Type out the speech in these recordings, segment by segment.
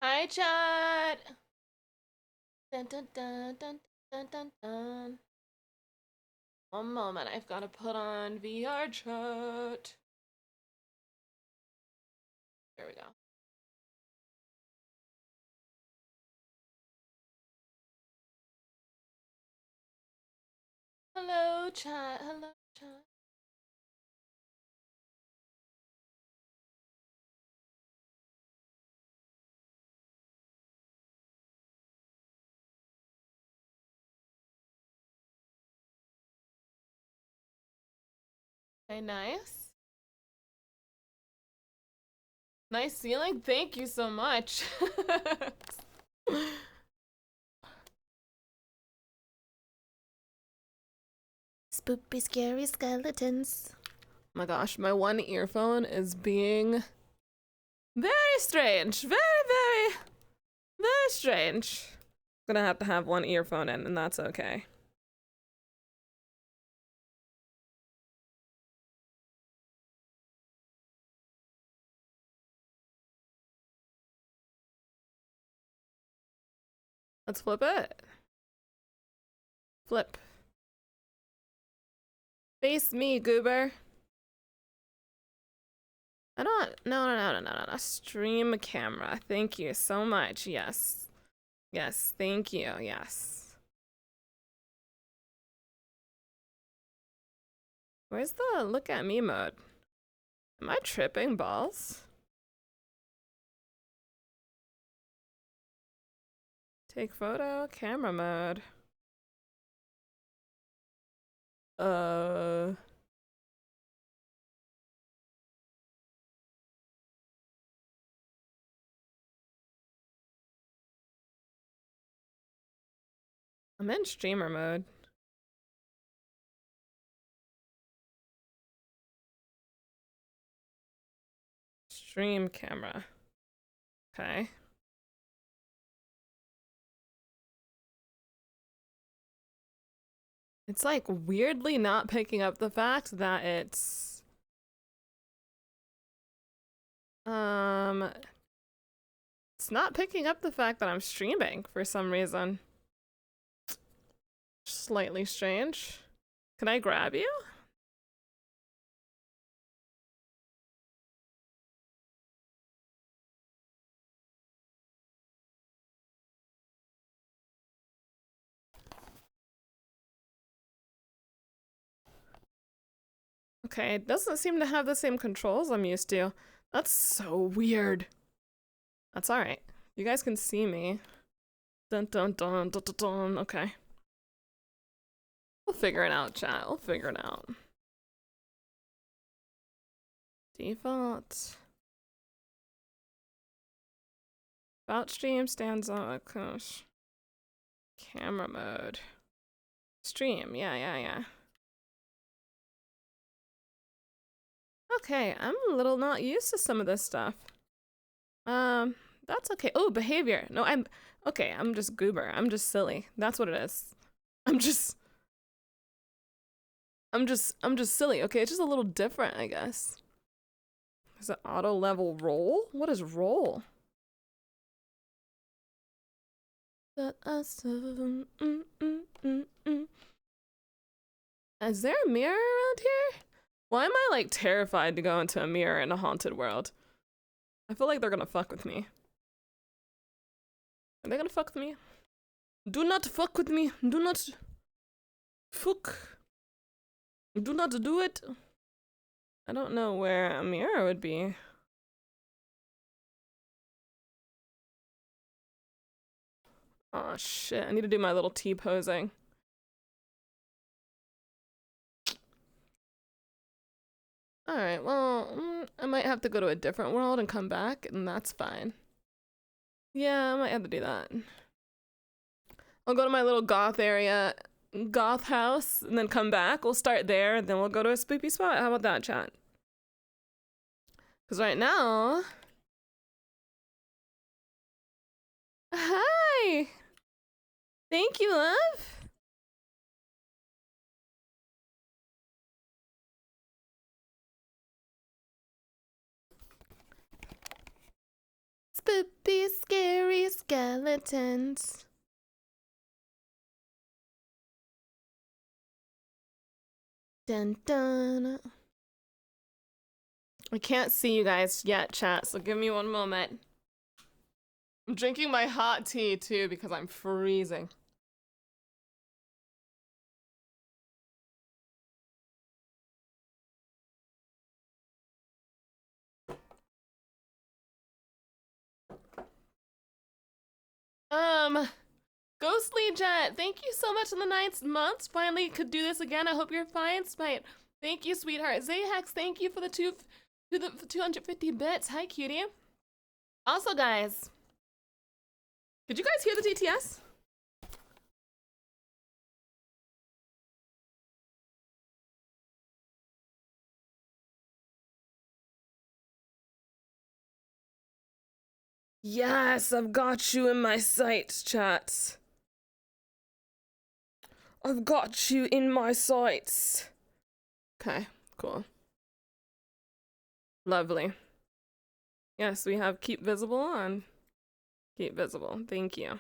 Hi, chat. Dun, dun, dun, dun, dun, dun, dun. One moment, I've got to put on VR chat. There we go. Hello, chat. Hello, chat. Hey, nice. Nice ceiling. Thank you so much. Spoopy, scary skeletons. Oh my gosh, my one earphone is being very strange. Very strange. I'm gonna have to have one earphone in, and that's okay. Let's flip it. Flip. Face me, goober. I don't. No. Stream camera. Thank you so much. Yes. Yes. Thank you. Yes. Where's the look at me mode? Am I tripping balls? Take photo. Camera mode. Uh. I'm in streamer mode. Stream camera. Okay. It's like weirdly not picking up the fact that it's not picking up the fact that I'm streaming for some reason. Slightly strange. Can I grab you? Okay, it doesn't seem to have the same controls I'm used to. That's so weird. That's alright. You guys can see me. Dun dun dun dun dun dun. Okay. We'll figure it out, chat. We'll figure it out. Default. About stream stands on gosh. Camera mode. Stream. Yeah. Okay, I'm a little not used to some of this stuff. That's okay. Oh, behavior. No, I'm okay. I'm just goober. I'm just silly. That's what it is. I'm just silly. Okay, it's just a little different, I guess. Is it auto level roll? What is roll? Is there a mirror around here? Why am I like terrified to go into a mirror in a haunted world? I feel like they're gonna fuck with me. Are they gonna fuck with me? Do not fuck with me. Do not fuck. Do not do it. I don't know where a mirror would be. Oh shit, I need to do my little T-posing. Alright, well, I might have to go to a different world and come back, and that's fine. Yeah, I might have to do that. I'll go to my little goth area, goth house, and then come back. We'll start there, and then we'll go to a spooky spot. How about that, chat? Because right now... Hi! Thank you, love! Spooky, scary skeletons. Dun dun. I can't see you guys yet, chat, so give me one moment. I'm drinking my hot tea too because I'm freezing. Ghostly Jet, thank you so much in the 9th month. Finally could do this again. I hope you're fine, Spite. Thank you, sweetheart. Zayhex, thank you for the 250 bits. Hi, cutie. Also, guys, did you guys hear the DTS? Yes, I've got you in my sights, chat. I've got you in my sights. Okay, cool. Lovely. Yes, we have keep visible on. Keep visible. Thank you.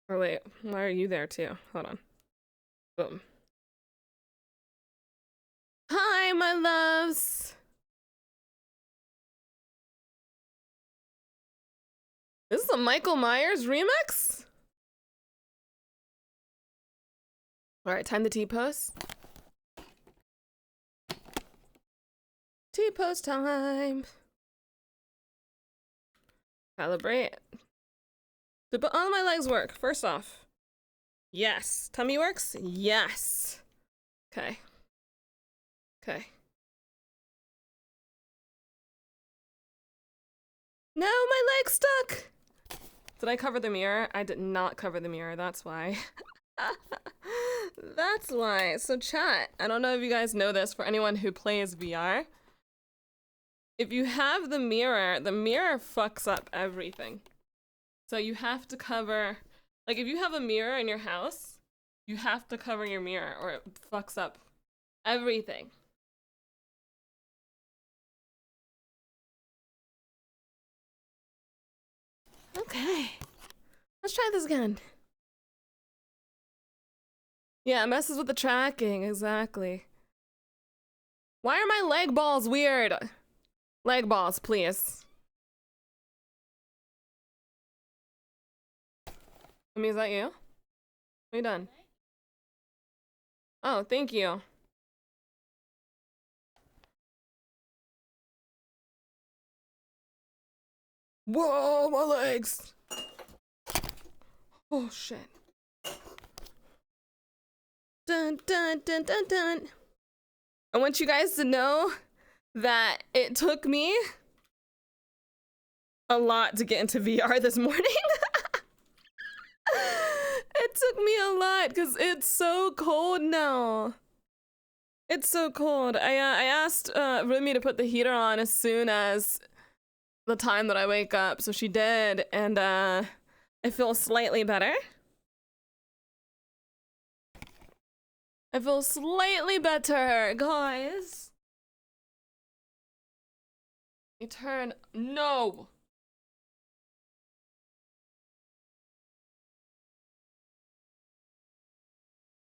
Oh, wait. Why are you there too? Hold on. Boom. Hi, my loves. This is a Michael Myers remix? All right, time to T-pose. T-pose time. Calibrate. Did all my legs work? First off. Yes. Tummy works? Yes. Okay. Okay. No, my leg's stuck. Did I cover the mirror? I did not cover the mirror. That's why. That's why. So chat, I don't know if you guys know this, for anyone who plays VR, if you have the mirror fucks up everything. So you have to cover, like if you have a mirror in your house, you have to cover your mirror or it fucks up everything. Okay, let's try this again. Yeah, it messes with the tracking, exactly. Why are my leg balls weird? Leg balls, please. I mean, is that you? Are you done? Oh, thank you. Whoa, my legs! Oh, shit. Dun, dun, dun, dun, dun. I want you guys to know that it took me a lot to get into VR this morning. It took me a lot because it's so cold now. It's so cold. I asked Rumi to put the heater on as soon as the time that I wake up, so she did, and I feel slightly better. I feel slightly better, guys. You turn. No.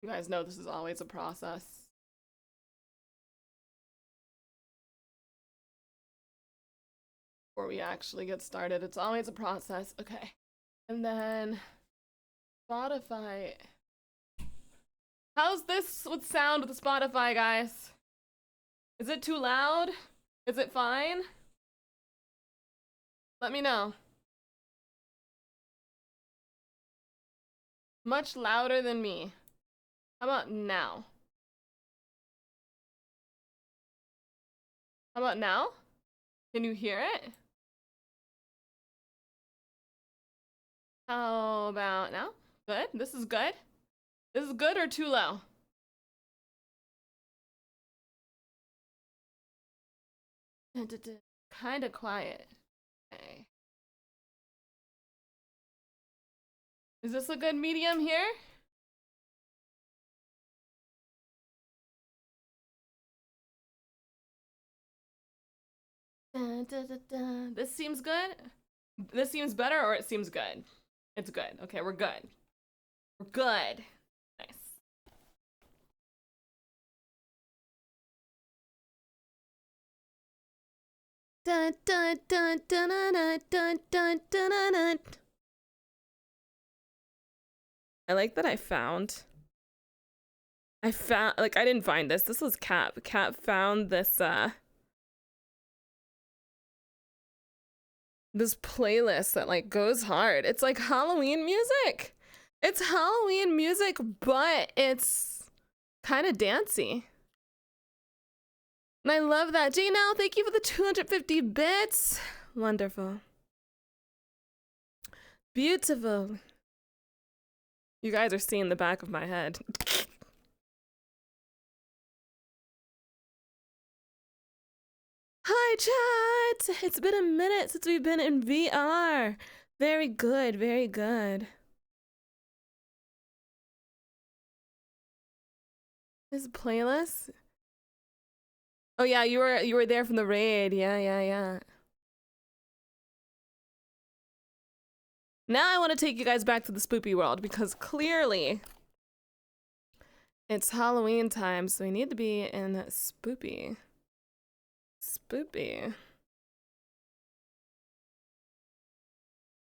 You guys know this is always a process. Before we actually get started, it's always a process. Okay. And then Spotify. How's this with sound with the Spotify, guys? Is it too loud? Is it fine? Let me know. Much louder than me. How about now? How about now? Can you hear it? How about now? Good? This is good? This is good or too low? Kind of quiet. Okay. Is this a good medium here? Dun, dun, dun, dun. This seems good. This seems better, or it seems good? It's good. Okay, we're good. We're good. Nice. Dun, dun, dun, dun, dun, dun, dun, dun, dun, dun. I like that I found, like, I didn't find this. This was Cap. Cap found this, this playlist that, like, goes hard. It's like Halloween music. It's Halloween music, but it's kind of dancey. And I love that. Janelle, thank you for the 250 bits. Wonderful. Beautiful. You guys are seeing the back of my head. Hi, chat! It's been a minute since we've been in VR. Very good, very good. This playlist? Oh yeah, you were there from the raid. Yeah. Now I want to take you guys back to the spoopy world because clearly it's Halloween time, so we need to be in spoopy. Spoopy.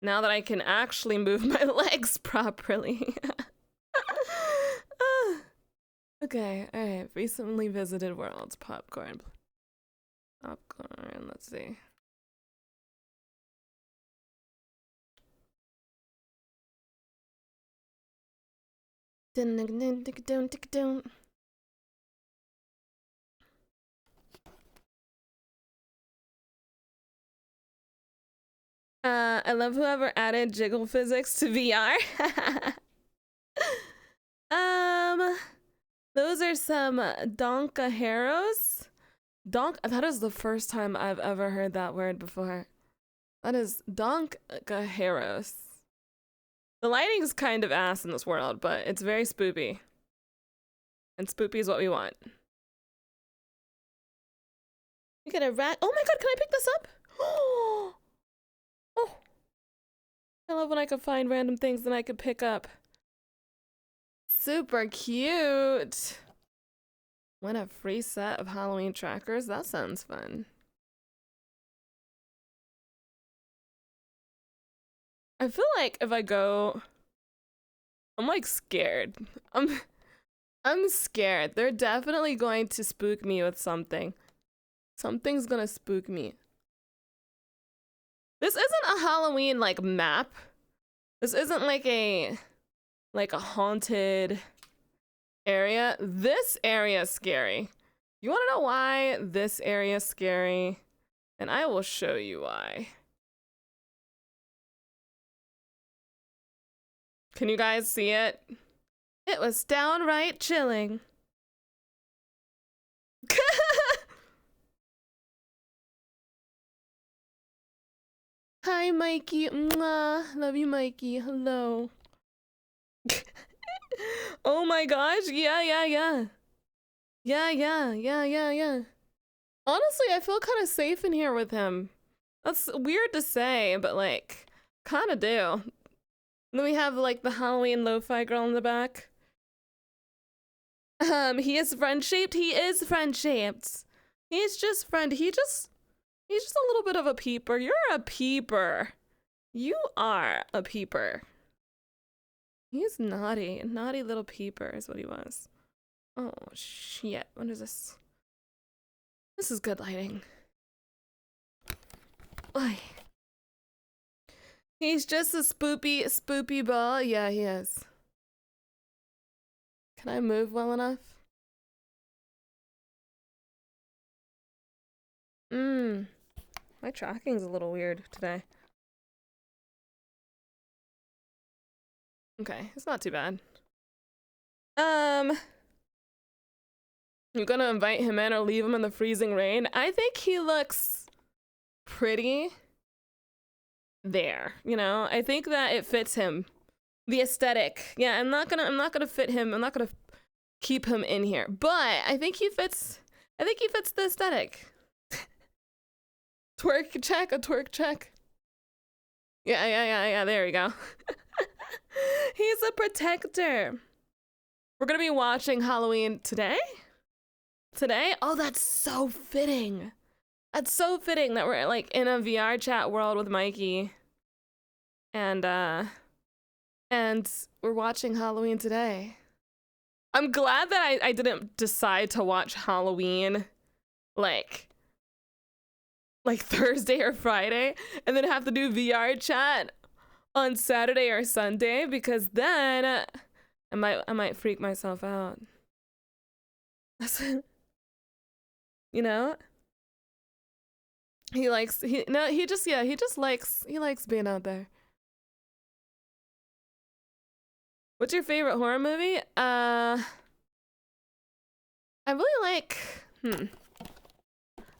Now that I can actually move my legs properly. Okay, alright. Recently visited worlds. Popcorn. Popcorn, let's see. I love whoever added jiggle physics to VR. Those are some donkaheros. That is the first time I've ever heard that word before. That is donkaheros. The lighting is kind of ass in this world, but it's very spoopy. And spoopy is what we want. We get a rat. Oh my god, can I pick this up? Oh, I love when I can find random things that I could pick up. Super cute. Want a free set of Halloween trackers? That sounds fun. I feel like if I go, I'm like scared. I'm scared. They're definitely going to spook me with something. Something's gonna spook me. This isn't a Halloween like map. This isn't like a haunted area. This area is scary. You want to know why this area is scary? And I will show you why. Can you guys see it? It was downright chilling. Hi, Mikey. Mwah. Love you, Mikey. Hello. Oh my gosh. Yeah. Honestly, I feel kind of safe in here with him. That's weird to say, but like, kind of do. Then we have like the Halloween lo-fi girl in the back. He is friend-shaped. He is friend-shaped. He's just a little bit of a peeper. You're a peeper. You are a peeper. He's naughty. Naughty little peeper is what he was. Oh, shit. What is this? This is good lighting. Oy. He's just a spoopy ball. Yeah, he is. Can I move well enough? My tracking's a little weird today. Okay, it's not too bad. You gonna invite him in or leave him in the freezing rain? I think he looks pretty there, you know? I think that it fits him. The aesthetic. Yeah, I'm not gonna fit him. I'm not gonna keep him in here. But I think he fits the aesthetic. Twerk check, a twerk check. Yeah, there we go. He's a protector. We're gonna be watching Halloween today? Today? Oh, that's so fitting. That's so fitting that we're like in a VR chat world with Mikey. And we're watching Halloween today. I'm glad that I didn't decide to watch Halloween like Thursday or Friday and then have to do VR chat on Saturday or Sunday, because then I might freak myself out. You know? He just likes being out there. What's your favorite horror movie? I really like,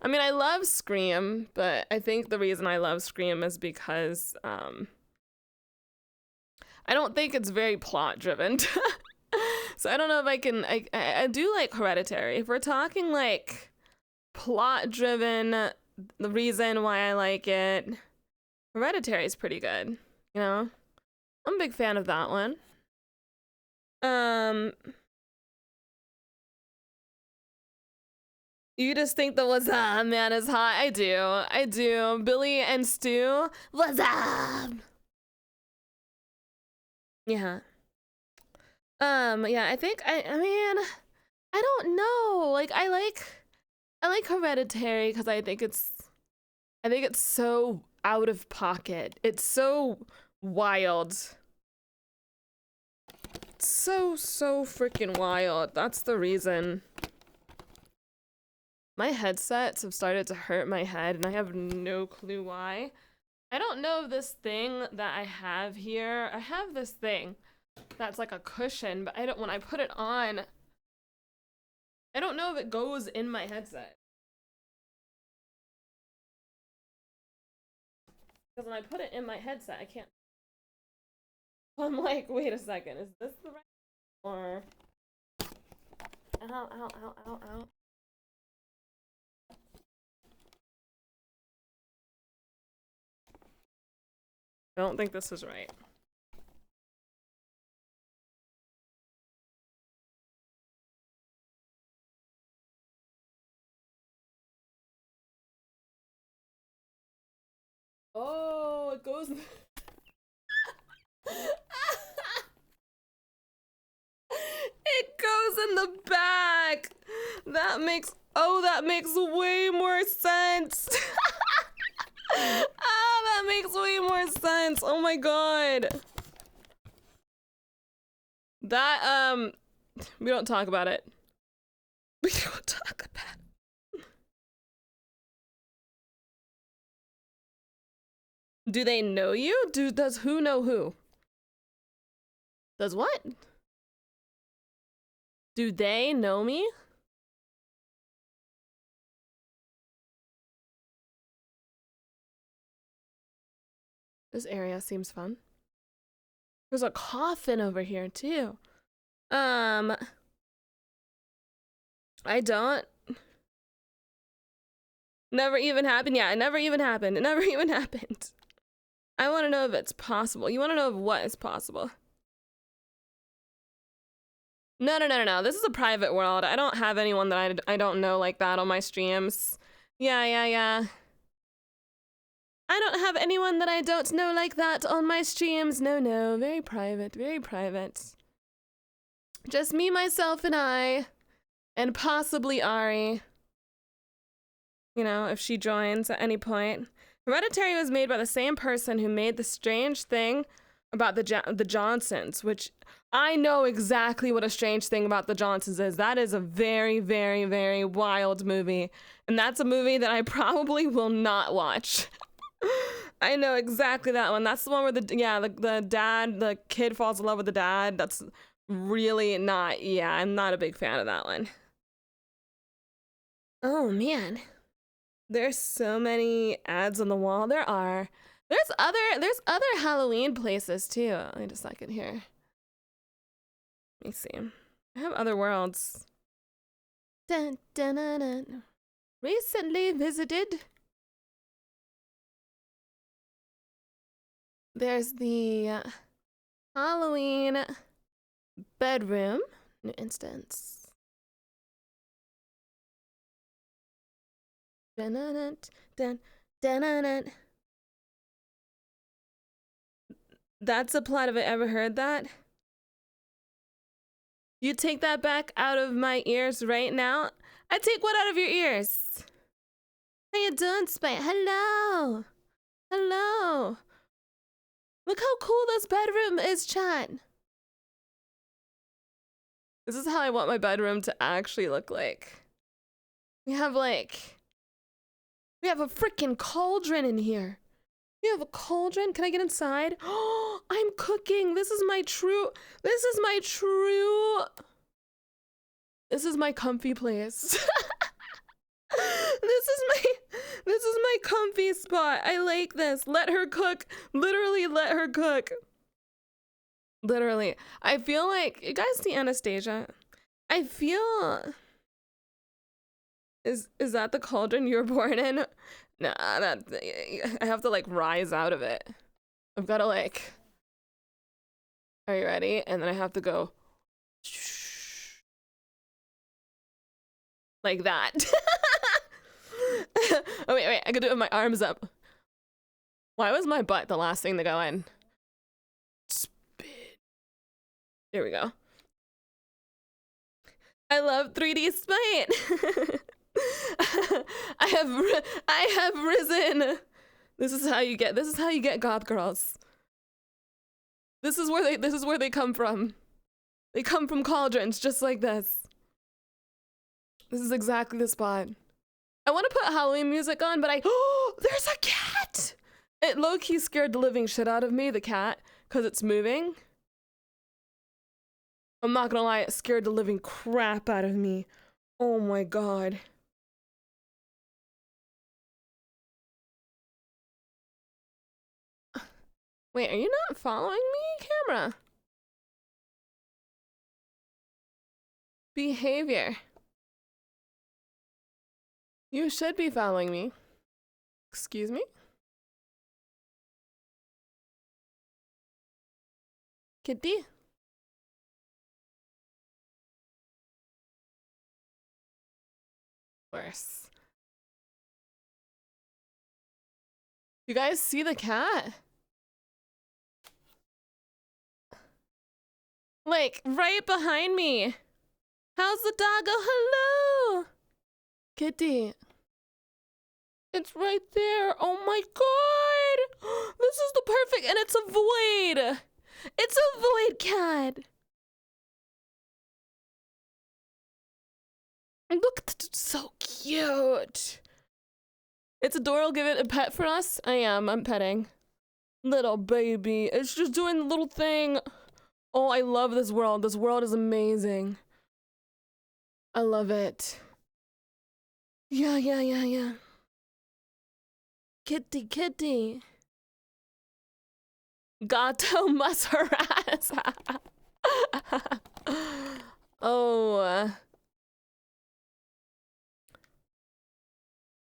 I mean, I love Scream, but I think the reason I love Scream is because, I don't think it's very plot driven. So I don't know if I can, I do like Hereditary. If we're talking like plot driven, the reason why I like it, Hereditary is pretty good, you know? I'm a big fan of that one. You just think the what's up man is hot. I do. Billy and Stu, what's up? Yeah. Yeah, I think I mean, I don't know. Like I like Hereditary because I think it's so out of pocket. It's so wild. It's so freaking wild. That's the reason. My headsets have started to hurt my head and I have no clue why. I don't know if this thing that I have here, I have this thing that's like a cushion, but when I put it on, I don't know if it goes in my headset. Because when I put it in my headset, I can't. I'm like, wait a second, is this the right or ow. I don't think this is right. Oh, it goes. It goes in the back. That makes way more sense. That makes way more sense. Oh my god. That we don't talk about it. We don't talk about it. Do they know you? Does who know who? Does what? Do they know me? This area seems fun. There's a coffin over here too. I don't. Never even happened. Yeah, it never even happened. It never even happened. I want to know if it's possible. You want to know if what is possible? No. This is a private world. I don't have anyone that I don't know like that on my streams. Yeah. I don't have anyone that I don't know like that on my streams. No. Very private. Very private. Just me, myself, and I. And possibly Ari. You know, if she joins at any point. Hereditary was made by the same person who made The Strange Thing about the Johnsons, which I know exactly what A Strange Thing About the Johnsons is. That is a very, very, very wild movie. And that's a movie that I probably will not watch. I know exactly that one. That's the one where the kid falls in love with the dad. That's really not, yeah, I'm not a big fan of that one. Oh man. There's so many ads on the wall. There are. There's other Halloween places too. Wait a second here. Let me see. I have other worlds. Dun. Recently visited. There's the Halloween bedroom. New instance. Dun, dun, dun, dun, dun. That's a plot. Have I ever heard that? You take that back out of my ears right now? I take what out of your ears? How you doing, Spite? Hello. Hello. Look how cool this bedroom is, chat. This is how I want my bedroom to actually look like. We have a freaking cauldron in here. You have a cauldron? Can I get inside? Oh, I'm cooking. This is my comfy place. This is my comfy spot. I like this. Let her cook. Literally let her cook. Literally. I feel like, you guys see Anastasia? I feel, is that the cauldron you were born in? Nah, I have to like rise out of it. I've got to like, are you ready? And then I have to go like that. Oh wait, I could do it with my arms up. Why was my butt the last thing to go in? Spin. There we go. I love 3D Spite. I have risen. This is how you get goth girls. This is where they come from. They come from cauldrons just like this. This is exactly the spot. I want to put Halloween music on, but oh, there's a cat. It low-key scared the living shit out of me, the cat, because it's moving. I'm not gonna lie, it scared the living crap out of me. Oh my god. Wait, are you not following me, camera? Behavior. You should be following me. Excuse me? Kitty? Worse. You guys see the cat? Like, right behind me. How's the doggo? Hello! Kitty. It's right there. Oh my god! This is the perfect, and it's a void! It's a void cat! Look, so cute! It's adorable. Give it a pet for us. I'm petting. Little baby. It's just doing the little thing. Oh, I love this world. This world is amazing. I love it. Yeah. Kitty. Gato must harass. Oh.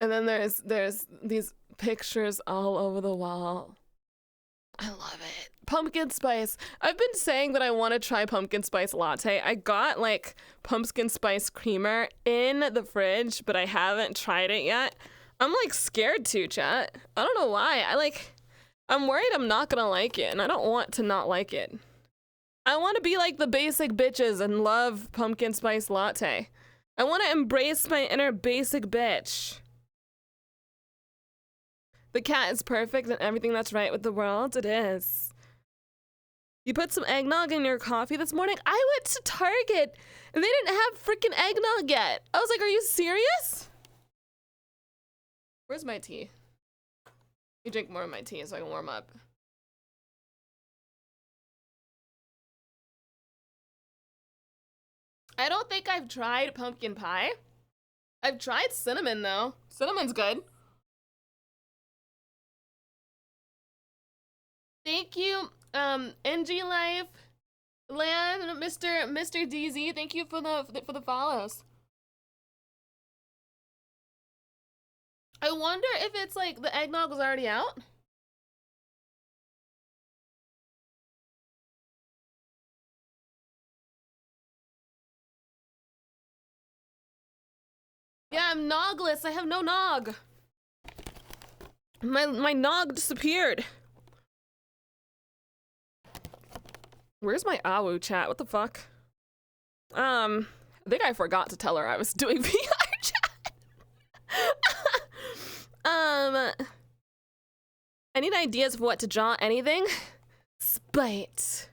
And then there's these pictures all over the wall. I love it. Pumpkin spice. I've been saying that I want to try pumpkin spice latte. I got like pumpkin spice creamer in the fridge, but I haven't tried it yet. I'm like scared to, chat. I don't know why. I'm worried I'm not gonna like it, and I don't want to not like it. I want to be like the basic bitches and love pumpkin spice latte. I want to embrace my inner basic bitch. The cat is perfect and everything that's right with the world. It is. You put some eggnog in your coffee this morning? I went to Target and they didn't have freaking eggnog yet. I was like, are you serious? Where's my tea? You drink more of my tea so I can warm up. I don't think I've tried pumpkin pie. I've tried cinnamon though. Cinnamon's good. Thank you, NG Life, Lan, Mr. DZ. Thank you for the follows. I wonder if it's like the eggnog was already out. Yeah, I'm nogless. I have no nog. My nog disappeared. Where's my Awu chat? What the fuck? I think I forgot to tell her I was doing VRCHAT. I need ideas for what to draw. Anything? Spite.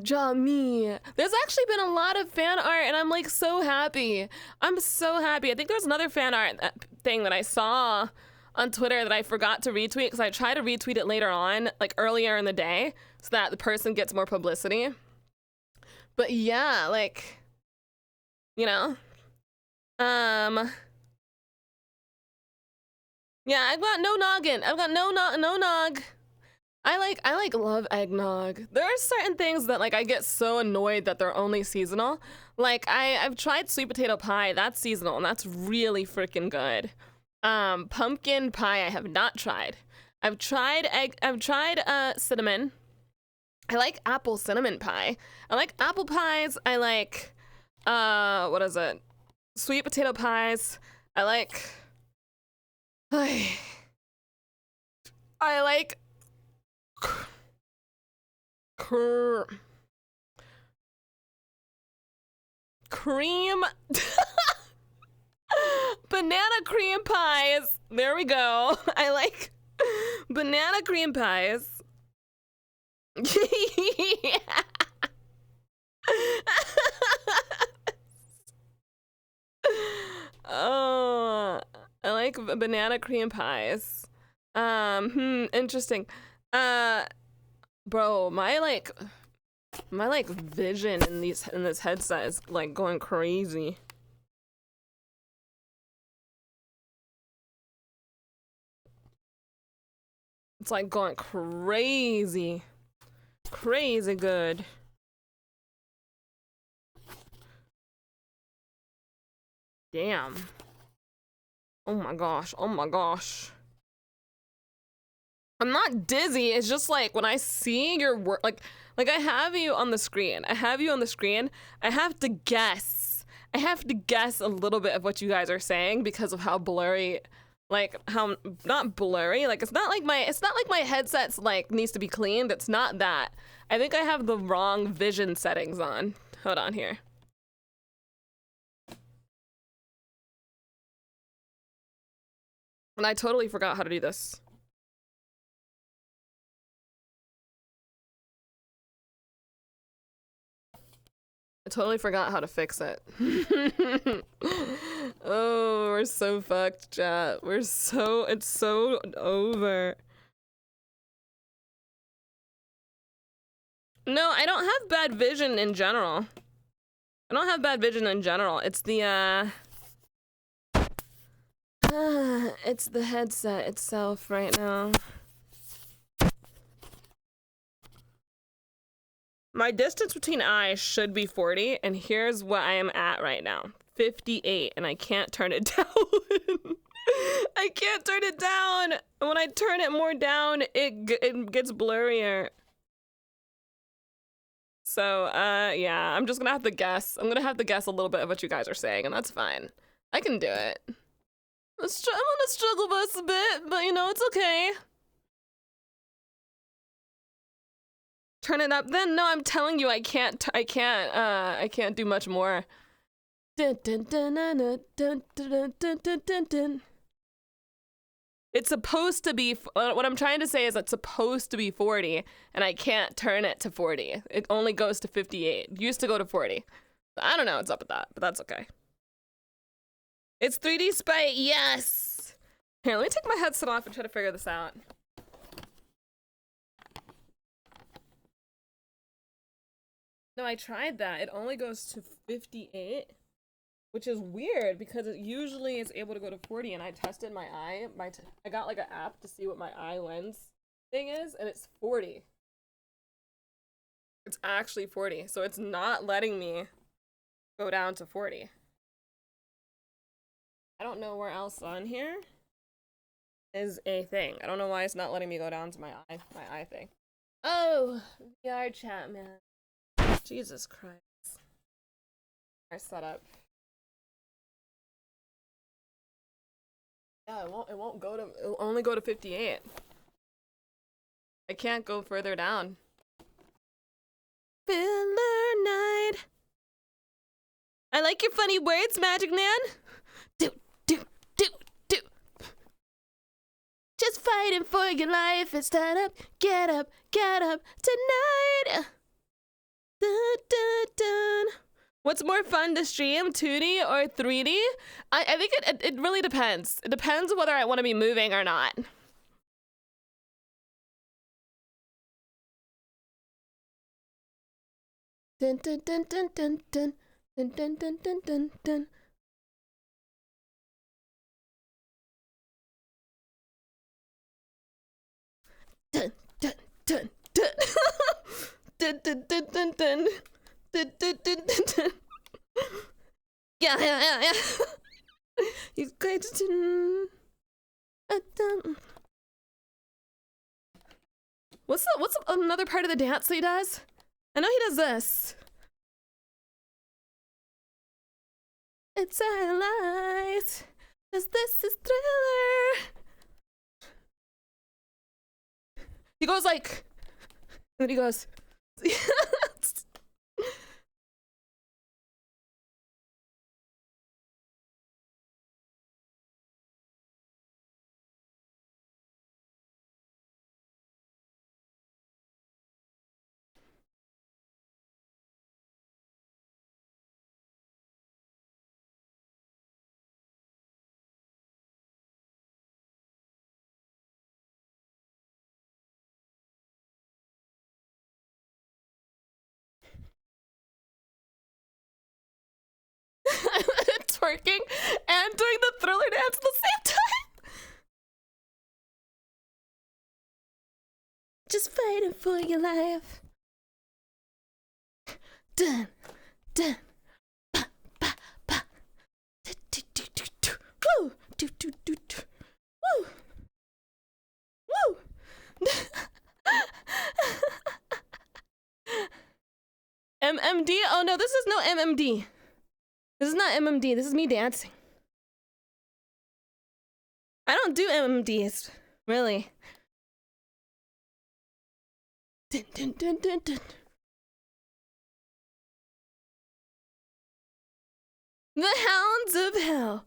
Draw me. There's actually been a lot of fan art and I'm like so happy. I'm so happy. I think there's another fan art thing that I saw on Twitter that I forgot to retweet because I tried to retweet it later on, like earlier in the day, so that the person gets more publicity. But yeah, like, you know, yeah, I've got no noggin. I've got no nog. I love eggnog. There are certain things that like I get so annoyed that they're only seasonal. Like I've tried sweet potato pie. That's seasonal and that's really freaking good. Pumpkin pie I have not tried. I've tried cinnamon. I like apple cinnamon pie. I like apple pies. I like what is it? Sweet potato pies. I like cream banana cream pies. There we go. I like banana cream pies. Yeah. Oh, I like banana cream pies. Interesting. Bro, my vision in this headset is like going crazy. It's like going crazy. Crazy good. Damn. Oh my gosh. Oh my gosh. I'm not dizzy. It's just like when I see your work, like I have you on the screen. I have you on the screen. I have to guess. I have to guess a little bit of what you guys are saying because of how blurry, like how not blurry. Like it's not like my headset's like needs to be cleaned. It's not that. I think I have the wrong vision settings on. Hold on here. And I totally forgot how to do this. I totally forgot how to fix it. Oh, we're so fucked, chat. It's so over. No, I don't have bad vision in general. I don't have bad vision in general. It's the, it's the headset itself right now. My distance between eyes should be 40, and here's what I am at right now. 58, and I can't turn it down. I can't turn it down. When I turn it more down, it gets blurrier. So, yeah, I'm just gonna have to guess. I'm gonna have to guess a little bit of what you guys are saying, and that's fine. I can do it. I'm gonna struggle bus a bit, but you know, it's okay. Turn it up. Then no, I'm telling you, I can't do much more. It's supposed to be, what I'm trying to say is it's supposed to be 40, and I can't turn it to 40. It only goes to 58. It used to go to 40. I don't know what's up with that, but that's okay. It's 3D Spite, yes! Here, let me take my headset off and try to figure this out. No, I tried that. It only goes to 58, which is weird because it usually is able to go to 40, and I tested my eye. I got like an app to see what my eye lens thing is, and it's 40. It's actually 40, so it's not letting me go down to 40. I don't know where else on here is a thing. I don't know why it's not letting me go down to my eye thing. Oh, VRCHAT, man. Jesus Christ. Our setup. Yeah, it won't go to, it'll only go to 58. I can't go further down. Filler night. I like your funny words, Magic Man. Do. Just fighting for your life. It's stand up, get up tonight. Dun, dun, dun. What's more fun to stream, 2D or 3D? I think it really depends. It depends whether I want to be moving or not. Dun dun dun dun dun dun dun dun dun dun dun dun. Dun dun dun dun. Dun dun dun dun dun. Dun dun dun dun dun. Yeah. He's great. What's another part of the dance that he does? I know he does this. It's our life, 'cause this is Thriller. He goes like, and then he goes. Twerking and doing the Thriller dance at the same time. Just fighting for your life. Dun, dun, ba, ba, ba. Do, do, do, do, do. Woo, do, do, do, do. Woo, woo. MMD? Oh no, this is no MMD. This is not MMD, this is me dancing. I don't do MMDs, really. Dun, dun, dun, dun, dun. The Hounds of Hell.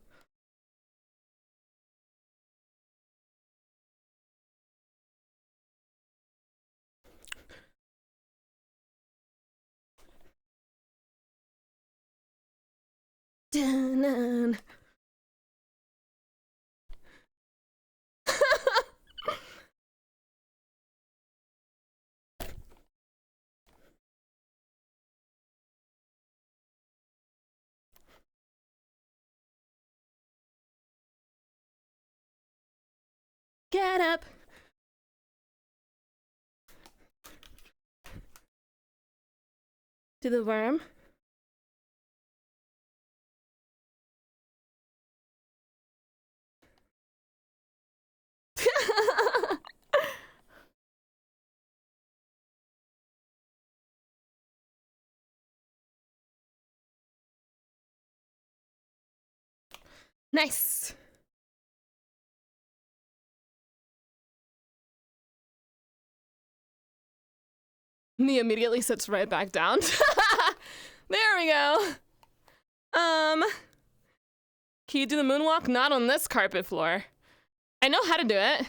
Dun, dun. Get up. To the worm. Nice. And he immediately sits right back down. There we go. Can you do the moonwalk? Not on this carpet floor. I know how to do it.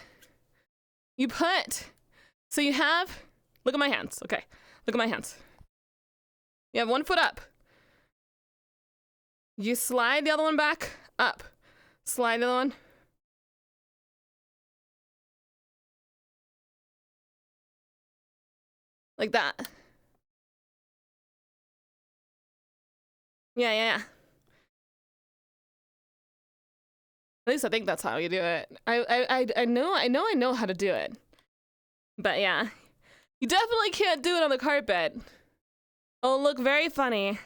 You put, so you have, look at my hands. Okay, look at my hands. You have one foot up. You slide the other one back, up. Slide the other one. Like that. Yeah. At least I think that's how you do it. I know how to do it. But yeah. You definitely can't do it on the carpet. It'll look very funny.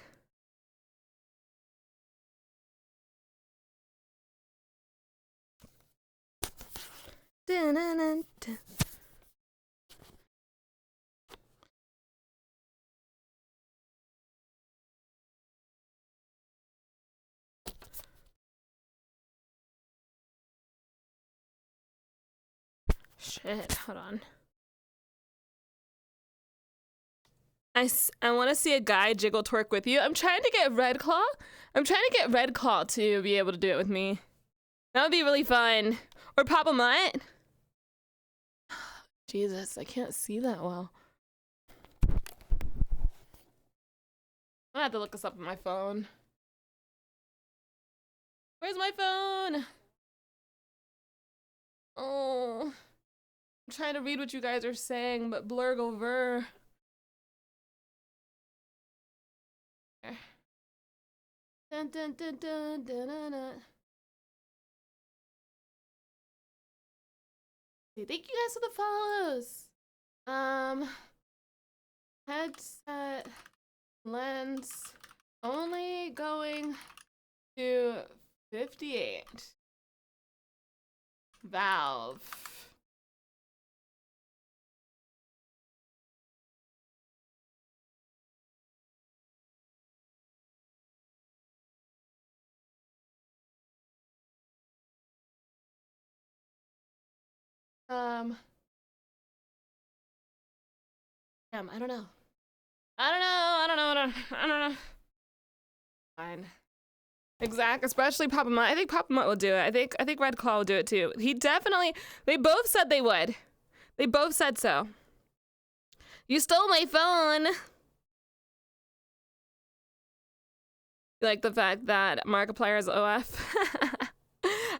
Shit, hold on. I want to see a guy jiggle twerk with you. I'm trying to get Red Claw. I'm trying to get Red Claw to be able to do it with me. That would be really fun. Or Papa Mutt. Jesus, I can't see that well. I have to look this up on my phone. Where's my phone? Oh. I'm trying to read what you guys are saying, but blurg over. Dun, dun, dun, dun, dun, dun, dun. Thank you guys for the follows. Headset lens only going to 58. Valve. Damn, I don't know. I don't know. Fine. Exact, especially Papa Mutt. I think Papa Mutt will do it. I think Red Claw will do it too. He definitely, they both said they would. They both said so. You stole my phone. You like the fact that Markiplier is OF?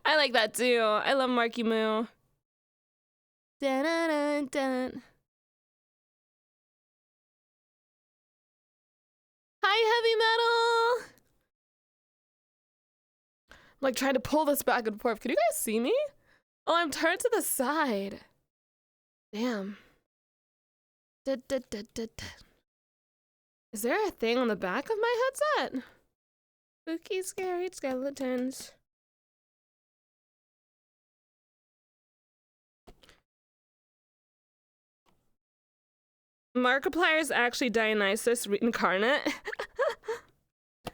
I like that too. I love Marky Moo. Dun, dun, dun, dun. Hi, Heavy Metal. I'm like trying to pull this back and forth. Can you guys see me? Oh, I'm turned to the side. Damn. Da, da, da, da, da. Is there a thing on the back of my headset? Spooky, scary skeletons. Markiplier is actually Dionysus reincarnate.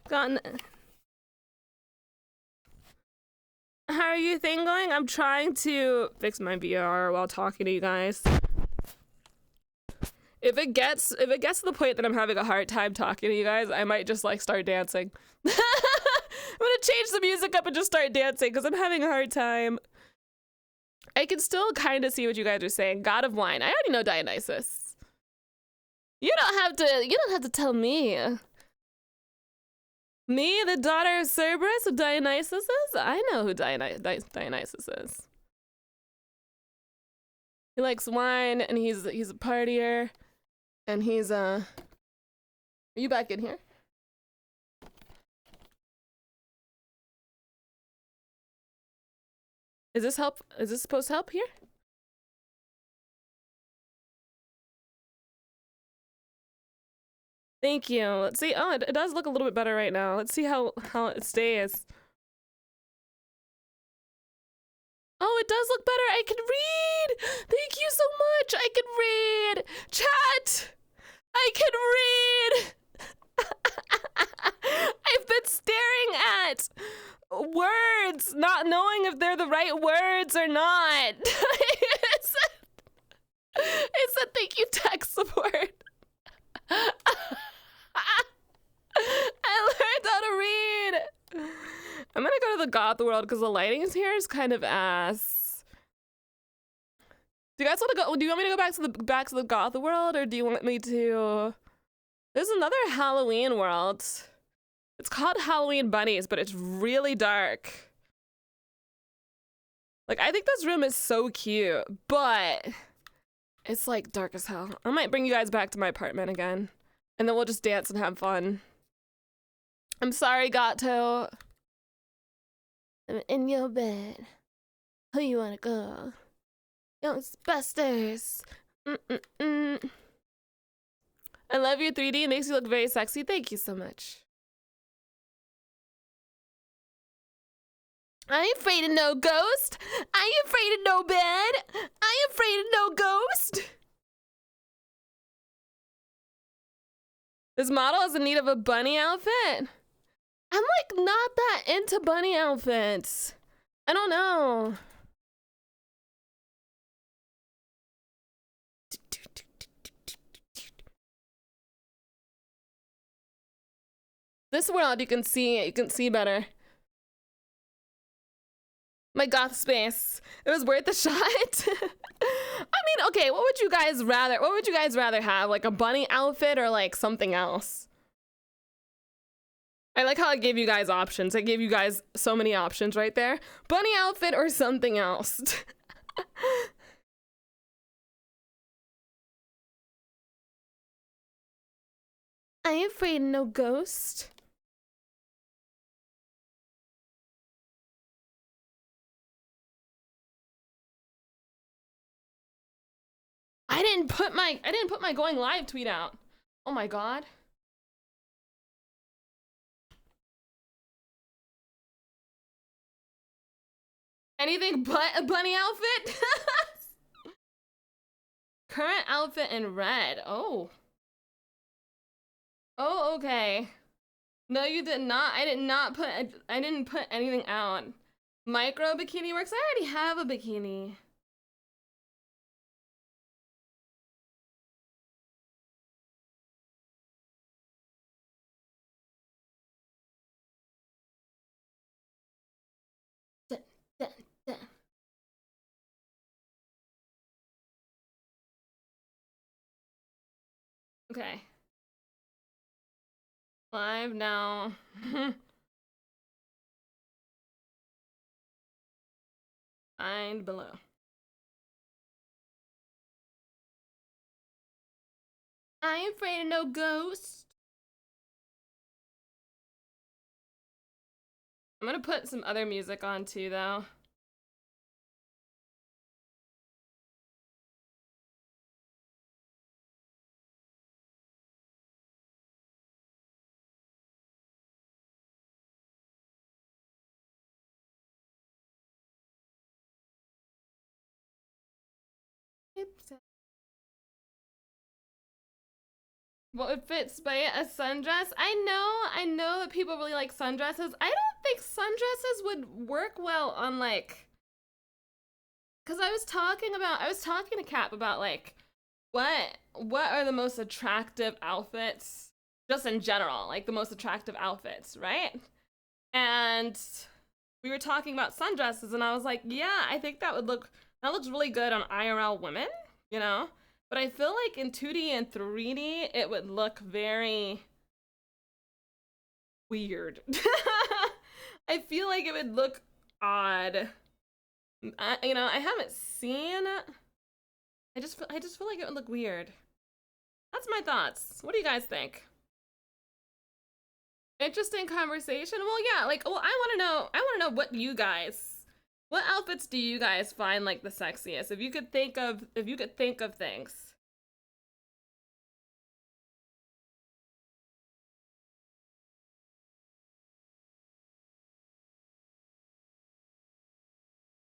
Gotten. How are your thing going? I'm trying to fix my VR while talking to you guys. If it gets to the point that I'm having a hard time talking to you guys, I might just like start dancing. I'm gonna change the music up and just start dancing because I'm having a hard time. I can still kind of see what you guys are saying. God of Wine. I already know Dionysus. You don't have to tell me. Me, the daughter of Cerberus, who Dionysus is? I know who Dionysus is. He likes wine and he's a partier. And he's are you back in here? Is this supposed to help here? Thank you. Let's see. Oh, it does look a little bit better right now. Let's see how it stays. Oh, it does look better. I can read. Thank you so much. I can read. Chat. I can read. I've been staring at words, not knowing if they're the right words or not. It said thank you tech support. I learned how to read. I'm gonna go to the goth world because the lighting here is kind of ass. Do you guys want to go? Do you want me to go back to the goth world, or do you want me to? There's another Halloween world. It's called Halloween Bunnies, but it's really dark. Like, I think this room is so cute, but it's like dark as hell. I might bring you guys back to my apartment again, and then we'll just dance and have fun. I'm sorry, Gato. I'm in your bed. Who you wanna go? Ghostbusters. I love your 3D. It makes you look very sexy. Thank you so much. I ain't afraid of no ghost. I ain't afraid of no bed. I ain't afraid of no ghost. This model is in need of a bunny outfit. I'm like not that into bunny outfits. I don't know. This world, you can see better. My goth space. It was worth the shot. I mean, okay, what would you guys rather have? Like a bunny outfit or like something else? I like how I gave you guys options. I gave you guys so many options right there. Bunny outfit or something else. I ain't afraid of no ghost. I didn't put my going live tweet out. Oh my god. Anything but a bunny outfit? Current outfit in red. Oh. Oh, okay. No, you did not. I didn't put anything out. Micro bikini works. I already have a bikini. Okay. Live now. Find below. I ain't afraid of no ghost. I'm gonna put some other music on too, though. What would fit Spite a sundress? I know that people really like sundresses. I don't think sundresses would work well on like, cause I was talking to Cap about like, what are the most attractive outfits, just in general, like the most attractive outfits, right? And we were talking about sundresses, and I was like, yeah, I think that looks really good on IRL women, you know? But I feel like in 2D and 3D, it would look very weird. I feel like it would look odd. I haven't seen it. I just feel like it would look weird. That's my thoughts. What do you guys think? Interesting conversation. Well, yeah, like, well, I want to know what outfits do you guys find like the sexiest? If you could think of things.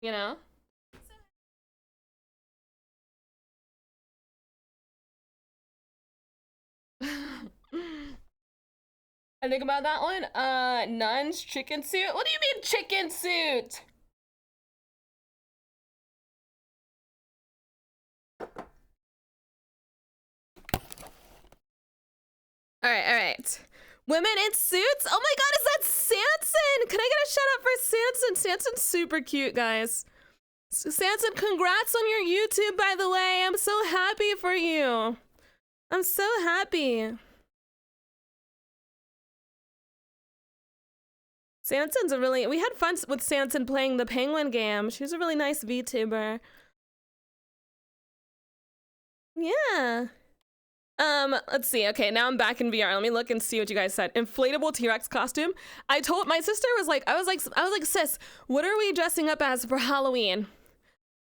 You know? I think about that one. Nuns, chicken suit. What do you mean chicken suit? All right. Women in suits? Oh my god, is that Sanson? Can I get a shout out for Sanson? Sanson's super cute, guys. Sanson, congrats on your YouTube, by the way. I'm so happy for you. I'm so happy. Sanson's we had fun with Sanson playing the Penguin game. She's a really nice VTuber. Yeah. Let's see. Okay, now I'm back in VR. Let me look and see what you guys said. Inflatable T-Rex costume. I told my sister I was like, sis, what are we dressing up as for Halloween?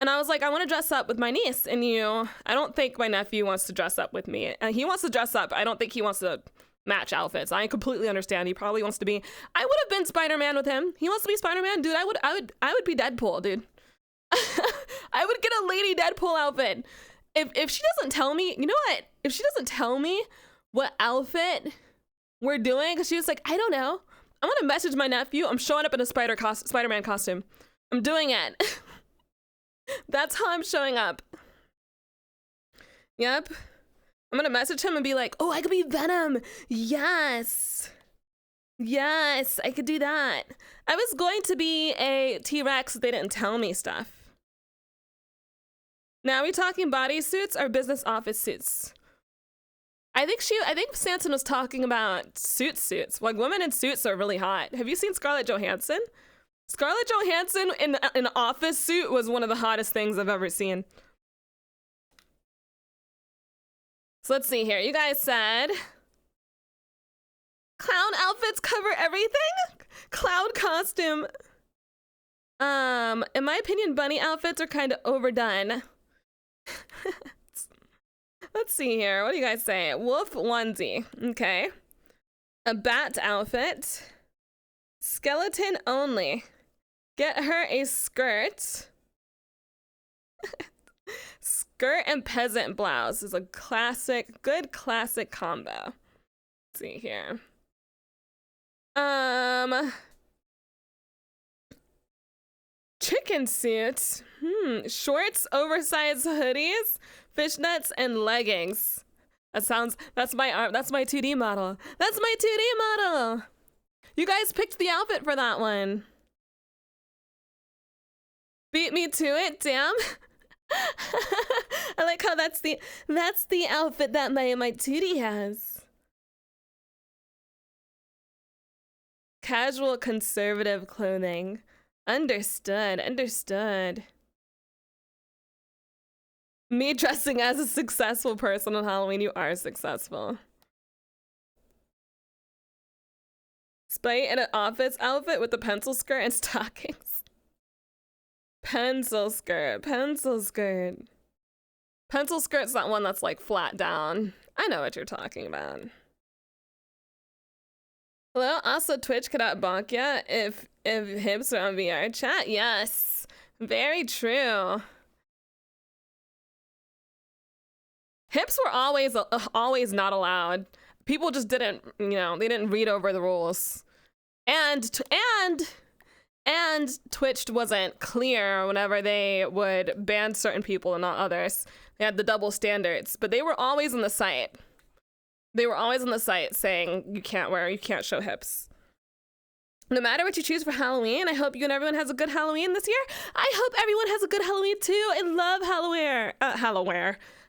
And I was like, I want to dress up with my niece and you. I don't think my nephew wants to dress up with me. He wants to dress up. I don't think he wants to match outfits. I completely understand. He probably wants to be. I would have been Spider-Man with him. He wants to be Spider-Man, dude. I would be Deadpool, dude. I would get a lady Deadpool outfit. If she doesn't tell me, you know what? If she doesn't tell me what outfit we're doing, because she was like, I don't know. I'm gonna message my nephew. I'm showing up in a Spider-Man costume. I'm doing it. That's how I'm showing up. Yep. I'm gonna message him and be like, oh, I could be Venom. Yes. Yes, I could do that. I was going to be a T-Rex, they didn't tell me stuff. Now, are we talking bodysuits or business office suits? I think Sanson was talking about suits. Like, women in suits are really hot. Have you seen Scarlett Johansson? Scarlett Johansson in an office suit was one of the hottest things I've ever seen. So let's see here. You guys said clown outfits cover everything? Clown costume. In my opinion, bunny outfits are kind of overdone. Let's see here. What do you guys say? Wolf onesie. Okay. A bat outfit. Skeleton only. Get her a skirt. Skirt and peasant blouse is a good classic combo. Let's see here. Chicken suit. Shorts, oversized hoodies, fishnets, and leggings. That's my 2D model. That's my 2D model. You guys picked the outfit for that one. Beat me to it, damn. I like how that's the outfit that my 2D has. Casual conservative clothing. Understood. Me dressing as a successful person on Halloween, you are successful. Spite in an office outfit with a pencil skirt and stockings. Pencil skirt. Pencil skirt's that one that's like flat down. I know what you're talking about. Hello, also Twitch could out bonk ya if hips are on VRCHAT. Yes, very true. Hips were always not allowed. People just didn't, they didn't read over the rules. And Twitch wasn't clear whenever they would ban certain people and not others. They had the double standards, but they were always on the site. They were always on the site saying you can't show hips. No matter what you choose for Halloween, I hope you and everyone has a good Halloween this year. I hope everyone has a good Halloween too. I love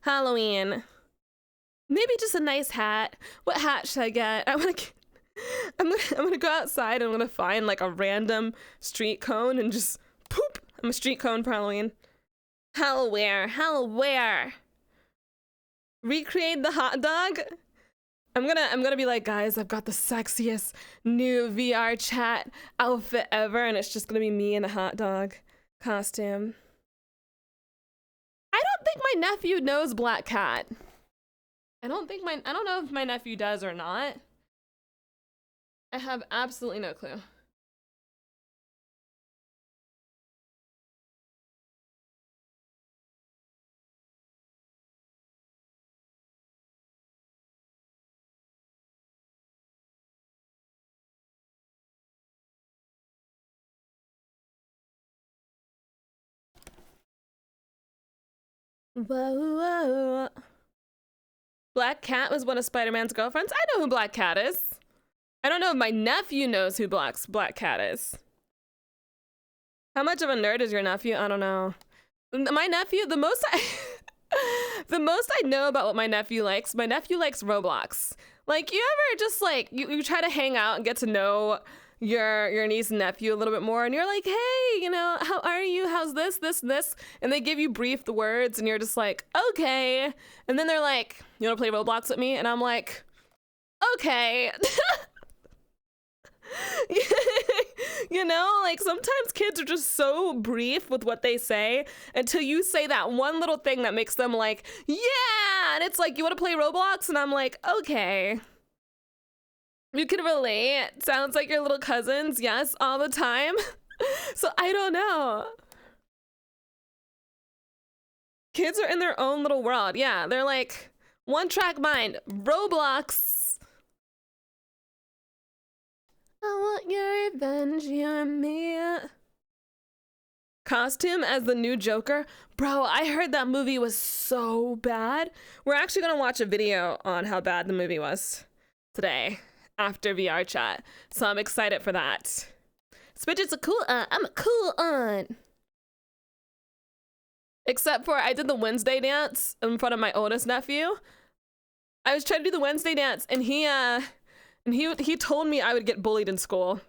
Halloween. Maybe just a nice hat. What hat should I get? I'm gonna go outside and I'm gonna find like a random street cone and just poop. I'm a street cone for Halloween. Halloween. Recreate the hot dog. I'm gonna be like, guys, I've got the sexiest new VRCHAT outfit ever, and it's just gonna be me in a hot dog costume. I don't think my nephew knows Black Cat. I don't know if my nephew does or not. I have absolutely no clue. Whoa. Black Cat was one of Spider-Man's girlfriends. I know who Black Cat is. I don't know if my nephew knows who Black Cat is. How much of a nerd is your nephew? I don't know. My nephew, the most I know about what my nephew likes Roblox. Like, you ever just like, you try to hang out and get to know your niece and nephew a little bit more, and you're like, hey, how are you? How's this? And they give you brief the words, and you're just like, okay. And then they're like, you want to play Roblox with me? And I'm like, okay. Like sometimes kids are just so brief with what they say until you say that one little thing that makes them like, yeah. And it's like, you want to play Roblox? And I'm like, okay. You can relate. Sounds like your little cousins. Yes, all the time. So I don't know. Kids are in their own little world. Yeah, they're like one track mind. Roblox. I want your revenge, you and me. Costume as the new Joker. Bro, I heard that movie was so bad. We're actually gonna watch a video on how bad the movie was today. after VR chat. So I'm excited for that. Spidget's a cool aunt. I'm a cool aunt. Except for I did the Wednesday dance in front of my oldest nephew. I was trying to do the Wednesday dance, and he told me I would get bullied in school.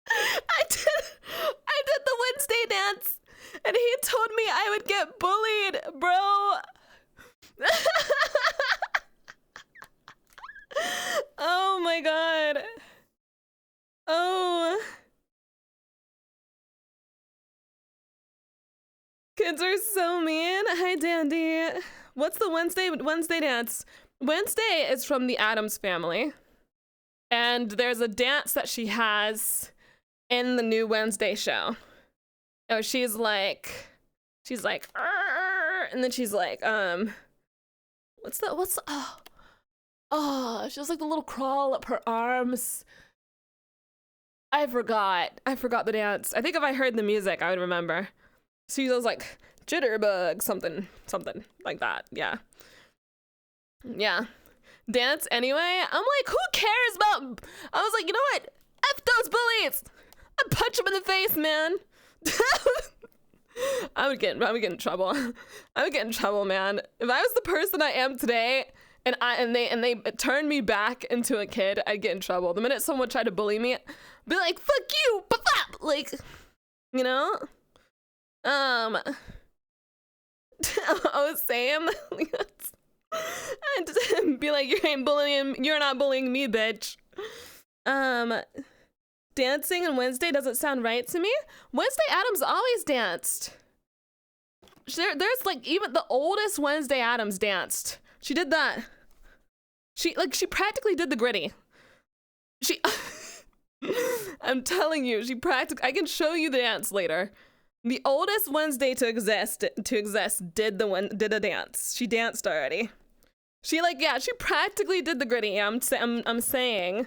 I did the Wednesday dance, and he told me I would get bullied, bro. Oh my god. Oh. Kids are so mean. Hi, Dandy. What's the Wednesday dance? Wednesday is from the Addams Family. And there's a dance that she has in the new Wednesday show. Oh, she's like, "Arr!" And then she's like, she has like the little crawl up her arms. I forgot the dance. I think if I heard the music, I would remember. She was like, jitterbug, something like that. Yeah. Dance anyway. I'm like, who cares about? I was like, you know what? F those bullies. I punch them in the face, man. I would get in trouble. I would get in trouble, man. If I was the person I am today, and they turned me back into a kid, I'd get in trouble. The minute someone tried to bully me, I'd be like, fuck you, pop, like, you know. I was saying, I'd just be like, you're not bullying me, bitch. Dancing on Wednesday doesn't sound right to me. Wednesday Addams always danced. There's like, even the oldest Wednesday Addams danced. She did that. She practically did the gritty. I'm telling you, I can show you the dance later. The oldest Wednesday to exist did a dance. She danced already. She practically did the gritty. I'm saying.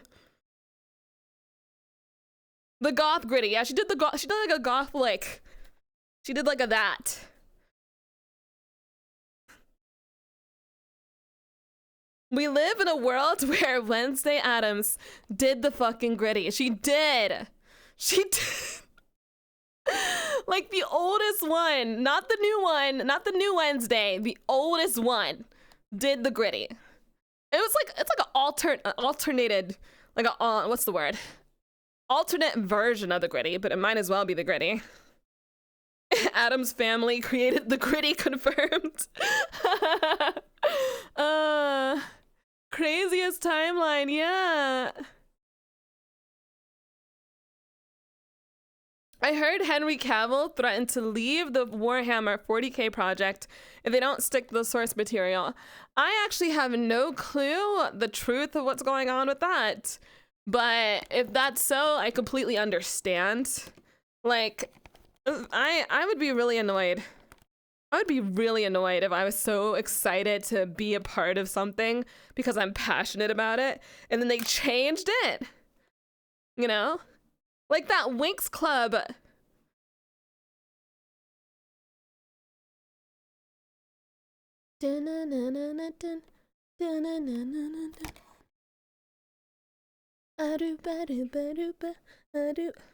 The goth gritty. Yeah, she did like a goth, like, she did like a that. We live in a world where Wednesday Addams did the fucking gritty. She did. Like the oldest one, not the new one, not the new Wednesday, the oldest one did the gritty. It's like an alternated, like a, what's the word? Alternate version of the gritty, but it might as well be the gritty. Addams Family created the gritty, confirmed. Craziest timeline, yeah. I heard Henry Cavill threatened to leave the Warhammer 40K project if they don't stick to the source material. I actually have no clue the truth of what's going on with that. But if that's so, I completely understand. Like, I would be really annoyed. I would be really annoyed if I was so excited to be a part of something because I'm passionate about it, and then they changed it. You know? Like that Winx Club.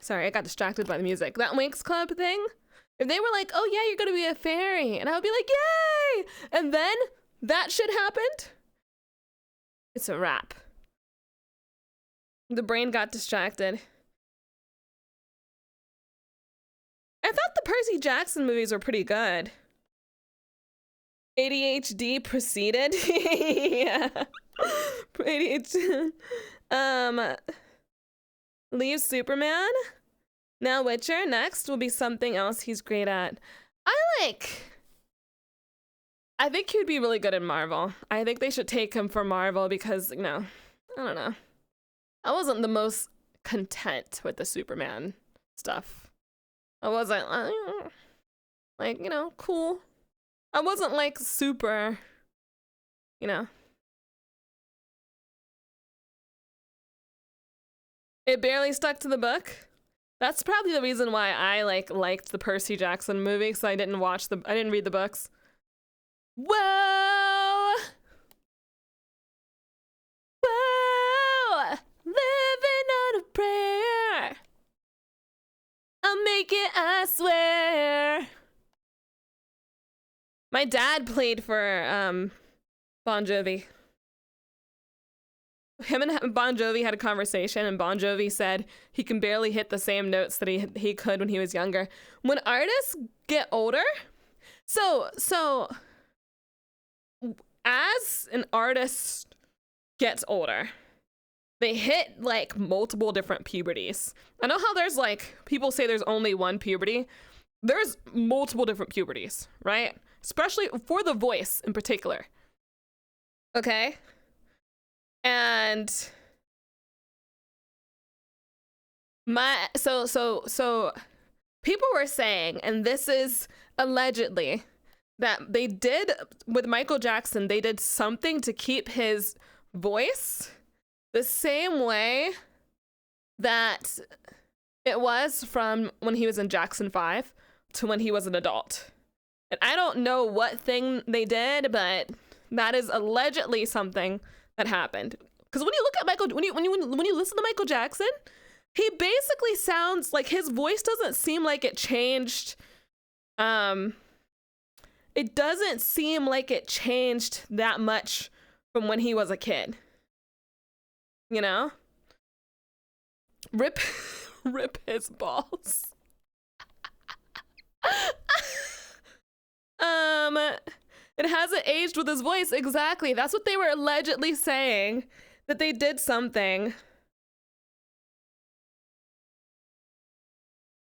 Sorry, I got distracted by the music. That Winx Club thing, if they were like, oh yeah, you're gonna be a fairy, and I would be like, yay! And then that shit happened, it's a wrap. The brain got distracted. I thought the Percy Jackson movies were pretty good. ADHD proceeded. Yeah. ADHD. Leave Superman. Now Witcher. Next will be something else he's great at. I think he'd be really good in Marvel. I think they should take him for Marvel because, you know, I don't know. I wasn't the most content with the Superman stuff. I wasn't, like, you know, cool. I wasn't, like, super, you know. It barely stuck to the book. That's probably the reason why I, like, liked the Percy Jackson movie, because I didn't read the books. Whoa! make it, I swear. My dad played for Bon Jovi. Him and Bon Jovi had a conversation, and Bon Jovi said he can barely hit the same notes that he could when he was younger. When artists get older, so as an artist gets older, they hit like multiple different puberties. I know how there's like, people say there's only one puberty. There's multiple different puberties, right? Especially for the voice in particular. Okay? And so people were saying, and this is allegedly, that they did with Michael Jackson, they did something to keep his voice the same way that it was from when he was in Jackson 5 to when he was an adult. And I don't know what thing they did, but that is allegedly something that happened. Because when you look at Michael, when you listen to Michael Jackson, he basically sounds like his voice doesn't seem like it changed. It doesn't seem like it changed that much from when he was a kid. You know? Rip his balls. It hasn't aged with his voice. Exactly. That's what they were allegedly saying. That they did something.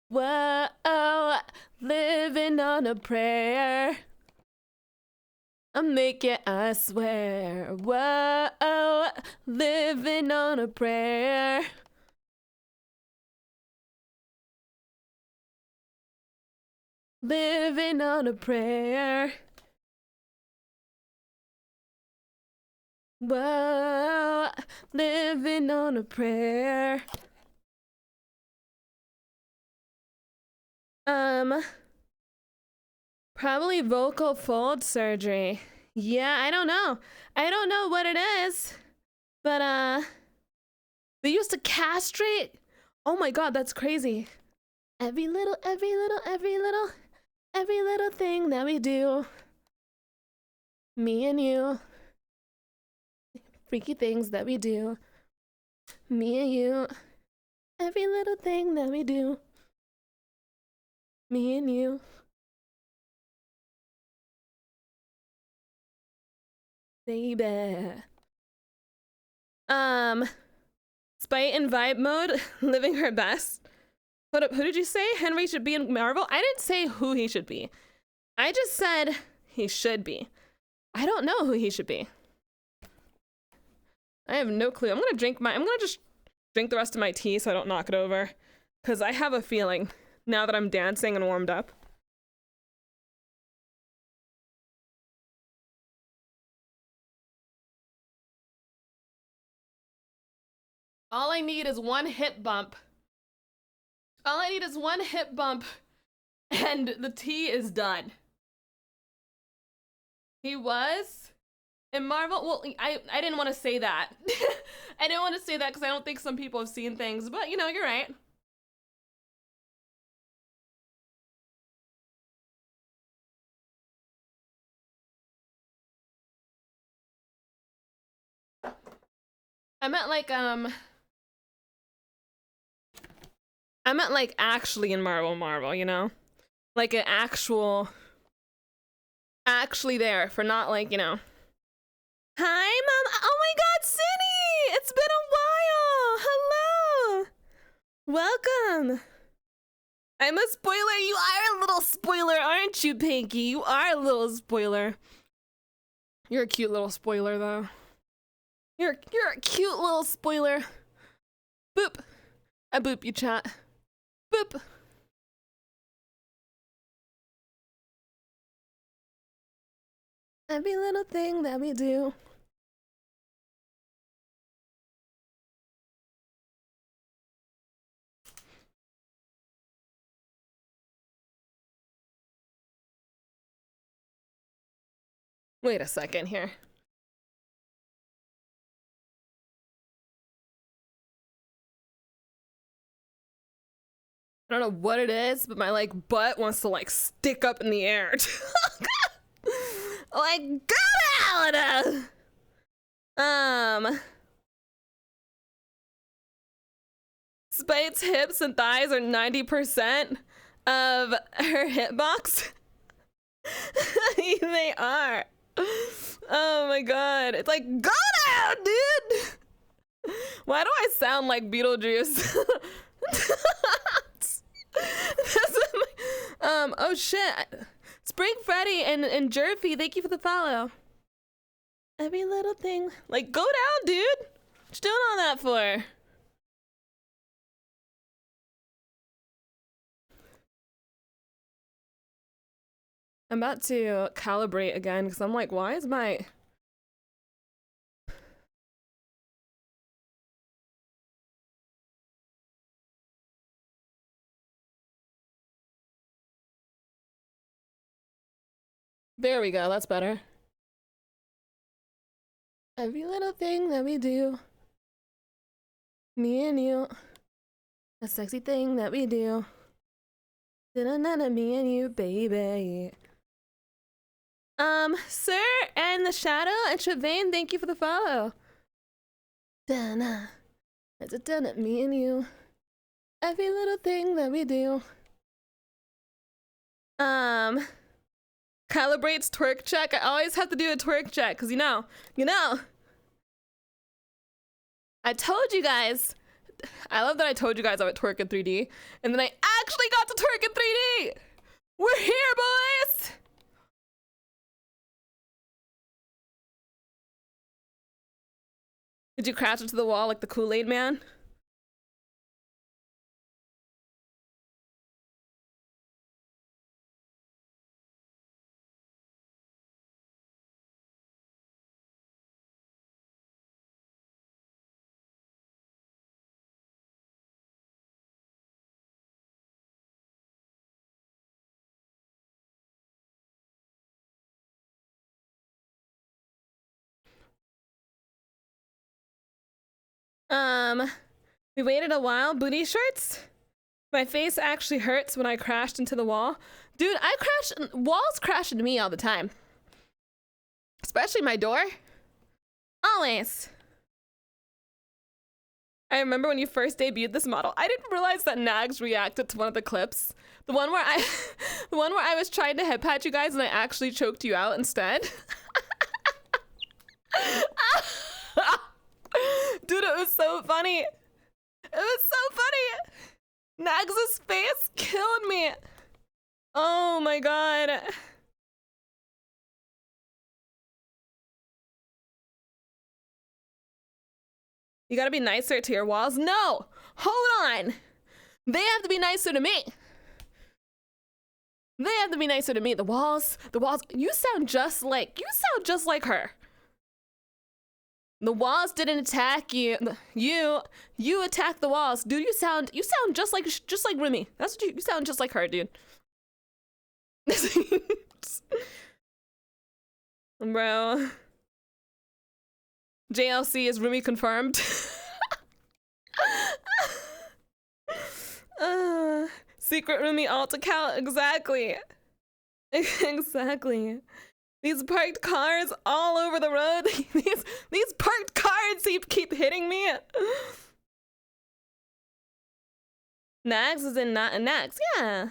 Whoa, living on a prayer. I'll make it, I swear. Whoa, living on a prayer. Living on a prayer. Whoa, living on a prayer. Probably vocal fold surgery. Yeah, I don't know. I don't know what it is. But, they used to castrate. Oh my God, that's crazy. Every little thing that we do. Me and you. Freaky things that we do. Me and you. Every little thing that we do. Me and you. Baby. Spite in vibe mode, living her best. Hold up, who did you say Henry should be in Marvel? I didn't say who he should be. I just said he should be. I don't know who he should be. I have no clue. I'm gonna just drink the rest of my tea so I don't knock it over. Because I have a feeling, now that I'm dancing and warmed up. All I need is one hip bump. All I need is one hip bump and the tea is done. He was in Marvel. Well, I didn't want to say that. I didn't want to say that because I don't think some people have seen things, but you know, you're right. I meant like actually in Marvel, you know? Like an actually there for not like, you know. Hi, Mom. Oh my God, Cindy! It's been a while. Hello. Welcome. I'm a spoiler. You are a little spoiler, aren't you, Pinky? You are a little spoiler. You're a cute little spoiler, though. You're a cute little spoiler. Boop. I boop you, chat. Boop. Every little thing that we do. Wait a second here. I don't know what it is, but my like butt wants to like stick up in the air. Like, go down! Spite's hips and thighs are 90% of her hitbox. They are. Oh my god. It's like, go down, dude! Why do I sound like Beetlejuice? Oh shit. Spring Freddy and Jerfy, thank you for the follow. Every little thing. Like, go down, dude! What you doing all that for? I'm about to calibrate again because I'm like, why is my... There we go, that's better. Every little thing that we do, me and you, a sexy thing that we do. Da-na-na-na, me and you, baby. Sir and the Shadow and Trevane, thank you for the follow. Da-na, it's a done at me and you. Every little thing that we do. Calibrates twerk check. I always have to do a twerk check because you know. I told you guys. I love that I told you guys I would twerk in 3D, and then I actually got to twerk in 3D. We're here, boys. Did you crash into the wall like the Kool-Aid man? We waited a while. Booty shorts? My face actually hurts when I crashed into the wall. Dude, walls crash into me all the time. Especially my door. Always. I remember when you first debuted this model, I didn't realize that Nags reacted to one of the clips. The one where I was trying to head pat you guys and I actually choked you out instead. Dude, it was so funny. It was so funny. Nags' face killed me. Oh my god. You gotta be nicer to your walls? No! Hold on! They have to be nicer to me. They have to be nicer to me. The walls, you sound just like her. The walls didn't attack you. You attacked the walls. Dude, you sound just like Remy. That's what you sound just like her, dude. Bro. JLC is Remy confirmed. Secret Remy alt account, exactly. Exactly. These parked cars all over the road. These parked cars keep hitting me. Nags is in not Nags, yeah.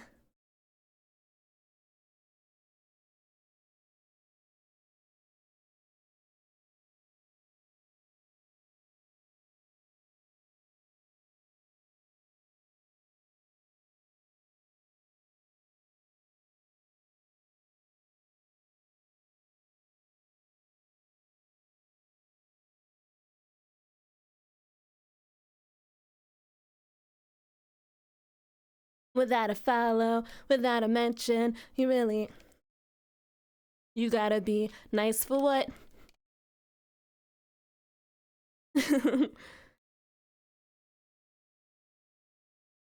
Without a follow, without a mention, you gotta be nice for what?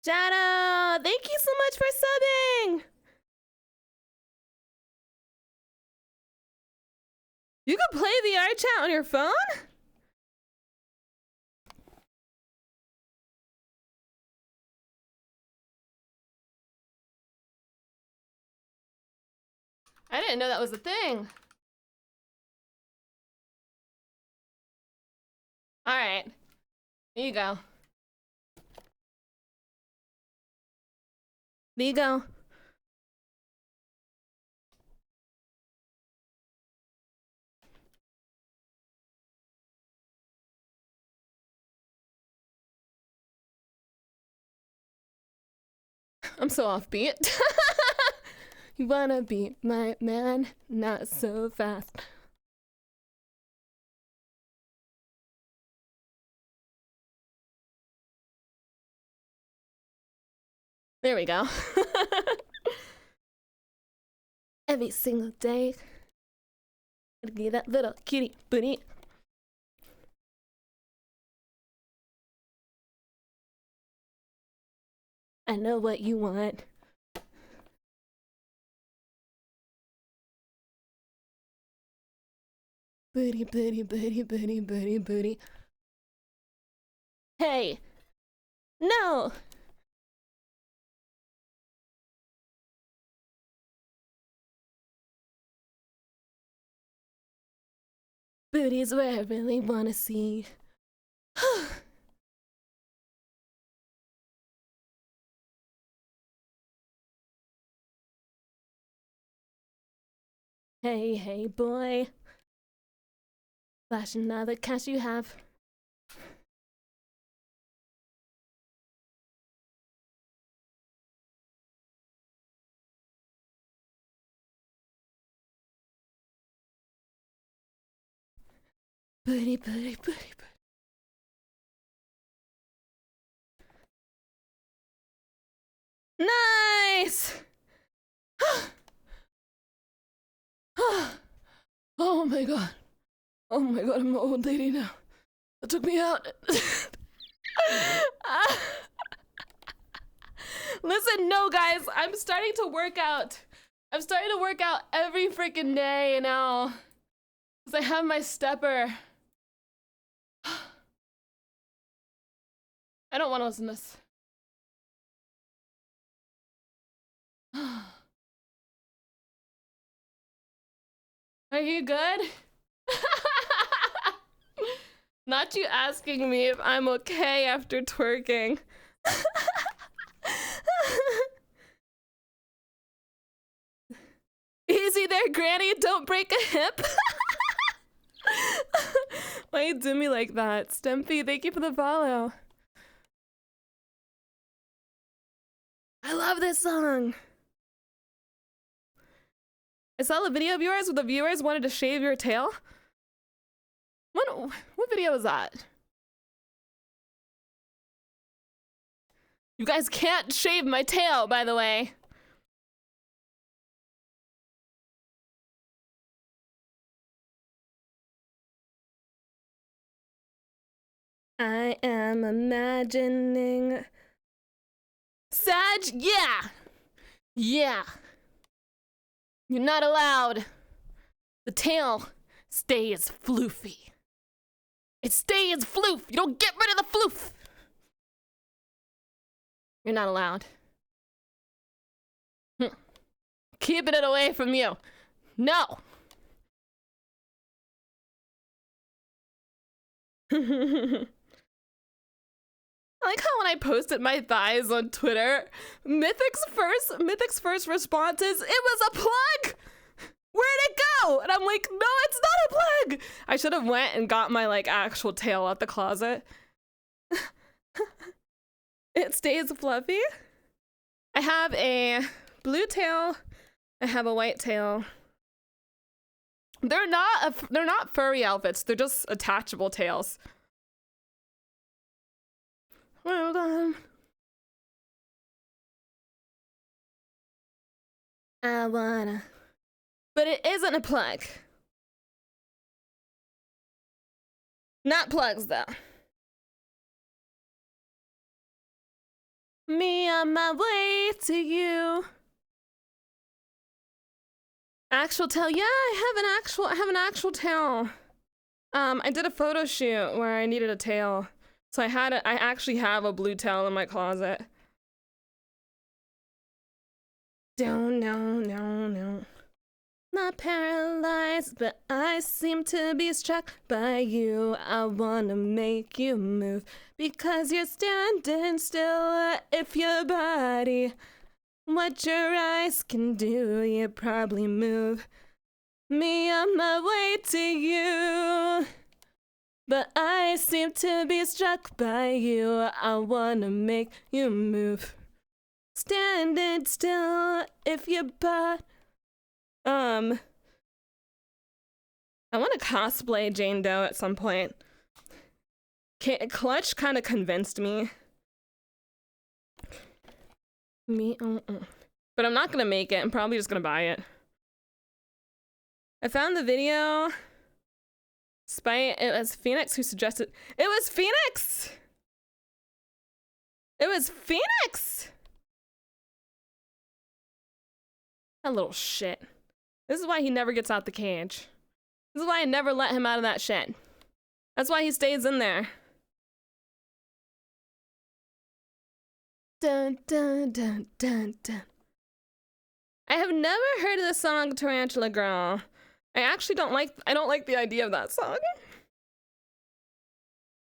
Shadow, thank you so much for subbing. You can play VRCHAT on your phone? I didn't know that was a thing. All right, here you go. There you go. I'm so offbeat. You wanna be my man, not so fast. There we go. Every single day. Gotta be that little kitty booty. I know what you want. Booty, booty, booty, booty, booty, booty. Hey! No! Booty's where I really wanna see. Hey, hey, boy. Flash another cash you have. Booty, booty, booty, booty. Nice! Oh my god. Oh my god, I'm an old lady now. That took me out. Listen, no guys, I'm starting to work out. I'm starting to work out every freaking day now. Because I have my stepper. I don't want to listen to this. Are you good? Not you asking me if I'm okay after twerking. Easy there, Granny. Don't break a hip. Why you do me like that? Stempy, thank you for the follow. I love this song. I saw a video of yours where the viewers wanted to shave your tail. What video was that? You guys can't shave my tail, by the way. I am imagining... Sag? Yeah! Yeah! You're not allowed. The tail stays floofy. It stays floof. You don't get rid of the floof. You're not allowed. Keeping it away from you. No. I like how when I posted my thighs on Twitter, Mythic's first response is, "It was a plug! Where'd it go?" And I'm like, no, it's not a plug! I should have went and got my like actual tail out the closet. It stays fluffy. I have a blue tail. I have a white tail. They're not furry outfits. They're just attachable tails. Well done. I wanna. But it isn't a plug. Not plugs, though. Me on my way to you. Actual tail? Yeah, I have an actual tail. I did a photo shoot where I needed a tail. So I actually have a blue tail in my closet. No. not paralyzed, but I seem to be struck by you. I wanna make you move because you're standing still. If your body, what your eyes can do, you probably move me on my way to you. But I seem to be struck by you. I wanna make you move. Standing still if you're bad. I want to cosplay Jane Doe at some point. Clutch kind of convinced me. But I'm not gonna make it. I'm probably just gonna buy it. I found the video. It was Phoenix who suggested. It was Phoenix! It was Phoenix! That little shit. This is why he never gets out the cage. This is why I never let him out of that shit. That's why he stays in there. Dun, dun, dun, dun, dun. I have never heard of the song Tarantula Girl. I don't like the idea of that song.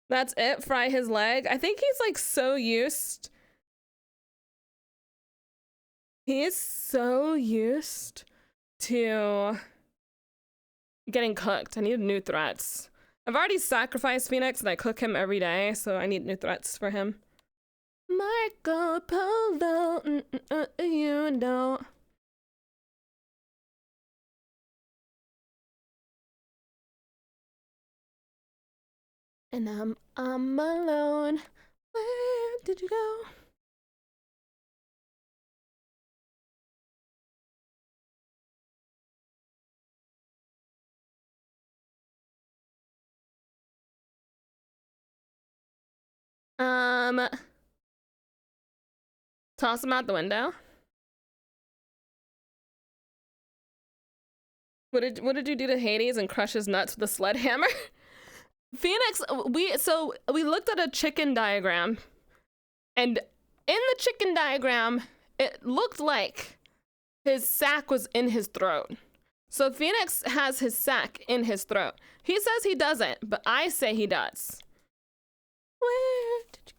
That's it, fry his leg. I think he's like so used. He is so used to getting cooked. I need new threats. I've already sacrificed Phoenix and I cook him every day, so I need new threats for him. Marco Polo, you know. And I'm alone. Where did you go? Toss him out the window. What did you do to Hades and crush his nuts with a sled hammer? Phoenix, we looked at a chicken diagram, and in the chicken diagram, it looked like his sack was in his throat. So Phoenix has his sack in his throat. He says he doesn't, but I say he does. Where did you...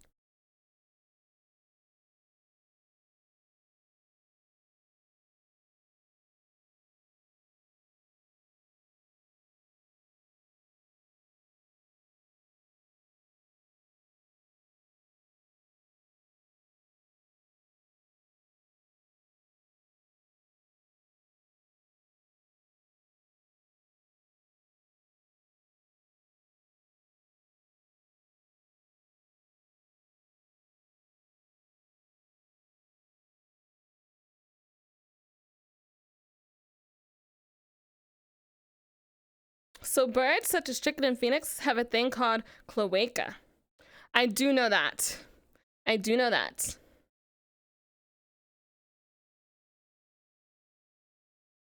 So birds such as chicken and phoenix have a thing called cloaca. I do know that. I do know that.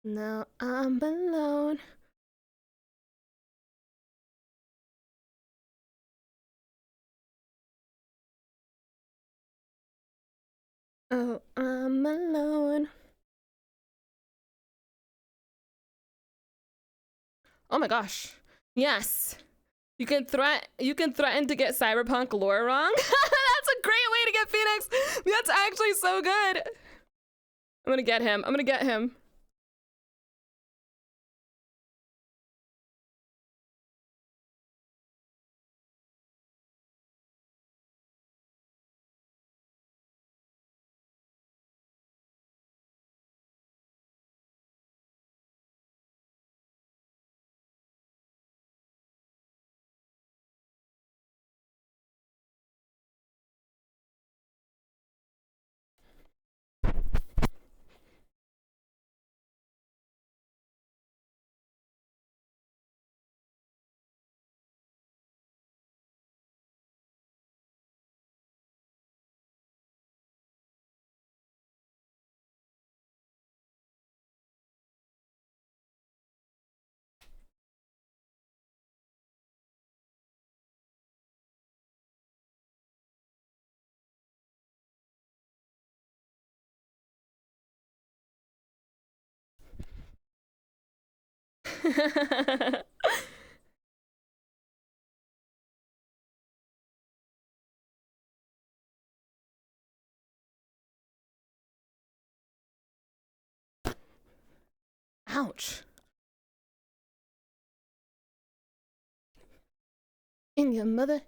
Now I'm alone. Oh, I'm alone. Oh my gosh. Yes. You can threaten to get cyberpunk lore wrong. That's a great way to get Phoenix. That's actually so good. I'm gonna get him. I'm gonna get him. Ouch. In your mother.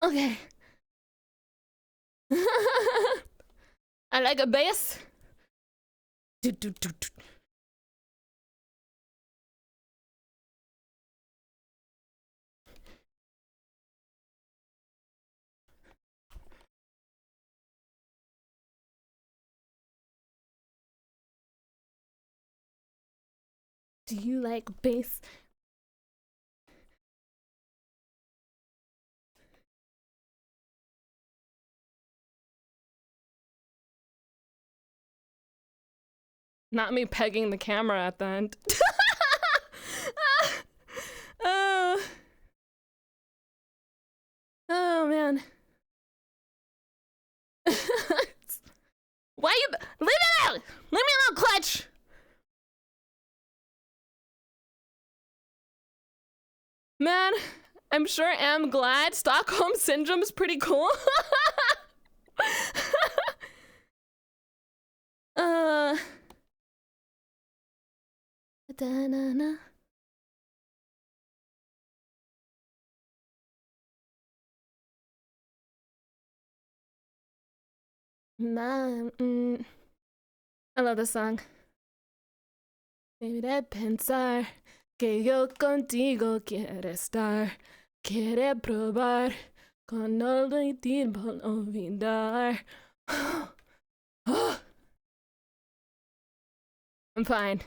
Okay. I like a bass. Do. Do you like bass? Not me pegging the camera at the end. Oh. Oh man. Why you leave it out? Leave me alone, Clutch. Man, I'm sure I'm glad. Stockholm Syndrome is pretty cool. Da-na-na. I love this song. Debe pensar que yo contigo quiero estar. Quiere probar con el tiempo olvidar. I'm fine.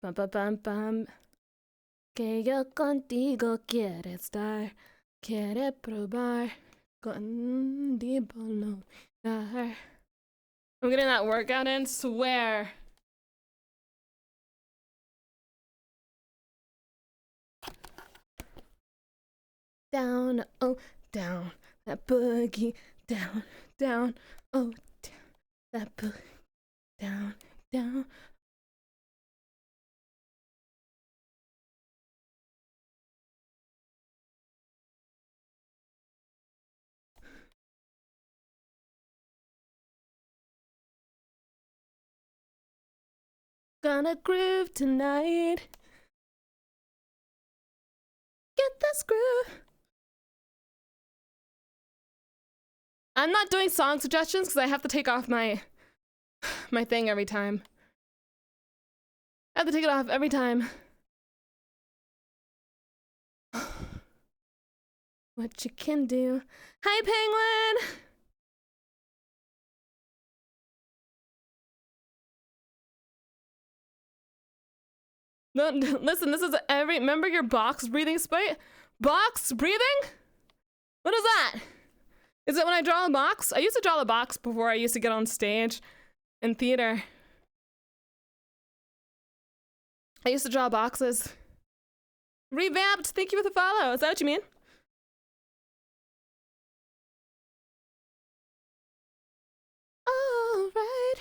Pam, pam, pam, pam. Que yo contigo quiero estar. Quiere probar con tiempo olvidar. I'm getting that workout in, swear. Down, oh, down, that boogie, down, down, oh, down, that boogie, down, down. Gonna groove tonight. Get this groove. I'm not doing song suggestions because I have to take off my thing every time. I have to take it off every time. What you can do. Hi, Penguin! No, listen, this is remember your box breathing spite? Box breathing? What is that? Is it when I draw a box? I used to draw a box before I used to get on stage in theater. I used to draw boxes. Revamped, thank you for the follow. Is that what you mean? All right.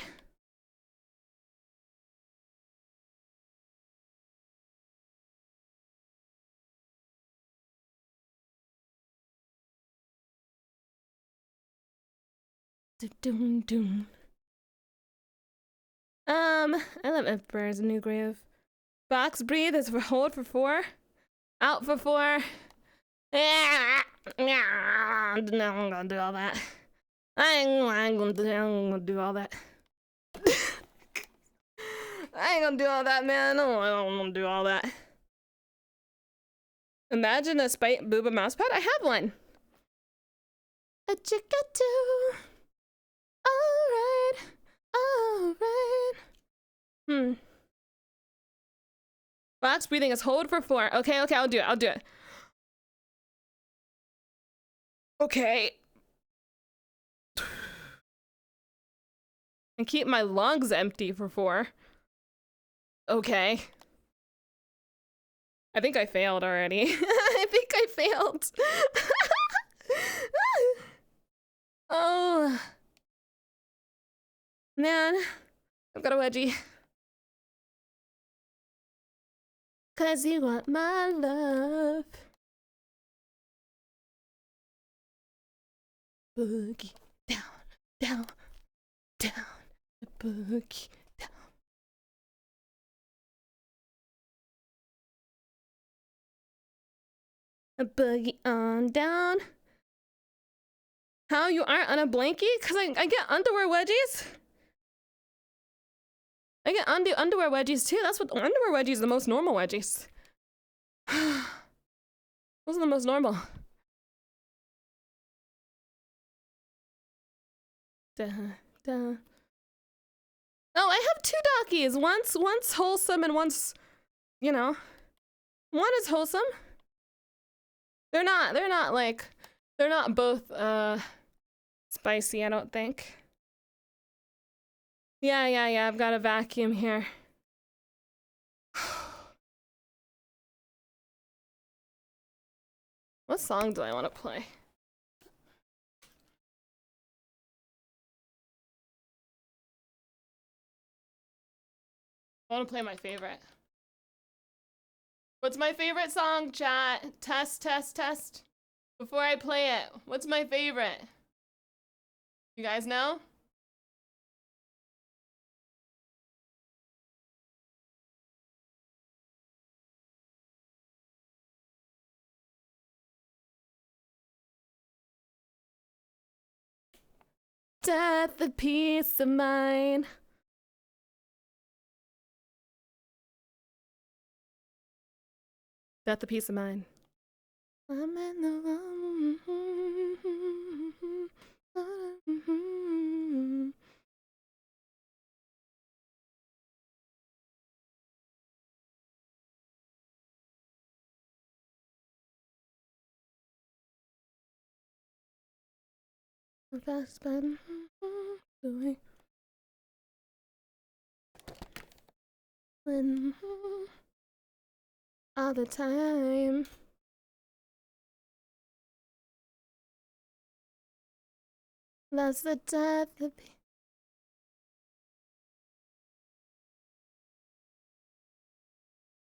Doom doom. I love Emperor's New Groove. Box breathe is for hold for 4. Out for 4. No, I'm gonna do all that. I ain't gonna do all that. I ain't gonna do all that, man. I don't wanna do all that. Imagine a Spite Booba mousepad. I have one. A chicka too. Alright. Alright. Box breathing is hold for 4. Okay, I'll do it. Okay. And keep my lungs empty for 4. Okay. I think I failed already. I think I failed. Oh. Man. I've got a wedgie. 'Cause you want my love. Boogie down, down, down. Boogie down. A boogie on down. How you aren't on a blankie? 'Cause I get underwear wedgies. I get underwear wedgies too. That's what underwear wedgies are the most normal wedgies. Those are the most normal. Oh, I have 2 doggies. One's wholesome and one's, you know, one is wholesome. They're not both spicy, I don't think. Yeah, I've got a vacuum here. What song do I want to play? I want to play my favorite. What's my favorite song, chat? Test. Before I play it, what's my favorite? You guys know? Death, the peace of mind. Death, the peace of mind. I'm in the room. That's been doing when all the time. That's the death of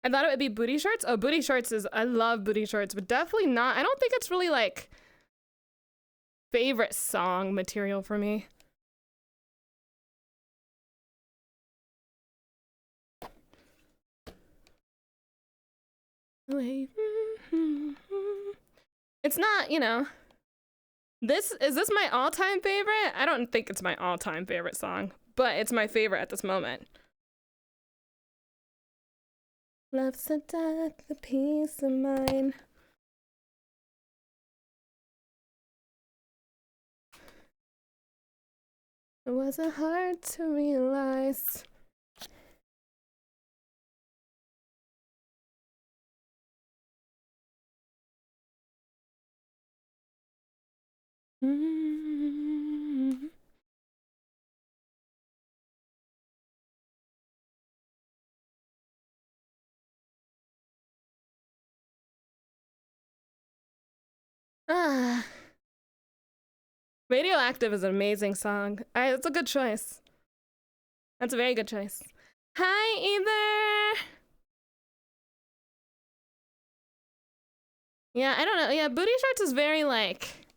I thought it would be booty shorts. Oh, booty shorts is I love booty shorts, but definitely not. I don't think it's really like favorite song material for me. It's not, you know. Is this my all-time favorite? I don't think it's my all-time favorite song, but it's my favorite at this moment. Love's the death, the peace of mind. It wasn't hard to realize. Radioactive is an amazing song. It's a good choice. That's a very good choice. Hi, Either. Yeah, I don't know. Yeah, Booty Shorts is very like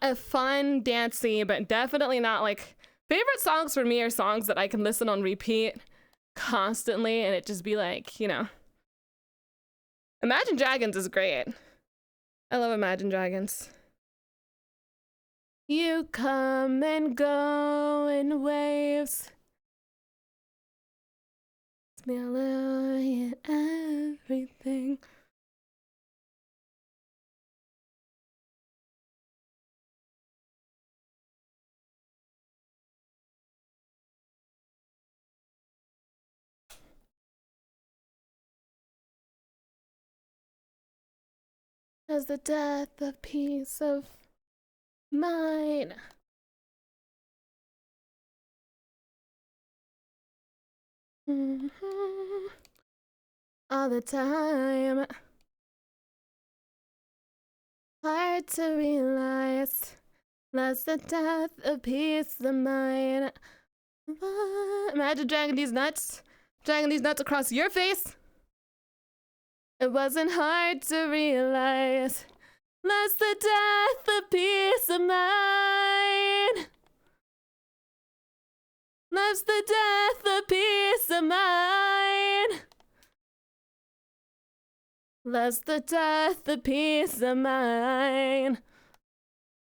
a fun, dancey, but definitely not like favorite songs for me are songs that I can listen on repeat constantly and it just be like, you know. Imagine Dragons is great. I love Imagine Dragons. You come and go in waves. It's me alone in everything. As the death of peace of mind. All the time. Hard to realize. That's the death of peace of mind. Imagine dragging these nuts across your face. It wasn't hard to realize. That's the death of peace of mind. That's the death of peace of mind. That's the death of peace of mind.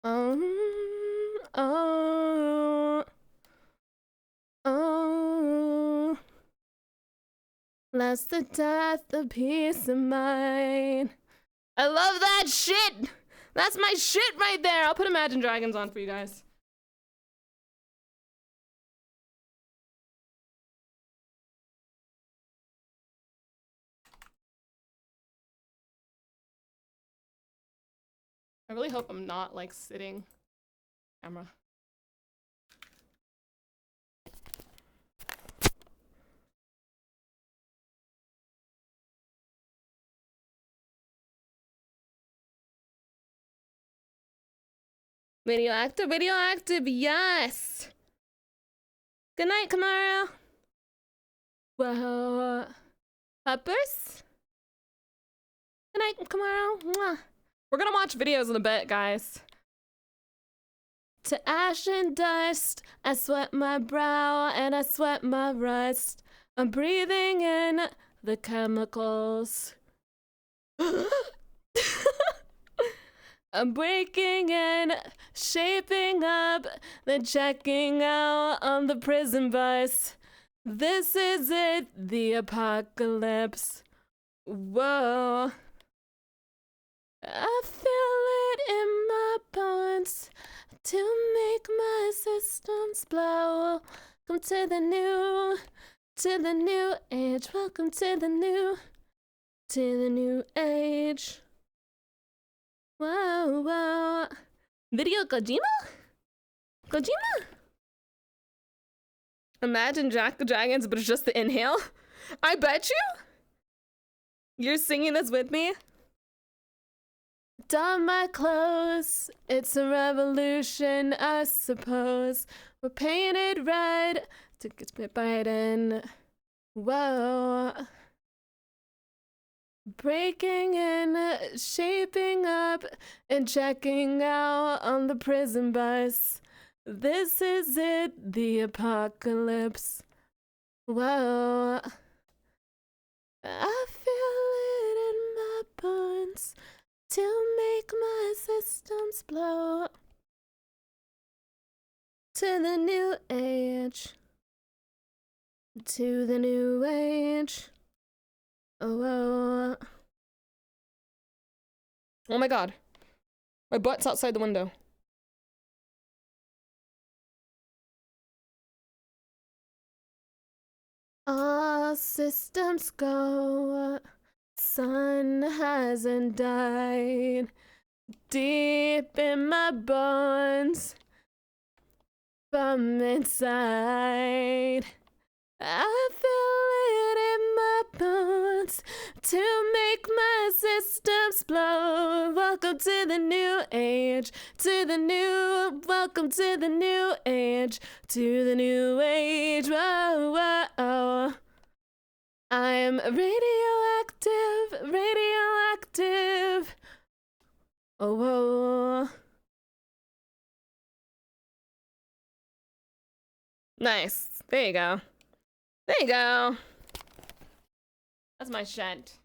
Oh. That's the death of peace of mind. I love that shit. That's my shit right there. I'll put Imagine Dragons on for you guys. I really hope I'm not like sitting camera. Radioactive, yes. Good night, Kamara. Whoa. Peppers? Good night, Kamara. Mwah. We're gonna watch videos in a bit, guys. To ash and dust, I sweat my brow and I sweat my rust. I'm breathing in the chemicals. I'm breaking in, shaping up, then checking out on the prison bus. This is it, the apocalypse. Whoa. I feel it in my bones to make my systems blow. Welcome to the new age. Welcome to the new age. Whoa. Video Kojima? Imagine Jack the Dragons, but it's just the inhale. I bet you're singing this with me. Don my clothes, it's a revolution, I suppose. We're painted red to get spit Biden. Whoa. Breaking in, shaping up, and checking out on the prison bus. This is it, the apocalypse. Whoa. I feel it in my bones to make my systems blow. To the new age. To the new age. Oh my god. My butt's outside the window. All systems go. Sun hasn't died. Deep in my bones. From inside. I feel it in my bones to make my systems blow. Welcome to the new age, welcome to the new age, whoa. I'm radioactive. Oh, whoa. Nice, there you go. There you go. That's my shit.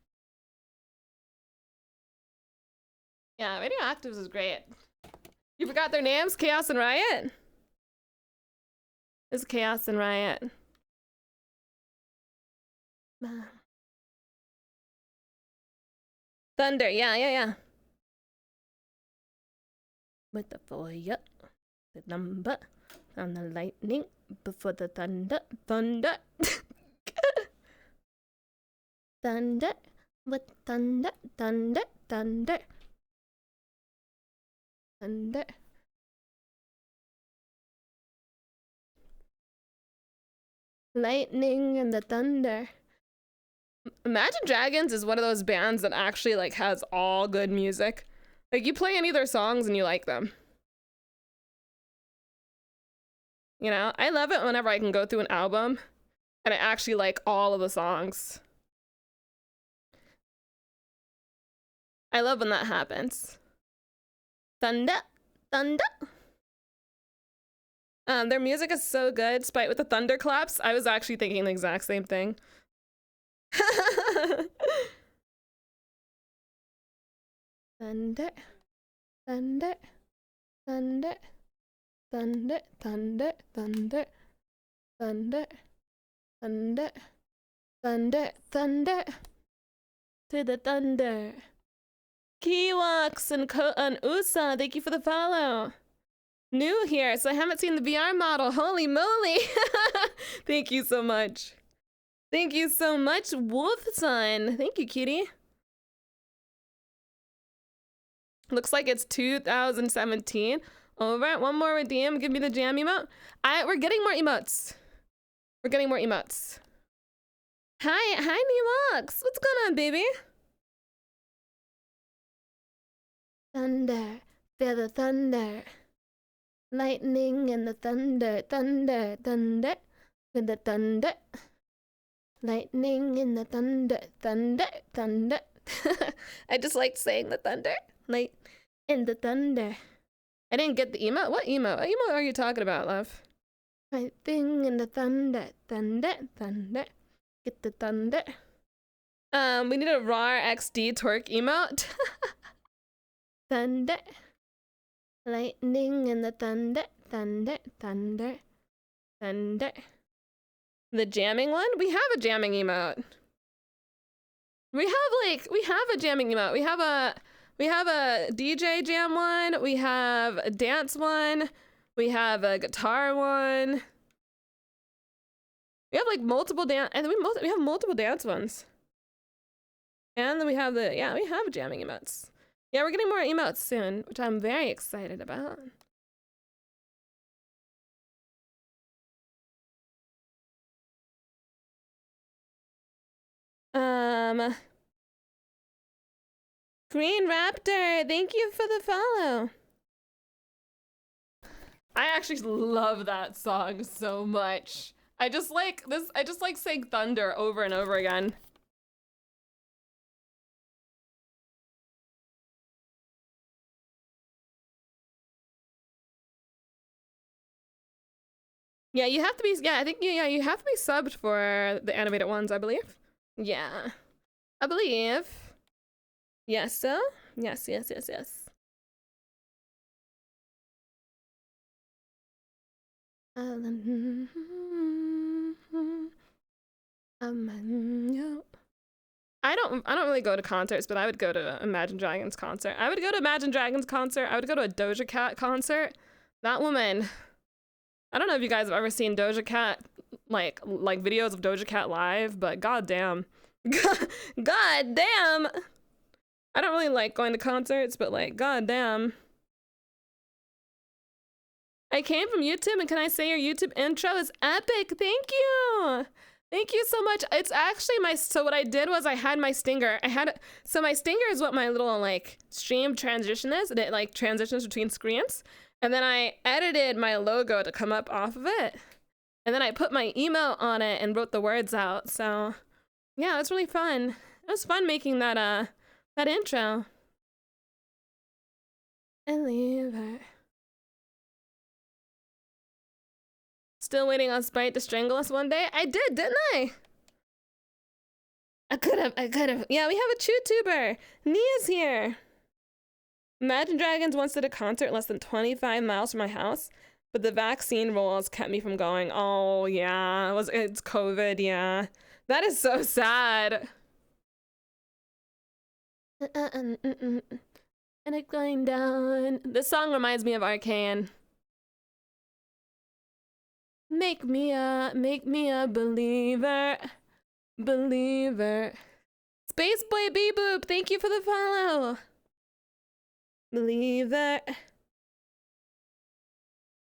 Yeah, radioactives is great. You forgot their names? Chaos and Riot? It's Chaos and Riot. Thunder, yeah. With the fire, the number, and the lightning before the thunder. Thunder, with thunder. Lightning and the thunder. Imagine Dragons is one of those bands that actually like has all good music. Like you play any of their songs and you like them. You know, I love it whenever I can go through an album and I actually like all of the songs. I love when that happens. Thunder. Their music is so good, despite with the thunderclaps. I was actually thinking the exact same thing. Thunder. To the thunder. Kiwax and Usa, thank you for the follow. New here, so I haven't seen the VR model. Holy moly. Thank you so much. Thank you so much, Wolfson. Thank you, cutie. Looks like it's 2017. Over. One more redeem. Give me the jam emote. We're getting more emotes. Hi, Newux. What's going on, baby? Thunder. Feel the thunder. Lightning and the thunder. With the thunder. Lightning and the thunder. I just liked saying the thunder. Light and the thunder. I didn't get the emote. What emote? What emote are you talking about, love? Lightning and the thunder. Get the thunder. We need a raw XD twerk emote. Thunder. Lightning and the thunder. The jamming one? We have a jamming emote. We have a jamming emote. We have a DJ jam one. We have a dance one. We have a guitar one. We have like multiple dance, and we have multiple dance ones. And then we have we have jamming emotes. Yeah, we're getting more emotes soon, which I'm very excited about. Green Raptor, thank you for the follow. I actually love that song so much. I just like saying thunder over and over again. Yeah, you have to be, I think, you have to be subbed for the animated ones, I believe. Yeah, I believe. Yes, so? Yes. I don't really go to concerts, but I would go to Imagine Dragons concert. I would go to Imagine Dragons concert. I would go to a Doja Cat concert. That woman, I don't know if you guys have ever seen Doja Cat, like videos of Doja Cat live, but goddamn. Goddamn. I don't really like going to concerts, but like goddamn. I came from YouTube, and can I say your YouTube intro is epic? Thank you. Thank you so much. It's actually so what I did was I had my stinger. So my stinger is what my little like stream transition is, and it like transitions between screens. And then I edited my logo to come up off of it. And then I put my email on it and wrote the words out. So yeah, it's really fun. It was fun making that intro. And leave her. Still waiting on Sprite to strangle us one day? I did, didn't I? I could have. Yeah, we have a ChewTuber. Nia's here. Imagine Dragons once did a concert less than 25 miles from my house, but the vaccine rolls kept me from going. Oh yeah, it's COVID, yeah. That is so sad. And it's going down. This song reminds me of Arcane. Make me a believer. Believer. Space Boy Bee Boop, thank you for the follow. Believer.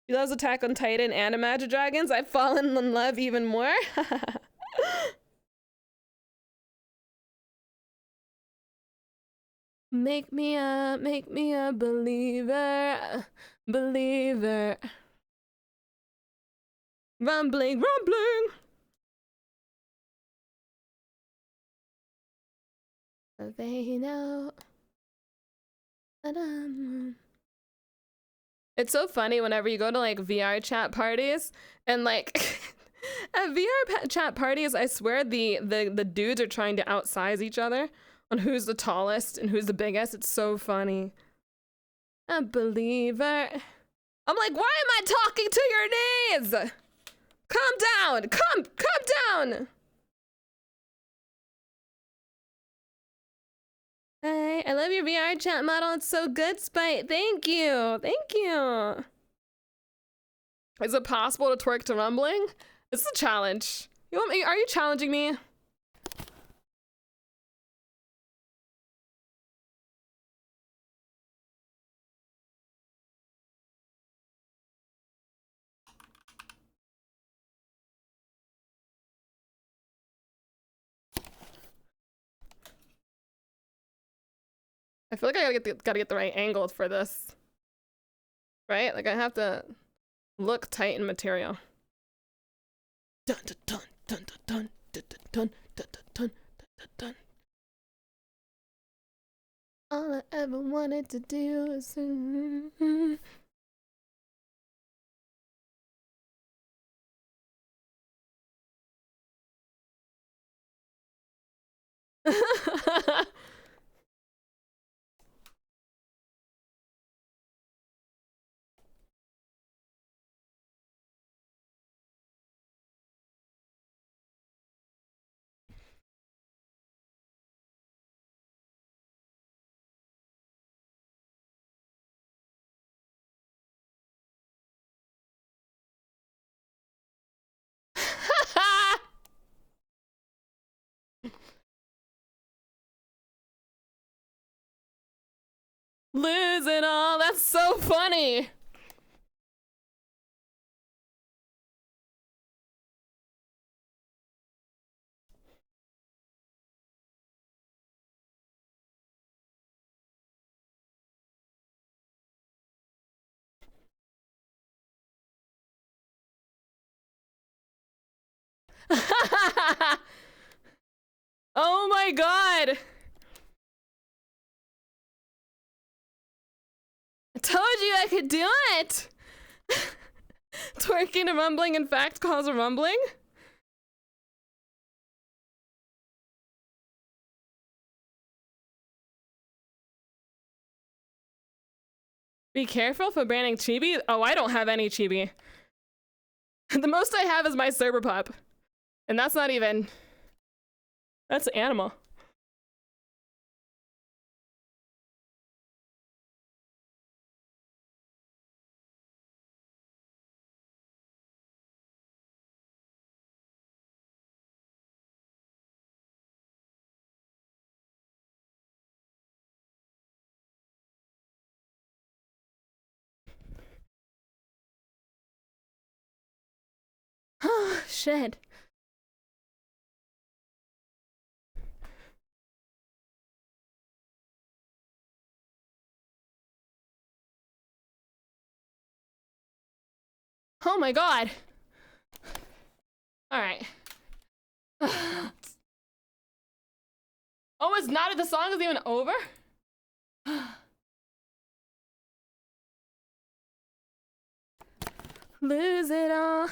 She loves Attack on Titan and Imagine Dragons. I've fallen in love even more. Make me a believer. Believer. Rumbling, rumbling. They know. It's so funny whenever you go to like VR chat parties and like at VR chat parties, I swear the dudes are trying to outsize each other on who's the tallest and who's the biggest. It's so funny. A believer. I'm like, why am I talking to your knees? Calm down. Calm down. Hey, I love your VR chat model. It's so good, Spite. Thank you. Thank you. Is it possible to twerk to rumbling? This is a challenge. You want me? Are you challenging me? I feel like I gotta get the right angle for this. Right? Like I have to look tight in material. Dun dun dun dun dun dun dun dun dun dun dun. All I ever wanted to do is lose it all. That's so funny. Oh my god. I told you I could do it. Twerking and rumbling in fact cause a rumbling? Be careful for banning chibi. Oh, I don't have any chibi. The most I have is my Cerber pup. And that's not even... That's an animal. Oh, shit. Oh my god. Alright. Oh, it's not. The song is even over? Lose it all.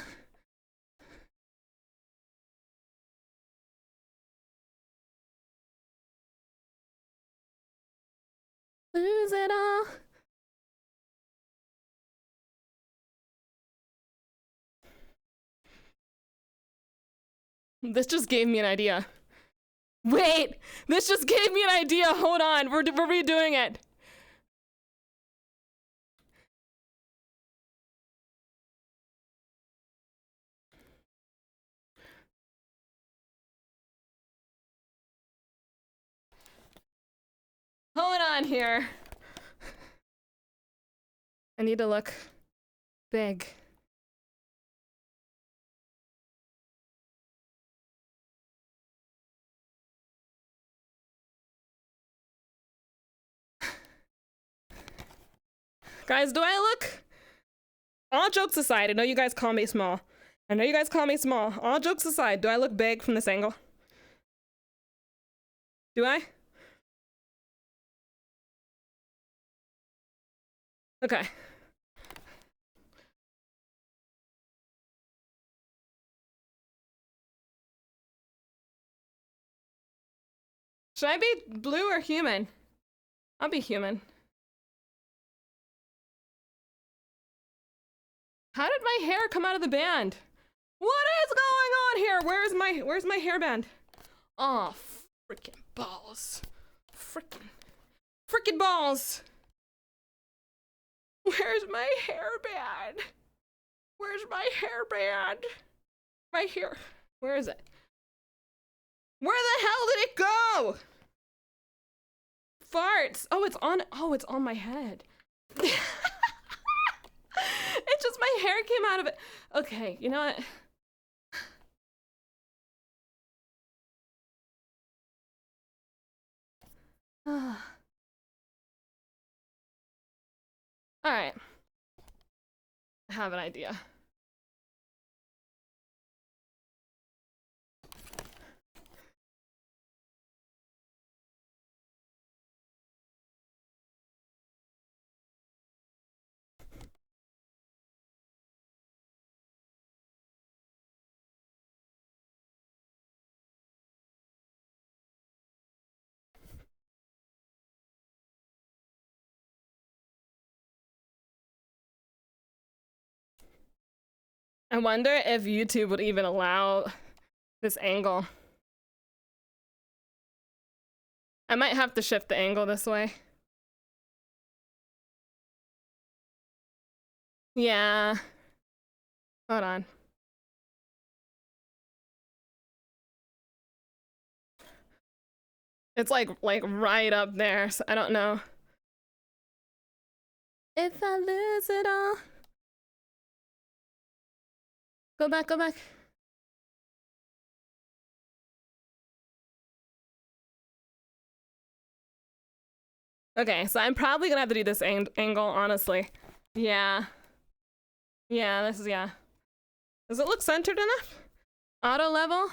Lose it all. This just gave me an idea. Wait, this just gave me an idea. Hold on, we're redoing it. Hold on here. I need to look big. Guys, do I look? All jokes aside, I know you guys call me small. All jokes aside, do I look big from this angle? Do I? Okay. Should I be blue or human? I'll be human. How did my hair come out of the band? What is going on here? Where's my hairband? Oh, freaking balls. Freaking balls. Where's my hairband? Where's my hairband? My hair. Where is it? Where the hell did it go? Farts. Oh, it's on my head. It's just my hair came out of it. Okay, you know what? All right. I have an idea. I wonder if YouTube would even allow this angle. I might have to shift the angle this way. Yeah. Hold on. It's like right up there, so I don't know. If I lose it all. Go back, go back. Okay, so I'm probably gonna have to do this angle, honestly. Yeah. Yeah, this is, yeah. Does it look centered enough? Auto level?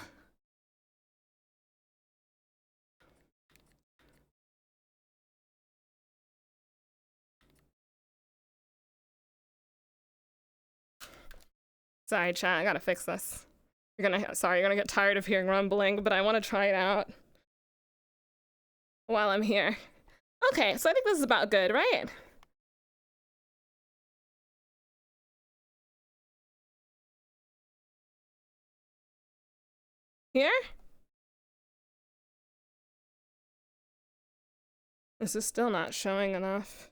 Sorry, chat, I gotta fix this. You're gonna get tired of hearing rumbling, but I wanna try it out while I'm here. Okay, so I think this is about good, right? Here? This is still not showing enough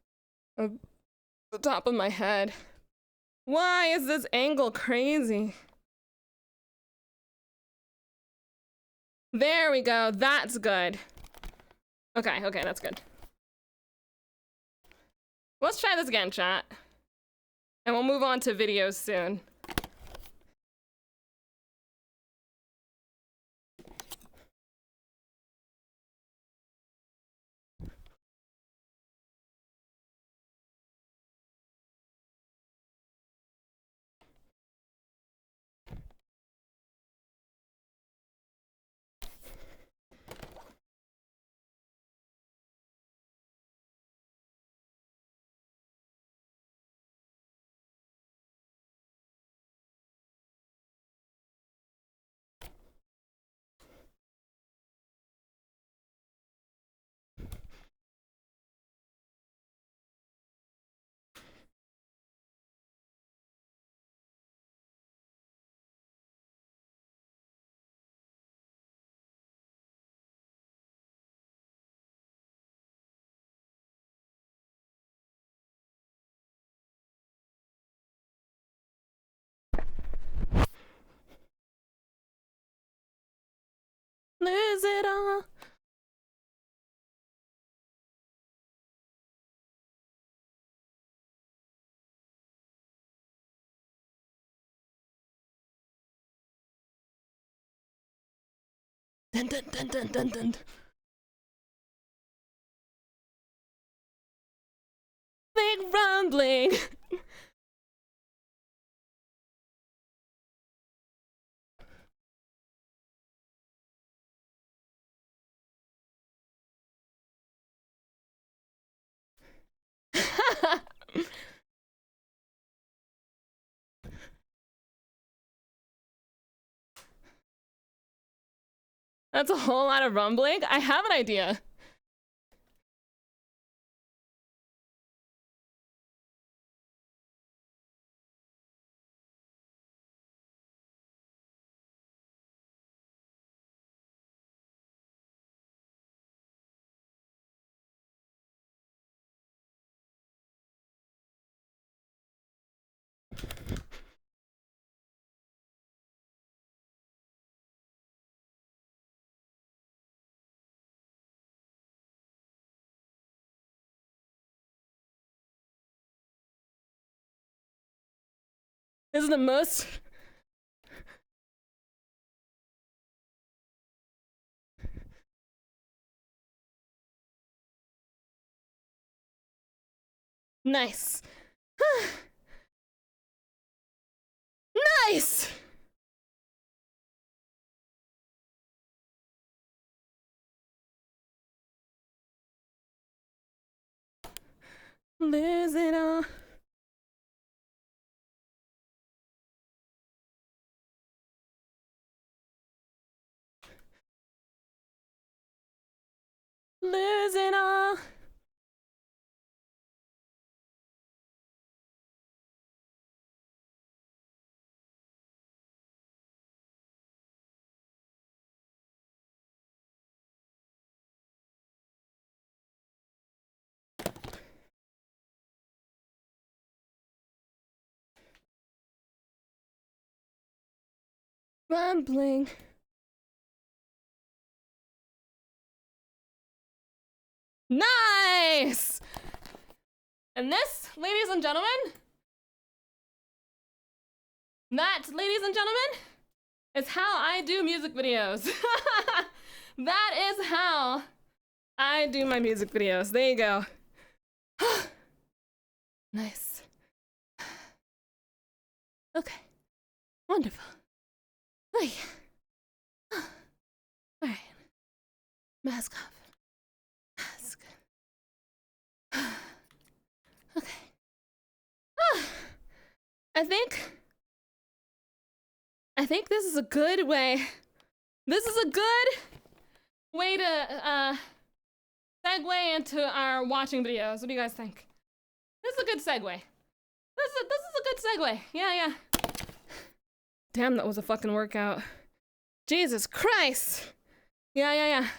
of the top of my head. Why is this angle crazy? There we go, that's good. Okay, that's good. Let's try this again, chat. And we'll move on to videos soon. Dun dun dun dun dun dun. Big rumbling. That's a whole lot of rumbling. I have an idea. This is the most. Nice. Nice. Lose it all. Lose it all. Rumbling. Nice! And this, ladies and gentlemen, ladies and gentlemen, is how I do music videos. That is how I do my music videos. There you go. Nice. Okay. Wonderful. All right. Mask off. Mask. Okay. I think this is a good way. This is a good way to segue into our watching videos. What do you guys think? This is a good segue. This is a good segue. Yeah. Damn, that was a fucking workout. Jesus Christ. Yeah. I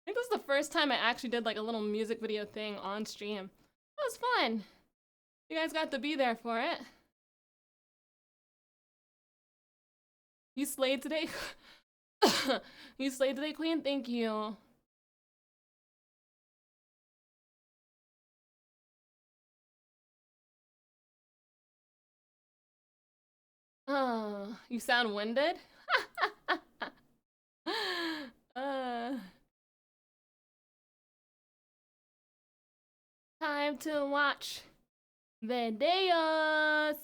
think this is the first time I actually did like a little music video thing on stream. That was fun. You guys got to be there for it. You slayed today? You slayed today, Queen? Thank you. You sound winded? Time to watch videos.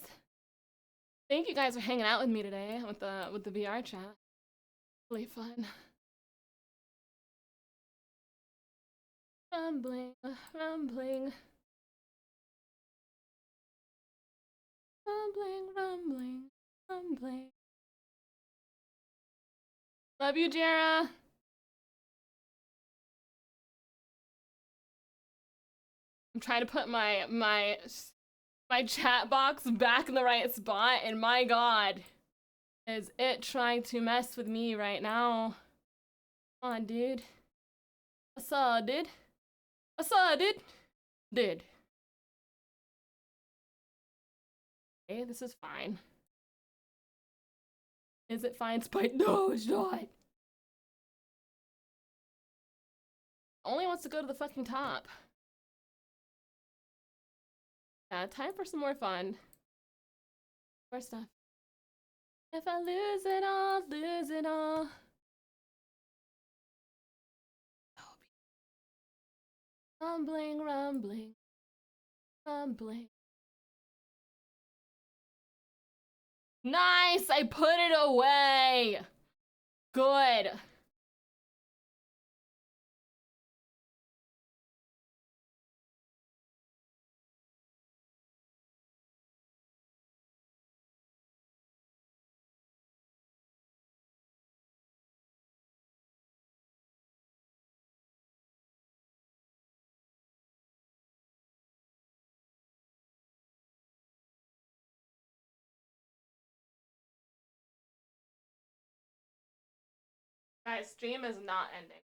Thank you guys for hanging out with me today with the VR chat. Really fun. Rumbling. Love you, Jara. I'm trying to put my chat box back in the right spot, and my God, is it trying to mess with me right now? Come on, dude. I saw, dude. Dude. Okay, this is fine. Is it fine, Spike? No, it's not. Only wants to go to the fucking top. Yeah, time for some more fun. More stuff. If I lose it all, lose it all. Rumbling, rumbling, rumbling. Nice! I put it away! Good. Guys, stream is not ending.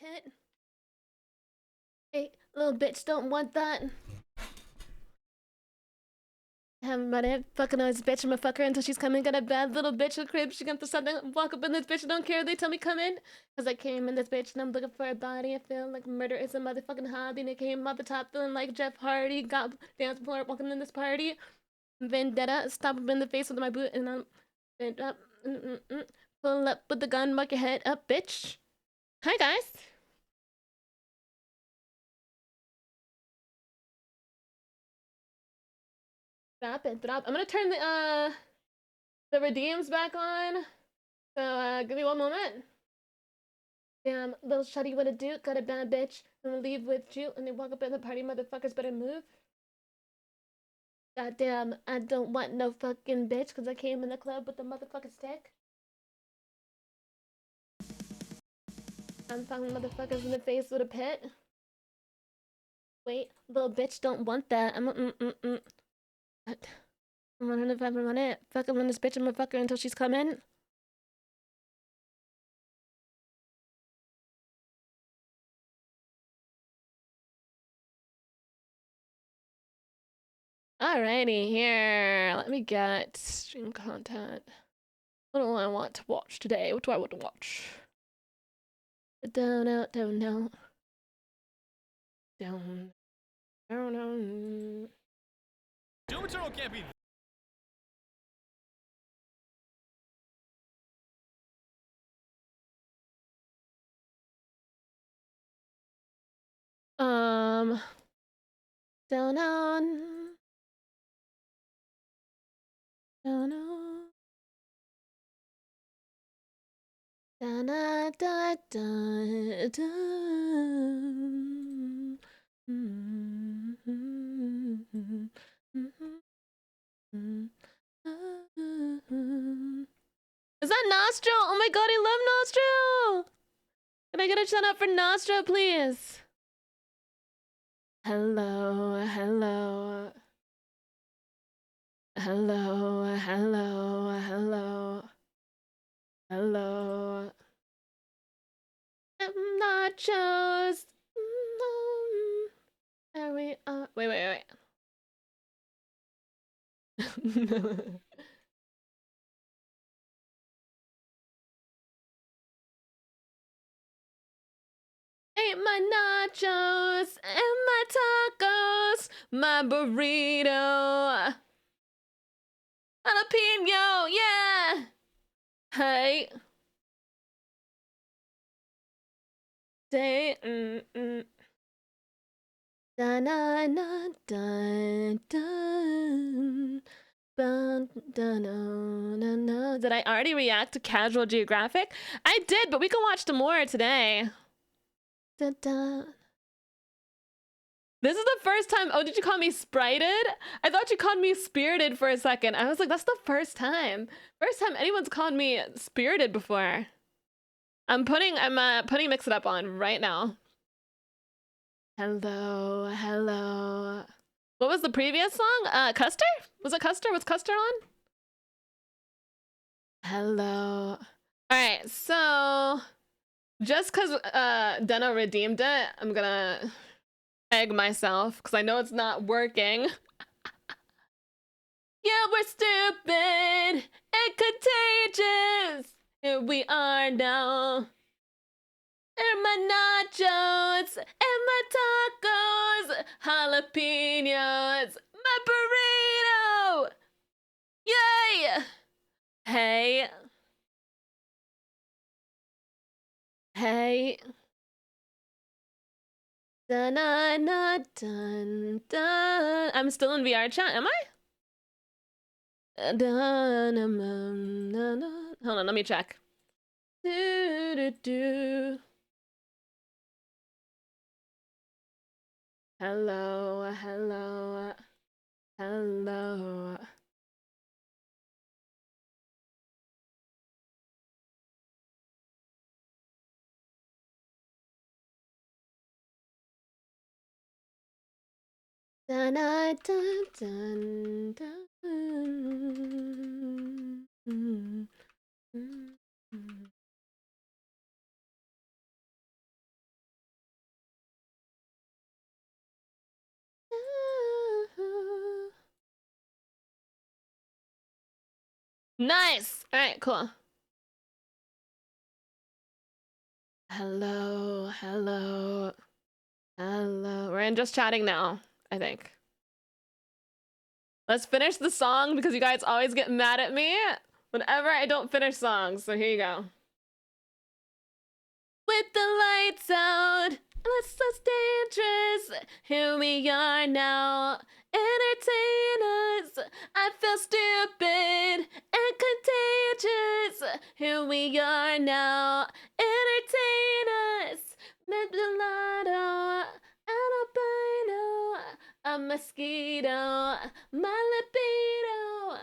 pit. Hey, little bitch, don't want that. Haven't about it. Fucking on this bitch. I'm gonna fuck her until she's coming. Got a bad little bitch in the crib. She got the something. Walk up in this bitch. I don't care. They tell me come in. Cause I came in this bitch and I'm looking for a body. I feel like murder is a motherfucking hobby. And I came off the top feeling like Jeff Hardy. Got dance floor walking in this party. Vendetta. Stop him in the face with my boot and I'm bent up. Pull up with the gun. Mark your head up, bitch. Hi guys. Drop it. Drop. I'm gonna turn the redeems back on. So give me one moment. Damn, little shawty, what a do? Got a bad bitch. I'm gonna leave with you. And they walk up in the party, motherfuckers better move. Goddamn, I don't want no fucking bitch, cause I came in the club with the motherfucking stick. I'm fucking motherfuckers in the face with a pit. Wait, little bitch don't want that. I'm wondering if I'm on it. Fuck, I'm on this bitch, I'm gonna fuck her until she's coming. Alrighty, here. Let me get stream content. What do I want to watch today? What do I want to watch? Down, out, down, down. Down, down, down. Doom Eternal can't be. Down on. Down on. Da da da da da. Is that Nostril? Oh my god, I love Nostril! Can I get a shout out for Nostril, please? Hello, hello. Hello, hello, hello. Hello. Nachos. There we are. Wait. Ate my nachos and my tacos, my burrito. Jalapeno, yeah. Hey. Day. Da na na dun dun. Did I already react to Casual Geographic? I did, but we can watch some more today. Dun, dun. This is the first time. Oh, did you call me Sprited? I thought you called me Spirited for a second. I was like, that's the first time. First time anyone's called me Spirited before. I'm putting Mix It Up on right now. Hello, hello. What was the previous song? Custer? Was it Custer? Was Custer on? Hello. Alright, so just because Deno redeemed it, I'm gonna egg myself because I know it's not working. Yeah, we're stupid and contagious. Here we are now. And my nachos and my tacos, jalapenos, my burrito. Yay! Hey. Hey. Dun dun dun dun. I'm still in VRCHAT, am I? Dun, dun, dun, dun, dun. Hold on, let me check. Do, do, do. Hello, hello, hello. Dun, dun, dun, dun, dun. Nice. All right, cool. Hello, hello, hello. We're in just chatting now, I think. Let's finish the song because you guys always get mad at me whenever I don't finish songs. So here you go. With the lights out, let's dangerous. Here we are now. Entertain us. I feel stupid and contagious. Here we are now. Entertain us. Medullado, albino, a mosquito, my libido.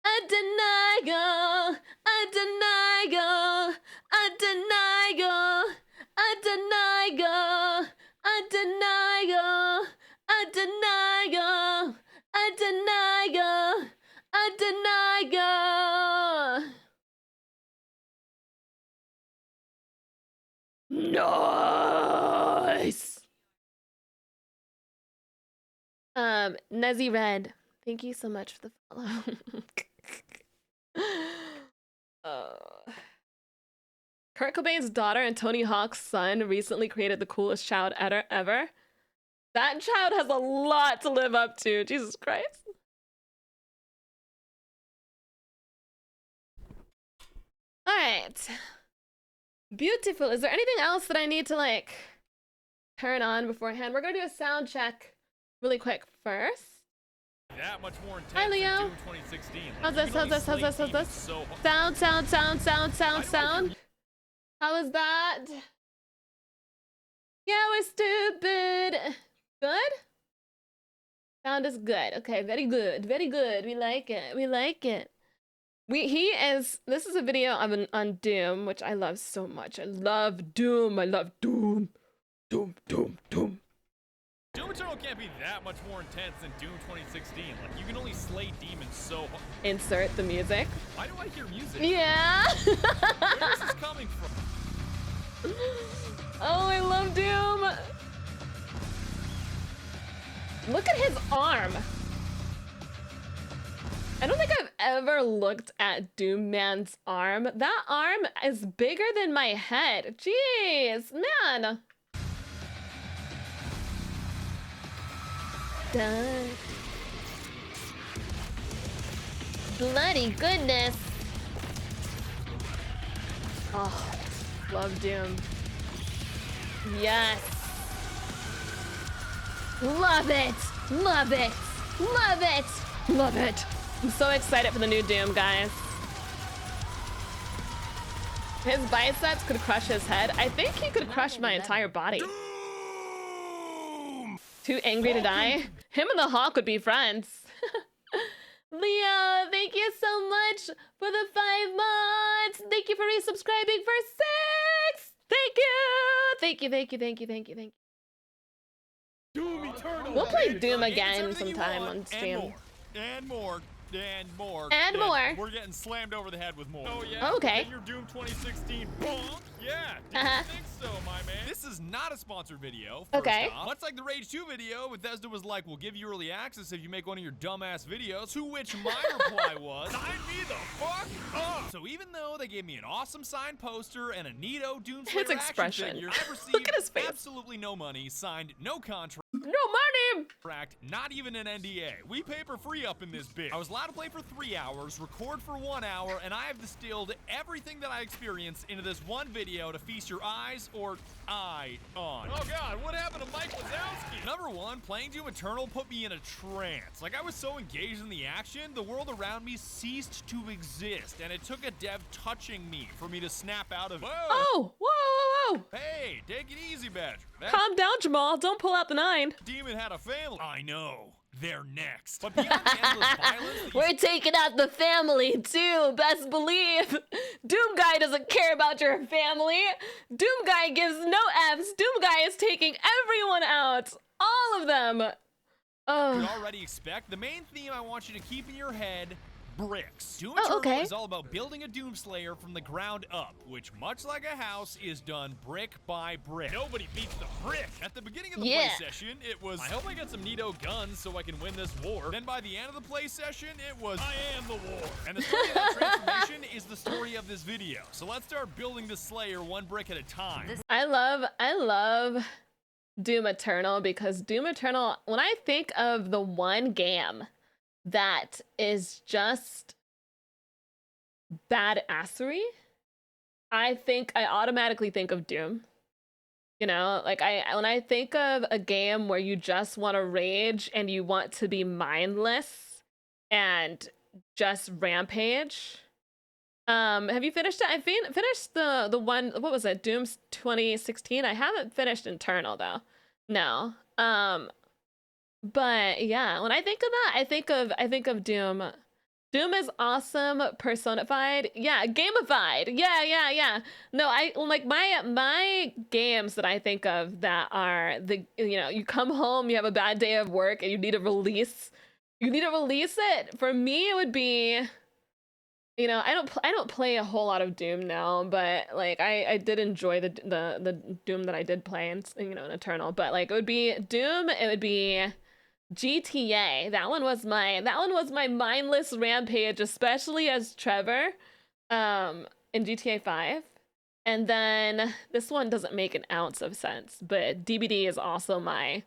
A denial, a denial, a denial, a denial, a denial, a denial, a denial, a denial. Nice. Nezzy Red, thank you so much for the follow. Kurt Cobain's daughter and Tony Hawk's son recently created the coolest child ever. That child has a lot to live up to. Jesus Christ. All right. Beautiful. Is there anything else that I need to like turn on beforehand? We're gonna do a sound check really quick first. That much more intense. Hi, Leo. Than Doom 2016. How's this? How's this? How's this? How's this? So Sound. How is that? Yeah, we're stupid. Good? Sound is good. Okay, very good. Very good. We like it. We like it. This is a video on Doom, which I love so much. I love Doom. I love Doom. Doom. Doom Eternal can't be that much more intense than Doom 2016. Like, you can only slay demons so hard. Insert the music. Why do I hear music? Yeah. Where is this coming from? Oh, I love Doom. Look at his arm. I don't think I've ever looked at Doom Man's arm. That arm is bigger than my head. Jeez, man. Done. Bloody goodness. Oh, love Doom. Yes. Love it. Love it. Love it. Love it. I'm so excited for the new Doom, guys. His biceps could crush his head. I think he could crush my entire body. Doom! Too angry to die? Him and the Hawk would be friends. Leo, thank you so much for the 5 months. Thank you for resubscribing for 6. Thank you. Doom Eternal. We'll play Doom again sometime on stream. And more. We're getting slammed over the head with more. Oh yeah. Okay. Get your Doom 2016 bonk. Yeah. Didn't think so, my man. This is not a sponsored video. Okay. Much like the Rage 2 video, Bethesda was like, "We'll give you early access if you make one of your dumbass videos." To which my reply was, "Sign me the fuck up." So even though they gave me an awesome signed poster and a neato Doom Slayer His expression. action figure, I received Look at his face. absolutely no money, signed no contract. No money! Not even an NDA. We paper free up in this bitch. I was allowed to play for 3 hours, record for 1 hour, and I have distilled everything that I experienced into this one video to feast your eyes or eye on. Oh god, what happened to Mike Wazowski? Number 1, playing Doom Eternal put me in a trance. Like, I was so engaged in the action, the world around me ceased to exist, and it took a dev touching me for me to snap out of it. Oh, whoa. Hey, take it easy, Badger. Calm down, Jamal. Don't pull out the 9. Demon had a family. I know. They're next. But beyond the endless violence, We're taking out the family too, best believe. Doom Guy doesn't care about your family. Doom Guy gives no Fs. Doom Guy is taking everyone out. All of them. you already expect, the main theme I want you to keep in your head, bricks. Doom Oh, Eternal okay. is all about building a Doomslayer from the ground up, which, much like a house, is done brick by brick. Nobody beats the brick. At the beginning of the play session, it was, I hope I get some neato guns so I can win this war. Then by the end of the play session, it was, I am the war. And the story of that transformation is the story of this video. So let's start building the Slayer one brick at a time. I love Doom Eternal, because Doom Eternal, when I think of the one game that is just badassery, I automatically think of Doom. You know, like when I think of a game where you just want to rage and you want to be mindless and just rampage. Have you finished it? I finished the one, what was it? Doom 2016. I haven't finished Eternal though. No. But yeah, when I think of that, I think of Doom. Doom is awesome, personified. Yeah, gamified. Yeah. No, I like my games that I think of that are you come home, you have a bad day of work and you need to release it. For me, it would be, I don't play a whole lot of Doom now, but like I did enjoy the Doom that I did play in Eternal. But like it would be Doom, it would be GTA. That one was my mindless rampage, especially as Trevor in GTA 5. And then this one doesn't make an ounce of sense, but DBD is also my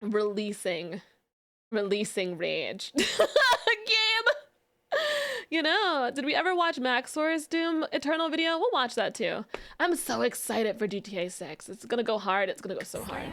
releasing rage game. Did we ever watch Maxor's Doom Eternal video? We'll watch that too. I'm so excited for GTA 6. It's gonna go hard. It's gonna go so hard.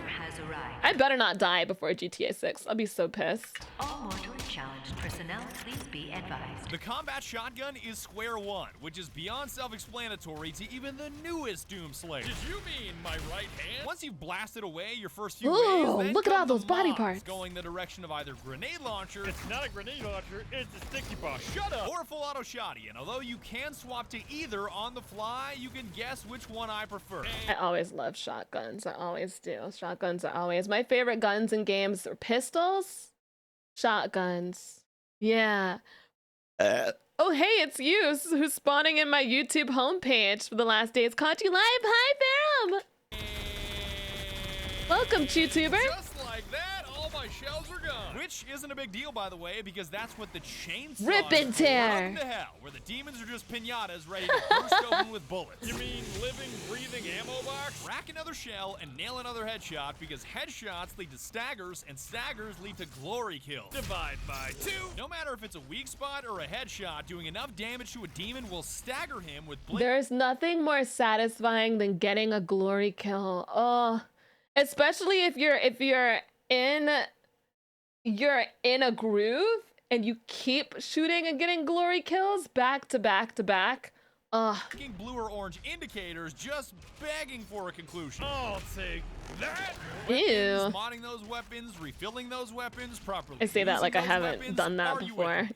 I better not die before GTA 6. I'll be so pissed. All mortally challenged personnel, please be advised. The combat shotgun is square one, which is beyond self-explanatory to even the newest Doom Slayer. Did you mean my right hand? Once you've blasted away your first few waves, then look at all come the those body mobs, parts. going the direction of either grenade launcher. It's not a grenade launcher, it's a sticky bomb. Shut up! Or a full auto shotty, and although you can swap to either on the fly, you can guess which one I prefer. I always love shotguns. I always do. Shotguns are always my favorite guns in games. Or pistols, shotguns. Yeah. Oh, hey, it's you who's spawning in my YouTube homepage for the last days. Caught you live. Hi, Farum. Welcome, YouTuber. Just like that, all my shells are gone. Which isn't a big deal, by the way, because that's what the chainsaw Rip and tear. Welcome to hell, where the demons are just pinatas ready to burst open with bullets. You mean living, breathing ammo box? Rack another shell and nail another headshot, because headshots lead to staggers, and staggers lead to glory kills. Divide by 2. No matter if it's a weak spot or a headshot, doing enough damage to a demon will stagger him with blink. There's nothing more satisfying than getting a glory kill. Oh, especially if you're in a groove and you keep shooting and getting glory kills back to back to back. Blue or orange indicators just begging for a conclusion. I'll take that. Ew. Modding those weapons, refilling those weapons properly. I say that like I Using those haven't weapons, done that are you before.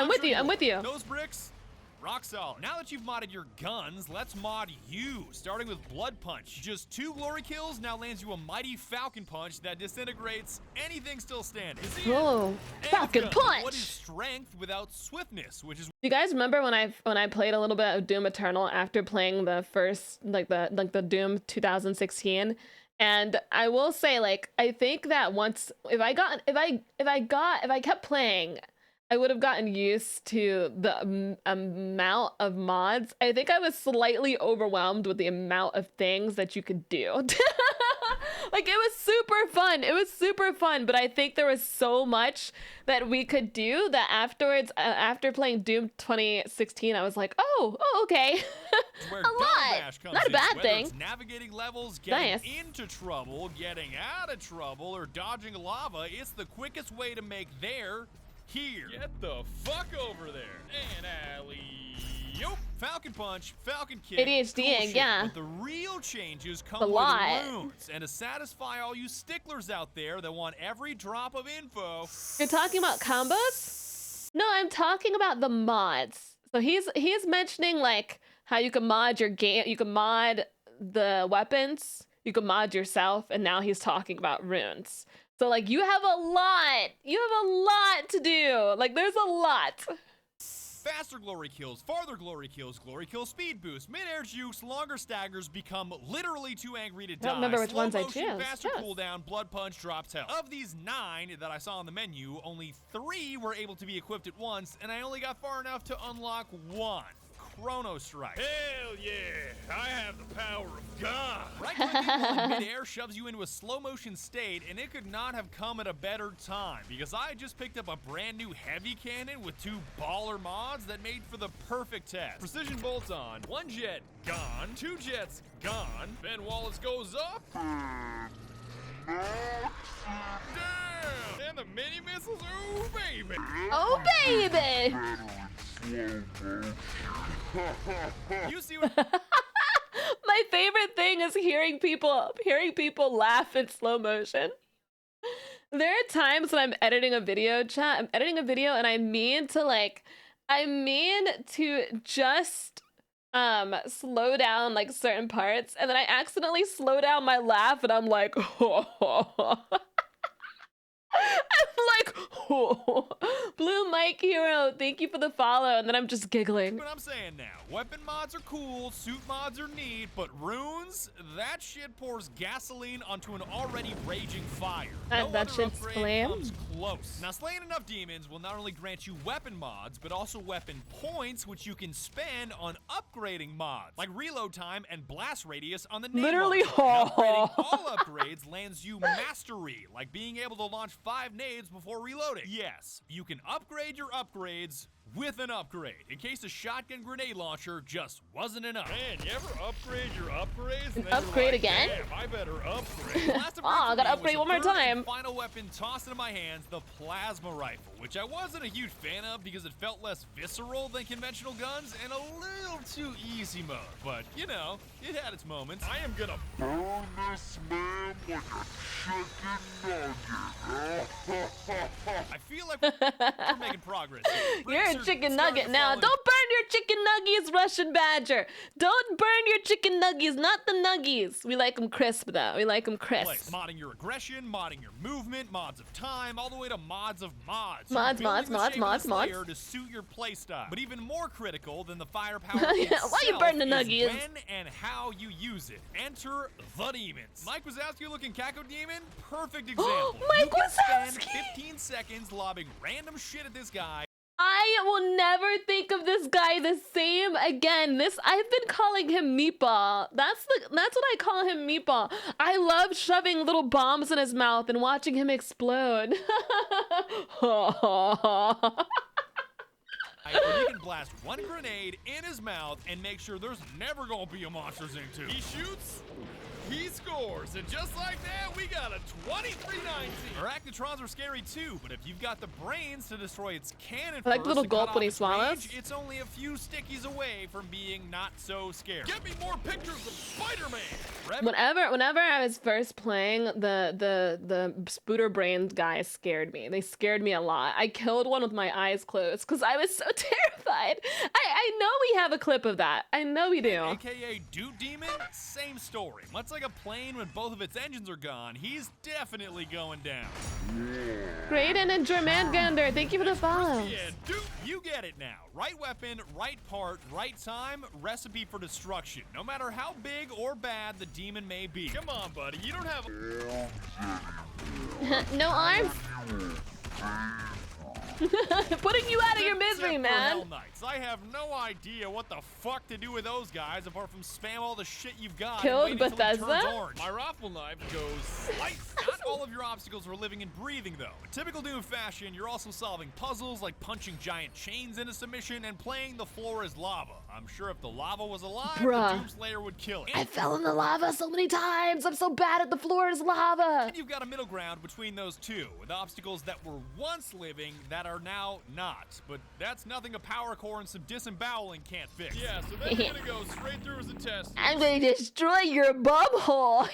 with me? I'm with you. Those bricks, rock solid. Now that you've modded your guns, let's mod you, starting with Blood Punch. Just 2 glory kills now lands you a mighty Falcon Punch that disintegrates anything still standing. Whoa, Falcon Punch! What is strength without swiftness, which is... Do you guys remember when I played a little bit of Doom Eternal after playing the first the Doom 2016? And I will say, like, I think that once if I kept playing, I would have gotten used to the amount of mods. I think I was slightly overwhelmed with the amount of things that you could do. Like, it was super fun, but I think there was so much that we could do that afterwards, after playing Doom 2016, I was like, oh, okay. A lot. Not a bad thing. It's navigating levels, getting Nice. into trouble, getting out of trouble, or dodging lava, it's the quickest way to make there here. Get the fuck over there. And alley-oop. Falcon Punch, Falcon Kick, ADHD, cool shit, yeah. But the real changes come A with lot. runes. And to satisfy all you sticklers out there that want every drop of info... You're talking about combos? No, I'm talking about the mods. So he's mentioning like how you can mod your game, you can mod the weapons, you can mod yourself, and now he's talking about runes. So like you have a lot to do. Like there's a lot. Faster glory kills, farther glory kills speed boost, mid-air jukes, longer staggers, become literally too angry to die. I don't remember which ones I Slow motion, chose. faster cooldown, blood punch, drops health. Of these 9 that I saw on the menu, only 3 were able to be equipped at once, and I only got far enough to unlock 1. Chrono Strike. Hell yeah, I have the power of God. Right clicking while in midair shoves you into a slow motion state, and it could not have come at a better time because I just picked up a brand new heavy cannon with 2 baller mods that made for the perfect test. Precision bolts on, 1 jet gone, 2 jets gone. Ben Wallace goes up. Damn! And the mini missiles, ooh baby! Oh baby! You see what? My favorite thing is hearing people laugh in slow motion. There are times when I'm editing a video, chat. I'm editing a video and I mean to just slow down like certain parts, and then I accidentally slow down my laugh and I'm like I'm like, oh. Blue Mike Hero, thank you for the follow, and then I'm just giggling. What I'm saying now, weapon mods are cool, suit mods are neat, but runes, that shit pours gasoline onto an already raging fire. No that other shit's upgrade flame. comes close. Now, slaying enough demons will not only grant you weapon mods, but also weapon points, which you can spend on upgrading mods, like reload time and blast radius on the nade Literally, launcher. Upgrading all upgrades lands you mastery, like being able to launch 5 nades before reloading. Yes, you can upgrade your upgrades with an upgrade, in case a shotgun grenade launcher just wasn't enough. Man, you ever upgrade your upgrades? And then Upgrade you're like, again? Damn, I better upgrade. Last upgrade I for gotta me upgrade was one more the third and time. Final weapon tossed into my hands, the plasma rifle, which I wasn't a huge fan of because it felt less visceral than conventional guns and a little too easy mode. But you know, it had its moments. I am gonna Burn this man like a chicken nugget. I feel like we're making progress. You're a Bricks are chicken starting nugget to now. fall into Don't burn your chicken nuggies, Russian Badger. Don't burn your chicken nuggies, not the nuggies. We like them crisp, though. We like them place. crisp. Modding your aggression, modding your movement, mods of time, all the way to mods of mods. Mods, You're mods, building the mods, shape of mods, the mods. Slayer to suit your playstyle. But even more critical than the firepower Why itself you burn the is nuggies? when and how you use it. Enter the demons. Mike Wazowski looking Kako Demon, perfect example. Mike you can spend Wazowski! 15 seconds lobbing random shit at this guy. I will never think of this guy the same again. I've been calling him Meatball. That's what I call him, Meatball. I love shoving little bombs in his mouth and watching him explode. Where you can blast one grenade in his mouth and make sure there's never gonna be a monster zing 2. He shoots, he scores, and just like that, we got a 23-19. Arachnotrons are scary too, but if you've got the brains to destroy its cannon I like first the little to cut gulp off when he its swallows. range, it's only a few stickies away from being not so scary. Get me more pictures of Spider-Man. Whenever I was first playing, the spooter brains guys scared me. They scared me a lot. I killed one with my eyes closed because I was so terrified. I know we have a clip of that. I know we do. AKA Dude Demon, same story. Much like a plane when both of its engines are gone, he's definitely going down. Graydon and Germangander, thank you for the follow. Yeah, dude, you get it now. Right weapon, right part, right time, recipe for destruction. No matter how big or bad the demon may be. Come on, buddy, you don't have No arms. Putting you out of your misery, Except for man. Hell Knights. I have no idea what the fuck to do with those guys apart from spam all the shit you've got. Killed and wait until it turns Bethesda? orange. My raffle knife goes slice. Not all of your obstacles are living and breathing, though. In typical Doom fashion, you're also solving puzzles like punching giant chains into submission and playing the floor as lava. I'm sure if the lava was alive, Bruh. the Doomslayer would kill it. I fell in the lava so many times. I'm so bad at the floor is lava. And you've got a middle ground between those two, with obstacles that were once living that are now not. But that's nothing a power core and some disemboweling can't fix. Yeah, so then you're gonna go straight through as a test. I'm going to destroy your bum hole.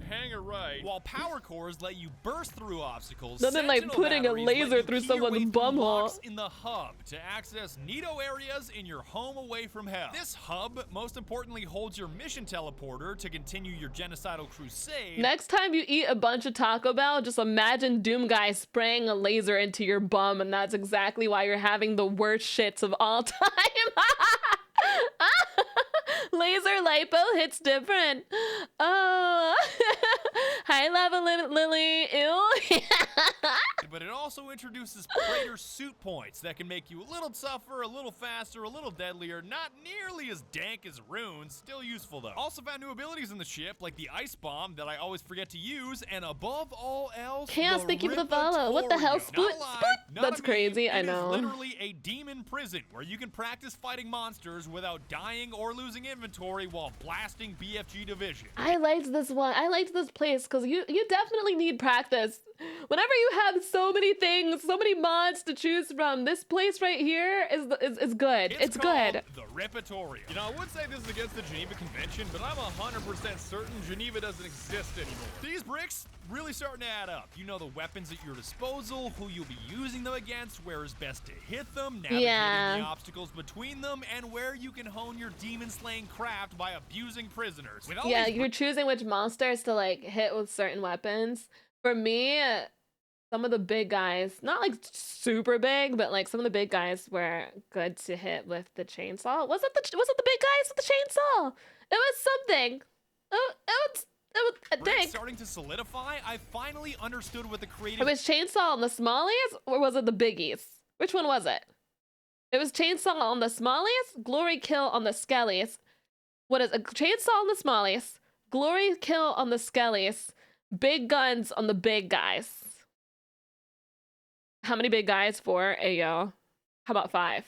hang it right. While power cores let you burst through obstacles, Nothing like Sentinel putting a batteries laser let you through key your someone's way through bum hole. locks in the hub to access neato areas in your home away from hell. This hub, most importantly, holds your mission teleporter to continue your genocidal crusade. Next time you eat a bunch of Taco Bell, just imagine Doom Guy spraying a laser into your bum, and that's exactly why you're having the worst shits of all time. Laser lipo hits different. Oh, high lava Lily. Ew. But it also introduces Praetor suit points that can make you a little tougher, a little faster, a little deadlier, not nearly as dank as runes, still useful though. Also found new abilities in the ship, like the ice bomb that I always forget to use, and above all else, Chaos, the thank you for the follow. What the hell? Ripatorium. Spoot? Not a lie, Spoot? not That's a meme. crazy, I It is know. literally a demon prison where you can practice fighting monsters without dying or losing inventory while blasting BFG division. I liked this one. I liked this place because you definitely need practice. Whenever you have so many things, so many mods to choose from, this place right here is good. It's good. The Ripatorium. You know, I would say this is against the Geneva Convention, but I'm 100% certain Geneva doesn't exist anymore. These bricks really starting to add up. You know the weapons at your disposal, who you'll be using them against, where is best to hit them, navigating the obstacles between them, and where you can hone your demon-slaying craft by abusing prisoners. With all Yeah, these you're choosing which monsters to like hit with certain weapons. For me, some of the big guys, not like super big, but like some of the big guys were good to hit with the chainsaw. Was it the big guys with the chainsaw? It was something. It was a bricks thing. starting to solidify, I finally understood what the creative It was chainsaw on the smallies, or was it the biggies? Which one was it? It was chainsaw on the smallies, glory kill on the skellies. What is a chainsaw on the smallies, glory kill on the skellies, big guns on the big guys? How many big guys for Ayo? How about 5?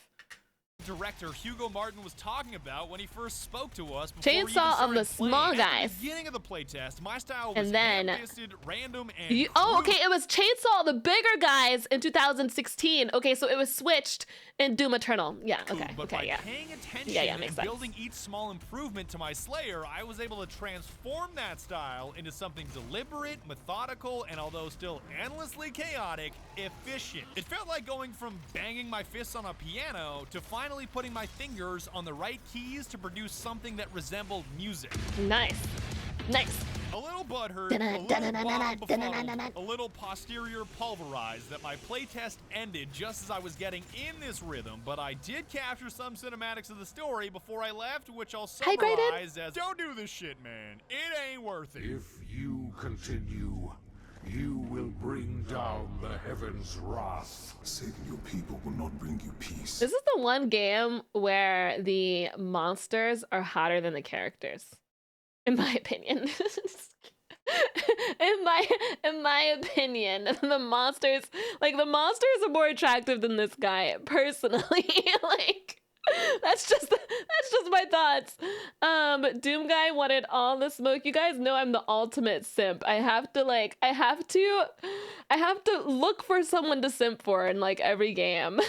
director Hugo Martin was talking about when he first spoke to us. Before we even Chainsaw on the started playing. small At guys. the beginning of the playtest, my style was And then ham-fisted, random, and oh, crude. okay, it was Chainsaw on the bigger guys in 2016. Okay, so it was switched in Doom Eternal. Yeah, okay, But okay, by yeah. paying attention makes and sense. building each small improvement to my Slayer, I was able to transform that style into something deliberate, methodical, and although still endlessly chaotic, efficient. It felt like going from banging my fists on a piano to finally putting my fingers on the right keys to produce something that resembled music. Nice. Nice. A little butthurt, a little bottom befuddled, a little posterior pulverized that my playtest ended just as I was getting in this rhythm, but I did capture some cinematics of the story before I left, which I'll summarize as, don't do this shit, man. It ain't worth it. If you continue, you will bring down the heavens' wrath. Saving your people will not bring you peace. This is the one game where the monsters are hotter than the characters, in my opinion. in my opinion, the monsters are more attractive than this guy personally. Like, that's just my thoughts. Doom guy wanted all the smoke. You guys know I'm the ultimate simp. I have to look for someone to simp for in like every game.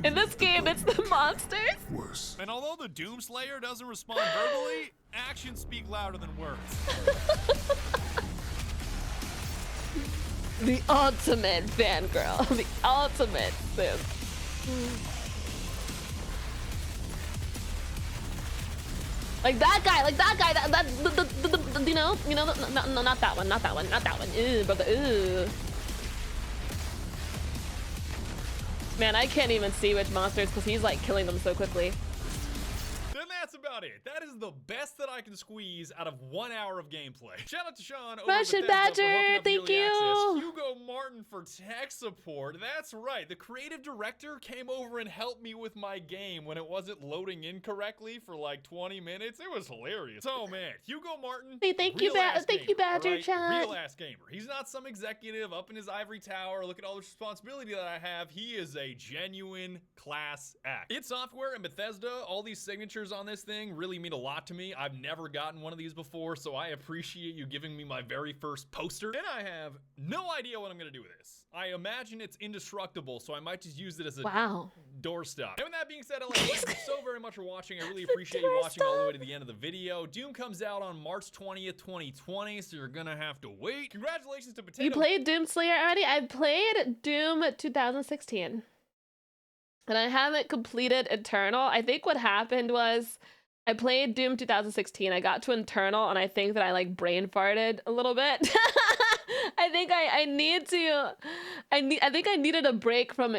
In this game, it's the monsters. Worse. And although the Doomslayer doesn't respond verbally, actions speak louder than words. The ultimate fangirl. The ultimate simp. Like that guy, you know, no, not that one, Ew, brother, ew. Man, I can't even see which monsters because he's like killing them so quickly. Then that's about it. That is the best that I can squeeze out of 1 hour of gameplay. Shout out to Sean over at Russian Bethesda for hooking Badger, up thank early access. you. Hugo Martin for tech support. That's right. The creative director came over and helped me with my game when it wasn't loading incorrectly for like 20 minutes. It was hilarious. Oh man, Hugo Martin. Hey, thank you, Badger right? Chat. Real ass gamer. He's not some executive up in his ivory tower. Look at all the responsibility that I have. He is a genuine class act. Id Software and Bethesda, all these signatures on this thing really mean a lot to me. I've never gotten one of these before, so I appreciate you giving me my very first poster. And I have no idea what I'm gonna do with this. I imagine it's indestructible, so I might just use it as a doorstop. And with that being said, I'd like to thank you so very much for watching. I really appreciate you watching all the way to the end of the video. Doom comes out on March 20th, 2020, so you're gonna have to wait. Congratulations to Potato. You played Doom Slayer already? I played Doom 2016. And I haven't completed Eternal. I think what happened was I played Doom 2016. I got to Eternal, and I think that I like brain farted a little bit. I think I think I needed a break from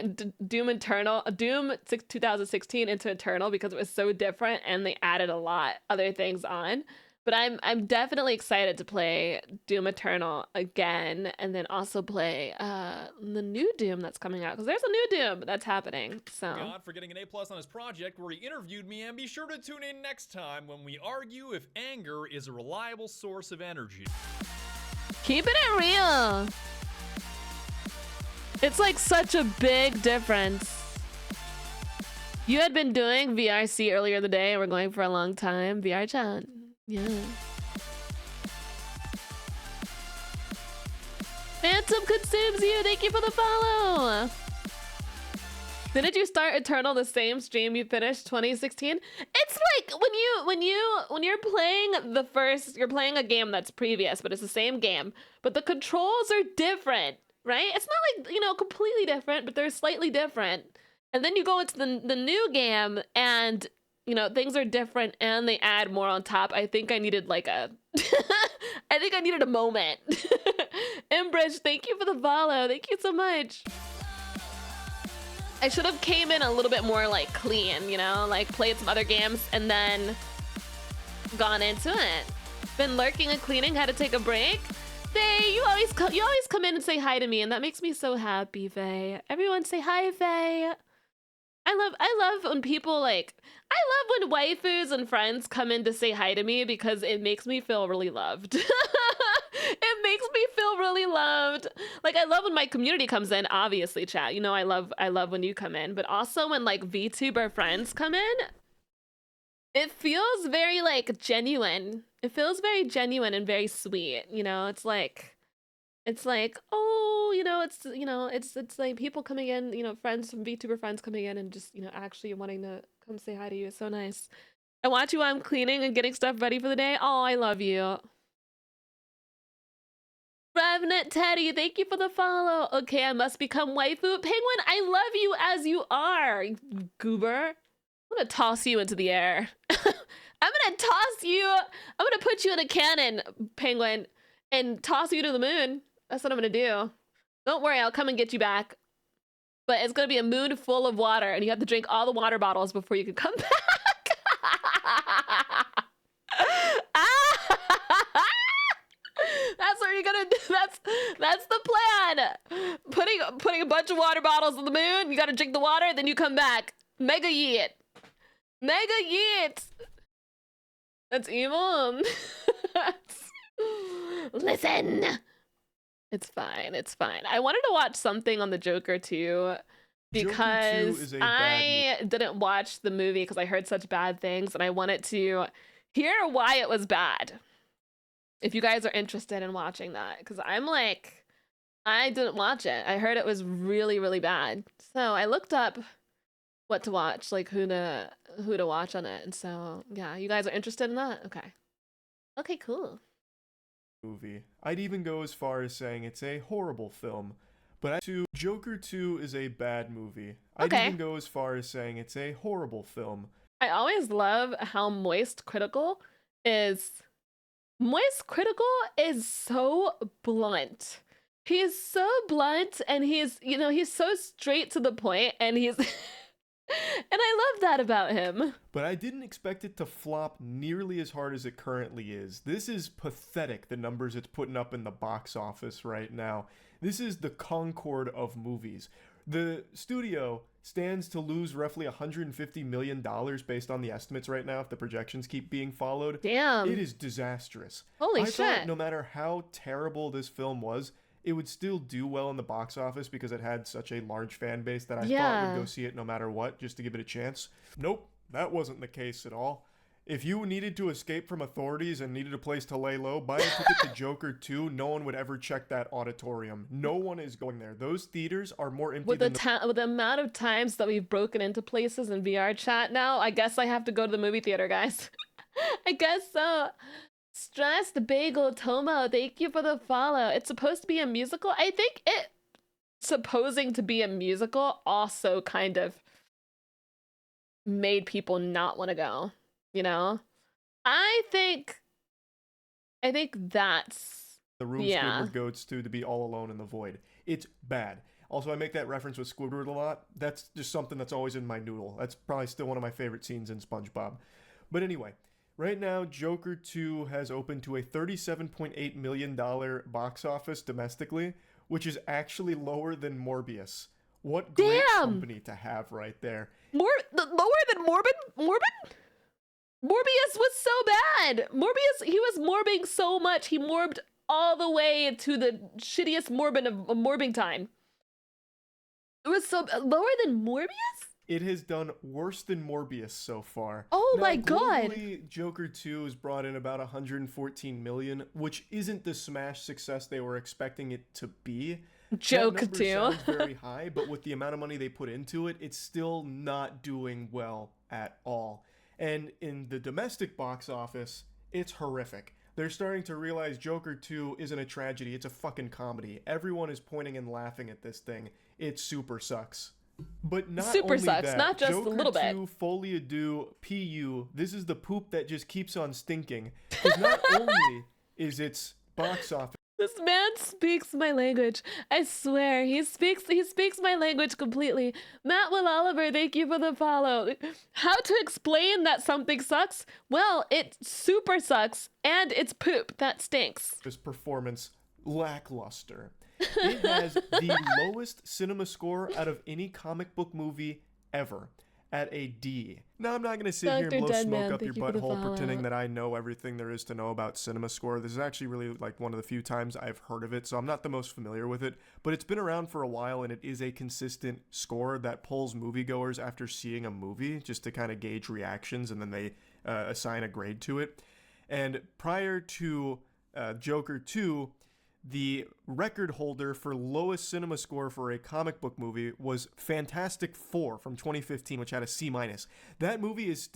Doom 2016 into Eternal because it was so different, and they added a lot other things on. But I'm definitely excited to play Doom Eternal again, and then also play the new Doom that's coming out, because there's a new Doom that's happening. So God for getting an A+ on his project where he interviewed me, and be sure to tune in next time when we argue if anger is a reliable source of energy. Keeping it real. It's like such a big difference. You had been doing VRC earlier the day, and we're going for a long time. VRCHAT. Yeah. Phantom consumes you. Thank you for the follow. Didn't you start Eternal the same stream you finished 2016? It's like when you're playing you're playing a game that's previous, but it's the same game, but the controls are different, right? It's not like, completely different, but they're slightly different. And then you go into the new game, and things are different, and they add more on top. I think I needed like I think I needed a moment. Embridge, thank you for the follow. Thank you so much. I should have came in a little bit more like clean, like played some other games and then gone into it. Been lurking and cleaning, had to take a break. Faye, you always come in and say hi to me, and that makes me so happy, Faye. Everyone say hi, Faye. I love when people I love when waifus and friends come in to say hi to me, because it makes me feel really loved. It makes me feel really loved. Like, I love when my community comes in, obviously, chat. I love when you come in, but also when like VTuber friends come in, it feels very genuine. It feels very genuine and very sweet. It's like, oh, it's like people coming in, friends from VTuber friends coming in and just, actually wanting to come say hi to you. It's so nice. I watch you while I'm cleaning and getting stuff ready for the day. Oh, I love you. Revenant Teddy, thank you for the follow. Okay, I must become waifu. Penguin, I love you as you are, you goober. I'm gonna toss you into the air. I'm gonna put you in a cannon, Penguin, and toss you to the moon. That's what I'm gonna do. Don't worry, I'll come and get you back. But it's gonna be a moon full of water, and you have to drink all the water bottles before you can come back. That's what you're gonna do. That's the plan. Putting a bunch of water bottles on the moon. You gotta drink the water, then you come back. Mega yeet. Mega yeet. That's evil. Listen. It's fine. It's fine. I wanted to watch something on the Joker too, because I didn't watch the movie because I heard such bad things, and I wanted to hear why it was bad. If you guys are interested in watching that, because I didn't watch it. I heard it was really, really bad. So I looked up what to watch, like who to watch on it. And so, yeah, you guys are interested in that? Okay. Okay, cool. Movie. I'd even go as far as saying it's a horrible film. But Joker 2 is a bad movie. I'd even go as far as saying it's a horrible film. I always love how Moist Critical is so blunt. He is so blunt, and he's so straight to the point, and he's and I love that about him. But I didn't expect it to flop nearly as hard as it currently is. This is pathetic, the numbers it's putting up in the box office right now. This is the Concorde of movies. The studio stands to lose roughly $150 million based on the estimates right now if the projections keep being followed. Damn. It is disastrous. Holy shit. I thought no matter how terrible this film was, it would still do well in the box office because it had such a large fan base that I thought would go see it no matter what, just to give it a chance. Nope, that wasn't the case at all. If you needed to escape from authorities and needed a place to lay low, buy a ticket to Joker 2. No one would ever check that auditorium. No one is going there. Those theaters are more empty With than with the amount of times that we've broken into places in VR chat now, I guess I have to go to the movie theater, guys. I guess so. Stressed Bagel Tomo, thank you for the follow. It's supposed to be a musical. I think it supposing to be a musical also kind of made people not want to go, you know? I think that's the room Squidward goes to be all alone in the void. It's bad. Also, I make that reference with Squidward a lot. That's just something that's always in my noodle. That's probably still one of my favorite scenes in SpongeBob. But anyway, right now, Joker 2 has opened to a $37.8 million box office domestically, which is actually lower than Morbius. What great company to have right there. Lower than Morbin? Morbius was so bad. Morbius, he was morbing so much. He morbed all the way to the shittiest morbin of morbing time. It was so lower than Morbius? It has done worse than Morbius so far. Oh now, my god. Joker 2 has brought in about 114 million, which isn't the smash success they were expecting it to be. Joker 2 sounds very high, but with the amount of money they put into it, it's still not doing well at all. And in the domestic box office, it's horrific. They're starting to realize Joker 2 isn't a tragedy, it's a fucking comedy. Everyone is pointing and laughing at this thing. It super sucks. But not super only sucks, that, not just Joker a little bit. 2 Folie à PU, this is the poop that just keeps on stinking. Because not only is its box office... This man speaks my language. I swear, he speaks my language completely. Matt Will Oliver, thank you for the follow. How to explain that something sucks? Well, it super sucks, and it's poop that stinks. This performance lackluster. It has the lowest cinema score out of any comic book movie ever, at a D. Now, I'm not going to sit here and blow smoke up your butthole pretending that I know everything there is to know about cinema score. This is actually really like one of the few times I've heard of it, so I'm not the most familiar with it, but it's been around for a while, and it is a consistent score that pulls moviegoers after seeing a movie just to kind of gauge reactions, and then they assign a grade to it. And prior to Joker 2, the record holder for lowest cinema score for a comic book movie was Fantastic Four from 2015, which had a C-. That movie is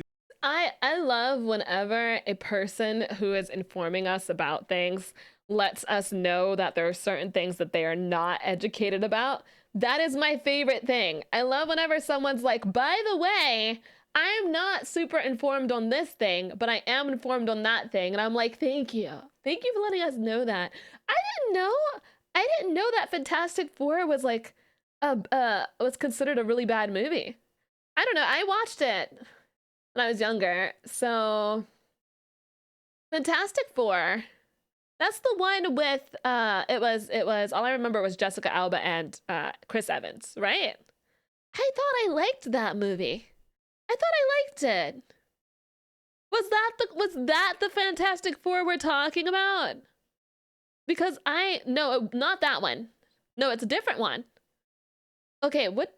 I love whenever a person who is informing us about things lets us know that there are certain things that they are not educated about. That is my favorite thing. I love whenever someone's like, by the way, I'm not super informed on this thing, but I am informed on that thing. And I'm like, thank you. Thank you for letting us know that. I didn't know that Fantastic Four was like, was considered a really bad movie. I don't know. I watched it when I was younger. So Fantastic Four, that's the one with, it was, all I remember was Jessica Alba and Chris Evans, right? I thought I liked that movie. I thought I liked it. Was that the Fantastic Four we're talking about? Because no, not that one. No, it's a different one. Okay, what?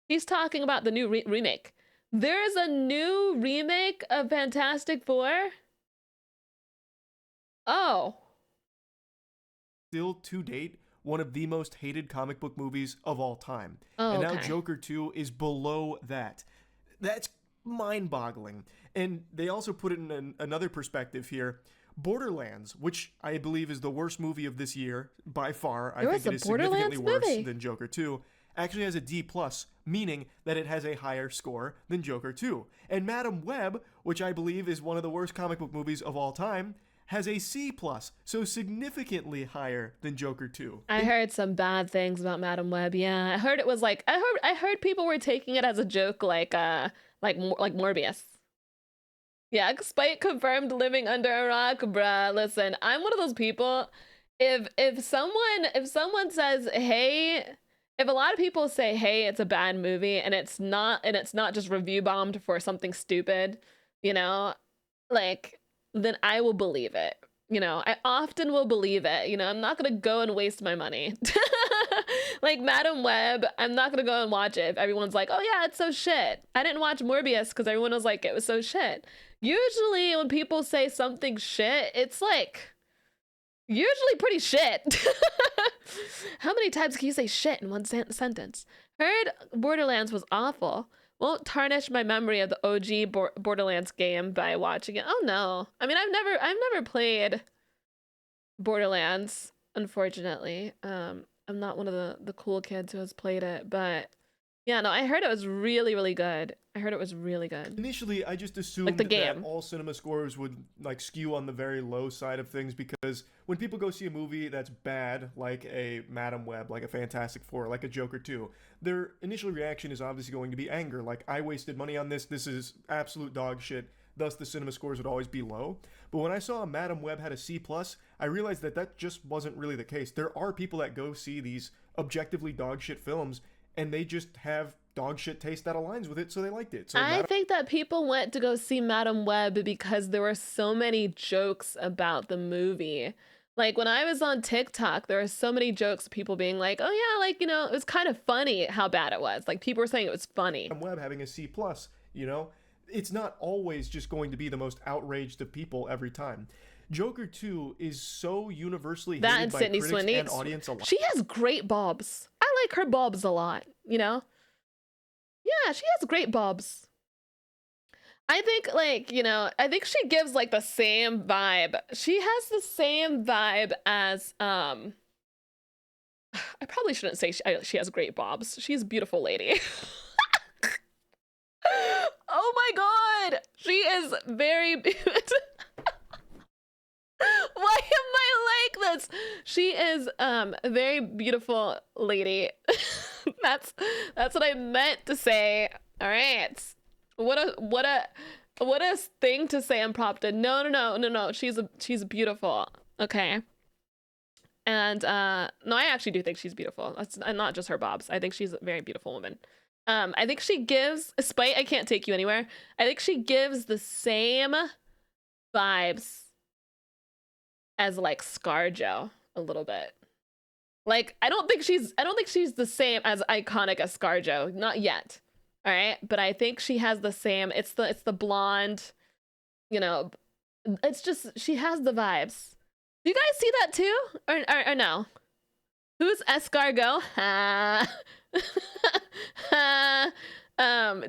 He's talking about the new remake. There's a new remake of Fantastic Four? Oh. Still, to date, one of the most hated comic book movies of all time. Oh, and now Joker 2 is below that. That's mind-boggling. And they also put it in another perspective here. Borderlands, which I believe is the worst movie of this year by far, I think it is significantly worse than Joker 2, actually has a D+, meaning that it has a higher score than Joker 2. And Madam Web, which I believe is one of the worst comic book movies of all time, has a C+, so significantly higher than Joker 2. I heard some bad things about Madam Web. Yeah, I heard it was like I heard people were taking it as a joke, like Morbius. Yeah, Spite confirmed living under a rock, bruh. Listen, I'm one of those people. If someone says, hey, if a lot of people say, hey, it's a bad movie, and it's not just review bombed for something stupid, you know, like, then I will believe it. You know, I often will believe it. You know, I'm not gonna go and waste my money. Like Madam Web, I'm not gonna go and watch it if everyone's like, oh yeah, it's so shit. I didn't watch Morbius because everyone was like, it was so shit. Usually when people say something shit, it's like usually pretty shit. How many times can you say shit in one sentence? Heard Borderlands was awful. Won't tarnish my memory of the OG Borderlands game by watching it. Oh no. I mean, I've never played Borderlands, unfortunately. I'm not one of the cool kids who has played it, but yeah, no, I heard it was really, really good. I heard it was really good. Initially, I just assumed Like the that game. all cinema scores would like skew on the very low side of things, because when people go see a movie that's bad, like a Madam Web, like a Fantastic Four, like a Joker 2, their initial reaction is obviously going to be anger. Like, I wasted money on this. This is absolute dog shit. Thus, the cinema scores would always be low. But when I saw Madam Web had a C+, I realized that that just wasn't really the case. There are people that go see these objectively dog shit films, and they just have dog shit taste that aligns with it, so they liked it. So I think that people went to go see Madam Web because there were so many jokes about the movie. Like when I was on TikTok, there were so many jokes of people being like, oh yeah, like, you know, it was kind of funny how bad it was. Like people were saying it was funny. Madam Web having a C+, you know? It's not always just going to be the most outraged of people every time. Joker 2 is so universally hated by critics and audience alike. She has great bobs. I like her bobs a lot, you know? Yeah, she has great bobs. I think, like, you know, I think she gives, like, the same vibe. She has the same vibe as, I probably shouldn't say she has great bobs. She's a beautiful lady. Oh my god! She is very... Why am I like this? She is a very beautiful lady. That's what I meant to say. All right. What a thing to say unprompted. No. She's beautiful. Okay. And no, I actually do think she's beautiful. That's not just her bobs. I think she's a very beautiful woman. I think she gives, despite I Can't Take You Anywhere, I think she gives the same vibes as like ScarJo a little bit. Like I don't think she's the same as iconic as ScarJo, not yet. All right, but I think she has the same. It's the blonde, you know. It's just she has the vibes. Do you guys see that too, or no? Who's escargot? Do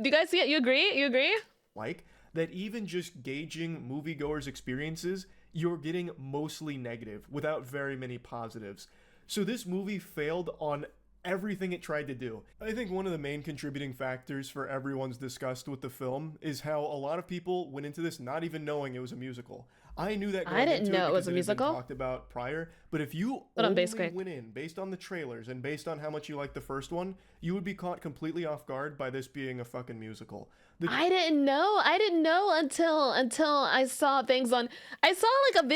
you guys see it? You agree? You agree? Like that, even just gauging moviegoers' experiences, you're getting mostly negative without very many positives. So this movie failed on everything it tried to do. I think one of the main contributing factors for everyone's disgust with the film is how a lot of people went into this not even knowing it was a musical. I knew that going I didn't into know it was a because had been musical. talked about prior, but if you But on only Basequick. went in based on the trailers and based on how much you liked the first one, you would be caught completely off guard by this being a fucking musical. I didn't know until I saw things on. I saw like a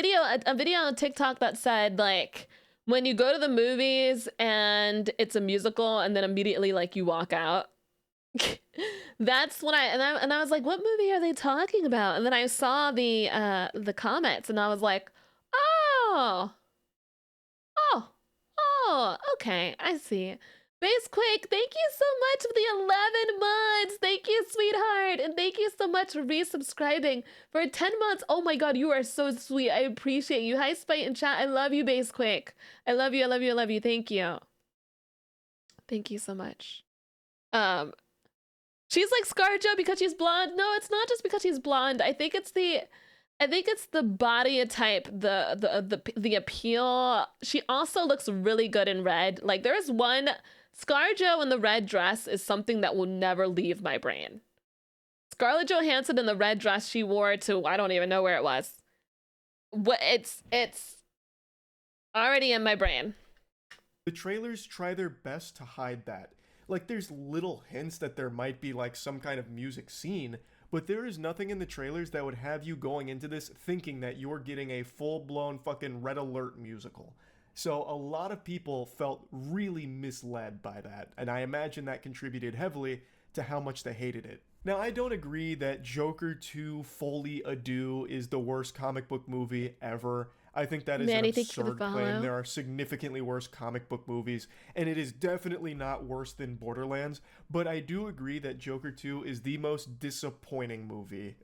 video on TikTok that said like when you go to the movies and it's a musical and then immediately like you walk out. That's when I was like, what movie are they talking about? And then I saw the comments and I was like, oh, okay, I see. Basequake, thank you so much for the 11 months. Thank you, sweetheart. And thank you so much for resubscribing for 10 months. Oh my god, you are so sweet. I appreciate you. Hi, Spite in chat. I love you, Basequake. I love you, I love you, I love you. Thank you. Thank you so much. She's like ScarJo because she's blonde. No, it's not just because she's blonde. I think it's the body type, the appeal. She also looks really good in red. Like there's one ScarJo in the red dress is something that will never leave my brain. Scarlett Johansson in the red dress she wore to I don't even know where it was. What it's already in my brain. The trailers try their best to hide that. Like, there's little hints that there might be, like, some kind of music scene, but there is nothing in the trailers that would have you going into this thinking that you're getting a full-blown fucking Red Alert musical. So a lot of people felt really misled by that, and I imagine that contributed heavily to how much they hated it. Now, I don't agree that Joker 2 Fully Adieu is the worst comic book movie ever. I think that is Manny, an thank you for the absurd claim. follow. There are significantly worse comic book movies, and it is definitely not worse than Borderlands. But I do agree that Joker 2 is the most disappointing movie,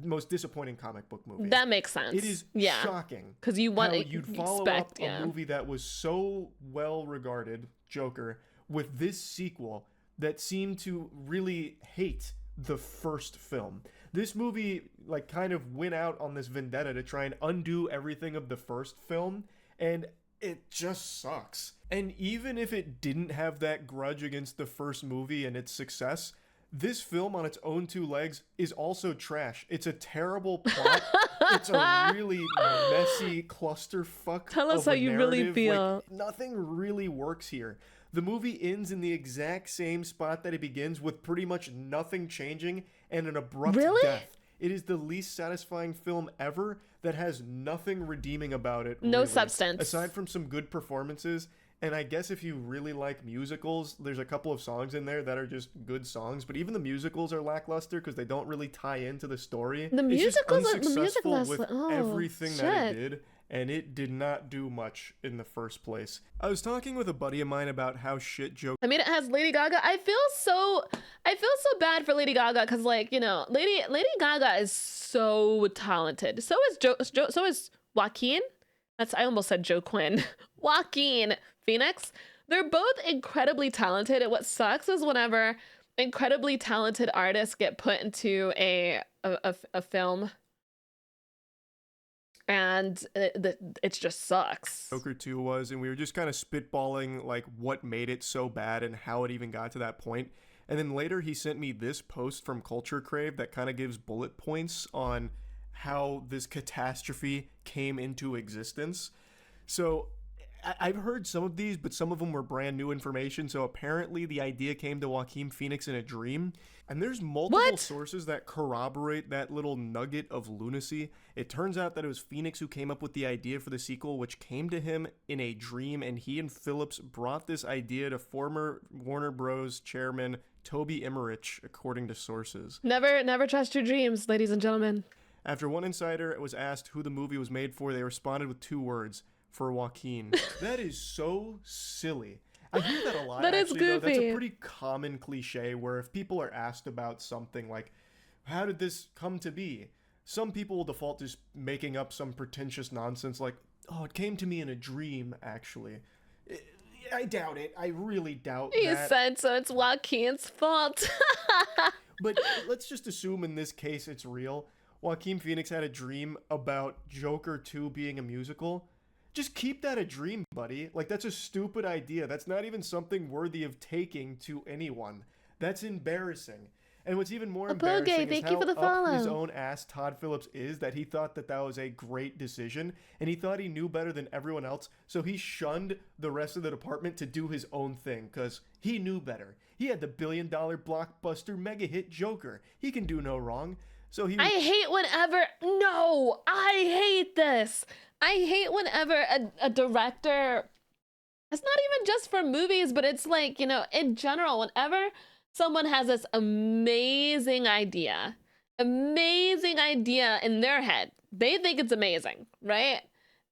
most disappointing comic book movie. That makes sense. It is yeah. shocking Because you want how to you'd follow up a movie that was so well regarded, Joker, with this sequel that seemed to really hate the first film. This movie like kind of went out on this vendetta to try and undo everything of the first film, and it just sucks. And even if it didn't have that grudge against the first movie and its success, this film on its own two legs is also trash. It's a terrible plot. It's a really messy clusterfuck. Tell us of how a you really narrative. feel. Like, nothing really works here. The movie ends in the exact same spot that it begins, with pretty much nothing changing and an abrupt death. It is the least satisfying film ever that has nothing redeeming about it. No really, substance. Aside from some good performances. And I guess if you really like musicals, there's a couple of songs in there that are just good songs. But even the musicals are lackluster because they don't really tie into the story. The musicals it's just unsuccessful with oh, everything that it did. And it did not do much in the first place. I was talking with a buddy of mine about how shit Joker. I mean, it has Lady Gaga. I feel so bad for Lady Gaga because, like, you know, Lady Gaga is so talented. So is Joaquin. I almost said Joe Quinn. Joaquin Phoenix. They're both incredibly talented. And what sucks is whenever incredibly talented artists get put into a film. And it just sucks. Joker 2 was, and we were just kind of spitballing like what made it so bad and how it even got to that point. And then later he sent me this post from Culture Crave that kind of gives bullet points on how this catastrophe came into existence. So I've heard some of these, but some of them were brand new information. So apparently the idea came to Joaquin Phoenix in a dream. And there's multiple sources that corroborate that little nugget of lunacy. It turns out that it was Phoenix who came up with the idea for the sequel, which came to him in a dream. And he and Phillips brought this idea to former Warner Bros. Chairman Toby Emmerich, according to sources. Never trust your dreams, ladies and gentlemen. After one insider was asked who the movie was made for, they responded with 2 words: for Joaquin. That is so silly. I hear that a lot. That actually, is goofy. though. That's a pretty common cliche where if people are asked about something like, how did this come to be? Some people will default to just making up some pretentious nonsense like, oh, it came to me in a dream, actually. I doubt it. I really doubt that. You said so. It's Joaquin's fault. But let's just assume in this case it's real. Joaquin Phoenix had a dream about Joker 2 being a musical. Just keep that a dream, buddy. Like, that's a stupid idea. That's not even something worthy of taking to anyone. That's embarrassing. And what's even more embarrassing is how up his own ass Todd Phillips is, that he thought that was a great decision, and he thought he knew better than everyone else, so he shunned the rest of the department to do his own thing, because he knew better. He had the billion-dollar blockbuster mega hit Joker. He can do no wrong. So he... I hate this. I hate whenever a director, it's not even just for movies, but it's like, you know, in general, whenever someone has this amazing idea in their head, they think it's amazing, right?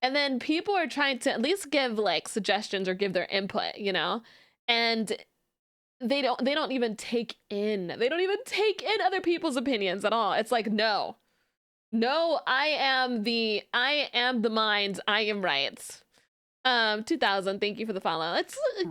And then people are trying to at least give like suggestions or give their input, you know, and they don't even take in other people's opinions at all. It's like, no, I am the mind. I am right. 2000. Thank you for the follow.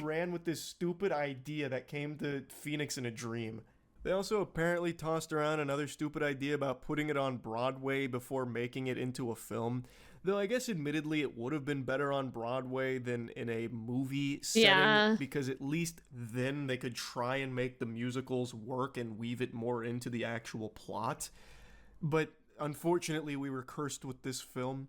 Ran with this stupid idea that came to Phoenix in a dream. They also apparently tossed around another stupid idea about putting it on Broadway before making it into a film. Though I guess admittedly it would have been better on Broadway than in a movie setting, because at least then they could try and make the musicals work and weave it more into the actual plot. But unfortunately, we were cursed with this film.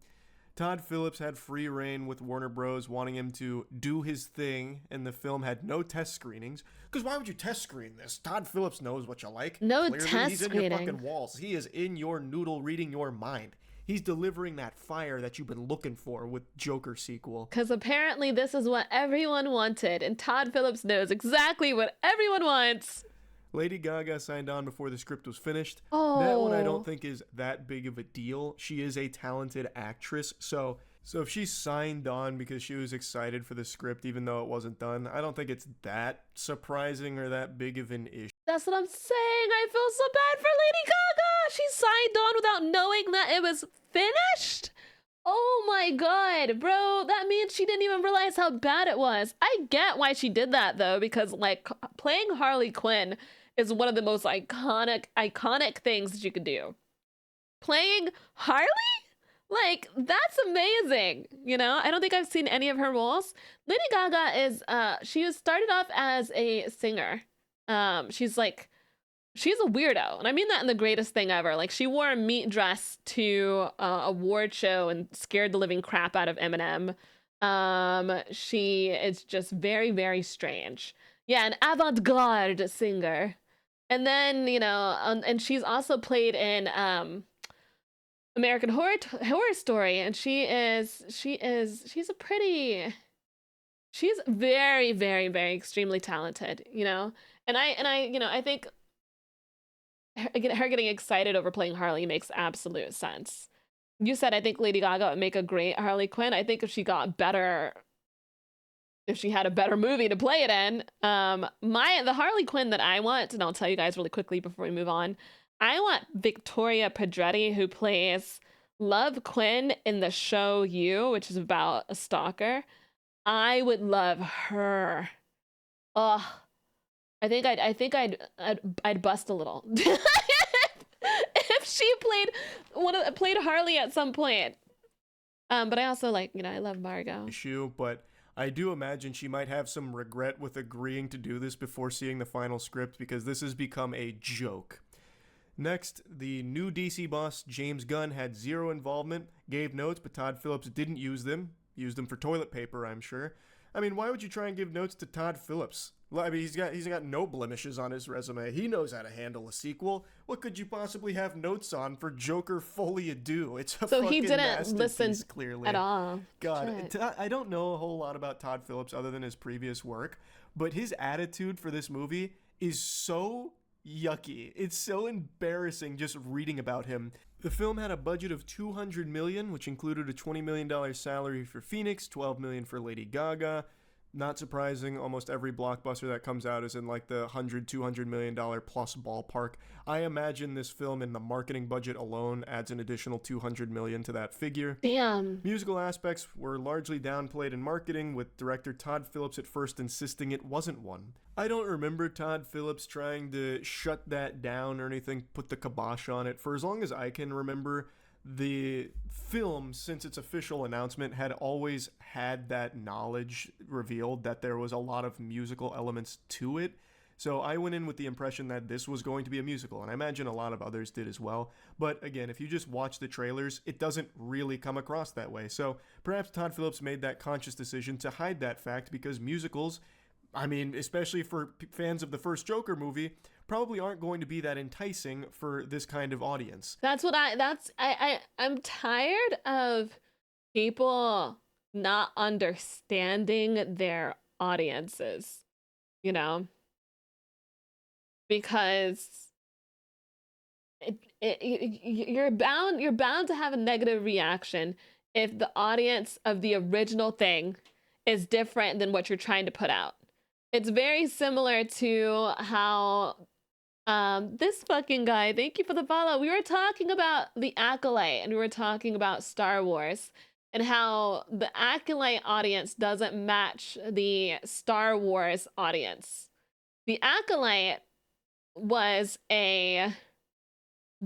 Todd Phillips had free reign with Warner Bros. Wanting him to do his thing, and the film had no test screenings. Because why would you test screen this? Todd Phillips knows what you like. No Clearly, test he's in screening. your fucking walls. He is in your noodle reading your mind. He's delivering that fire that you've been looking for with Joker sequel. Because apparently this is what everyone wanted, and Todd Phillips knows exactly what everyone wants. Lady Gaga signed on before the script was finished. Oh. That one I don't think is that big of a deal. She is a talented actress, so So if she signed on because she was excited for the script even though it wasn't done, I don't think it's that surprising or that big of an issue. That's what I'm saying. I feel so bad for Lady Gaga. She signed on without knowing that it was finished. Oh my god, bro. That means she didn't even realize how bad it was. I get why she did that though, because like playing Harley Quinn is one of the most iconic things that you could do. Playing Harley? Like, that's amazing. You know, I don't think I've seen any of her roles. Lady Gaga is, she was started off as a singer. She's a weirdo. And I mean that in the greatest thing ever. Like, she wore a meat dress to a award show and scared the living crap out of Eminem. She is just very, very strange. Yeah, an avant-garde singer. And then, you know, and she's also played in, American Horror Story, and she's very, very, very extremely talented, you know. And I you know, I think her getting excited over playing Harley makes absolute sense. You said I think Lady Gaga would make a great Harley Quinn. I think if she had a better movie to play it in, the Harley Quinn that I want, and I'll tell you guys really quickly before we move on. I want Victoria Pedretti, who plays Love Quinn in the show You, which is about a stalker. I would love her. Oh, I think I'd bust a little if she played Harley at some point. But I also I love Margot. But I do imagine she might have some regret with agreeing to do this before seeing the final script, because this has become a joke. Next, the new DC boss, James Gunn, had zero involvement, gave notes, but Todd Phillips didn't use them. Used them for toilet paper, I'm sure. I mean, why would you try and give notes to Todd Phillips? I mean, he's got no blemishes on his resume. He knows how to handle a sequel. What could you possibly have notes on for Joker Folie à Deux? It's a so fucking he didn't listen clearly. At all. God, I don't know a whole lot about Todd Phillips other than his previous work, but his attitude for this movie is so yucky. It's so embarrassing just reading about him. The film had a budget of $200 million, which included a $20 million salary for Phoenix, $12 million for Lady Gaga. Not surprising, almost every blockbuster that comes out is in like the $100-200 million plus ballpark. I imagine this film in the marketing budget alone adds an additional $200 million to that figure. Damn. Musical aspects were largely downplayed in marketing, with director Todd Phillips at first insisting it wasn't one. I don't remember Todd Phillips trying to shut that down or anything, put the kibosh on it. For as long as I can remember, the film, since its official announcement, had always had that knowledge revealed that there was a lot of musical elements to it. So I went in with the impression that this was going to be a musical, and I imagine a lot of others did as well. But again, if you just watch the trailers, it doesn't really come across that way. So perhaps Todd Phillips made that conscious decision to hide that fact, because musicals, I mean, especially for fans of the first Joker movie, probably aren't going to be that enticing for this kind of audience. I'm tired of people not understanding their audiences, you know, because you're bound to have a negative reaction if the audience of the original thing is different than what you're trying to put out. It's very similar to how this fucking guy, thank you for the follow. We were talking about The Acolyte, and we were talking about Star Wars and how the Acolyte audience doesn't match the Star Wars audience. The Acolyte was a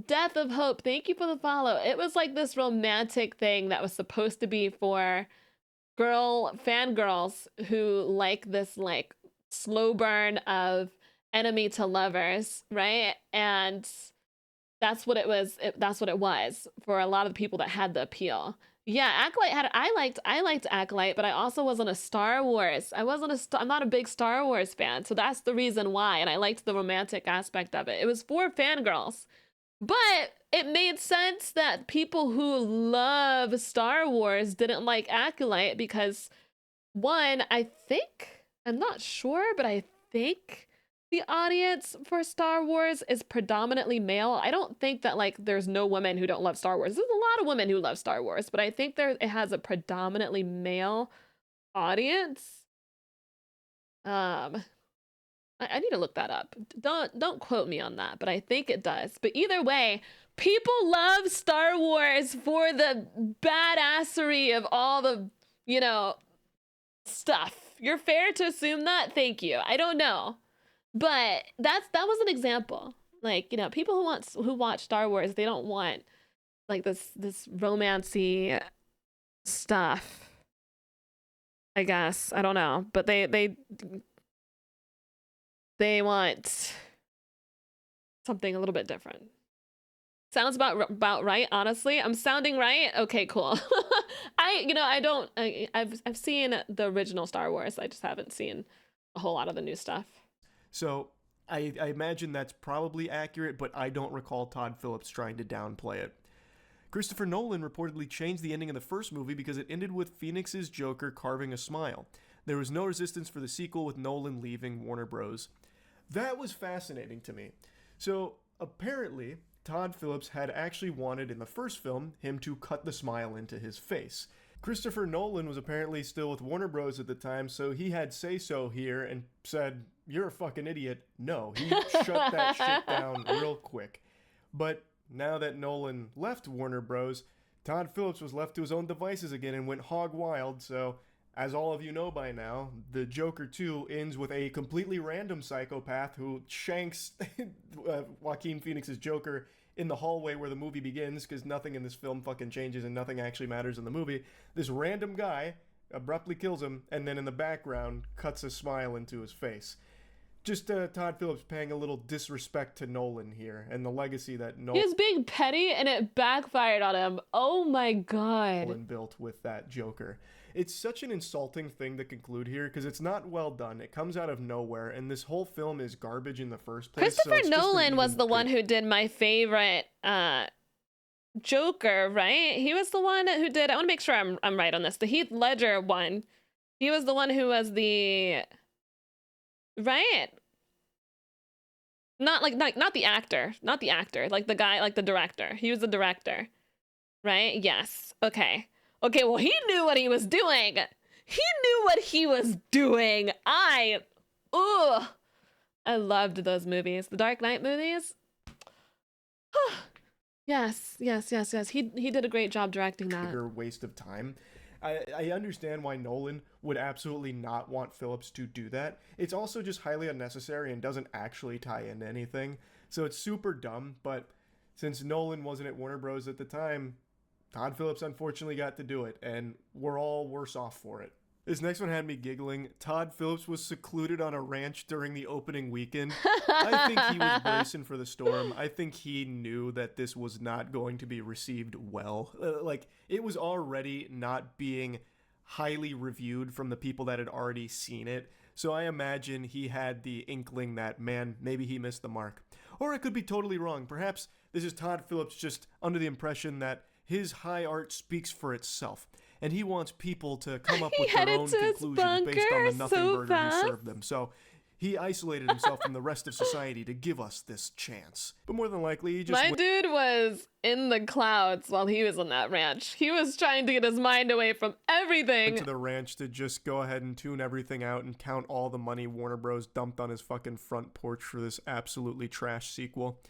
Death of Hope. Thank you for the follow. It was like this romantic thing that was supposed to be for fangirls who like this like slow burn of enemy to lovers, right? And that's what it was. That's what it was for a lot of the people that had the appeal. Yeah, Acolyte I liked Acolyte, but I also wasn't a Star Wars. I'm not a big Star Wars fan, so that's the reason why. And I liked the romantic aspect of it. It was for fangirls, but it made sense that people who love Star Wars didn't like Acolyte because, one, I'm not sure, but I think the audience for Star Wars is predominantly male. I don't think that like there's no women who don't love Star Wars. There's a lot of women who love Star Wars, but I think it has a predominantly male audience. I need to look that up. Don't quote me on that, but I think it does. But either way, people love Star Wars for the badassery of all the, you know, stuff. You're fair to assume that? Thank you. I don't know. But that was an example. Like, you know, people who watch Star Wars, they don't want like this romancy stuff. I guess. I don't know. But they want something a little bit different. Sounds about right, honestly. I'm sounding right? Okay, cool. I've seen the original Star Wars. I just haven't seen a whole lot of the new stuff. So I imagine that's probably accurate, but I don't recall Todd Phillips trying to downplay it. Christopher Nolan reportedly changed the ending of the first movie because it ended with Phoenix's Joker carving a smile. There was no resistance for the sequel with Nolan leaving Warner Bros. That was fascinating to me. So apparently, Todd Phillips had actually wanted in the first film him to cut the smile into his face. Christopher Nolan was apparently still with Warner Bros. At the time, so he had say-so here and said, "You're a fucking idiot." No, he shut that shit down real quick. But now that Nolan left Warner Bros., Todd Phillips was left to his own devices again and went hog wild, so as all of you know by now, the Joker 2 ends with a completely random psychopath who shanks Joaquin Phoenix's Joker in the hallway where the movie begins, because nothing in this film fucking changes and nothing actually matters in the movie. This random guy abruptly kills him, and then in the background cuts a smile into his face. Just Todd Phillips paying a little disrespect to Nolan here, and the legacy that He was being petty, and it backfired on him. Oh my god. Nolan built with that Joker. It's such an insulting thing to conclude here, because it's not well done. It comes out of nowhere, and this whole film is garbage in the first place. Christopher Nolan was the one who did my favorite Joker, right? He was the one who did, I want to make sure I'm right on this, the Heath Ledger one. He was the one who was the, right? Not the actor, like the guy, like the director. He was the director, right? Yes. Okay, well, he knew what he was doing. I loved those movies. The Dark Knight movies. Yes. He did a great job directing that. Waste of time. I understand why Nolan would absolutely not want Phillips to do that. It's also just highly unnecessary and doesn't actually tie into anything. So it's super dumb, but since Nolan wasn't at Warner Bros. At the time, Todd Phillips unfortunately got to do it, and we're all worse off for it. This next one had me giggling. Todd Phillips was secluded on a ranch during the opening weekend. I think he was bracing for the storm. I think he knew that this was not going to be received well. It was already not being highly reviewed from the people that had already seen it. So I imagine he had the inkling that, man, maybe he missed the mark. Or I could be totally wrong. Perhaps this is Todd Phillips just under the impression that his high art speaks for itself, and he wants people to come up with their own conclusions based on the nothing burger he served them. So he isolated himself from the rest of society to give us this chance. But more than likely, he just dude was in the clouds while he was on that ranch. He was trying to get his mind away from everything. Went to the ranch to just go ahead and tune everything out and count all the money Warner Bros. Dumped on his fucking front porch for this absolutely trash sequel.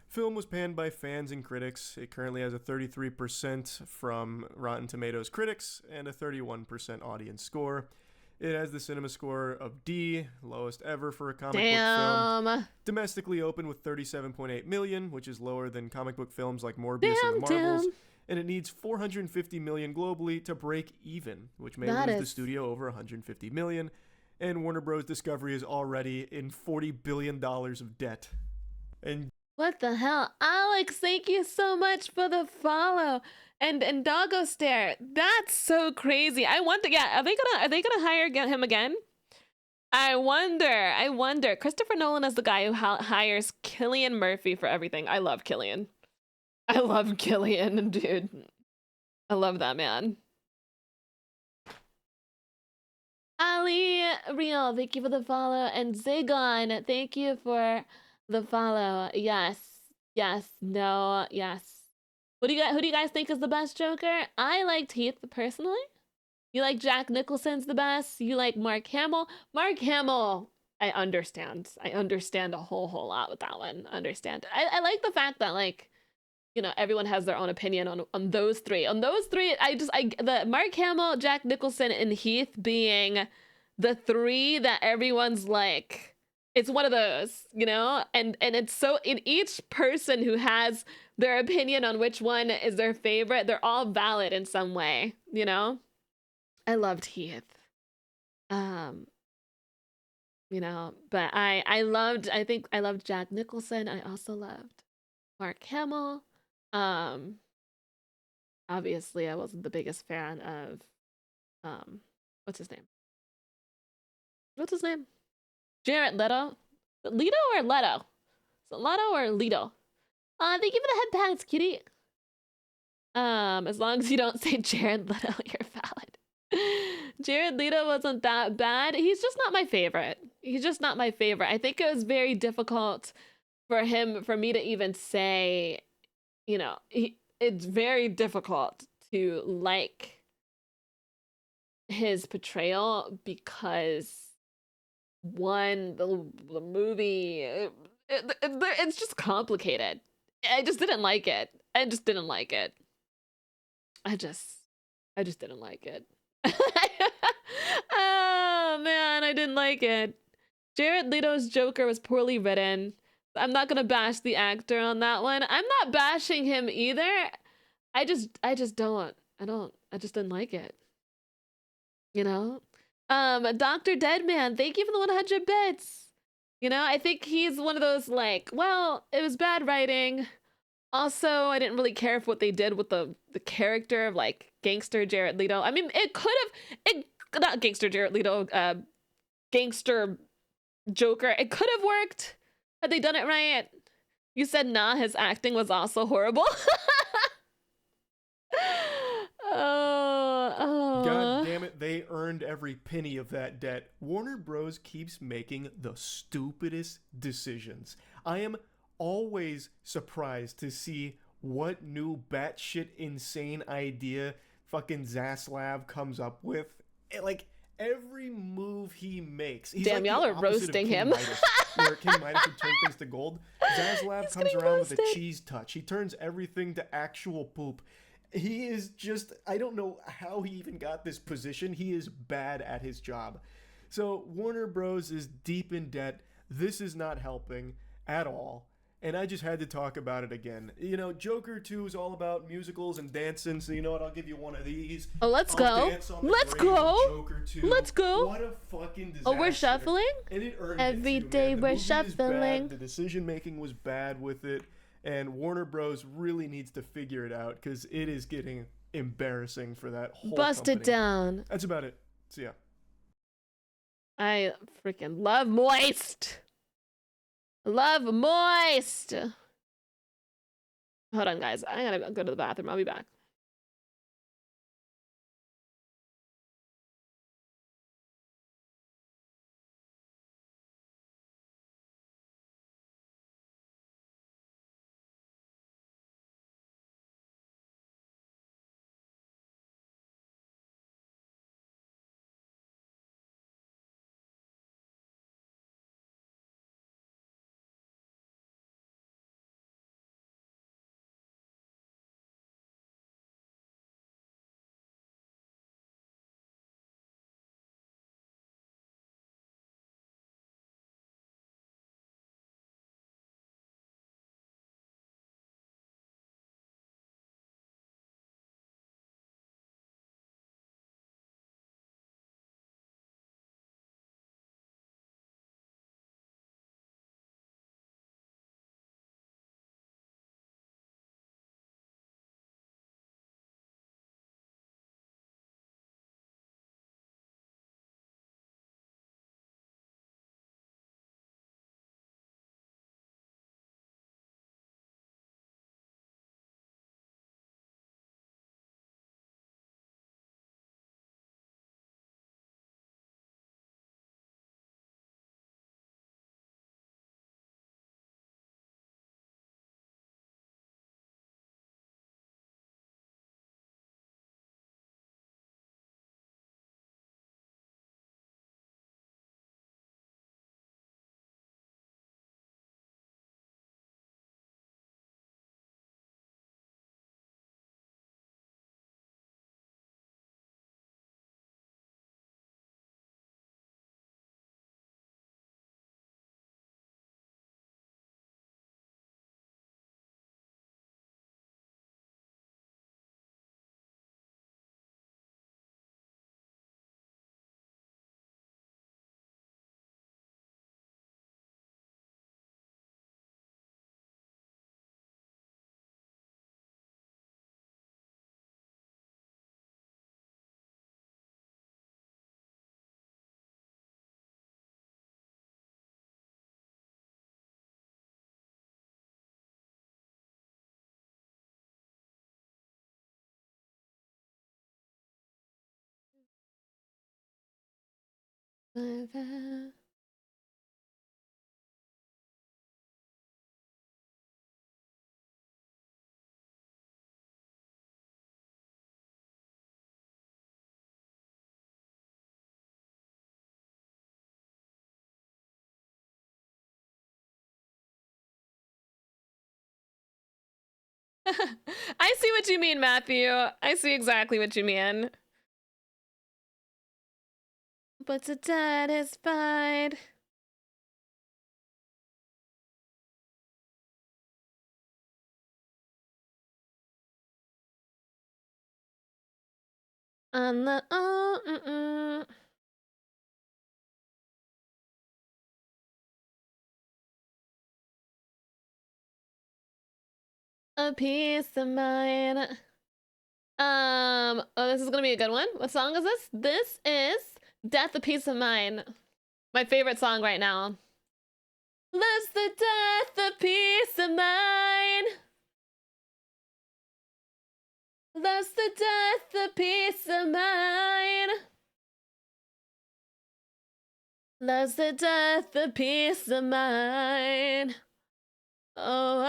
Film was panned by fans and critics. It currently has a 33% from Rotten Tomatoes critics and a 31% audience score. It has the cinema score of D, lowest ever for a comic book film. Domestically opened with 37.8 million, which is lower than comic book films like Morbius and the Marvels. And it needs 450 million globally to break even, which may lose the studio over 150 million. And Warner Bros. Discovery is already in $40 billion of debt. And what the hell? Alex, thank you so much for the follow. And Doggo Stare, that's so crazy. I wonder, are they gonna hire him again? I wonder. Christopher Nolan is the guy who hires Cillian Murphy for everything. I love Cillian, dude. I love that man. Ali Real, thank you for the follow, and Zagon, thank you for the follow. Yes, yes, no, yes. What do you guys? Who do you guys think is the best Joker? I liked Heath personally. You like Jack Nicholson's the best. You like Mark Hamill. Mark Hamill, I understand. I understand a whole lot with that one. Understand. I like the fact that, like, you know, everyone has their own opinion on those three. On those three, the Mark Hamill, Jack Nicholson, and Heath being the three that everyone's like, it's one of those, you know? And it's so, in each person who has their opinion on which one is their favorite, they're all valid in some way, you know? I loved Heath. You know, but I loved Jack Nicholson. I also loved Mark Hamill. Obviously I wasn't the biggest fan of what's his name? Jared Leto. Leto or Leto? Is it Leto or Leto? Thank you for the headpats, kitty. As long as you don't say Jared Leto, you're valid. Jared Leto wasn't that bad. He's just not my favorite. I think it was very difficult for me to even say, you know, it's very difficult to like his portrayal because one, the movie, it's just complicated. I just didn't like it. I just didn't like it. Oh man, I didn't like it. Jared Leto's Joker was poorly written. I'm not gonna bash the actor on that one. I'm not bashing him either. I just didn't like it. You know? Dr. Deadman, thank you for the 100 bits. You know, I think he's one of those, like, well, it was bad writing. Also, I didn't really care for what they did with the character of, like, gangster Jared Leto. I mean, not gangster Jared Leto, gangster Joker. It could have worked had they done it right. You said, nah, his acting was also horrible. God damn it, they earned every penny of that debt. Warner Bros. Keeps making the stupidest decisions. I am always surprised to see what new batshit insane idea fucking Zaslav comes up with. Like, every move he makes, he's damn, like y'all are roasting him. Where King Midas would turn things to gold. Zaslav comes around with a cheese touch. He turns everything to actual poop. He is just, I don't know how he even got this position. He is bad at his job. So Warner Bros. Is deep in debt. This is not helping at all. And I just had to talk about it again. You know, Joker 2 is all about musicals and dancing, so you know what? I'll give you one of these. Oh, let's go. Let's go. Joker 2. Let's go. What a fucking disaster. Oh, we're shuffling? And it earned Every it too, day man. The we're movie is shuffling. bad. The decision making was bad with it. And Warner Bros. Really needs to figure it out because it is getting embarrassing for that whole Bust company. it down. That's about it. See ya. I freaking love moist. Love moist. Hold on, guys. I gotta go to the bathroom. I'll be back. I see what you mean, Matthew. I see exactly what you mean. But satisfied. On the a piece of mine. Oh, this is gonna be a good one. What song is this? This is Death, a Piece of Mine. My favorite song right now. Love's the death, a piece of mine. Love's the death, a piece of mine. Love's the death, a piece of mine. Oh,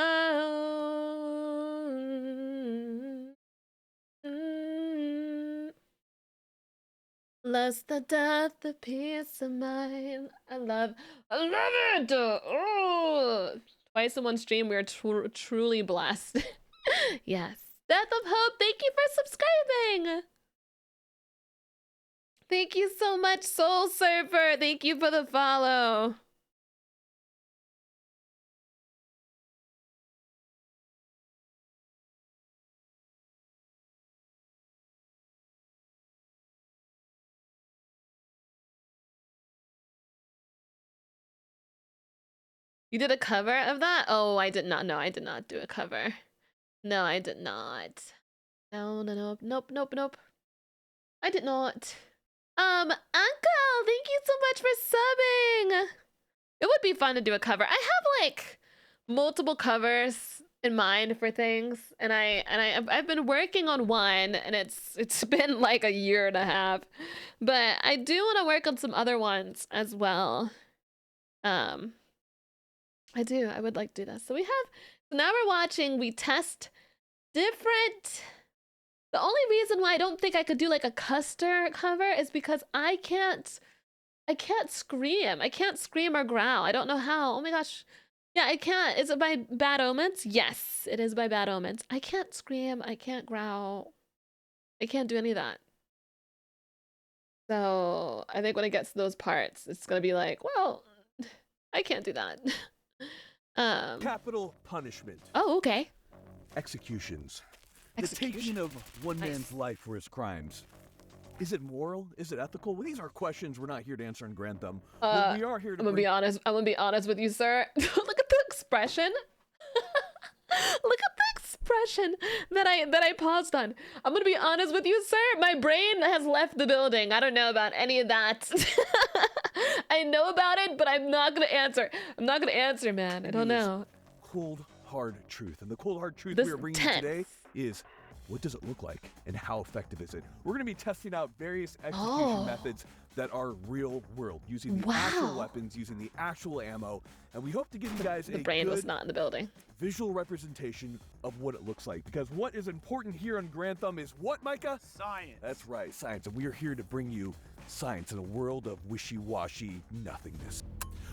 love's the death, a piece of mine. I love it. Oh, twice in one stream, we are truly blessed. Yes. Death of Hope, thank you for subscribing. Thank you so much, Soul Surfer. Thank you for the follow. You did a cover of that? Oh, I did not. No, I did not do a cover. No, I did not. No, nope. I did not. Uncle, thank you so much for subbing. It would be fun to do a cover. I have like multiple covers in mind for things, and I've been working on one, and it's been like a year and a half, but I do want to work on some other ones as well. I would like to do this. So now we're watching, we test different. The only reason why I don't think I could do like a Custer cover is because I can't scream. I can't scream or growl. I don't know how. Oh my gosh. Yeah, I can't. Is it by Bad Omens? Yes, it is by Bad Omens. I can't scream. I can't growl. I can't do any of that. So I think when it gets to those parts, it's going to be like, well, I can't do that. Capital punishment. Oh, okay. Executions. The taking of one man's life for his crimes. Is it moral? Is it ethical? Well, these are questions we're not here to answer in Grand Thumb. What we are here to I'm gonna be honest. I'm gonna be honest with you, sir. Look at the expression. Look at the expression that I paused on. I'm gonna be honest with you, sir. My brain has left the building. I don't know about any of that. I know about it, but I'm not gonna answer. I'm not gonna answer, man. I don't know. Cold, hard truth. And the cold, hard truth This we are bringing you today is, what does it look like and how effective is it? We're going to be testing out various execution methods that are real world, using the actual weapons, using the actual ammo, and we hope to give you guys the brain was not in the building. Visual representation of what it looks like. Because what is important here on Grand Thumb is what, Micah? Science. That's right, science. And we are here to bring you science in a world of wishy-washy nothingness.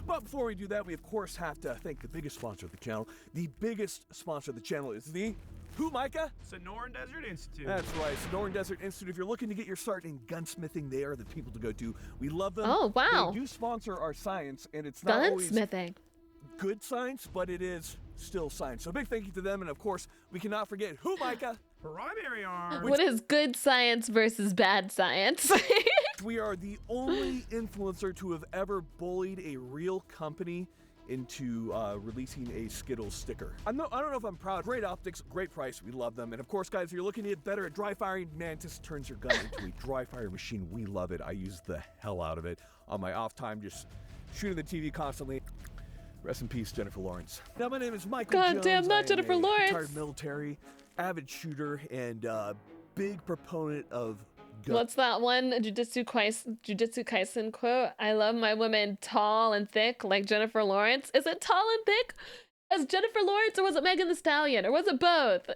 But before we do that, we of course have to thank the biggest sponsor of the channel. The biggest sponsor of the channel is the who, Micah? Sonoran Desert Institute. That's right, Sonoran Desert Institute. If you're looking to get your start in gunsmithing, they are the people to go to. We love them. Oh, wow. They do sponsor our science, and it's not always good science, but it is still science. So big thank you to them, and of course, we cannot forget who, Micah? Primary arms. What is good science versus bad science? We are the only influencer to have ever bullied a real company into releasing a Skittles sticker. I don't know if I'm proud. Great optics, great price, we love them. And of course, guys, if you're looking to get better at dry firing, Mantis turns your gun into a dry fire machine. We love it. I use the hell out of it on my off time, just shooting the TV constantly. Rest in peace, Jennifer Lawrence. Now, my name is Michael Jones. God damn, not Jennifer Lawrence. Retired military, avid shooter, and big proponent of What's that one Jujutsu Kaisen quote? I love my women tall and thick like Jennifer Lawrence. Is it tall and thick as Jennifer Lawrence, or was it Megan Thee Stallion, or was it both?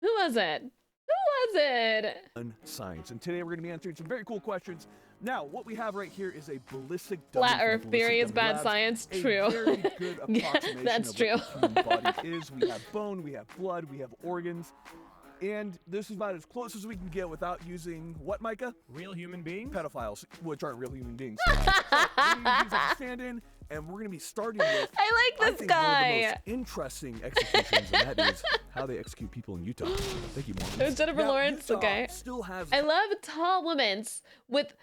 Who was it? Who was it? Science. And today we're going to be answering some very cool questions. Now, what we have right here is a ballistic Flat dummy Earth from theory is Ballistic bad Dummy science. Labs. True. A very good Yeah, approximation that's of true. what the human body is. We have bone, we have blood, we have organs. And this is about as close as we can get without using what, Micah? Real human beings? Pedophiles, which aren't real human beings. So, we're going to use that stand-in, and we're going to be starting with, I like this think, guy. one of the most interesting executions, and that is how they execute people in Utah. Thank you, Mormons. It was Jennifer Now, Lawrence. Utah Okay. still has I love tall women with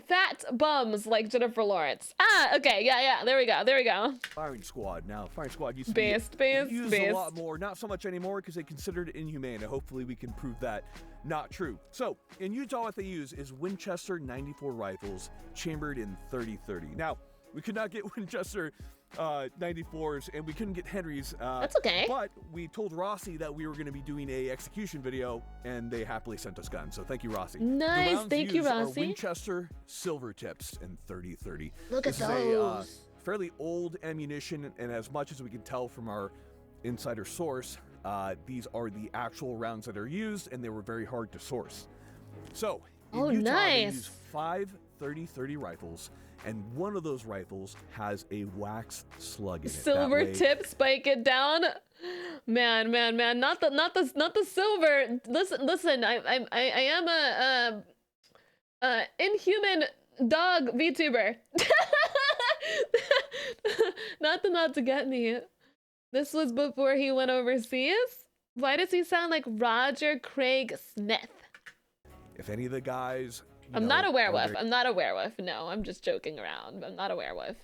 fat bums like Jennifer Lawrence. Ah, okay, yeah. There we go. firing squad. Now, firing squad used to Based. be used a lot more, not so much anymore because they considered it inhumane, and hopefully we can prove that not true. So, in Utah, what they use is Winchester 94 rifles chambered in 30-30. Now, we could not get Winchester 94s, and we couldn't get Henry's. That's okay. But we told Rossi that we were going to be doing a execution video, and they happily sent us guns. So thank you, Rossi. Nice, The rounds thank you, used are Rossi. Winchester silver tips in 30-30. Look at This is those. a fairly old ammunition, and as much as we can tell from our insider source, these are the actual rounds that are used, and they were very hard to source. So, in Utah, they nice. use 5 30-30 rifles, and one of those rifles has a wax slug in it. That Silver way- tip, spike it down. Man, not the silver. Listen. I am a inhuman dog VTuber. not to get me. This was before he went overseas. Why does he sound like Roger Craig Smith? If any of the guys... I'm not a werewolf. I'm not a werewolf. No, I'm just joking around. I'm not a werewolf.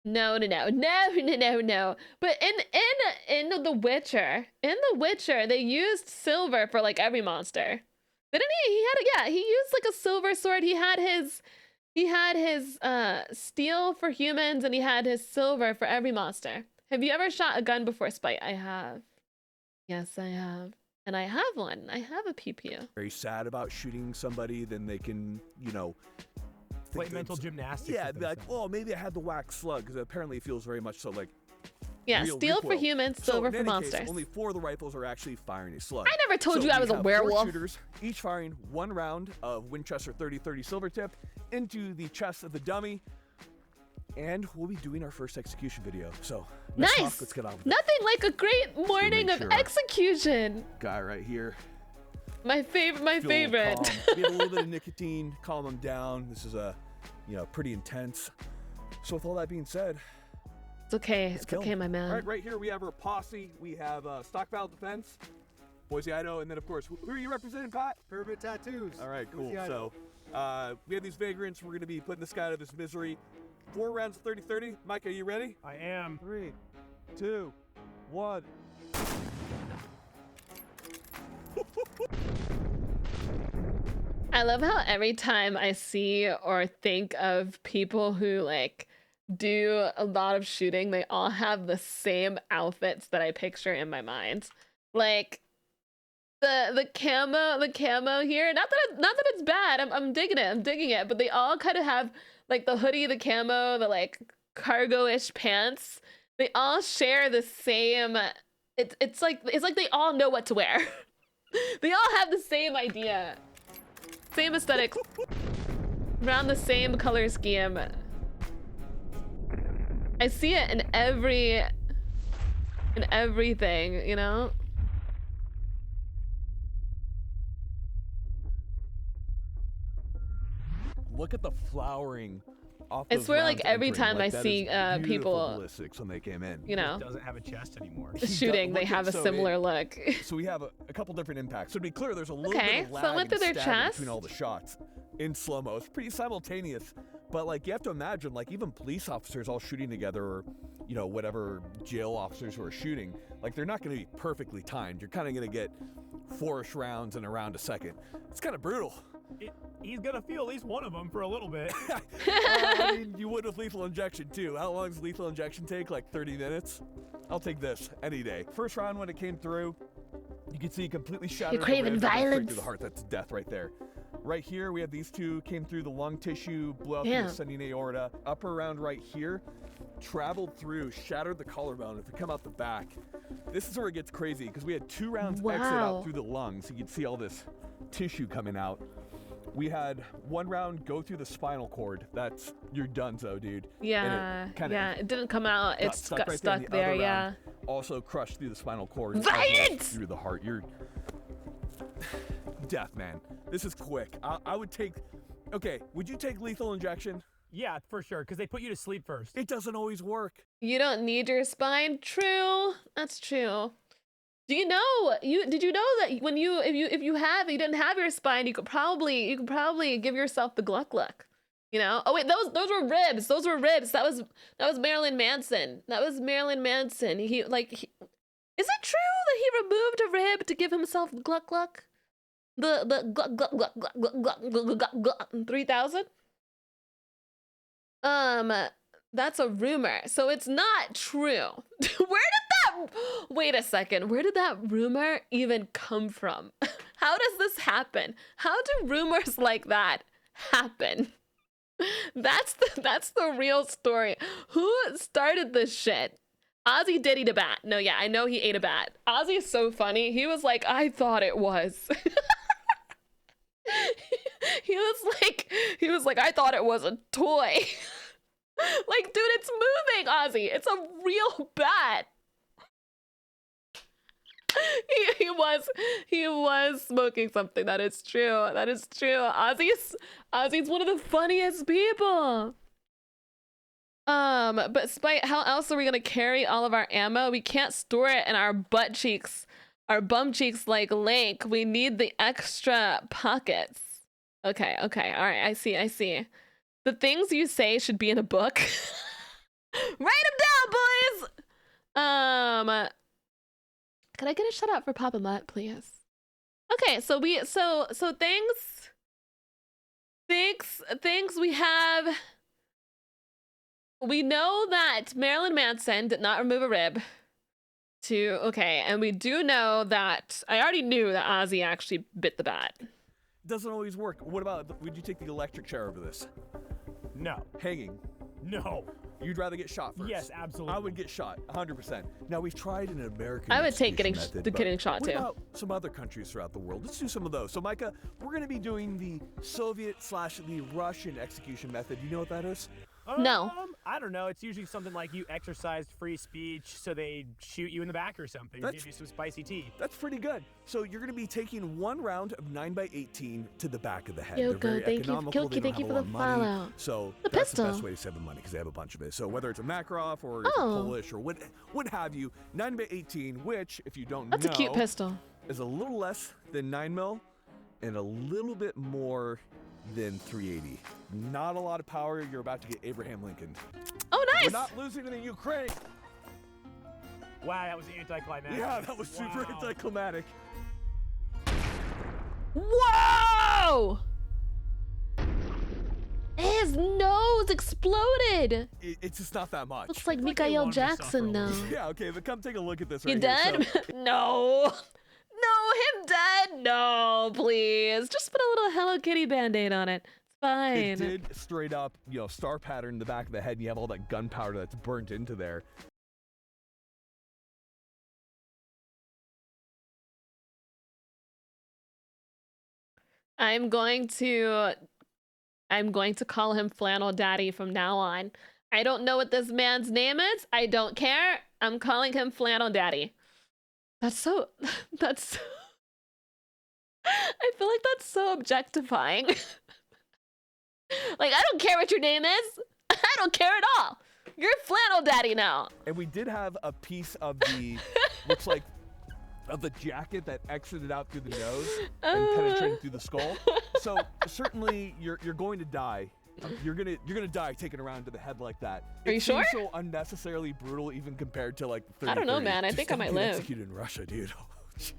No. But in The Witcher, they used silver for like every monster. Didn't he? He used like a silver sword. He had his steel for humans, and he had his silver for every monster. Have you ever shot a gun before, Spite? I have. Yes, I have. And I have one. I have a PPU. Very sad about shooting somebody, then they can, Play mental gymnastics. Yeah, with be like, themselves. oh, maybe I had the wax slug, because apparently it feels very much so like Yeah, real steel for recoil. humans, So silver in for any monsters. Case, only 4 of the rifles are actually firing a slug. I never told So you I we was a have 4 werewolf. shooters, each firing 1 round of Winchester 30-30 silver tip into the chest of the dummy, and we'll be doing our first execution video. So let's Nice. let's get on with it. Nothing like a great morning make of sure- execution. Guy right here. My favorite. Feel calm. We have a little bit of nicotine, calm him down. This is pretty intense. So with all that being said, It's okay. let's It's kill okay, him. my man. All right here we have our posse. We have Stockpile Defense, Boise, Idaho, and then of course, who are you representing, Pat? Urban Tattoos. All right, cool. Boise, Idaho. So we have these vagrants. We're going to be putting this guy out of his misery. 4 rounds of 30-30. Mike, are you ready? I am. 3, 2, 1. I love how every time I see or think of people who like do a lot of shooting, they all have the same outfits that I picture in my mind. Like the camo here. Not that it's bad. I'm digging it. But they all kind of have like the hoodie, the camo, the like cargo-ish pants. They all share the same. It's like they all know what to wear. They all have the same idea. Same aesthetic, around the same color scheme. I see it in everything, you know? Look at the flowering off I those swear, rounds like, every entering. time I that see, is beautiful people, ballistics when they came in. You know, Doesn't have a chest anymore. shooting, they have a similar look. So we have a couple different impacts. So to be clear, there's a little Okay, bit of lag so I went and through their stabbing chest. between all the shots in slow-mo. It's pretty simultaneous, but like you have to imagine, like even police officers all shooting together, or whatever jail officers who are shooting, like they're not going to be perfectly timed. You're kind of going to get 4-ish rounds in around a second. It's kind of brutal. He's gonna feel at least one of them for a little bit. I mean, you would with lethal injection too. How long does lethal injection take? Like 30 minutes? I'll take this any day. First round when it came through, you can see completely shattered. You're craving the ribs, and straight violence. through the heart. That's death right there. right here, we have these two, came through the lung tissue, blew out the Damn. ascending aorta, up around right here, traveled through, shattered the collarbone. If we come out the back, this is where it gets crazy because we had 2 rounds exit Wow. out through the lungs. So you can see all this tissue coming out. We had 1 round go through the spinal cord. That's, you're donezo, dude. Yeah, And yeah, it didn't come out. It got right stuck The there, other yeah. round also crushed through the spinal cord. as VIDS! well as through the heart. You're death, man. This is quick. I would take. Okay, would you take lethal injection? Yeah, for sure, because they put you to sleep first. It doesn't always work. You don't need your spine. True, that's true. Do you know? Did you know that when you didn't have your spine, you could probably give yourself the gluck. You know? Oh wait, those were ribs. Those were ribs. That was Marilyn Manson. That was Marilyn Manson. Is it true that he removed a rib to give himself gluck? The gluck 3000? That's a rumor. So it's not true. Wait a second. Where did that rumor even come from? How does this happen? How do rumors like that happen? That's the real story. Who started this shit? Ozzy did eat a bat. No, yeah, I know he ate a bat. Ozzy is so funny. He was like, I thought it was. he was like, I thought it was a toy. Like, dude, it's moving, Ozzy. It's a real bat. He was smoking something. That is true. That is true. Ozzy's one of the funniest people. But Spite, how else are we gonna carry all of our ammo? We can't store it in our butt cheeks, our bum cheeks like Link. We need the extra pockets. Okay, all right, I see. The things you say should be in a book. Write them down, boys. Can I get a shout out for Papa Mutt, please? Okay, so things we have. We know that Marilyn Manson did not remove a rib. And we do know that I already knew that Ozzy actually bit the bat. Doesn't always work. What about, would you take the electric chair over this? No. Hanging? No. You'd rather get shot first? Yes, absolutely. I would get shot, 100%. Now, we've tried an American I would take getting shot what too. About some other countries throughout the world? Let's do some of those. So, Micah, we're going to be doing the Soviet/the Russian execution method. You know what that is? No. I don't know. It's usually something like you exercised free speech, so they shoot you in the back or something. Give you some spicy tea. That's pretty good. So you're going to be taking 1 round of 9x18 to to the back of the head. Yoko, They're very thank you, economical. Kilky, thank you for the follow. So The that's pistol. the best way to save the money because they have a bunch of it. So whether it's a Makarov or it's a Polish or what have you, 9x18, which if you don't That's know, a cute pistol. is a little less than 9mm and a little bit more than 380. Not a lot of power. You're about to get Abraham Lincoln. Oh, nice. We're not losing to the Ukraine. Wow, that was anticlimactic. Yeah, that was super anticlimactic. Whoa! His nose exploded. It's just not that much. Looks like Mikael Jackson now. Yeah, okay, but come take a look at this You right dead? here. No. No, him dead? No, please. Just put a little Hello Kitty Band-Aid on it. It's fine. It did straight up, star pattern in the back of the head, and you have all that gunpowder that's burnt into there. I'm going to call him Flannel Daddy from now on. I don't know what this man's name is. I don't care. I'm calling him Flannel Daddy. I feel like that's so objectifying. Like, I don't care what your name is. I don't care at all. You're Flannel Daddy now. And we did have a piece of the, looks like, of the jacket that exited out through the nose and penetrated through the skull. So certainly you're going to die. You're gonna die taking around to the head like that. Are you sure? It seems so unnecessarily brutal even compared to like 30. I don't know, man. I think I might live. Executed in Russia, dude. Oh,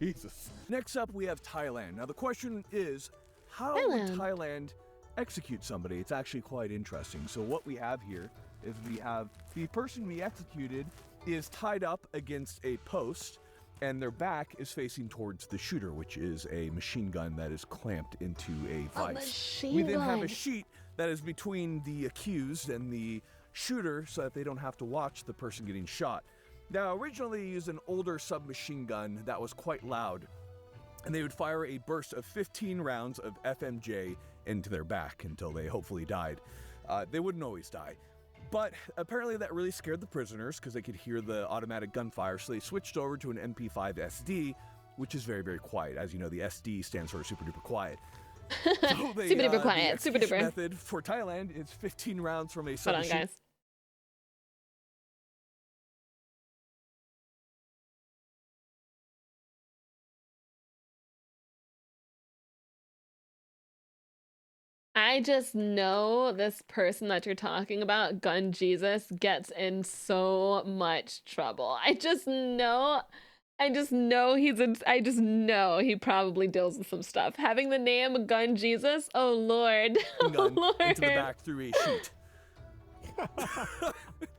Jesus. Next up, we have Thailand. Now the question is, how would Thailand execute somebody? It's actually quite interesting. So what we have here is we have the person we executed is tied up against a post. and their back is facing towards the shooter, which is a machine gun that is clamped into a vise. We then have a sheet that is between the accused and the shooter so that they don't have to watch the person getting shot. Now, originally they used an older submachine gun that was quite loud, and they would fire a burst of 15 rounds of FMJ into their back until they hopefully died. They wouldn't always die. But apparently that really scared the prisoners because they could hear the automatic gunfire, so they switched over to an MP5 SD, which is very, very quiet. As you know, the SD stands for super duper quiet. So they, super duper quiet, super duper. The method for Thailand is 15 rounds from a Hold on, guys. I just know this person that you're talking about, Gun Jesus, gets in so much trouble. I just know he probably deals with some stuff. Having the name Gun Jesus, oh Lord. Oh Lord. Into the back through a sheet.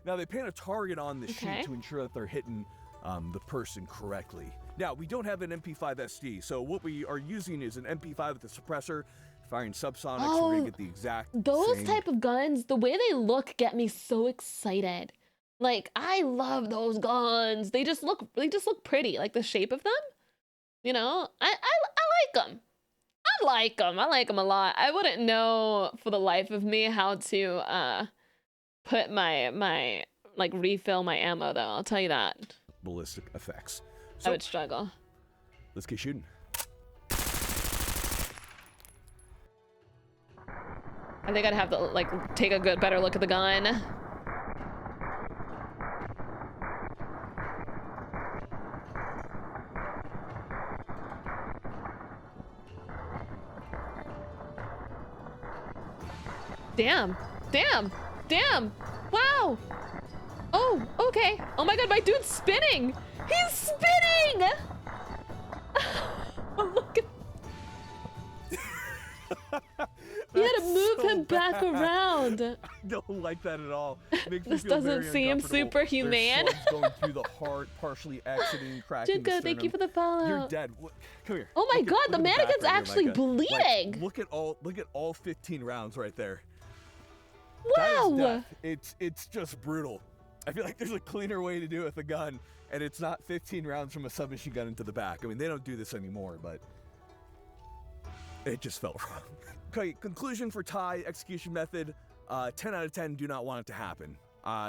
Now they paint a target on the sheet to ensure that they're hitting the person correctly. Now we don't have an MP5 SD, so what we are using is an MP5 with a suppressor, firing subsonics. We're gonna get the exact those same. Type of guns, the way they look get me so excited. Like, I love those guns. They just look pretty, like the shape of them. You know, I like them. I like them a lot. I wouldn't know for the life of me how to put my like refill my ammo though. I'll tell you that. Ballistic effects. So, I would struggle. Let's get shooting. I think I'd have to like take a better look at the gun. Damn. Wow. Oh, okay. Oh my god, my dude's spinning. He's spinning. Look at. You had to move him back around. I don't like that at all. Makes This me feel doesn't very seem uncomfortable. super humane. There's slugs going through the heart, partially exiting, cracking the Jinko, thank you for sternum. the follow. You're dead. Come here. Oh my Look god, at the back mannequin's right here, actually Micah. bleeding. Like, look at all 15 rounds right there. Wow. That is death. It's just brutal. I feel like there's a cleaner way to do it with a gun, and it's not 15 rounds from a submachine gun into the back. I mean, they don't do this anymore, but it just felt wrong. Okay, conclusion for Thai execution method, 10 out of 10 do not want it to happen.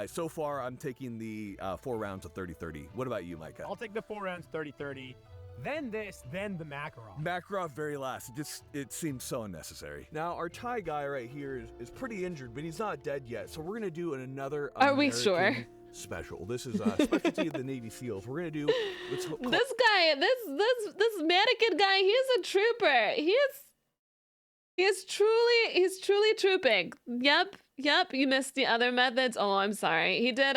So far, I'm taking the 4 rounds of 30-30. What about you, Micah? I'll take the 4 rounds 30-30. Then this, then the Makarov. Makarov very last. It seems so unnecessary. Now, our Thai guy right here is pretty injured, but he's not dead yet. So we're going to do another Are we sure? Special. This is a specialty of the Navy SEALs. We're going to do what's called... This guy, this mannequin guy, he's a trooper. He's truly trooping. Yep, you missed the other methods. Oh, I'm sorry. He did,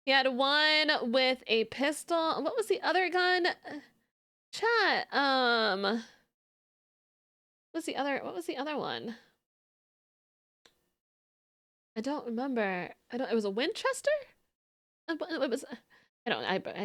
he had one with a pistol. What was the other gun? Chat, what was the other one? I don't remember. It was a Winchester? It was, I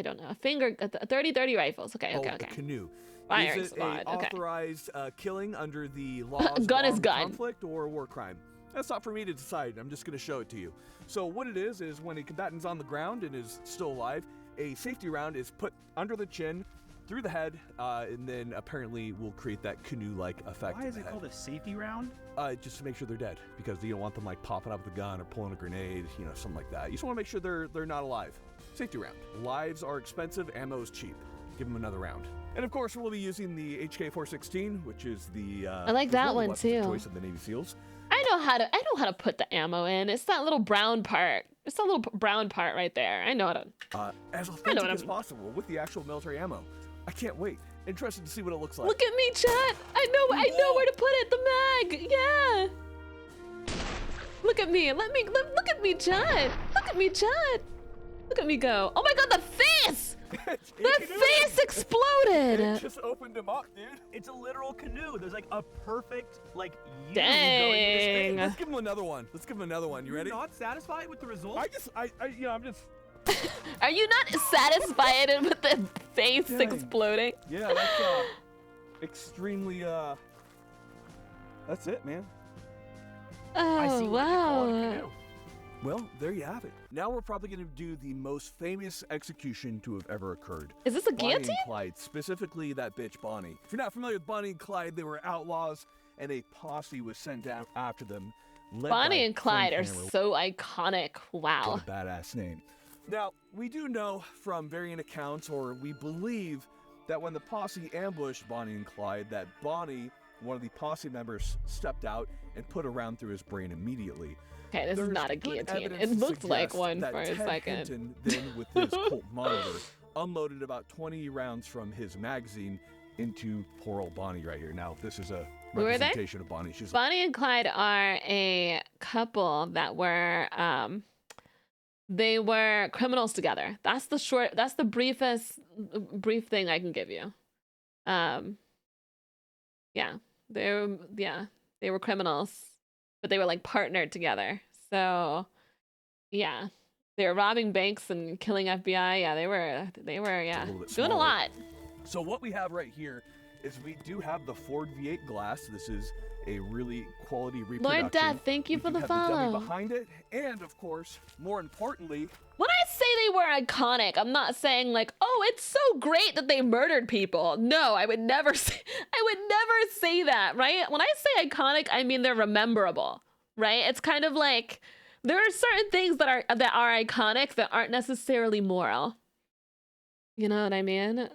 don't know. A finger, 30-30 rifles. Okay. The canoe. Firing is it squad. a Okay. authorized killing under the laws Gun of is gun. conflict or a war crime? That's not for me to decide. I'm just going to show it to you. So what it is when a combatant's on the ground and is still alive, a safety round is put under the chin, through the head, and then apparently will create that canoe-like effect. Why is it called a safety round? Just to make sure they're dead, because you don't want them like popping up with a gun or pulling a grenade, something like that. You just want to make sure they're not alive. Safety round. Lives are expensive, ammo is cheap. Give them another round. And of course, we'll be using the HK-416, which is the I like that one too. Choice of the Navy SEALs. I know how to put the ammo in. It's that little brown part. It's that little brown part right there. I know how to. As authentic as possible with the actual military ammo. I can't wait. Interested to see what it looks like. Look at me, chat. I know where to put it. The mag. Yeah. Look at me. Look at me, chat. Look at me, chat. Look at me go. Oh my god, the face! The face exploded! It just opened him up, dude. It's a literal canoe. There's like a perfect, like, U Dang. going in this thing. Let's give him another one. You ready? Not satisfied with the results? I'm just Are you not satisfied with the face Dang. exploding? Yeah, that's extremely that's it, man. Oh, wow. Well, there you have it. Now we're probably going to do the most famous execution to have ever occurred. Is this a Bonnie guillotine? and Clyde, specifically that bitch Bonnie. If you're not familiar with Bonnie and Clyde, they were outlaws, and a posse was sent down after them. Bonnie and Clyde are so iconic. Wow. What a badass name. Now, we do know from varying accounts, or we believe, that when the posse ambushed Bonnie and Clyde, that Bonnie, one of the posse members, stepped out and put a round through his brain immediately. Okay, this is not a guillotine. It looked like one for a second. Hinton, then with his Colt monitor, unloaded about 20 rounds from his magazine into poor old Bonnie right here. Now, this is a representation of Bonnie. She's Bonnie and Clyde are a couple that were they were criminals together. That's the brief thing I can give you. Yeah, they were criminals, but they were like partnered together. So yeah, they were robbing banks and killing FBI. Yeah, they were doing a lot. So what we have right here is we do have the Ford V8 glass. This is a really quality reproduction. Lord Death, thank you for the follow. The dummy behind it, and of course, more importantly, when I say they were iconic, I'm not saying like, oh, it's so great that they murdered people. No, I would never say that, right? When I say iconic, I mean they're rememberable, right? It's kind of like there are certain things that are iconic that aren't necessarily moral. You know what I mean?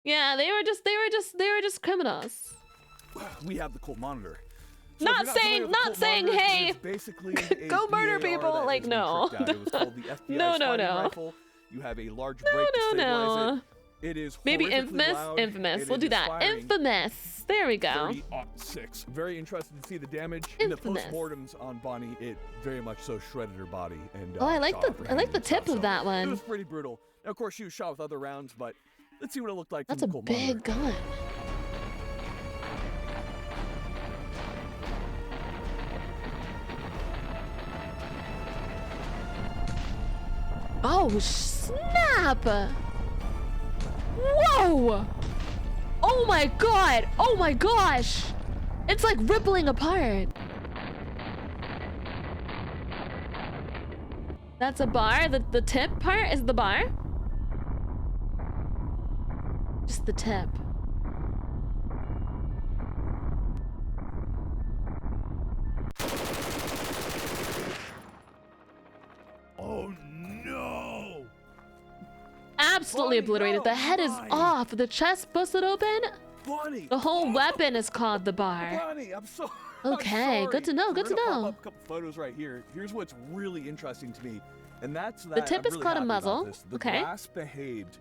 Yeah, they were just criminals. We have the Colt monitor. So not saying, hey, basically go murder people. Like, no. It was called the FBI no. rifle. You have a large brake to stabilize it. It is maybe infamous. Infamous. We'll do that. Infamous. There we go. 30-06. Very interested to see the damage. In the postmortems on Bonnie, it very much so shredded her body. And I like the tip of that one. It was pretty brutal. Now, of course, she was shot with other rounds, but let's see what it looked like. That's a big gun. Oh, snap! Whoa! Oh my god! Oh my gosh! It's like rippling apart. That's a bar? The tip part is the bar? Just the tip. Oh no! Absolutely obliterated. The head is off. The chest busted open. Bonnie. The whole weapon is called the bar. Bonnie, I'm so. Okay, good to know. Good to know. Pop up a couple photos right here. Here's what's really interesting to me, and that's that. The tip is called a muzzle. The Okay. glass behaved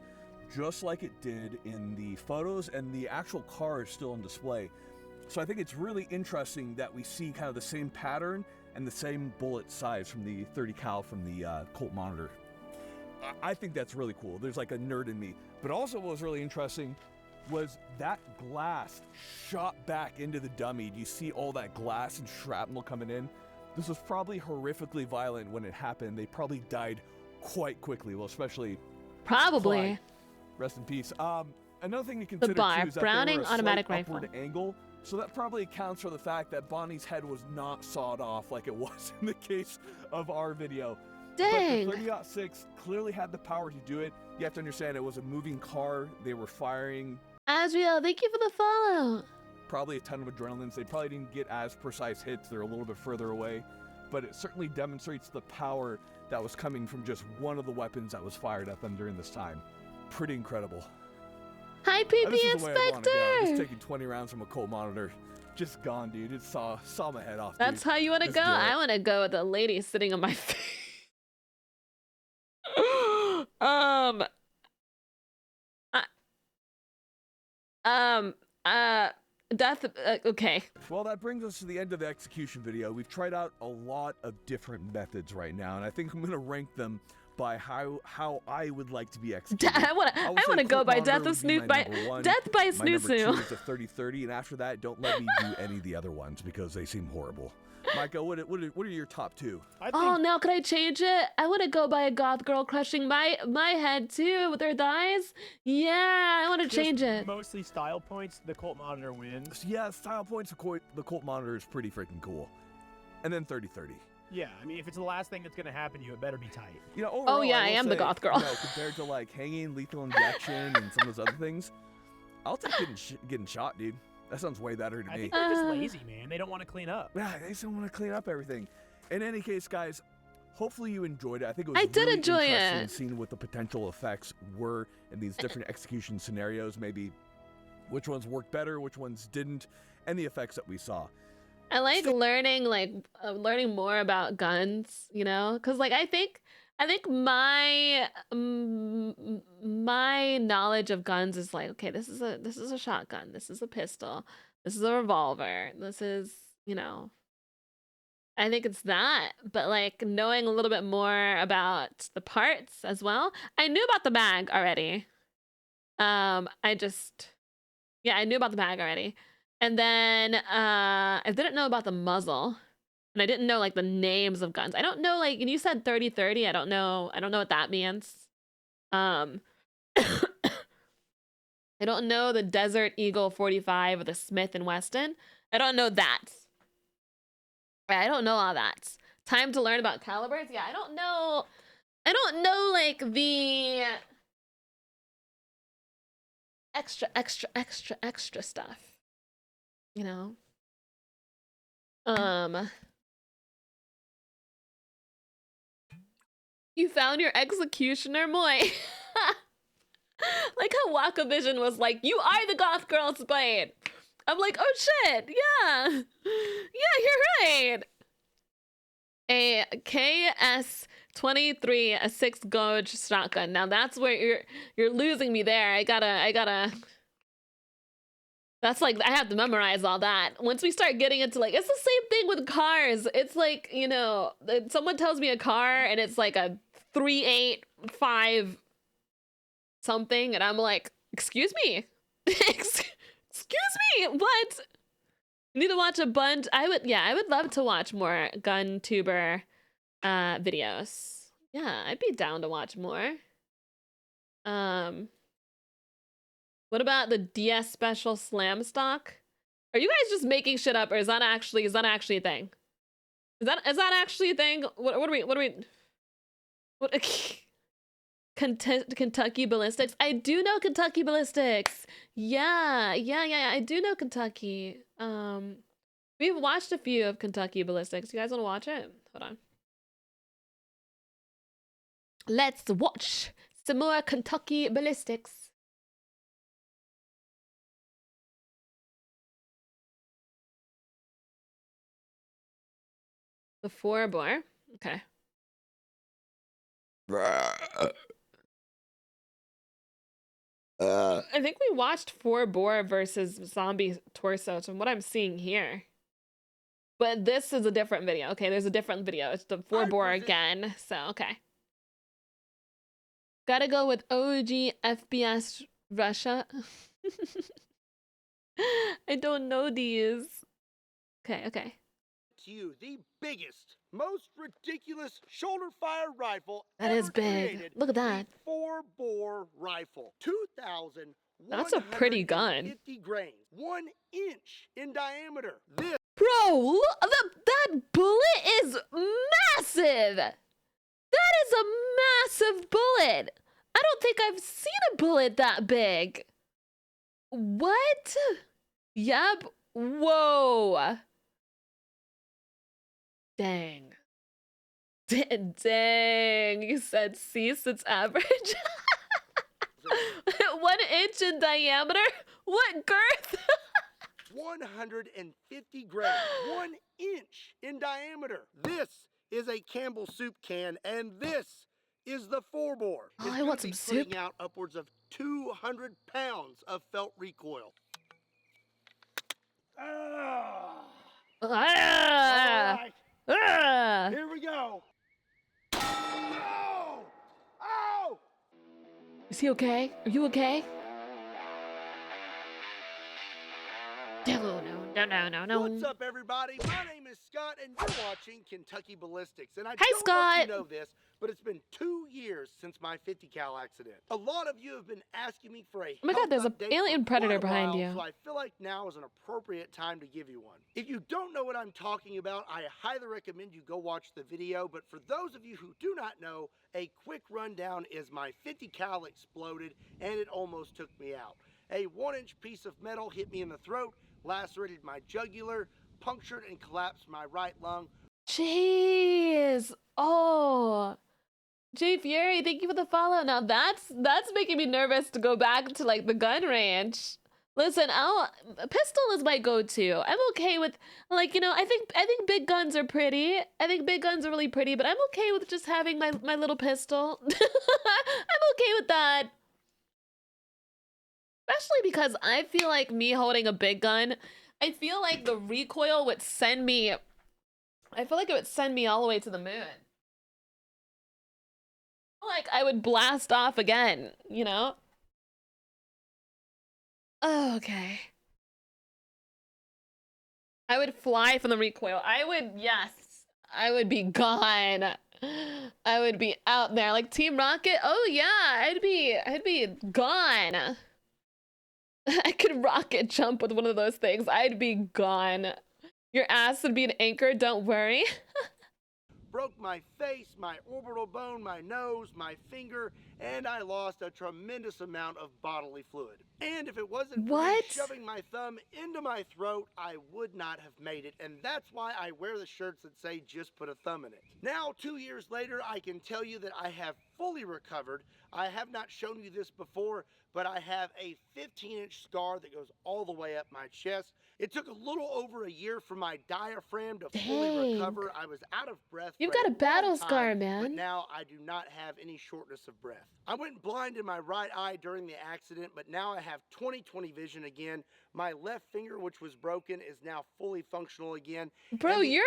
just like it did in the photos, and the actual car is still on display. So I think it's really interesting that we see kind of the same pattern and the same bullet size from the 30 cal from the Colt monitor. I think that's really cool. There's like a nerd in me. But also what was really interesting was that glass shot back into the dummy. Do you see all that glass and shrapnel coming in? This was probably horrifically violent when it happened. They probably died quite quickly. Well, especially probably. Clyde. Rest in peace. Another thing to consider the bar, too is that Browning they were a automatic slight rifle. upward angle, so that probably accounts for the fact that Bonnie's head was not sawed off like it was in the case of our video. Dang. But the 30-06 clearly had the power to do it. You have to understand it was a moving car. They were firing. Azriel, thank you for the follow. Probably a ton of adrenaline. They probably didn't get as precise hits. They're a little bit further away. But it certainly demonstrates the power that was coming from just one of the weapons that was fired at them during this time. Pretty incredible. Hi, PP This is the way I wanna go. Just Inspector. taking 20 rounds from a Colt monitor. Just gone, dude. It saw my head off. That's dude. how you want to Just go? do it. I want to go with the lady sitting on my face. Death. Okay. Well, that brings us to the end of the execution video. We've tried out a lot of different methods right now, and I think I'm going to rank them by how I would like to be executed. I want to go by death of Snoop by death by My number 2 Snoo. is the 30-30, and after that, don't let me do any of the other ones because they seem horrible. Micah, what are your top 2? Oh no, could I change it? I want to go by a goth girl crushing my head too with her thighs. Yeah, I want to change it. Mostly style points. The Colt Monitor wins. Yeah, style points. The Colt Monitor is pretty freaking cool. And then 30-30. Yeah, I mean, if it's the last thing that's gonna happen to you, it better be tight. You know, overall, yeah, I will am the say, goth girl. You know, compared to like hanging, lethal injection, and some of those other things, I'll take getting shot, dude. That sounds way better to I me. think they're just lazy, man. They don't want to clean up. Yeah, they just don't want to clean up everything. In any case, guys, hopefully you enjoyed it. I think it was I did really enjoy interesting it. seeing what the potential effects were in these different execution scenarios. Maybe which ones worked better, which ones didn't, and the effects that we saw. I like learning more about guns, you know, because like I think my my knowledge of guns is like, okay, this is a shotgun, this is a pistol, this is a revolver, this is, you know, I think it's that. But like knowing a little bit more about the parts as well. I knew about the mag already. I knew about the mag already. And then I didn't know about the muzzle. And I didn't know like the names of guns. I don't know, like, and you said 30-30. I don't know what that means. I don't know the Desert Eagle 45 or the Smith & Wesson. I don't know that. I don't know all that. Time to learn about calibers? Yeah, I don't know like the extra stuff. You know? You found your executioner, Moy. Like how Waka Vision was like, you are the goth girl Spade. I'm like, oh shit, yeah. Yeah, you're right. A KS-23, a 6-gauge shotgun. Now that's where you're losing me there. I gotta that's like, I have to memorize all that. Once we start getting into like, it's the same thing with cars. It's like, you know, someone tells me a car and it's like a 385 something, and I'm like, excuse me? Excuse me, what? You need to watch a bunch. I would love to watch more gun tuber videos. Yeah, I'd be down to watch more. What about the DS Special Slam Stock? Are you guys just making shit up, or is that actually a thing? Is that actually a thing? What are we? Kentucky Ballistics. I do know Kentucky Ballistics. Yeah. I do know Kentucky. We've watched a few of Kentucky Ballistics. You guys want to watch it? Hold on. Let's watch some more Kentucky Ballistics. The 4-bore. Okay. I think we watched 4-bore versus zombie torso from what I'm seeing here. But this is a different video. Okay, there's a different video. It's the 4-bore again. So, okay. Gotta go with OG FBS Russia. I don't know these. Okay. To you, the biggest, most ridiculous shoulder fire rifle that is big. Created, look at that. 4-bore rifle. 2,000. That's a pretty gun. 50 grains. 1 inch in diameter. This. Bro, look, that bullet is massive. That is a massive bullet. I don't think I've seen a bullet that big. What? Yep. Whoa. Dang. Dang. You said cease its average? 1 inch in diameter? What girth? 150 grains. 1 inch in diameter. This is a Campbell soup can, and this is the 4-bore. Oh, I want some soup. Putting out upwards of 200 pounds of felt recoil. All right. Here we go. Oh! Is he okay? Are you okay? No. What's up, everybody? My name is Scott, and you're watching Kentucky Ballistics. And I Hi, don't know if you know this, but it's been 2 years since my 50 cal accident. A lot of you have been asking me for a Oh my god, there's an update alien for predator quite a behind while, you. So I feel like now is an appropriate time to give you one. If you don't know what I'm talking about, I highly recommend you go watch the video. But for those of you who do not know, a quick rundown is my 50 cal exploded, and it almost took me out. A 1-inch piece of metal hit me in the throat, lacerated my jugular, punctured and collapsed my right lung. Jeez. Oh. Jay Fury, thank you for the follow. Now that's making me nervous to go back to like the gun range. Listen, a pistol is my go-to. I'm okay with, like, you know, I think big guns are pretty. I think big guns are really pretty, but I'm okay with just having my little pistol. I'm okay with that. Especially because I feel like me holding a big gun, I feel like the recoil would send me, I feel like it would send me all the way to the moon. Like I would blast off again, you know? Oh, okay. I would fly from the recoil. Yes. I would be gone. I would be out there like Team Rocket. Oh yeah, I'd be gone. I could rocket jump with one of those things. I'd be gone. Your ass would be an anchor, don't worry. Broke my face, my orbital bone, my nose, my finger, and I lost a tremendous amount of bodily fluid. And if it wasn't for me shoving my thumb into my throat, I would not have made it. And that's why I wear the shirts that say, just put a thumb in it. Now, 2 years later, I can tell you that I have fully recovered. I have not shown you this before, but I have a 15-inch scar that goes all the way up my chest. It took a little over a year for my diaphragm to fully recover. I was out of breath. You've got a battle scar, but man. now I do not have any shortness of breath. I went blind in my right eye during the accident, but now I have 20/20 vision again. My left finger, which was broken, is now fully functional again. Bro, you're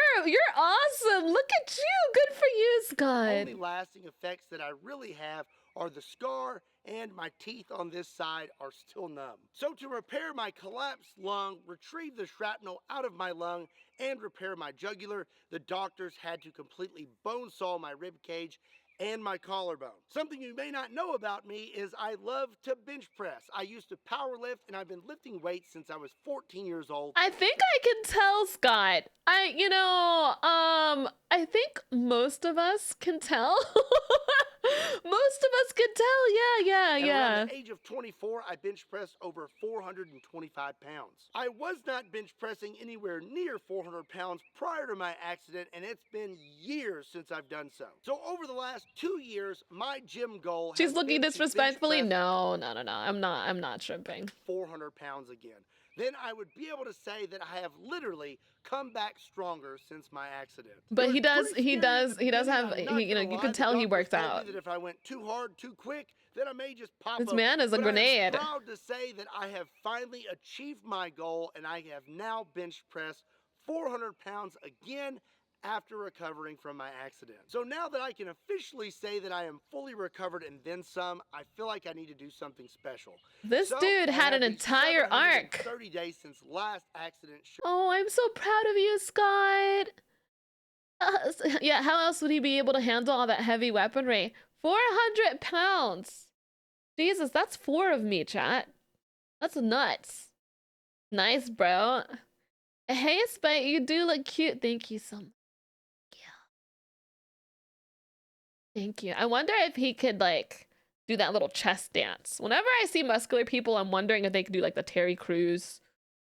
awesome. Look at you. Good for you, Scott. The only lasting effects that I really have are the scar, and my teeth on this side are still numb. So to repair my collapsed lung, retrieve the shrapnel out of my lung, and repair my jugular, the doctors had to completely bone saw my rib cage and my collarbone. Something you may not know about me is I love to bench press. I used to power lift, and I've been lifting weights since I was 14 years old. I think I can tell, Scott. I think most of us can tell. Most of us can tell, yeah. Around the age of 24, I bench pressed over 425 pounds. I was not bench pressing anywhere near 400 pounds prior to my accident, and it's been years since I've done so. So over the last 2 years, my gym goal She's looking disrespectfully. No. I'm not shrimping. 400 pounds again. Then I would be able to say that I have literally come back stronger since my accident. But he does have, you can tell he worked out. That if I went too hard, too quick, then I may just pop This up. man is a grenade. I'm proud to say that I have finally achieved my goal, and I have now bench pressed 400 pounds again after recovering from my accident. So now that I can officially say that I am fully recovered and then some, I feel like I need to do something special. This dude had an entire arc. 30 days since last accident. Oh, I'm so proud of you, Scott. Yeah, how else would he be able to handle all that heavy weaponry? 400 pounds. Jesus, that's 4 of me, chat. That's nuts. Nice, bro. Hey, Spite, you do look cute. Thank you so much. Thank you. I wonder if he could, like, do that little chest dance. Whenever I see muscular people, I'm wondering if they could do, like, the Terry Crews,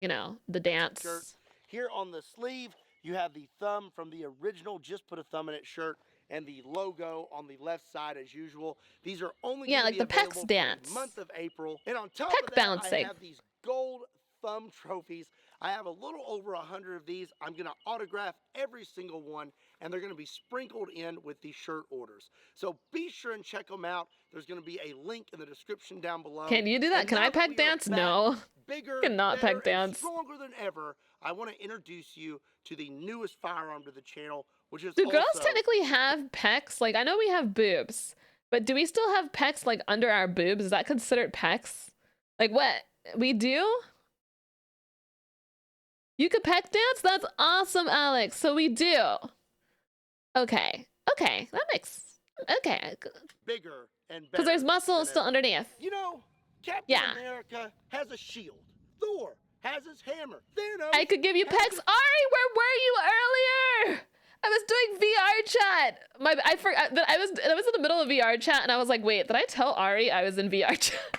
the dance. Shirt. Here on the sleeve, you have the thumb from the original Just Put a Thumb in It shirt and the logo on the left side as usual. These are only like the pecs dance. For the month of April. And on top Peck of that, bouncing. I have these gold thumb trophies. I have a little over 100 of these. I'm going to autograph every single one, and they're going to be sprinkled in with the shirt orders. So be sure and check them out. There's going to be a link in the description down below. Can you do that? Can I peck dance? No. Bigger, cannot better, peck dance. Stronger than ever. I want to introduce you to the newest firearm to the channel, which is Do girls technically have pecs? Like, I know we have boobs, But do we still have pecs like under our boobs? Is that considered pecs? Like what? We do? You could pec dance? That's awesome, Alex. So we do. Okay. Okay. That makes... Okay. Bigger and better. Because there's muscle still underneath. You know, Captain America has a shield. Thor has his hammer. Thanos I could give you pecs. Ari, where were you earlier? I was doing VR chat. I forgot that I was in the middle of VR chat and I was like, wait, did I tell Ari I was in VR chat?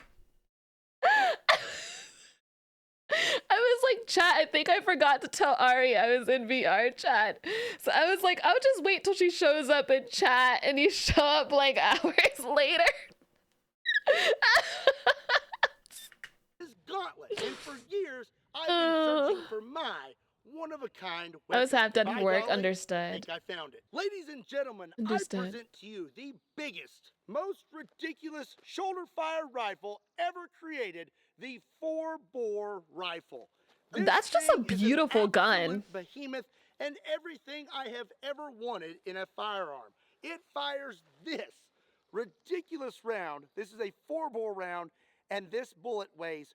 I was like, chat, I think I forgot to tell Ari I was in VR chat. So I was like, I'll just wait till she shows up in chat, and you show up like hours later. His gauntlet, and for years I've been searching for my one-of-a-kind weapon. I was half done By work, golly, understood. I think I found it. Ladies and gentlemen, Understood. I present to you the biggest, most ridiculous shoulder-fire rifle ever created, the 4-bore rifle. This That's just a thing is an beautiful gun. absolute behemoth and everything I have ever wanted in a firearm. It fires this ridiculous round. This is a 4-bore round, and this bullet weighs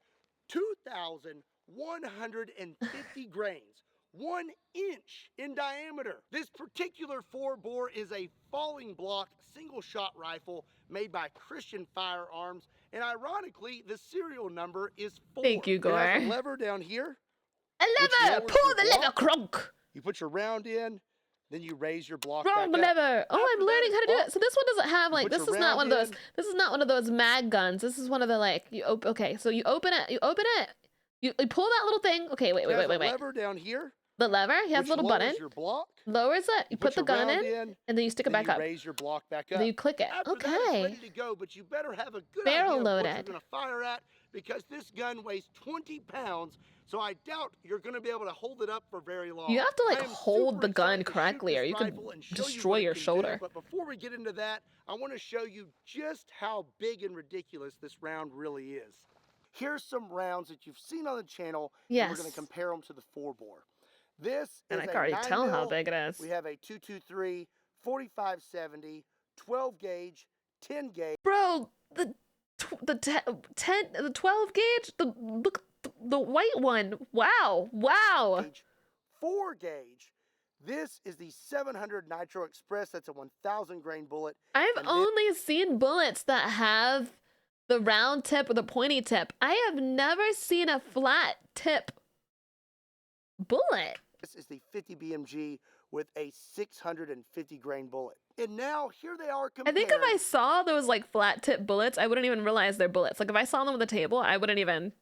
2,150 grains, 1 inch in diameter. This particular 4-bore is a falling block single-shot rifle made by Christian Firearms, and ironically, the serial number is 4. Thank you, Gore. It has a lever down here. A lever! Pull the lever, crunk! You put your round in, then you raise your block Roll back the up. lever. Oh, I'm learning how to do it. So this one doesn't have like, put this your is not one of round those, this is not one of those mag guns. This is one of the like, okay, so you open it, you pull that little thing. Okay, wait. It has a lever down here. The lever, he has which a little button. lowers your block. Lowers it, you put the your gun round in, and then you stick it back you up. raise your block back up. Then you click it. After that, it's ready to go, but you better have a good Barrel idea of what loaded. you're going to fire at, because this gun weighs 20 pounds, so I doubt you're going to be able to hold it up for very long. You have to like I am hold super the gun excited to shoot correctly, or this you could rifle and show destroy what it your can do, shoulder. but before we get into that, I want to show you just how big and ridiculous this round really is. Here's some rounds that you've seen on the channel. And we're going Yes. to compare them to the 4-bore. This And is I a can already 9 tell how mil. big it is. We have a 223, 4570, 12 gauge, 10 gauge. Bro, the 12 gauge, the white one. Wow. 4 gauge. This is the 700 Nitro Express. That's a 1,000 grain bullet. I've And only seen bullets that have the round tip or the pointy tip. I have never seen a flat tip bullet. This is the 50 BMG with a 650 grain bullet. And now here they are I compared think if I saw those like flat tip bullets, I wouldn't even realize they're bullets. Like if I saw them on the table, I wouldn't even.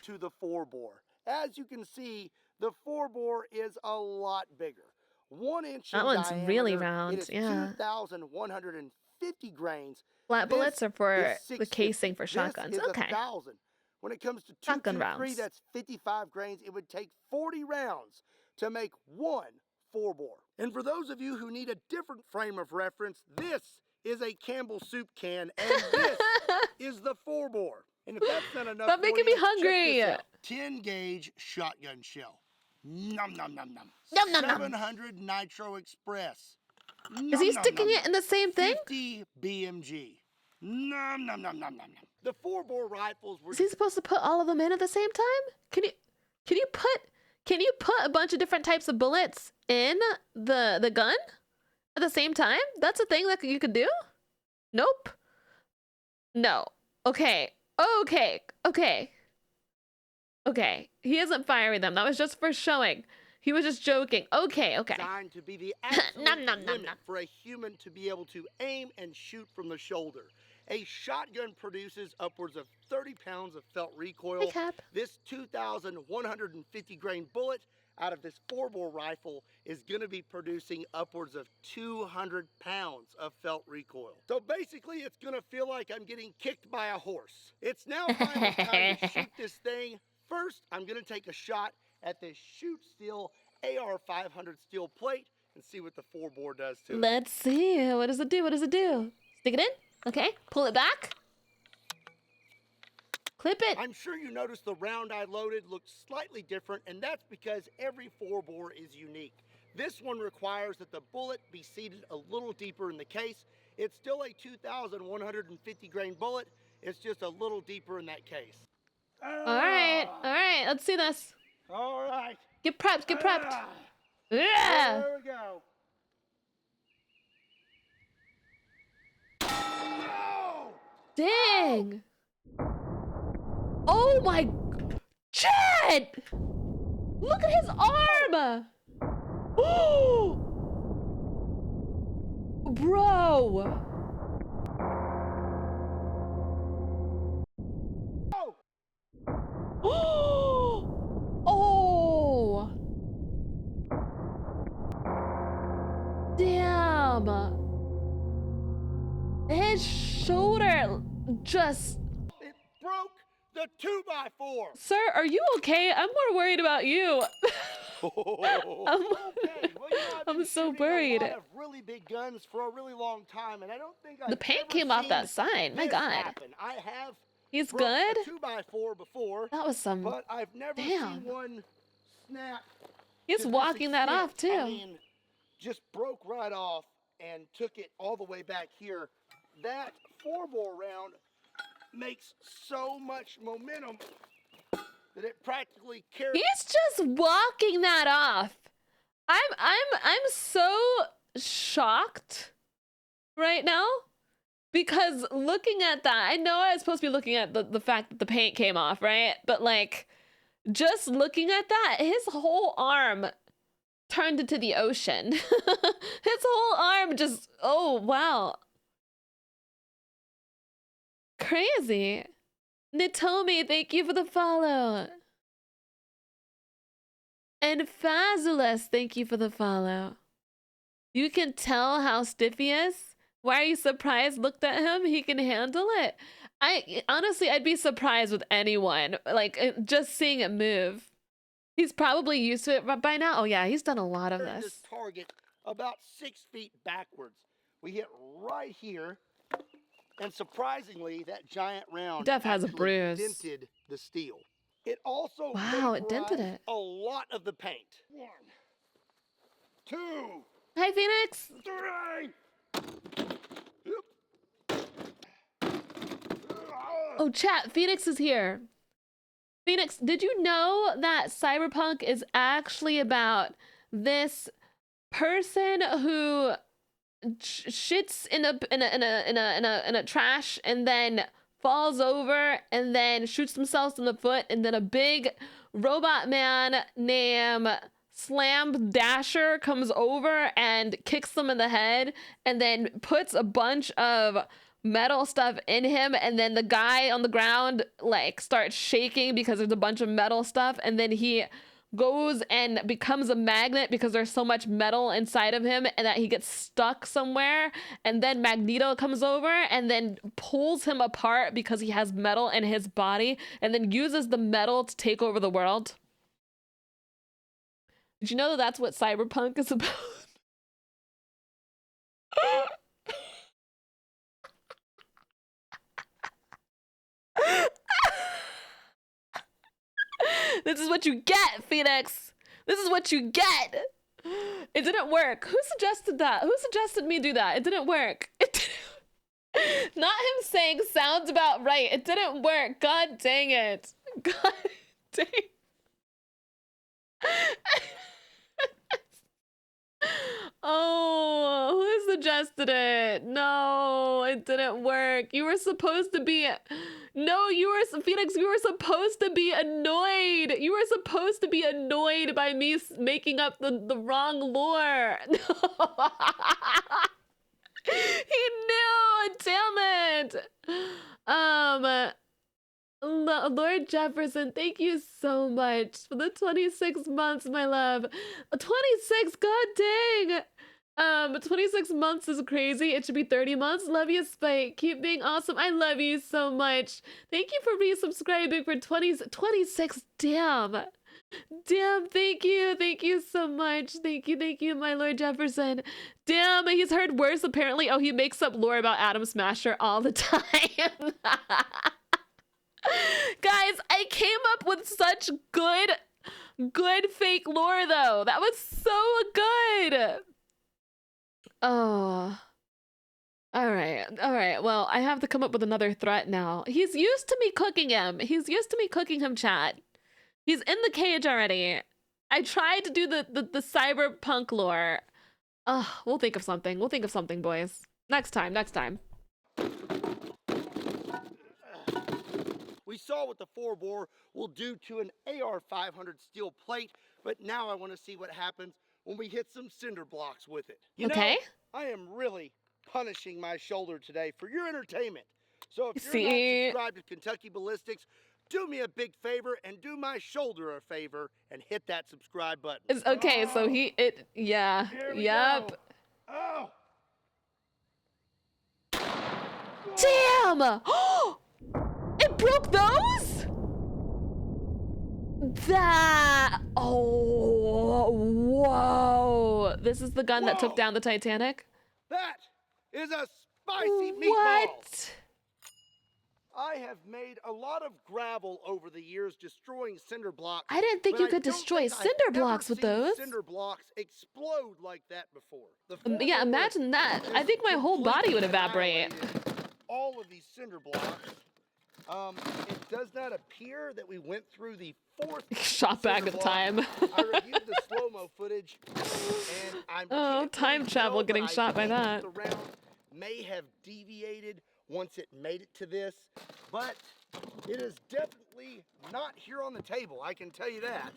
to the 4-bore. As you can see, the 4-bore is a lot bigger. 1 inch That in one's diameter. really It round, is yeah. 2,150 grains. Flat This bullets are for is the 650. casing for This shotguns. is Okay. 1,000. When it comes to Shotgun 223, rounds. that's 55 grains. It would take 40 rounds to make one 4-bore. And for those of you who need a different frame of reference, this is a Campbell soup can, and this is the 4-bore. And if that's not enough, Stop making for you, me hungry. check this out. 10 gauge shotgun shell. Nom nom nom nom. Nom, nom, nom. 700 Nitro Express. Is he sticking it in the same thing? 50 BMG. Nom nom nom nom nom nom. The 4-bore rifles were Is he supposed to put all of them in at the same time? Can you put a bunch of different types of bullets in the gun at the same time? That's a thing that you could do? Nope. No. Okay. Okay. He isn't firing them. That was just for showing. He was just joking. Okay. designed to be the absolute Nom, nom, nom, limit nom. for a human to be able to aim and shoot from the shoulder. A shotgun produces upwards of 30 pounds of felt recoil. Hey, Cap. This 2,150 grain bullet out of this 4-bore rifle is going to be producing upwards of 200 pounds of felt recoil. So basically, it's going to feel like I'm getting kicked by a horse. It's now finally time to shoot this thing. First, I'm going to take a shot at this shoot steel AR-500 steel plate and see what the 4-bore does to it. Let's see. What does it do? Stick it in. Okay. Pull it back. Clip it. I'm sure you noticed the round I loaded looked slightly different, and that's because every 4-bore is unique. This one requires that the bullet be seated a little deeper in the case. It's still a 2,150 grain bullet. It's just a little deeper in that case. All right, let's see this. All right. Get prepped, get prepped. There we go. Dang. Oh my, Chad! Look at his arm. Oh, bro. Oh. Damn. His shoulder just... It broke the 2x4. Sir, are you okay? I'm more worried about you. I'm so worried. I have really big guns for a really long time, and I don't think The paint came off that sign. My God. I have He's broke good? a 2x4 before. That was some... But I've never seen one snap. He's walking that off, too. I mean, just broke right off and took it all the way back here. That 4-bore round makes so much momentum that it practically carries. He's just walking that off. I'm so shocked right now because looking at that, I know I was supposed to be looking at the fact that the paint came off, right? But like, just looking at that, his whole arm turned into the ocean. His whole arm just, oh wow. Crazy. Natomi, thank you for the follow. And Fazulus, thank you for the follow. You can tell how stiff he is. Why are you surprised? Looked at him, he can handle it. Honestly, I'd be surprised with anyone. Like, just seeing it move. He's probably used to it by now. Oh yeah, he's done a lot of this. Target about 6 feet backwards. We hit right here. And surprisingly, that giant round Def has a bruise. dented the steel. It also wow, it dented it. A lot of the paint. 1, 2. Hi, Phoenix. 3. Oh, chat. Phoenix is here. Phoenix, did you know that Cyberpunk is actually about this person who shits in a trash and then falls over and then shoots themselves in the foot, and then a big robot man named Slam Dasher comes over and kicks them in the head and then puts a bunch of metal stuff in him, and then the guy on the ground like starts shaking because there's a bunch of metal stuff, and then he goes and becomes a magnet because there's so much metal inside of him, and that he gets stuck somewhere, and then Magneto comes over and then pulls him apart because he has metal in his body, and then uses the metal to take over the world. Did you know that that's what Cyberpunk is about? This is what you get, Phoenix. This is what you get. It didn't work. Who suggested that? Who suggested me do that? It didn't work. It didn't... Not him saying sounds about right. It didn't work. God dang it. God dang. Oh, who suggested it? No, it didn't work. You were supposed to be... No, you were... Phoenix, you were supposed to be annoyed. You were supposed to be annoyed by me making up the wrong lore. He knew! Damn it! Lord Jefferson, thank you so much for the 26 months, my love. 26, god dang! 26 months is crazy. It should be 30 months. Love you, Spike. Keep being awesome. I love you so much. Thank you for resubscribing for 26. Damn. Damn, thank you. Thank you so much. Thank you, my Lord Jefferson. Damn, he's heard worse apparently. Oh, he makes up lore about Atom Smasher all the time. Guys, I came up with such good fake lore though. That was so good. Oh. All right. Well, I have to come up with another threat now. He's used to me cooking him. He's used to me cooking him, chat. He's in the cage already. I tried to do the cyberpunk lore. We'll think of something. We'll think of something, boys. Next time. We saw what the 4-bore will do to an AR-500 steel plate, but now I want to see what happens when we hit some cinder blocks with it. You know, I am really punishing my shoulder today for your entertainment. So if you're not subscribed to Kentucky Ballistics, do me a big favor and do my shoulder a favor and hit that subscribe button. It's okay, so yeah. Yep. Oh! Damn! It broke those? Whoa. This is the gun that took down the Titanic? That is a spicy meatball. What? I have made a lot of gravel over the years destroying cinder blocks. I didn't think you could destroy cinder blocks with those. Cinder blocks explode like that before. Yeah, imagine that. I think my whole body would evaporate. All of these cinder blocks. It does not appear that we went through the 4th shot back at the time. I reviewed the slow-mo footage, and I'm time travel getting shot by that. The round may have deviated once it made it to this, but it is definitely not here on the table, I can tell you that.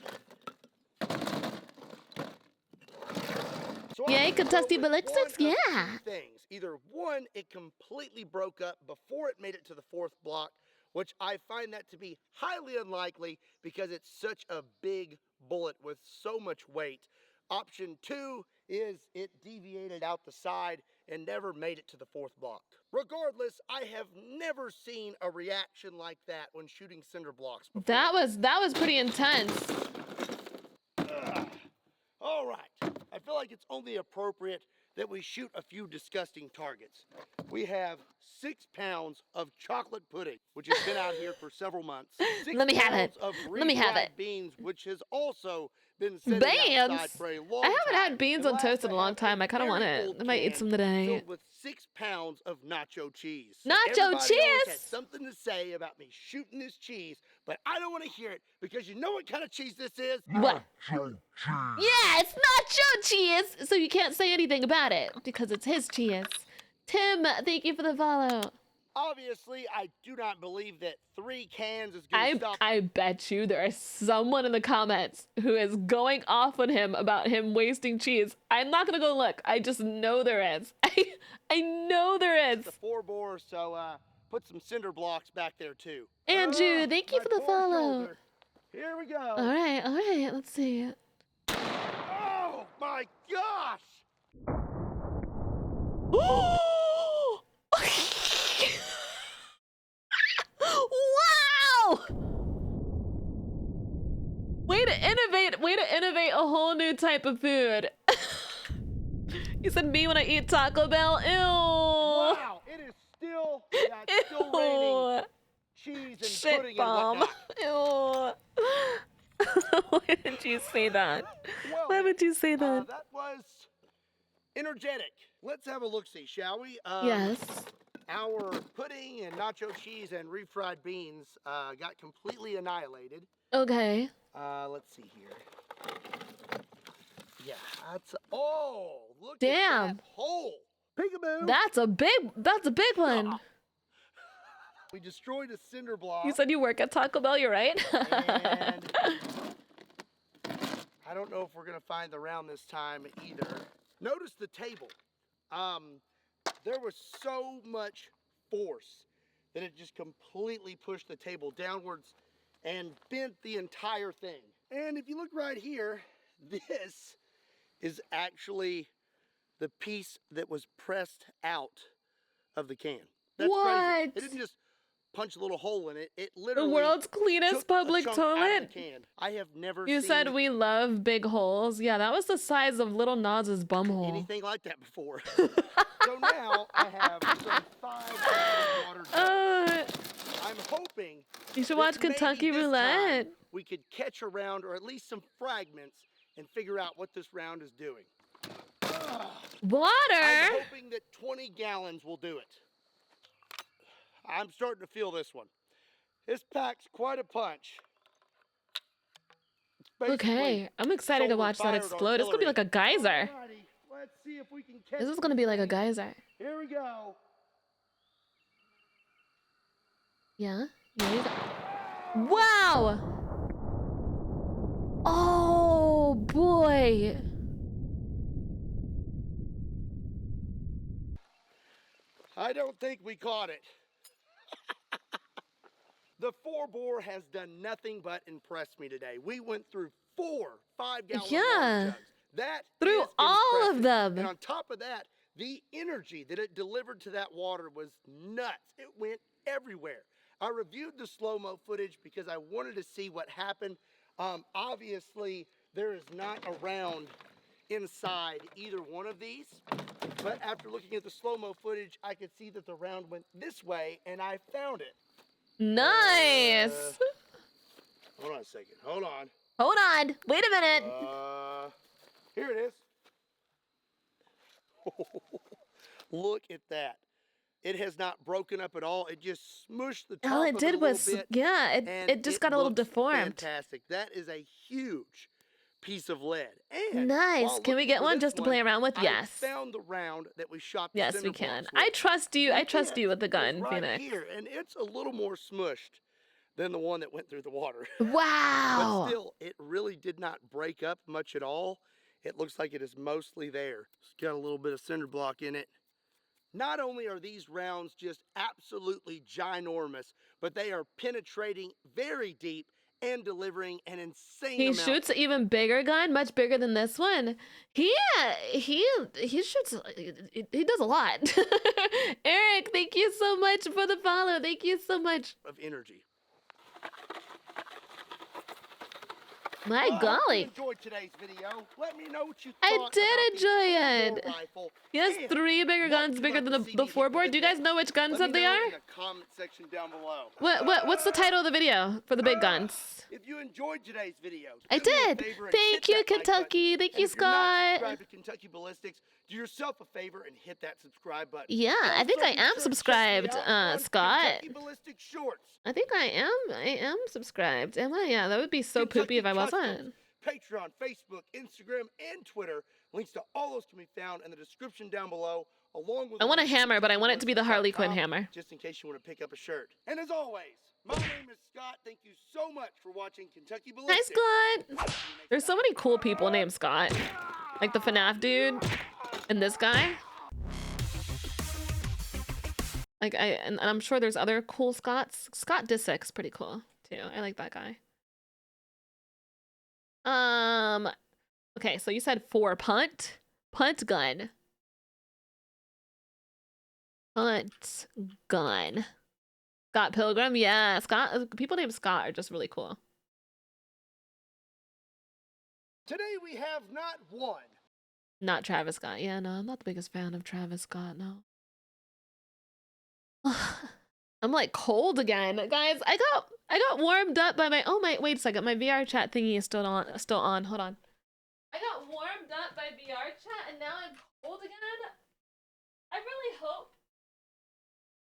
So yay, Kentucky Ballistics, yeah. Things. Either one, it completely broke up before it made it to the 4th block, which I find that to be highly unlikely because it's such a big bullet with so much weight. Option 2 is it deviated out the side and never made it to the 4th block. Regardless, I have never seen a reaction like that when shooting cinder blocks before. That was pretty intense. All right, I feel like it's only appropriate that we shoot a few disgusting targets. We have 6 pounds of chocolate pudding, which has been out here for several months. 6 Let me have it. Of Let me have it. Beans, which has also been sitting outside for a long time. I haven't had beans on toast in a long time. I kind of want it. I might eat some today. Filled with 6 pounds of nacho cheese. Nacho cheese? Everybody has something to say about me shooting this cheese, but I don't want to hear it because you know what kind of cheese this is? What? Yeah, it's nacho cheese, so you can't say anything about it because it's his cheese. Tim, thank you for the follow. Obviously, I do not believe that 3 cans is going to stop. I bet you there is someone in the comments who is going off on him about him wasting cheese. I'm not going to go look. I just know there is. I know there is. The 4-bore, so put some cinder blocks back there too. Andrew, thank you for the follow. Shoulder. Here we go. All right. Let's see. Oh my gosh! Wow! Way to innovate a whole new type of food. You said me when I eat Taco Bell? Ew. Wow, it is still, it's still raining cheese and shit pudding bomb. and whatnot. Ew. Why did you say that? Well, why would you say that? That was energetic. Let's have a look-see, shall we? Yes. Our pudding and nacho cheese and refried beans got completely annihilated. Okay. Let's see here. Yeah, that's look at Damn. that hole. Peekaboo. That's a big one. We destroyed a cinder block. You said you work at Taco Bell, you're right. And I don't know if we're gonna find the round this time either. Notice the table. There was so much force that it just completely pushed the table downwards and bent the entire thing. And if you look right here, this is actually the piece that was pressed out of the can. That's crazy. It didn't just punch a little hole in it. It literally the world's cleanest public toilet. I have never You seen said we love big holes. Yeah, that was the size of Little Nas's bumhole. anything like that before. So now I have some 5 water jugs. I'm hoping You should that watch maybe Kentucky this Roulette. time we could catch a round or at least some fragments and figure out what this round is doing. Water? I'm hoping that 20 gallons will do it. I'm starting to feel this one. This packs quite a punch. Okay, I'm excited to watch that explode. It's gonna be like a geyser. Alrighty, let's see if we can catch This is gonna be like a geyser. Here we go. Yeah? Yeah, you go. Wow! Oh, boy. I don't think we caught it. The 4-bore has done nothing but impress me today. We went through 4 5-gallon water jugs. That through is all impressive. of them. And on top of that, the energy that it delivered to that water was nuts. It went everywhere. I reviewed the slow-mo footage because I wanted to see what happened. Obviously, there is not a round inside either one of these. But after looking at the slow-mo footage, I could see that the round went this way, and I found it. Nice. Hold on a second. Hold on. Hold on. Wait a minute. Here it is. Look at that. It has not broken up at all. It just smushed the top All it of did it a little was, bit, yeah, it just got a little looks deformed. Fantastic. That is a huge piece of lead. And Nice. while Can we looking get for one this just to play around with? I Yes. found the round that we shot the Yes, cinder we can. blocks with. I trust you. I trust you with the gun, It's right Phoenix. here, and it's a little more smushed than the one that went through the water. Wow. But still, it really did not break up much at all. It looks like it is mostly there. It's got a little bit of cinder block in it. Not only are these rounds just absolutely ginormous, but they are penetrating very deep and delivering an insane He amount. shoots an even bigger gun, much bigger than this one. He shoots. He does a lot. Eric, thank you so much for the follow. Thank you so much. Of energy. My I hope golly. you enjoyed today's video. Let me know what you I thought did about enjoy the 4-bore it. rifle. He has And 3 bigger what guns would you bigger like than to the see me hit 4-bore. with Do you guys next? know which guns Let that me they know are? in the comment section down below. What's the title of the video for the big guns? If you enjoyed today's video, I do me a did. favor and Thank hit you, that like button. Kentucky. Thank And you, if you're not Scott. subscribed to Kentucky Ballistics, do yourself a favor and hit that subscribe button. Yeah, I think Also, I be am sure to check me subscribed, out on Scott. Kentucky Ballistic Shorts. I think I am. I am subscribed. Am I? Yeah, that would be so poopy if I wasn't. Patreon, Facebook, Instagram, and Twitter. Links to all those can be found in the description down below, along with I want a hammer, but I want it to be the Harley Quinn KentuckyBallistics.com, hammer. just in case you want to pick up a shirt. And as always, my name is Scott. Thank you so much for watching Kentucky Hi, Ballistics. Scott. There's so many cool people named Scott. Like the FNAF dude and this guy. Like and I'm sure there's other cool Scotts. Scott Disick's pretty cool too. I like that guy. Okay, so you said 4 punt gun. Punt gun. Scott Pilgrim, yeah. Scott. People named Scott are just really cool. Today we have not one. Not Travis Scott. Yeah, no, I'm not the biggest fan of Travis Scott. No. I'm like cold again, guys. I got warmed up by my. Oh my! Wait a second. My VRCHAT thingy is still on. Hold on. I got warmed up by VRCHAT, and now I'm cold again. I really hope.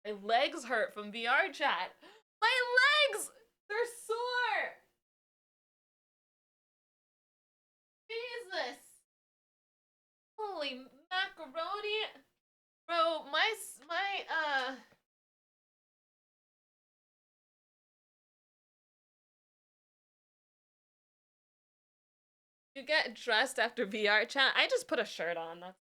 My legs hurt from VRCHAT. My legs! They're sore! Jesus! Holy macaroni! Bro, You get dressed after VRCHAT? I just put a shirt on. That's...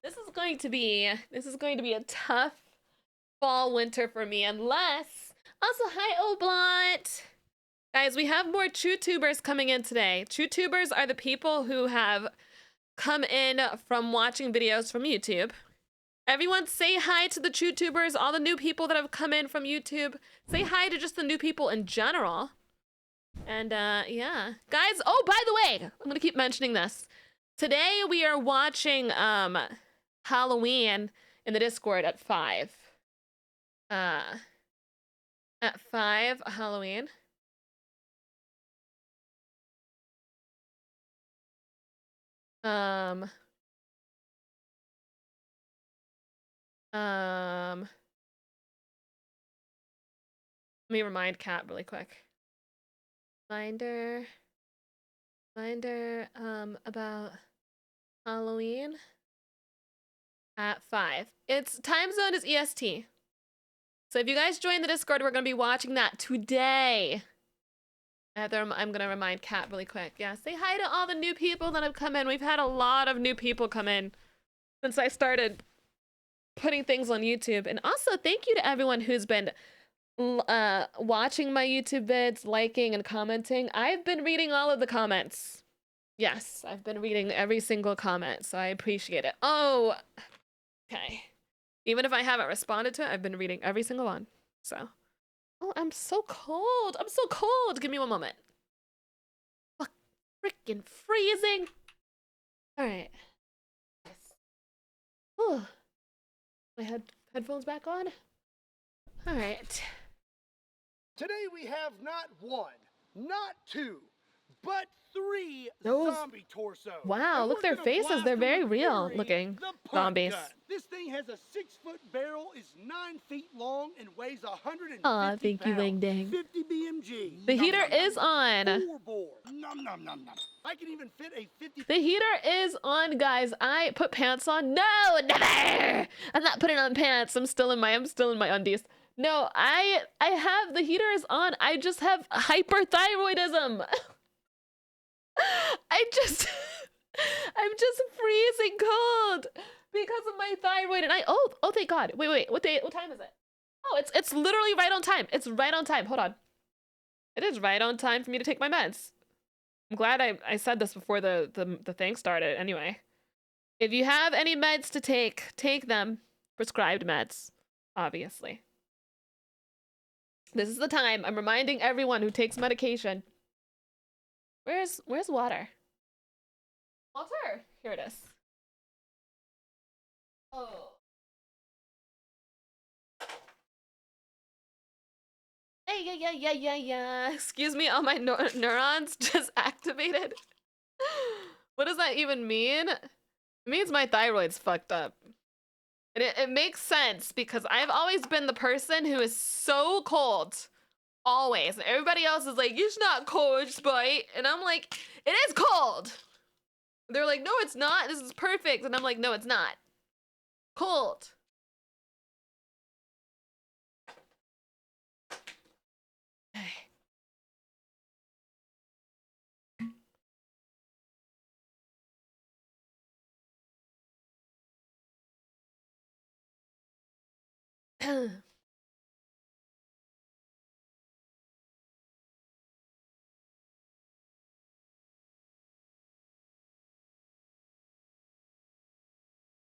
This is going to be a tough fall winter for me unless also hi Oblot. Guys, we have more TrueTubers coming in today. TrueTubers are the people who have come in from watching videos from YouTube. Everyone say hi to the TrueTubers, all the new people that have come in from YouTube. Say hi to just the new people in general. And yeah. Guys, oh, by the way, I'm gonna keep mentioning this. Today we are watching Halloween in the Discord at 5. At 5, Halloween. Let me remind Kat really quick. Reminder, about Halloween at 5. Its time zone is EST. So if you guys join the Discord, we're gonna be watching that today. I'm gonna remind Kat really quick. Yeah, say hi to all the new people that have come in. We've had a lot of new people come in since I started putting things on YouTube. And also thank you to everyone who's been watching my YouTube vids, liking and commenting. I've been reading all of the comments. Yes, I've been reading every single comment, so I appreciate it. Oh, okay. Even if I haven't responded to it, I've been reading every single one. So, oh, I'm so cold. I'm so cold. Give me one moment. Fuck, freaking freezing. All right. Whew. My headphones back on. All right. Today we have not 1, not 2, but 3 Those zombie torsos. Wow, And look we're their gonna faces. blast They're them very with real Fury, looking the punt zombies. gun. This thing has a 6-foot barrel, is 9 feet long, and weighs 150 Aw, thank you, pounds. Wang Dang. 50 BMG. The heater is on. 4 bore. Nom nom nom nom. I can even fit a 50. The heater is on, guys. I put pants on. No, never. I'm not putting on pants. I'm still in my undies. No, I have the heater is on. I just have hyperthyroidism. I'm just freezing cold because of my thyroid. And oh thank God. Wait. What time is it? Oh, it's literally right on time. It's right on time. Hold on. It is right on time for me to take my meds. I'm glad I said this before the thing started. Anyway, if you have any meds to take them. Prescribed meds, obviously. This is the time. I'm reminding everyone who takes medication. Where's water? Water. Here it is. Oh. Yeah. Excuse me, all my neurons just activated. What does that even mean? It means my thyroid's fucked up. And it makes sense because I've always been the person who is so cold. Always. And everybody else is like, it's not cold, Spite. And I'm like, it is cold. They're like, no, it's not. This is perfect. And I'm like, no, it's not. Cold.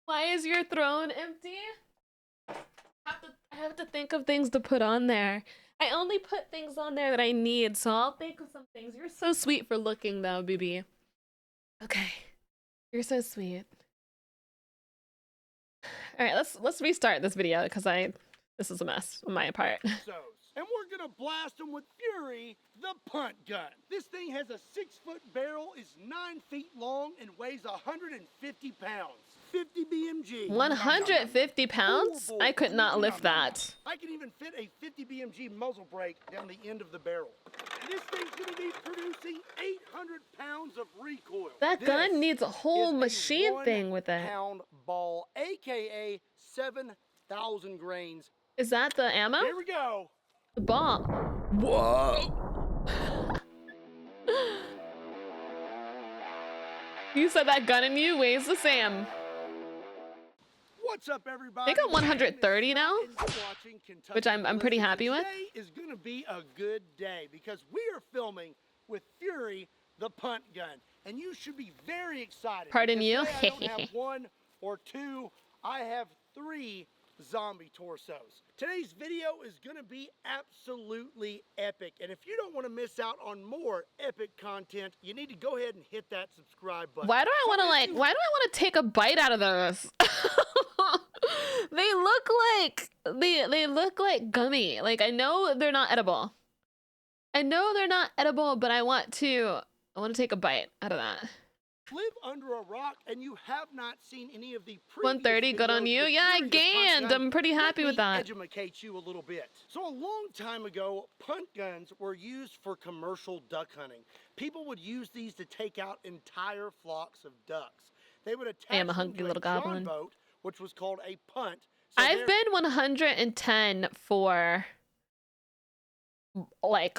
Why is your throne empty? I have to think of things to put on there. I only put things on there that I need, so I'll think of some things. You're so sweet for looking though, BB. Okay. You're so sweet. All right, let's restart this video because this is a mess on my part. And we're gonna blast them with Fury, the punt gun. This thing has a 6-foot barrel, is 9 feet long, and weighs 150 pounds. 50 BMG. 150 pounds? I could not lift that. I can even fit a 50 BMG muzzle brake down the end of the barrel. This thing's gonna be producing 800 pounds of recoil. That gun needs a whole machine thing with it. 1-pound ball, aka 7,000 grains. Is that the ammo? Here we go. The ball. Whoa. You said that gun in you weighs the same. What's up, everybody? I think I'm 130 now, which I'm pretty happy with. Today is going to be a good day because we are filming with Fury, the punt gun, and you should be very excited. Pardon you? I don't have 1 or 2, I have 3 zombie torsos. Today's video is going to be absolutely epic, and if you don't want to miss out on more epic content, you need to go ahead and hit that subscribe button. Why do I want to take a bite out of those? They look like they look like gummy. Like, I know they're not edible. I know they're not edible, but I want to take a bite out of that. Live under a rock and you have not seen any of the 130, good on you. Yeah, I gained. I'm pretty happy with that. Educate you a little bit. So a long time ago, punt guns were used for commercial duck hunting. People would use these to take out entire flocks of ducks. They would attach I am a them hungry to little John goblin. boat, which was called a punt. So I've been 110 for like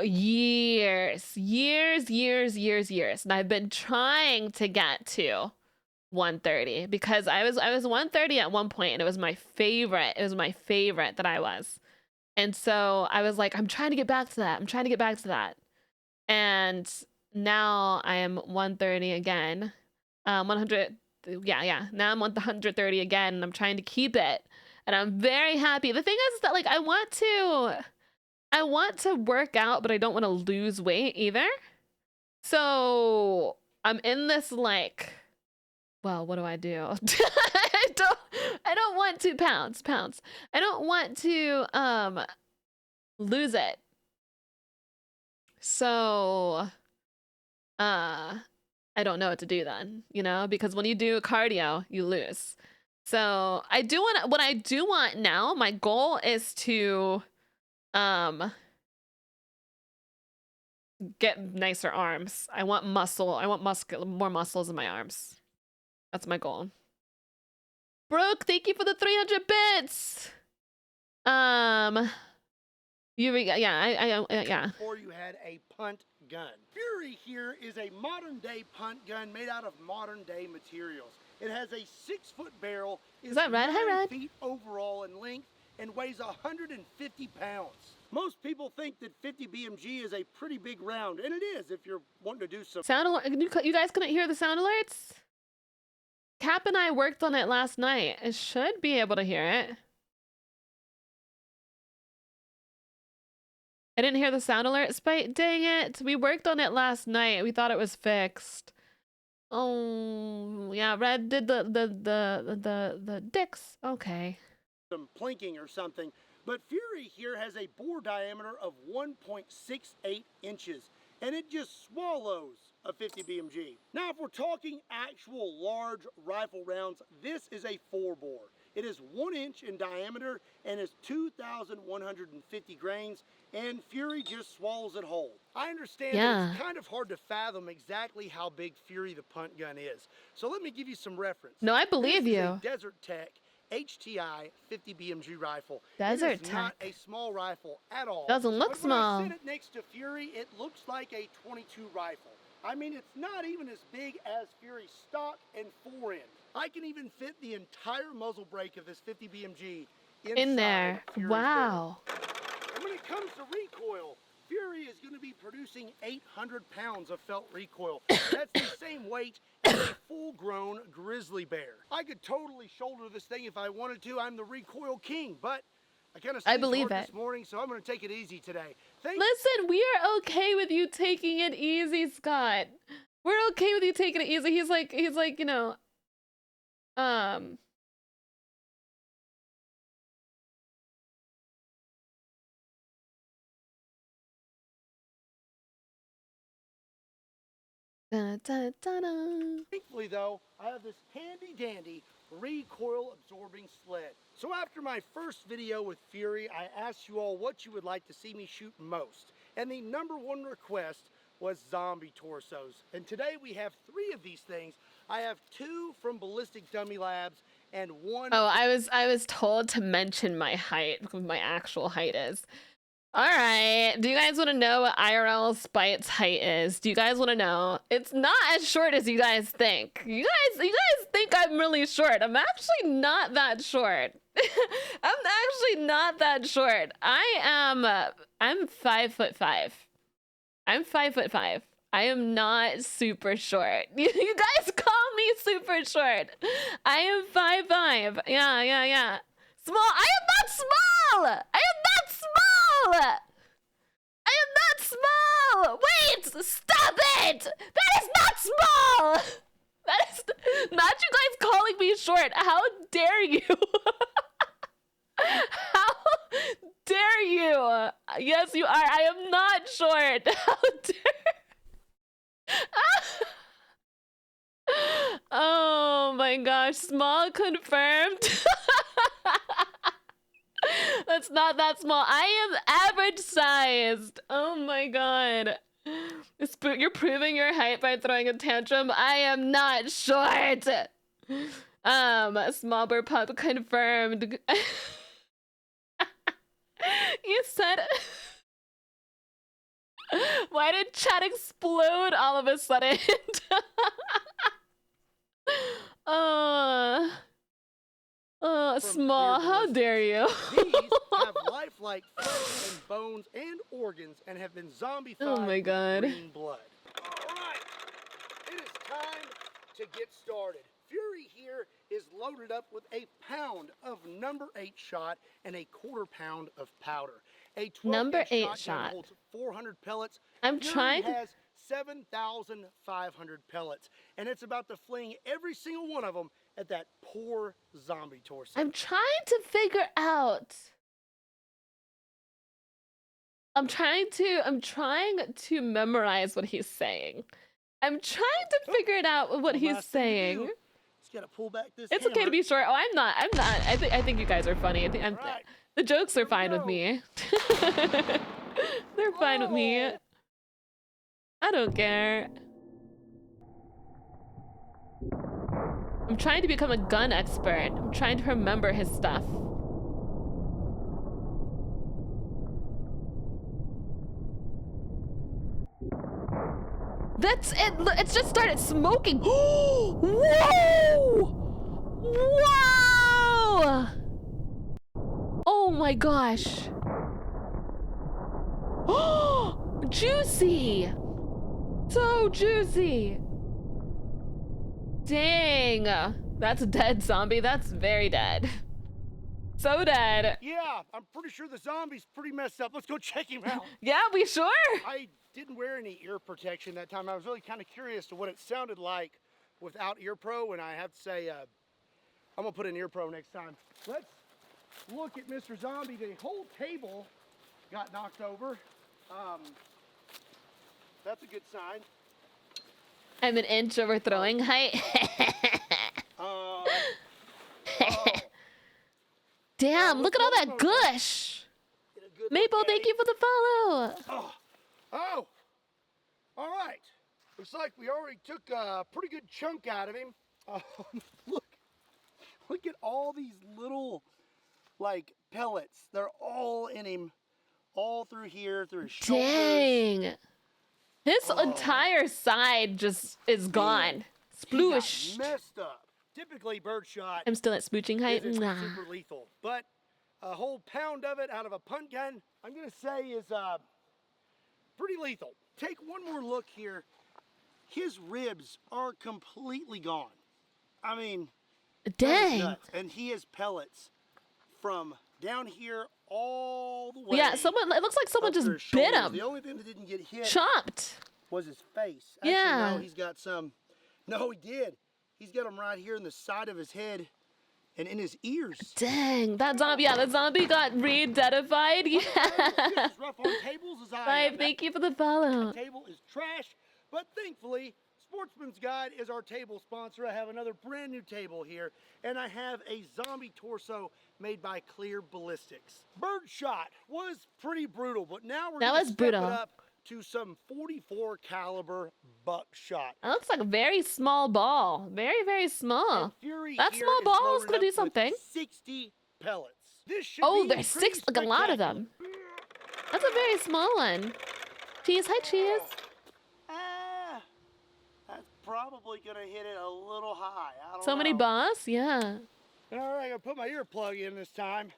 years, and I've been trying to get to 130 because I was 130 at one point, and it was my favorite. It was my favorite that I was, and so I was like, I'm trying to get back to that. And now I am 130 again. 100. Yeah. Now I'm 130 again, and I'm trying to keep it, and I'm very happy. The thing is that, like, I want to work out, but I don't want to lose weight either. So I'm in this, like, well, what do? I don't want to pounds. I don't want to lose it. So I don't know what to do then, you know, because when you do cardio, you lose. So what I do want now, my goal is to get nicer arms. I want muscle. I want more muscles in my arms. That's my goal. Brooke, thank you for the 300 bits. Yeah. Before you had a punt gun. Fury here is a modern day punt gun made out of modern day materials. It has a 6-foot barrel, Is that red? Hi, 9 Red. feet overall in length, and weighs 150 pounds. Most people think that 50 BMG is a pretty big round, and it is if you're wanting to do some Sound alert. You guys couldn't hear the sound alerts? Cap and I worked on it last night. I should be able to hear it. I didn't hear the sound alert spike. Dang it. We worked on it last night. We thought it was fixed. Oh, yeah. Red did the dicks. Okay. some plinking or something. But Fury here has a bore diameter of 1.68 inches, and it just swallows a 50 BMG. Now, if we're talking actual large rifle rounds, this is a 4-bore. It is 1 inch in diameter and is 2,150 grains, and Fury just swallows it whole. I understand that it's kind of hard to fathom exactly how big Fury the punt gun is. So let me give you some reference. No, I believe This is you. a Desert Tech HTI 50 BMG rifle. Desert it is not Tech. a small rifle at all. Doesn't look but small. When I set it next to Fury, it looks like a 22 rifle. I mean, it's not even as big as Fury stock and forend. I can even fit the entire muzzle brake of this 50 BMG In there. Fury's Wow. barrel. And when it comes to recoil, Fury is going to be producing 800 pounds of felt recoil. That's the same weight as a full-grown grizzly bear. I could totally shoulder this thing if I wanted to. I'm the recoil king, but I kind of believe it. this morning, so I'm going to take it easy today. Listen, we are okay with you taking it easy, Scott. We're okay with you taking it easy. He's like, you know, Thankfully, though, I have this handy-dandy recoil-absorbing sled. So after my first video with Fury, I asked you all what you would like to see me shoot most. And the #1 request was zombie torsos. And today we have 3 of these things. I have 2 from Ballistic Dummy Labs and 1... Oh, I was told to mention my height, what my actual height is. All right. Do you guys want to know what IRL Spite's height is? Do you guys want to know? It's not as short as you guys think. You guys think I'm really short. I'm actually not that short. I'm actually not that short. I'm 5'5". I'm 5'5". I am not super short. You guys call me super short. I am 5'5". Yeah. Small. I am not small. I am not small. I am not small. Wait, stop it. That is not small. That is not you guys calling me short. How dare you? How dare you? Yes, you are. I am not short. How dare... Oh my gosh, small confirmed. That's not that small. I am average sized. Oh my god. You're proving your height by throwing a tantrum. I am not short. Small bird pup confirmed. You said... Why did chat explode all of a sudden? Small, how dare you? These have lifelike flesh and bones and organs and have been zombified Oh my god. with green blood. Alright, it is time to get started. Fury here is loaded up with a pound of number 8 shot and a quarter pound of powder. A 12 Number 8 shot shot. holds 400 pellets. I'm Fury trying to... has 7,500 pellets, and it's about to fling every single one of them at that poor zombie torso. I'm trying to memorize what he's saying. I'm trying to figure it out what he's saying. Just gotta pull back this It's okay to be short. Oh, I'm not. I think you guys are funny. Right. The jokes are fine with me. They're fine with me. I don't care. I'm trying to become a gun expert. I'm trying to remember his stuff. That's it. It's just started smoking. Whoa! Whoa! Oh my gosh. Juicy. So juicy. Dang. That's a dead zombie. That's very dead. So dead. Yeah, I'm pretty sure the zombie's pretty messed up. Let's go check him out. Yeah, we sure? I didn't wear any ear protection that time. I was really kind of curious to what it sounded like without ear pro, and I have to say, I'm gonna put an ear pro next time. Let's look at Mr. Zombie. The whole table got knocked over. That's a good sign. I'm an inch over throwing height. Damn, look at all that gush. Maple, thank you for the follow. Oh, all right. Looks like we already took a pretty good chunk out of him. Look at all these little, like, pellets. They're all in him, all through here, through his shoulders. Dang. His entire side just is gone. Splooshed. Messed up. Typically, birdshot. I'm still at smooching height. Isn't super lethal, but a whole pound of it out of a punt gun, I'm gonna say is pretty lethal. Take one more look here. His ribs are completely gone. I mean, dang. Nuts. And he has pellets from down here all the way. Yeah, it looks like someone just bit him. The only thing that didn't get hit chopped was his face. Actually, yeah. No, he's got some. No, he did. He's got them right here in the side of his head and in his ears. Dang, that zombie, yeah, that zombie got re-identified. Yeah. As rough on tables as I am. Thank you for the follow. The table is trash, but thankfully, Sportsman's Guide is our table sponsor. I have another brand new table here, and I have a zombie torso made by Clear Ballistics. Birdshot was pretty brutal, but now we're going to step it up to some 44 caliber buckshot. That looks like a very small ball. Very, very small. That small ball is going to do something. 60 pellets. This should there's 6, like a lot of them. That's a very small one. Cheese, hi Cheese. That's probably going to hit it a little high. I don't know. Many balls? Yeah. All right, I'm going to put my earplug in this time.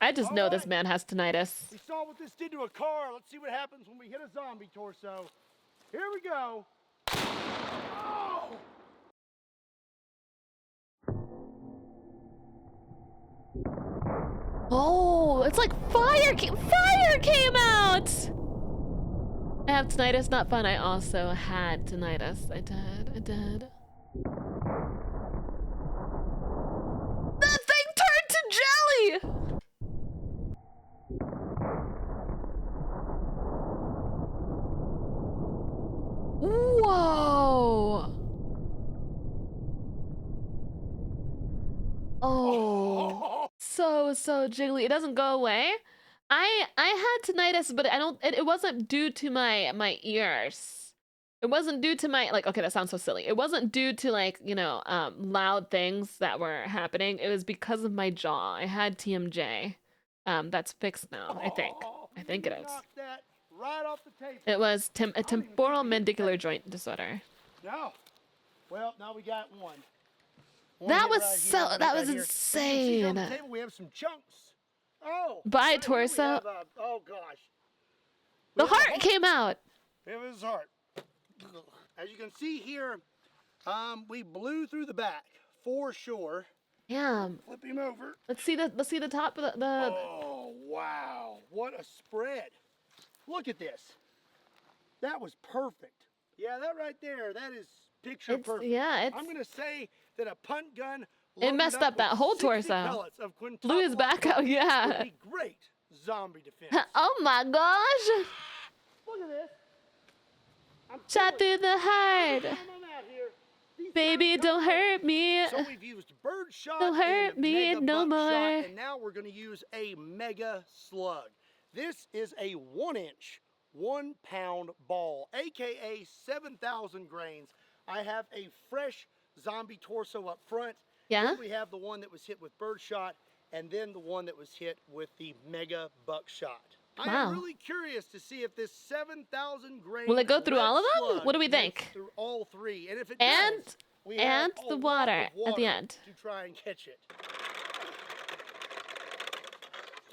I just know this man has tinnitus. We saw what this did to a car. Let's see what happens when we hit a zombie torso. Here we go. Oh, it's like fire came out. I have tinnitus, not fun. I also had tinnitus. I did. That thing turned to jelly. Oh, so jiggly. It doesn't go away. I had tinnitus, but I don't. It wasn't due to my ears. It wasn't due to my like. Okay, that sounds so silly. It wasn't due to like loud things that were happening. It was because of my jaw. I had TMJ. That's fixed now. I think it is. Knock that right off the table. It was a temporal mandibular joint disorder. No. Well, now we got one. That was that was insane. On the table, we have some chunks. Oh. By torso. Oh gosh. The heart came out. It was heart. As you can see here, we blew through the back for sure. Yeah. Flip him over. Let's see the top of the. Oh wow! What a spread! Look at this. That was perfect. Yeah, that right there. That is picture perfect. Yeah, I'm gonna say that a punt gun. It messed up that whole torso. Blew his back out. Yeah. Would be great zombie defense. Oh my gosh! Look at this. Shot through the heart. Baby, don't hurt me. So we've used birdshot. Don't hurt me no more. And now we're going to use a mega slug. This is a 1-inch, 1-pound ball, aka 7,000 grains. I have a fresh zombie torso up front. Yeah. Then we have the one that was hit with birdshot, and then the one that was hit with the mega buckshot. Wow. I am really curious to see if this 7,000 grain. Will it go through all of them? What do we think? Through all three, and if it and does, we and have the a water lot of water at the end to try and catch it.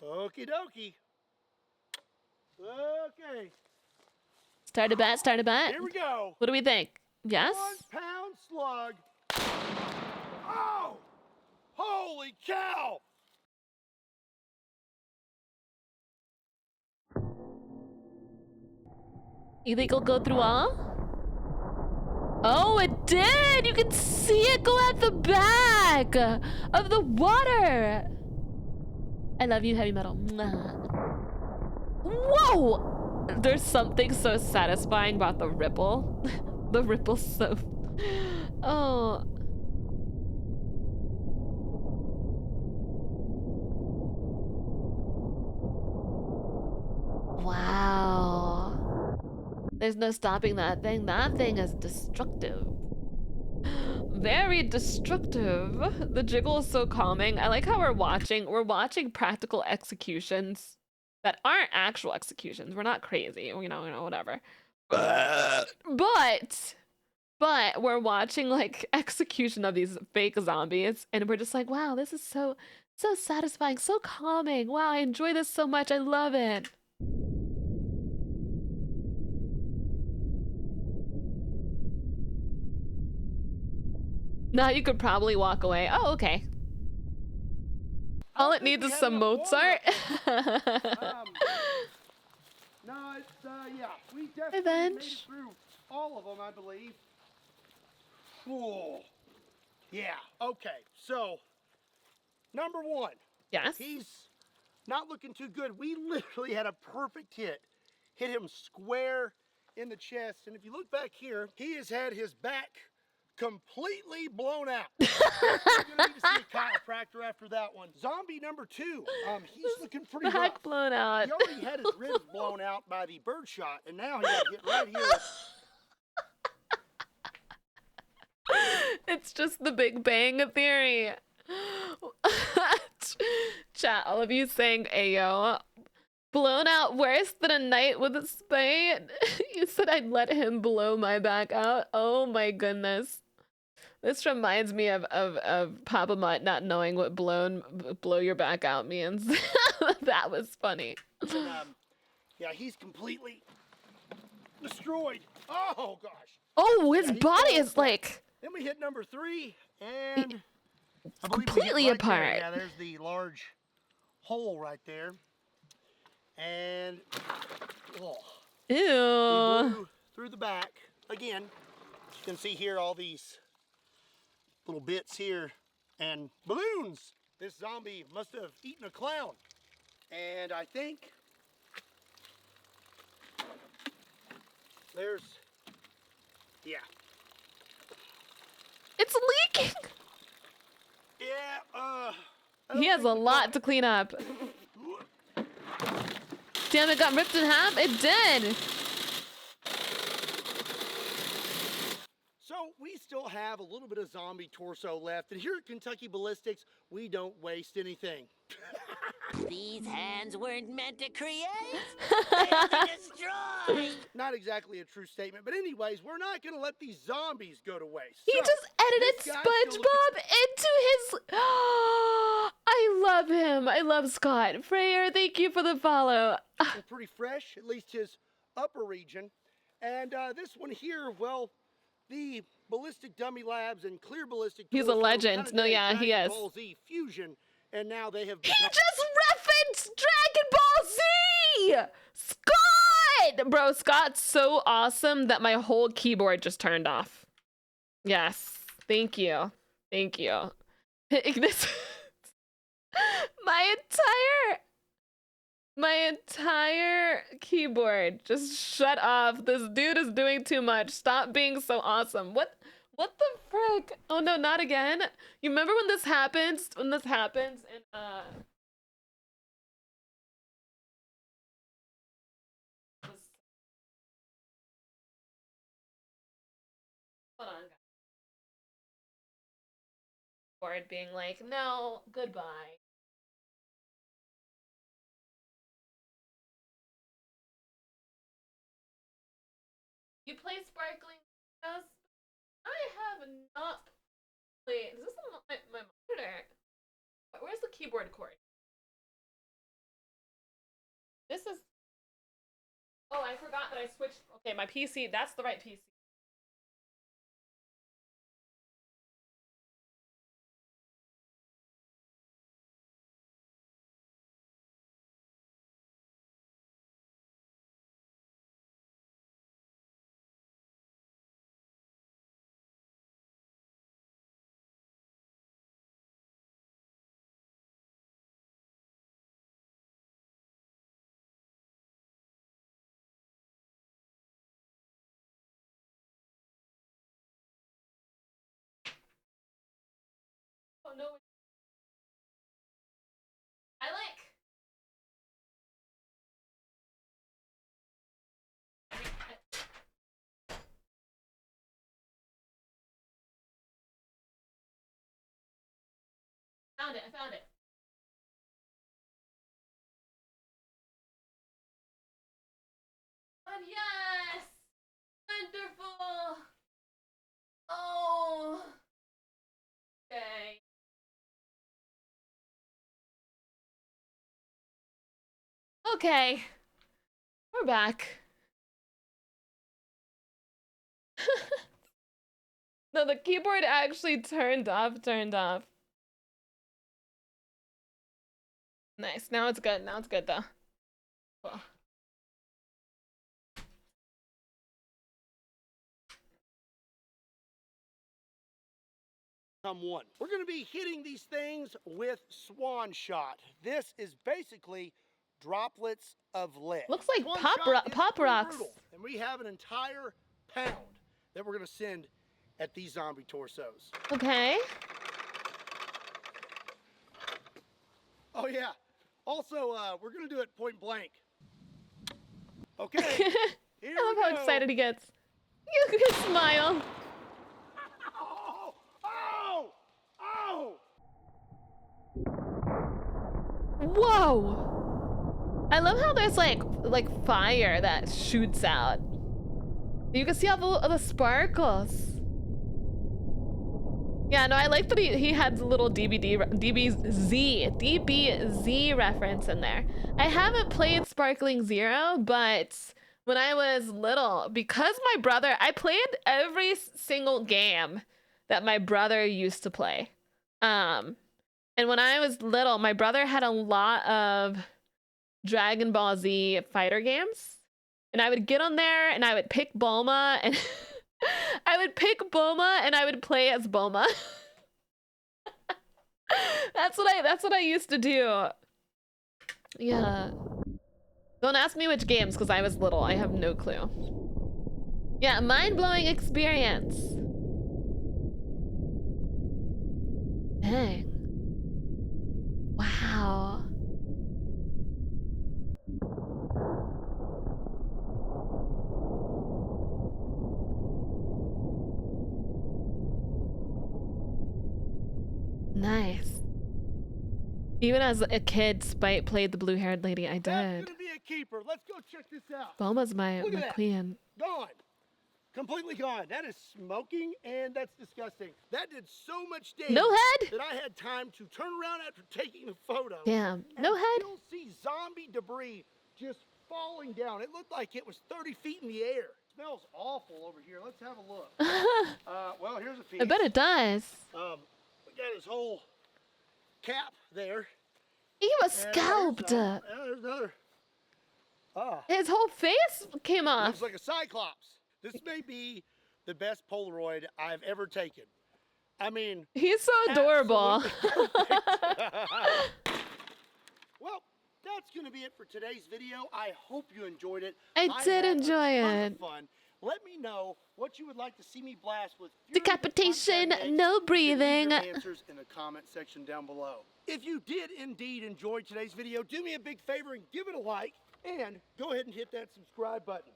Okie dokie. Okay. Start a bet. Here we go. What do we think? Yes. 1 pound slug. Oh! Holy cow! You think it'll go through all? Oh, it did! You can see it go at the back of the water. I love you, heavy metal. Whoa! There's something so satisfying about the ripple. The ripple's so... Oh. Wow. There's no stopping that thing. That thing is destructive. Very destructive. The jiggle is so calming. I like how we're watching practical executions that aren't actual executions. We're not crazy, you know, whatever. But we're watching like execution of these fake zombies, and we're just like, wow, this is so satisfying, so calming. Wow, I enjoy this so much. I love it. Now you could probably walk away. Oh, okay. All it needs is some Mozart. No, it's, yeah, we definitely made it through all of them, I believe. Cool. Yeah, okay, so, number one. Yes? He's not looking too good. We literally had a perfect hit. Hit him square in the chest, and if you look back here, he has had his back completely blown out. You're gonna need to see a chiropractor after that one. Zombie number two, he's looking pretty back rough. blown out. He already had his ribs blown out by the birdshot, and now he got hit right here. It's just the Big Bang Theory. Chat, all of you saying Ayo. Blown out worse than a knight with a spade. You said I'd let him blow my back out. Oh my goodness. This reminds me of Papa Mutt not knowing what blow your back out means. That was funny. And, yeah, he's completely destroyed. Oh gosh. Oh, his body is like. Then we hit number three, and I believe completely we hit right apart. there. Yeah, there's the large hole right there, and oh, ew. We blew through the back again. You can see here all these little bits here and balloons. This zombie must have eaten a clown, and I think there's, yeah. It's leaking. Yeah, He has a lot to clean up. Damn, it got ripped in half? It did! So we still have a little bit of zombie torso left, and here at Kentucky Ballistics, we don't waste anything. These hands weren't meant to create, they're to destroy. Not exactly a true statement, but anyways, we're not gonna let these zombies go to waste. He So, just edited this guy's SpongeBob into his... I love him. I love Scott. Freyer, thank you for the follow. They're pretty fresh, at least his upper region. And this one here, well, the Ballistic Dummy Labs and Clear Ballistic He's a Torso legend. kinda No, did a yeah, he Dragon is. Ball Z fusion, and now they have He become... just referenced Dragon Ball Z! Scott! Bro, Scott's so awesome that my whole keyboard just turned off. Yes. Thank you. Thank you. This... My entire keyboard just shut off. This dude is doing too much. Stop being so awesome. What the frick? Oh no, not again. You remember when this happens? When this happens and hold on, guys. Board being like, no, goodbye. You play sparkling Yes. I have not played. Is this my monitor? Where's the keyboard cord? This is. Oh, I forgot that I switched. Okay, my PC. That's the right PC. Oh no. I like. Found it. I found it. And yes! Wonderful! Oh! Okay. Okay. We're back. No, the keyboard actually turned off. Nice. Now it's good. Now it's good though. Cool. One. We're going to be hitting these things with Swan Shot. This is basically droplets of lead. Looks like Swan pop Shot is pretty rocks. brutal, and we have an entire pound that we're going to send at these zombie torsos. Okay. Oh yeah. Also, we're going to do it point blank. Okay. Here I love we how go. excited he gets. You can smile. Whoa! I love how there's like fire that shoots out. You can see all the sparkles. Yeah, no, I like that he had the little DBZ reference in there. I haven't played Sparkling Zero, but when I was little, because my brother, I played every single game that my brother used to play. And when I was little, my brother had a lot of Dragon Ball Z fighter games. And I would get on there and I would pick Bulma and I would play as Bulma. That's what I used to do. Yeah. Don't ask me which games because I was little. I have no clue. Yeah, mind-blowing experience. Dang. Nice. Even as a kid, Spite played the blue-haired lady. I That's did. gonna be a keeper. Let's go check this out. Bulma's my Look at that. queen. Gone. Completely gone. That is smoking, and that's disgusting. That did so much damage No head? that I had time to turn around after taking the photo. Damn. No and head? still see zombie debris just falling down. It looked like it was 30 feet in the air. It smells awful over here. Let's have a look. Well, here's a piece. I bet it does. We got his whole cap there. He was And scalped. there's another. His whole face came off. Looks like a cyclops. This may be the best Polaroid I've ever taken. I mean, He's so adorable. Well, that's going to be it for today's video. I hope you enjoyed it. I did had a enjoy ton it. of fun. Let me know what you would like to see me blast with. Decapitation, no breathing. Leave your answers in the comment section down below. If you did indeed enjoy today's video, do me a big favor and give it a like, and go ahead and hit that subscribe button.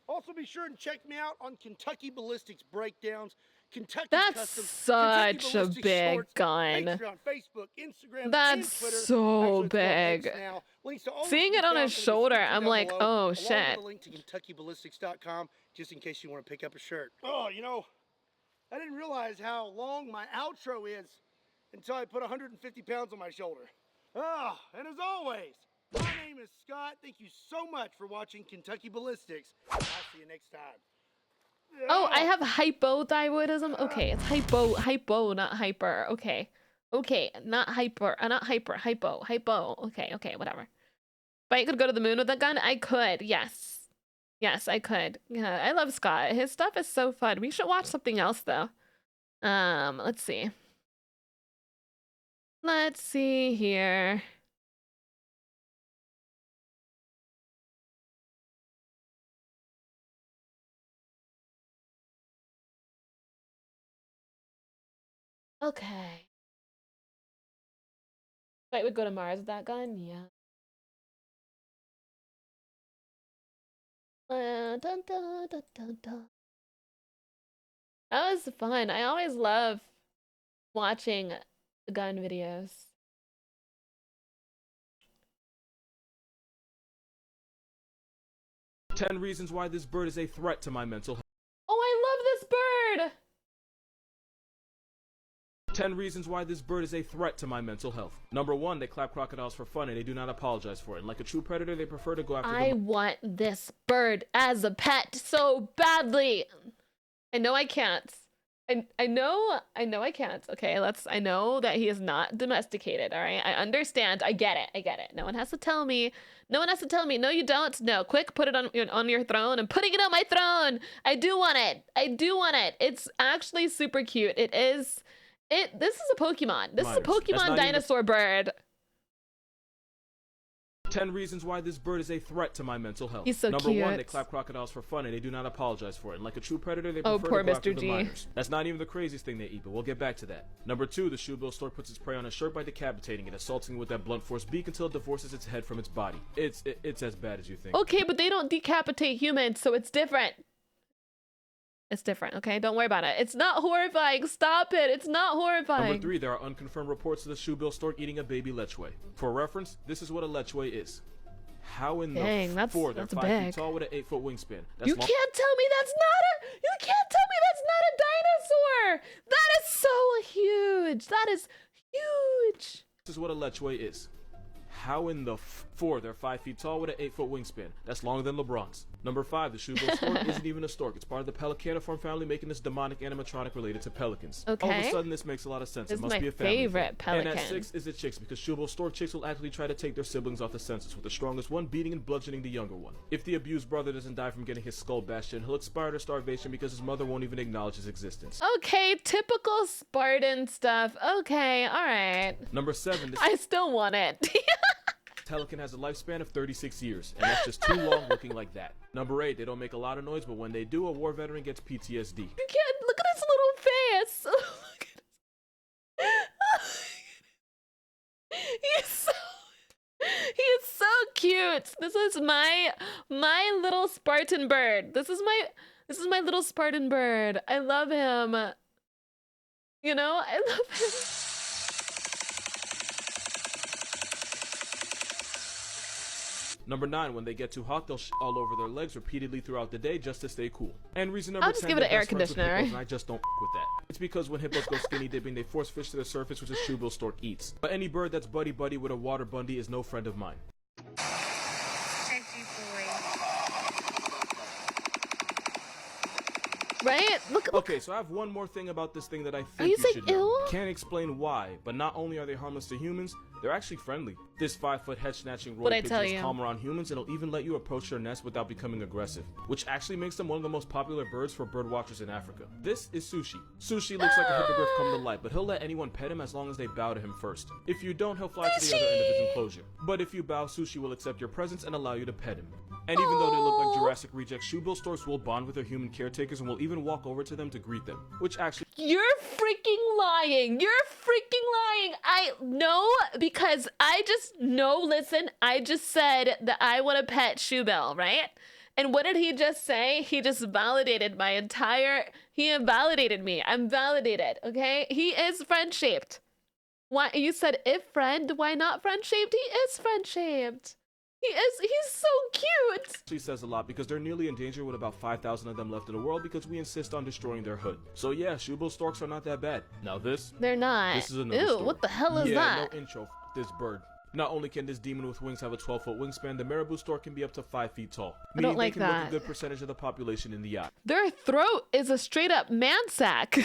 Also, be sure and check me out on Kentucky Ballistics breakdowns, Kentucky That's Customs, such Kentucky a Ballistics big shorts, gun. Patreon, Facebook, Instagram, That's and Twitter. so Actually, it's called big. X now. Links to all of Seeing these it on down his in the shoulder, description I'm down like, below, oh along with shit. a link to KentuckyBallistics.com, just in case you want to pick up a shirt. Oh, you know, I didn't realize how long my outro is until I put 150 pounds on my shoulder. And as always, my name is Scott. Thank you so much for watching Kentucky Ballistics. I'll see you next time. Oh, I have hypothyroidism. Okay, it's hypo, not hyper. Okay, not hyper, hypo. Okay, whatever. But I could go to the moon with that gun. I could, yes, I could. Yeah, I love Scott. His stuff is so fun. We should watch something else though. Let's see. Let's see here. Okay. Fight would go to Mars with that gun? Yeah. Dun, dun, dun, dun, dun. That was fun. I always love watching gun videos. "10 reasons why this bird is a threat to my mental health." Oh, I love this bird! 10 reasons why this bird is a threat to my mental health. Number 1, they clap crocodiles for fun and they do not apologize for it. And like a true predator, they prefer to go after I want this bird as a pet so badly. I know I can't. I know I can't. Okay, I know that he is not domesticated, all right? I understand. I get it. No one has to tell me. No, you don't. No, quick, put it on your throne. I'm putting it on my throne. I do want it. It's actually super cute. This is a Pokemon. This is a Pokemon dinosaur bird. 10 reasons why this bird is a threat to my mental health. He's so Number cute. 1, they clap crocodiles for fun and they do not apologize for it. And like a true predator, they Oh, prefer poor to go after Mr. the G. minors. That's not even the craziest thing they eat, but we'll get back to that. Number 2, the shoebill stork puts its prey on a shirt by decapitating it, assaulting it with that blunt force beak until it divorces its head from its body. It's as bad as you think. Okay, but they don't decapitate humans, so it's different. It's different, okay? Don't worry about it. It's not horrifying. Stop it. It's not horrifying. Number 3, there are unconfirmed reports of the shoebill stork eating a baby lechwe. For reference, this is what a lechwe is. How in Dang, the that's 4, they're 5 big. feet tall with an 8-foot wingspan. That's You long- can't tell me that's not a dinosaur. That is so huge. That is huge. This is what a lechwe is. How in the 4, they're 5 feet tall with an 8-foot wingspan. That's longer than LeBron's. Number 5, the shoebill stork isn't even a stork. It's part of the pelicaniform family, making this demonic animatronic related to pelicans. All of Okay. a sudden, this makes a lot of sense. This It is must my be a family favorite thing. pelican. And at 6 is the chicks, because shoebill stork chicks will actively try to take their siblings off the census, with the strongest one beating and bludgeoning the younger one. If the abused brother doesn't die from getting his skull bashed in, he'll expire to starvation because his mother won't even acknowledge his existence. Okay, typical Spartan stuff. Okay, all right. Number 7, this I still want it. pelican has a lifespan of 36 years, and that's just too long looking like that. Number 8, they don't make a lot of noise, but when they do, a war veteran gets PTSD. You can't look at his little face. Look at his... He's so cute. This is my little Spartan bird. This is my little Spartan bird. I love him. You know, I love him. Number 9, when they get too hot, they'll all over their legs repeatedly throughout the day just to stay cool. And reason number 10, I'll just give it an air conditioner. And I just don't with that. It's because when hippos go skinny dipping, they force fish to the surface, which a shoebill stork eats. But any bird that's buddy-buddy with a water bundy is no friend of mine. Right? Look. Okay, so I have one more thing about this thing that I think Are you saying should know. ill? Can't explain why, but not only are they harmless to humans, they're actually friendly. This 5-foot head-snatching What'd I roy tell pigeon is you? calm around humans and it'll even let you approach their nest without becoming aggressive, which actually makes them one of the most popular birds for bird watchers in Africa. This is Sushi. Sushi looks like a hippogriff come to life, but he'll let anyone pet him as long as they bow to him first. If you don't, he'll fly to the other end of his enclosure. But if you bow, Sushi will accept your presence and allow you to pet him. And even though they look like Jurassic reject shoebill storks, will bond with their human caretakers and will even walk over to them to greet them, which actually— You're freaking lying. You're freaking lying. I know because I just know. Listen, I just said that I want to pet Shoebill, right? And what did he just say? He just validated my entire. He invalidated me. I'm validated. Okay. He is friend shaped. Why you said if friend? Why not friend shaped? He is friend shaped. He's so cute. She says a lot because they're nearly in danger with about 5,000 of them left in the world because we insist on destroying their hood. So yeah, shoebill storks are not that bad. Now this— They're not. This is another Ew, story. what the hell is that? No intro. This bird. Not only can this demon with wings have a 12-foot wingspan, the marabou stork can be up to 5 feet tall. I don't Meaning like they can that. look a good percentage of the population in the eye. Their throat is a straight up man sack.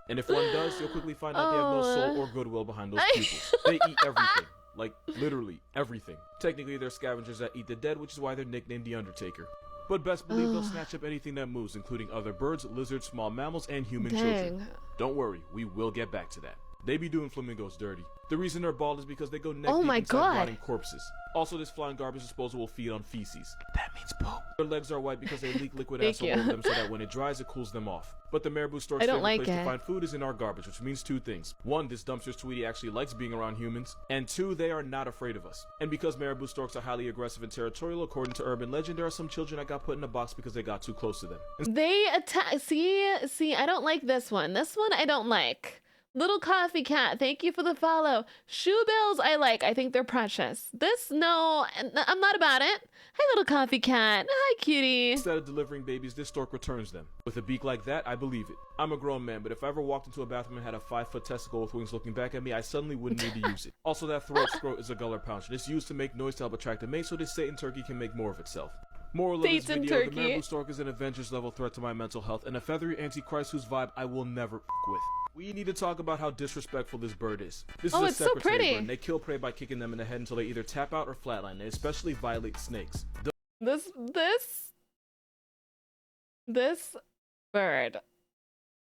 And if one does, you'll quickly find out they have no soul or goodwill behind those pupils. They eat everything. Like, literally everything. Technically, they're scavengers that eat the dead, which is why they're nicknamed the Undertaker. But best believe they'll snatch up anything that moves, including other birds, lizards, small mammals, and human children. Don't worry, we will get back to that. They be doing flamingos dirty. The reason they're bald is because they go neck deep inside rotting corpses. Also, this flying garbage disposal will feed on feces. That means poop. Their legs are white because they leak liquid acid all over them so that when it dries, it cools them off. But the marabou stork's favorite place to find food is in our garbage, which means two things. One, this dumpster's Tweety actually likes being around humans. And two, they are not afraid of us. And because marabou storks are highly aggressive and territorial, according to urban legend, there are some children that got put in a box because they got too close to them. They attack. See, I don't like this one. This one I don't like. Little Coffee Cat, thank you for the follow. Shoebills I like. I think they're precious. This, no, I'm not about it. Hi, Little Coffee Cat. Hi, cutie. Instead of delivering babies, this stork returns them. With a beak like that, I believe it. I'm a grown man, but if I ever walked into a bathroom and had a 5-foot testicle with wings looking back at me, I suddenly wouldn't need to use it. Also, that throat scrote is a gullet pouch, and it's used to make noise to help attract a mate so this Satan turkey can make more of itself. Moral of this video, the marabou stork is an Avengers level threat to my mental health and a feathery antichrist whose vibe I will never with. We need to talk about how disrespectful this bird is. This is a secretary bird, and they kill prey by kicking them in the head until they either tap out or flatline. They especially violate snakes. This bird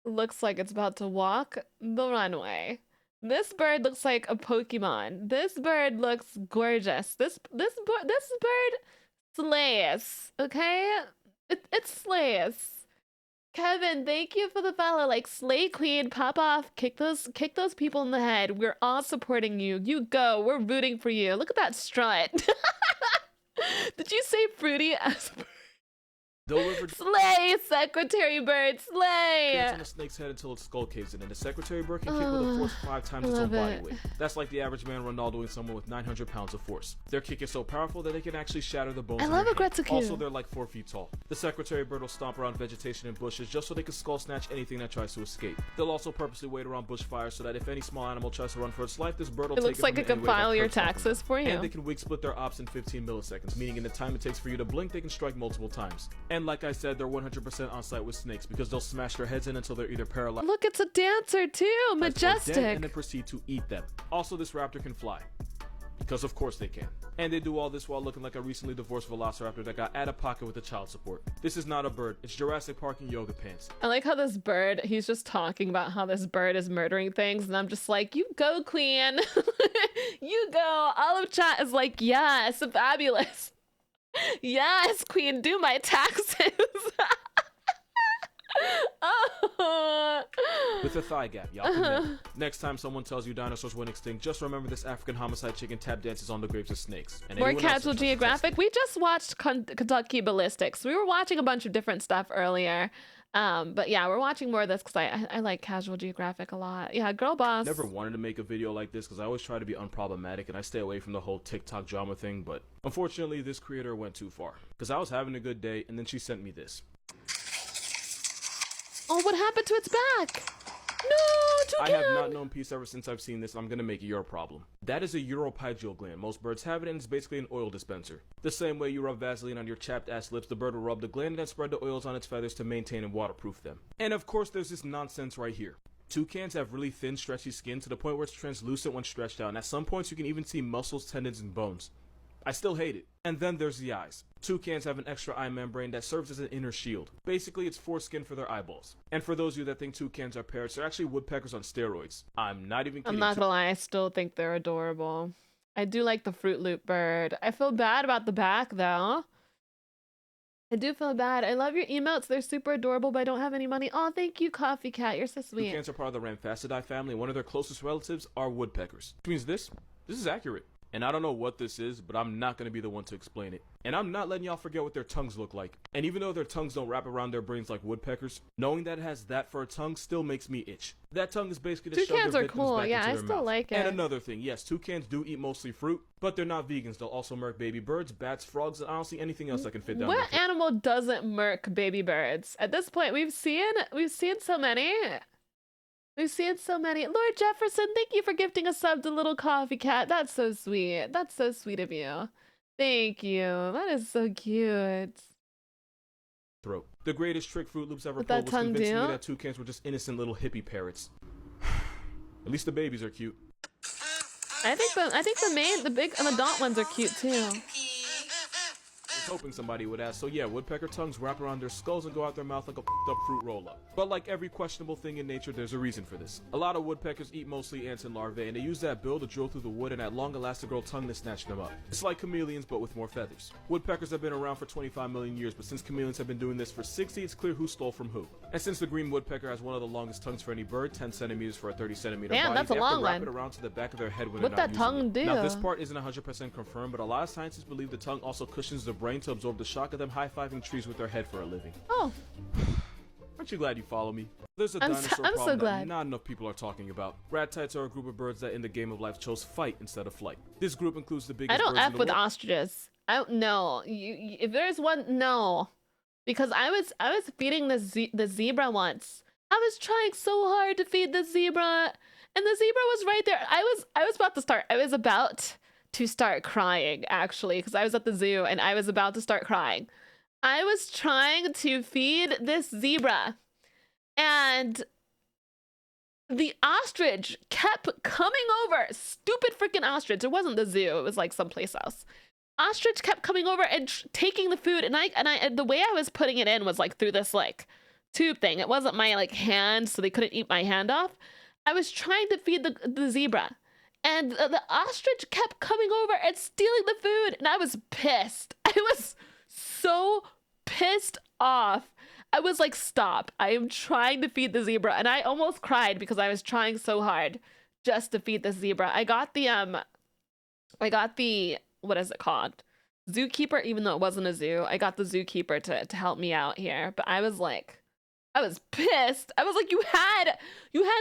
looks like it's about to walk the runway. This bird looks like a Pokemon. This bird looks gorgeous. This bird slays. Okay, it slays. Kevin, thank you for the follow. Like, slay queen, pop off, kick those people in the head. We're all supporting you. You go. We're rooting for you. Look at that strut. Did you say fruity as slay, secretary bird, slay! It's on the snake's head until its skull caves in, and the secretary bird can kick with a force 5 times its own body weight. That's like the average man Ronaldoing someone with 900 pounds of force. Their kick is so powerful that they can actually shatter the bones. I love a Gretzky. Also, they're like 4 feet tall. The secretary bird will stomp around vegetation and bushes just so they can skull snatch anything that tries to escape. They'll also purposely wait around bushfires so that if any small animal tries to run for its life, this bird will take it. It looks like it can file your taxes for you. And they can wig split their ops in 15 milliseconds, meaning in the time it takes for you to blink, they can strike multiple times. And like I said, they're 100% on site with snakes because they'll smash their heads in until they're either paralyzed. Look, it's a dancer too, majestic. And then proceed to eat them. Also, this raptor can fly. Because of course they can. And they do all this while looking like a recently divorced velociraptor that got out of pocket with the child support. This is not a bird, it's Jurassic Park in yoga pants. I like how this bird, he's just talking about how this bird is murdering things, and I'm just like, you go, queen. You go. All of chat is like, yes, fabulous. Yes, queen, do my taxes. With a thigh gap, y'all can never. Next time someone tells you dinosaurs went extinct, just remember this African homicide chicken tap dances on the graves of snakes. And More anyone else Casual that tries to test Geographic. We just watched Kentucky Ballistics. We were watching a bunch of different stuff earlier. But yeah, we're watching more of this because I like Casual Geographic a lot. Yeah, girl boss. Never wanted to make a video like this because I always try to be unproblematic and I stay away from the whole TikTok drama thing, but unfortunately this creator went too far. Because I was having a good day and then she sent me this. Oh, what happened to its back? No, toucan! I have not known peace ever since I've seen this, and I'm gonna make it your problem. That is a uropygeal gland. Most birds have it, and it's basically an oil dispenser. The same way you rub Vaseline on your chapped ass lips, the bird will rub the gland and then spread the oils on its feathers to maintain and waterproof them. And of course, there's this nonsense right here. Toucans have really thin, stretchy skin to the point where it's translucent when stretched out, and at some points you can even see muscles, tendons, and bones. I still hate it. And then there's the eyes. Toucans have an extra eye membrane that serves as an inner shield. Basically, it's foreskin for their eyeballs. And for those of you that think toucans are parrots, they're actually woodpeckers on steroids. I'm not even kidding. I'm not gonna lie, I still think they're adorable. I do like the Fruit Loop bird. I feel bad about the back, though. I do feel bad. I love your emotes. They're super adorable, but I don't have any money. Oh, thank you, Coffee Cat. You're so sweet. Toucans are part of the Ramphastidae family, and one of their closest relatives are woodpeckers. Which means this is accurate. And I don't know what this is, but I'm not going to be the one to explain it. And I'm not letting y'all forget what their tongues look like. And even though their tongues don't wrap around their brains like woodpeckers, knowing that it has that for a tongue still makes me itch. That tongue is basically to shove Toucans their are victims cool. back Yeah, into I their still mouth. like it. And another thing, yes, toucans do eat mostly fruit, but they're not vegans. They'll also murk baby birds, bats, frogs, and honestly anything else that can fit down their What throat. animal doesn't murk baby birds? At this point, we've seen so many. We've seen so many. Lord Jefferson, thank you for gifting a sub to Little Coffee Cat. That's so sweet. That's so sweet of you. Thank you. That is so cute. Throat. The greatest trick Fruit Loops ever What pulled that was tongue convincing me do? that toucans were just innocent little hippie parrots. At least the babies are cute. I think the big and adult ones are cute too. I was hoping somebody would ask. So yeah, woodpecker tongues wrap around their skulls and go out their mouth like a f***ed up fruit roll-up. But like every questionable thing in nature, there's a reason for this. A lot of woodpeckers eat mostly ants and larvae, and they use that bill to drill through the wood and that long elastigirl tongue to snatch them up. It's like chameleons, but with more feathers. Woodpeckers have been around for 25 million years, but since chameleons have been doing this for 60, it's clear who stole from who. And since the green woodpecker has one of the longest tongues for any bird, 10 centimeters for a 30 centimeter Damn, body, that's a they have long to wrap one. it around to the back of their head when What they're not that using tongue it. do? Now this part isn't 100% confirmed, but a lot of scientists believe the tongue also cushions the brain to absorb the shock of them high-fiving trees with their head for a living. Oh. Aren't you glad you follow me? There's a I'm dinosaur so problem glad. that not enough people are talking about. Rat-tites are a group of birds that in the game of life chose fight instead of flight. This group includes the biggest I don't birds in F the with world. ostriches. I don't know. If there's one, no. Because I was feeding the zebra once. I was trying so hard to feed the zebra, and the zebra was right there. I was about to start crying, actually, because I was at the zoo and I was about to start crying. I was trying to feed this zebra, and the ostrich kept coming over. Stupid freaking ostrich. It wasn't the zoo. It was like someplace else. Ostrich kept coming over and taking the food, and I the way I was putting it in was like through this like tube thing. It wasn't my like hand, so they couldn't eat my hand off. I was trying to feed the zebra, and the ostrich kept coming over and stealing the food, and I was pissed. I was so pissed off. I was like, stop. I am trying to feed the zebra. And I almost cried because I was trying so hard just to feed the zebra. I got the, what is it called? Zookeeper, even though it wasn't a zoo. I got the zookeeper to help me out here. But I was pissed. I was like, you had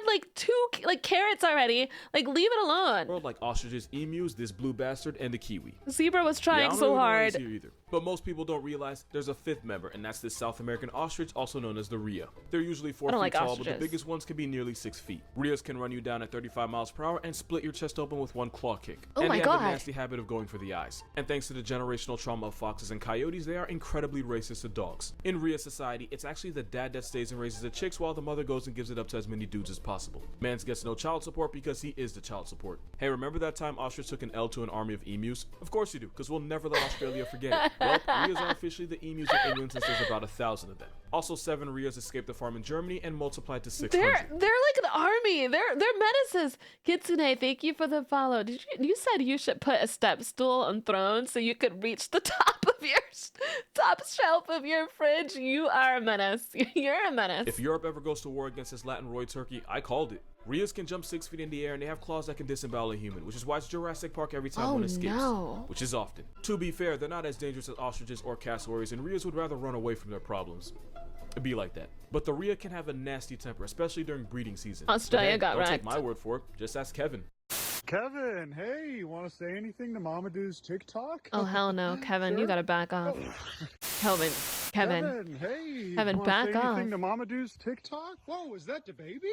like 2 like carrots already. Like, leave it alone. World like ostriches, emus, this blue bastard, and the kiwi. Zebra was trying so hard. Either. But most people don't realize there's a 5th member, and that's this South American ostrich, also known as the rhea. They're usually 4 feet tall, but the biggest ones can be nearly 6 feet. Rheas can run you down at 35 miles per hour and split your chest open with one claw kick. Oh and my they God. have a nasty habit of going for the eyes. And thanks to the generational trauma of foxes and coyotes, they are incredibly racist to dogs. In rhea society, it's actually the dad that stays and raises the chicks while the mother goes and gives it up to as many dudes as possible. Mans gets no child support because he is the child support. Hey, remember that time ostrich took an L to an army of emus? Of course you do, because we'll never let Australia forget it. Well, rheas are officially the emus of England since there's about 1,000 of them. Also, 7 rheas escaped the farm in Germany and multiplied to 600. They're like an army. They're menaces. Kitsune, thank you for the follow. You said you should put a step stool on throne so you could reach the top of your top shelf of your fridge. You are a menace. You're a menace. If Europe ever goes to war against this Latin roid turkey, I called it. Rheas can jump 6 feet in the air and they have claws that can disembowel a human, which is why it's Jurassic Park every time one escapes, which is often. To be fair, they're not as dangerous as ostriches or cassowaries, and Rheas would rather run away from their problems. It'd be like that. But the Rhea can have a nasty temper, especially during breeding season. Australia got wrecked. Don't take wrecked. my word for it. Just ask Kevin. Kevin, hey, you want to say anything to Mamadou's TikTok? Oh hell no, Kevin, you gotta back off. Kevin, hey, Kevin, you back say off. anything to Mamadou's TikTok? Whoa, is that the baby?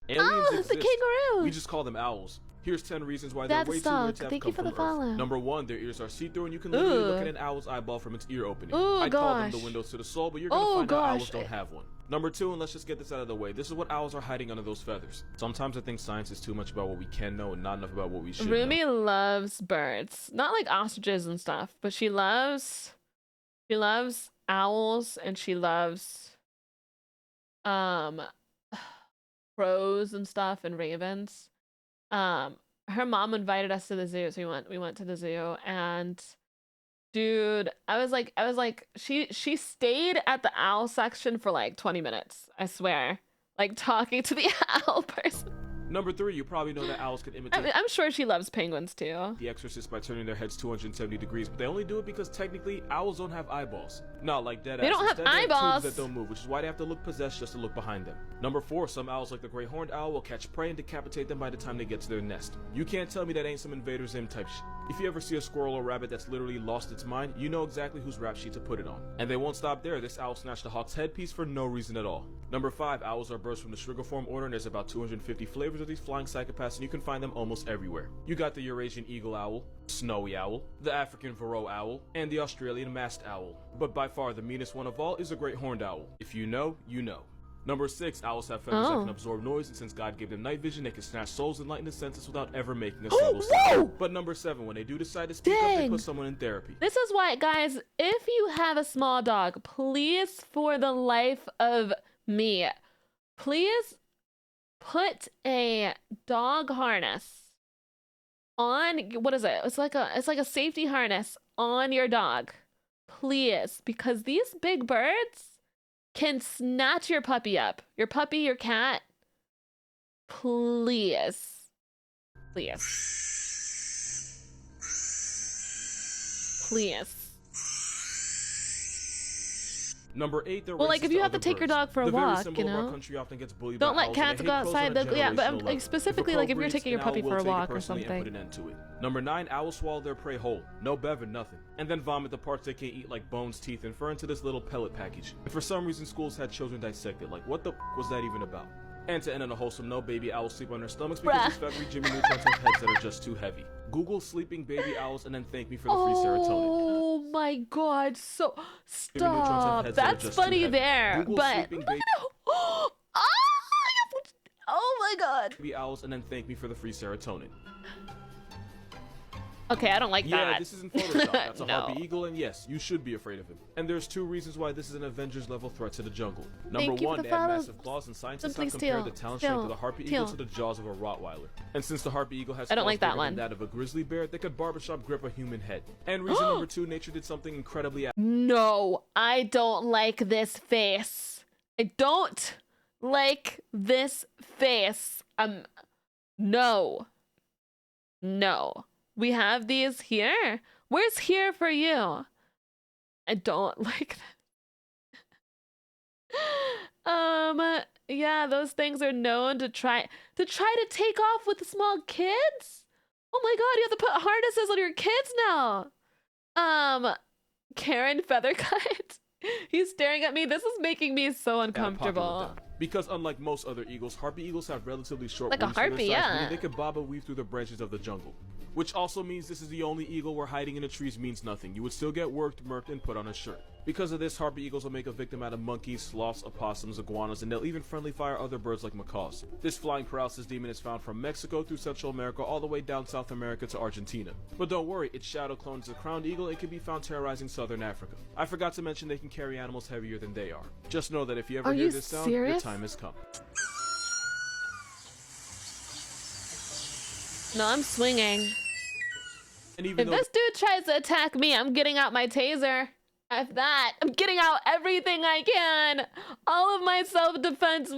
Aliens the exist. kangaroo. We just call them owls. Here's 10 reasons why they're That's way too weird to have Thank come you for from the follow. Earth. Number 1, their ears are see-through and you can literally look at an owl's eyeball from its ear opening. I'd call them the gosh. windows to the soul, but you're gonna find out owls don't have one. Number 2, and let's just get this out of the way, this is what owls are hiding under those feathers. Sometimes I think science is too much about what we can know and not enough about what we should Rumi know. loves birds. Not like ostriches and stuff, but she loves owls and she loves crows and stuff and ravens. Her mom invited us to the zoo, so we went to the zoo, and dude, I was like she stayed at the owl section for like 20 minutes, I swear, like talking to the owl person. Number 3, you probably know that owls can imitate I'm sure she loves penguins too. The Exorcist by turning their heads 270 degrees, but they only do it because technically owls don't have eyeballs. Not like dead They don't have eyeballs. Tubes that don't move, which is why they have to look possessed just to look behind them. Number 4, some owls like the great horned owl will catch prey and decapitate them by the time they get to their nest. You can't tell me that ain't some Invader Zim type shit. If you ever see a squirrel or rabbit that's literally lost its mind, you know exactly whose rap sheet to put it on. And they won't stop there. This owl snatched the hawk's headpiece for no reason at all. Number 5, owls are birds from the Strigiform order, and there's about 250 flavors of these flying psychopaths, and you can find them almost everywhere. You got the Eurasian eagle owl, snowy owl, the African Varroa owl, and the Australian masked owl. But by far the meanest one of all is a great horned owl. If you know, you know. Number 6, owls have feathers that can absorb noise, and since God gave them night vision, they can snatch souls and lighten the senses without ever making a single sound. But number 7, when they do decide to speak up, they put someone in therapy. This is why, guys, if you have a small dog, please, for the life of me, please put a dog harness on. What is it? It's like a safety harness on your dog, please, because these big birds can snatch your puppy up, your cat. Please. Number 8, they're Well, like if you have to take your dog for a walk, you know, country often gets bullied don't by let owls, cats and go they hate crows outside. on a Yeah, but I'm generational like level. specifically If a like crow if you're breeds, taking your an puppy owl for will a take it walk or personally and put something. an end to it. Number 9, owls swallow their prey whole. No bev or nothing. And then vomit the parts they can't eat like bones, teeth, and fur into this little pellet package. And for some reason, schools had children dissected. Like, what the was that even about? And to end on a wholesome note, baby owls sleep on their stomachs because these feathery Jimmy Neutrons have heads that are just too heavy. Google sleeping baby owls and then thank me for the free serotonin. Oh my god, so Neutrons have stop. heads that are That's just too funny heavy. there, Google but sleeping baby oh my god. owls and then thank me for the free serotonin. Okay, I don't like that. Yeah, this isn't Photoshop. That's a No. harpy eagle, and yes, you should be afraid of him. And there's 2 reasons why this is an Avengers-level threat to the jungle. Number Thank you for 1, the they have follow. massive claws, and scientists Simply have compared steal. the talent Steal. strength of the harpy Steal. eagle to the jaws of a Rottweiler. And since the harpy eagle has I don't claws like that bigger one. than that of a grizzly bear, they could barbershop grip a human head. And reason number 2, nature did something incredibly No, I don't like this face. I don't like this face. No. We have these here. Where's here for you? I don't like that. Yeah, those things are known to try to take off with the small kids. Oh my god, you have to put harnesses on your kids now. Karen Feathercut. He's staring at me. This is making me so uncomfortable. Because unlike most other eagles, harpy eagles have relatively short Like a wings for their harpy, size, yeah. meaning they can bob and weave through the branches of the jungle. Which also means this is the only eagle where hiding in the trees means nothing. You would still get worked, murked, and put on a shirt. Because of this, harpy eagles will make a victim out of monkeys, sloths, opossums, iguanas, and they'll even friendly fire other birds like macaws. This flying paralysis demon is found from Mexico through Central America all the way down South America to Argentina. But don't worry, its shadow clone is a crowned eagle and can be found terrorizing Southern Africa. I forgot to mention they can carry animals heavier than they are. Just know that if you ever hear this sound, your time has come. No, I'm swinging. And even If this dude tries to attack me, I'm getting out my taser. F that. I'm getting out everything I can. All of my self-defense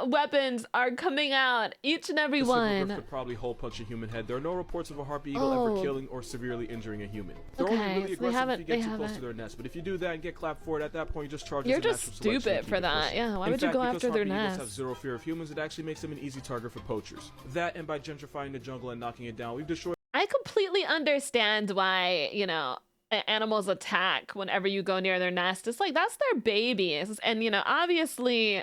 weapons are coming out. Each and every one. Could probably hole punch a human head. There are no reports of a harpy eagle ever killing or severely injuring a human. They're only really aggressive if you get too close to their nest. But if you do that and get clapped for it, at that point you just charge. You're just stupid for that. Yeah, why would you go after their nest? Have zero fear of humans. It actually makes them an easy target for poachers. That, and by gentrifying the jungle and knocking it down, we've destroyed. I completely understand why, you know, animals attack whenever you go near their nest. It's like, that's their babies. And, you know, obviously,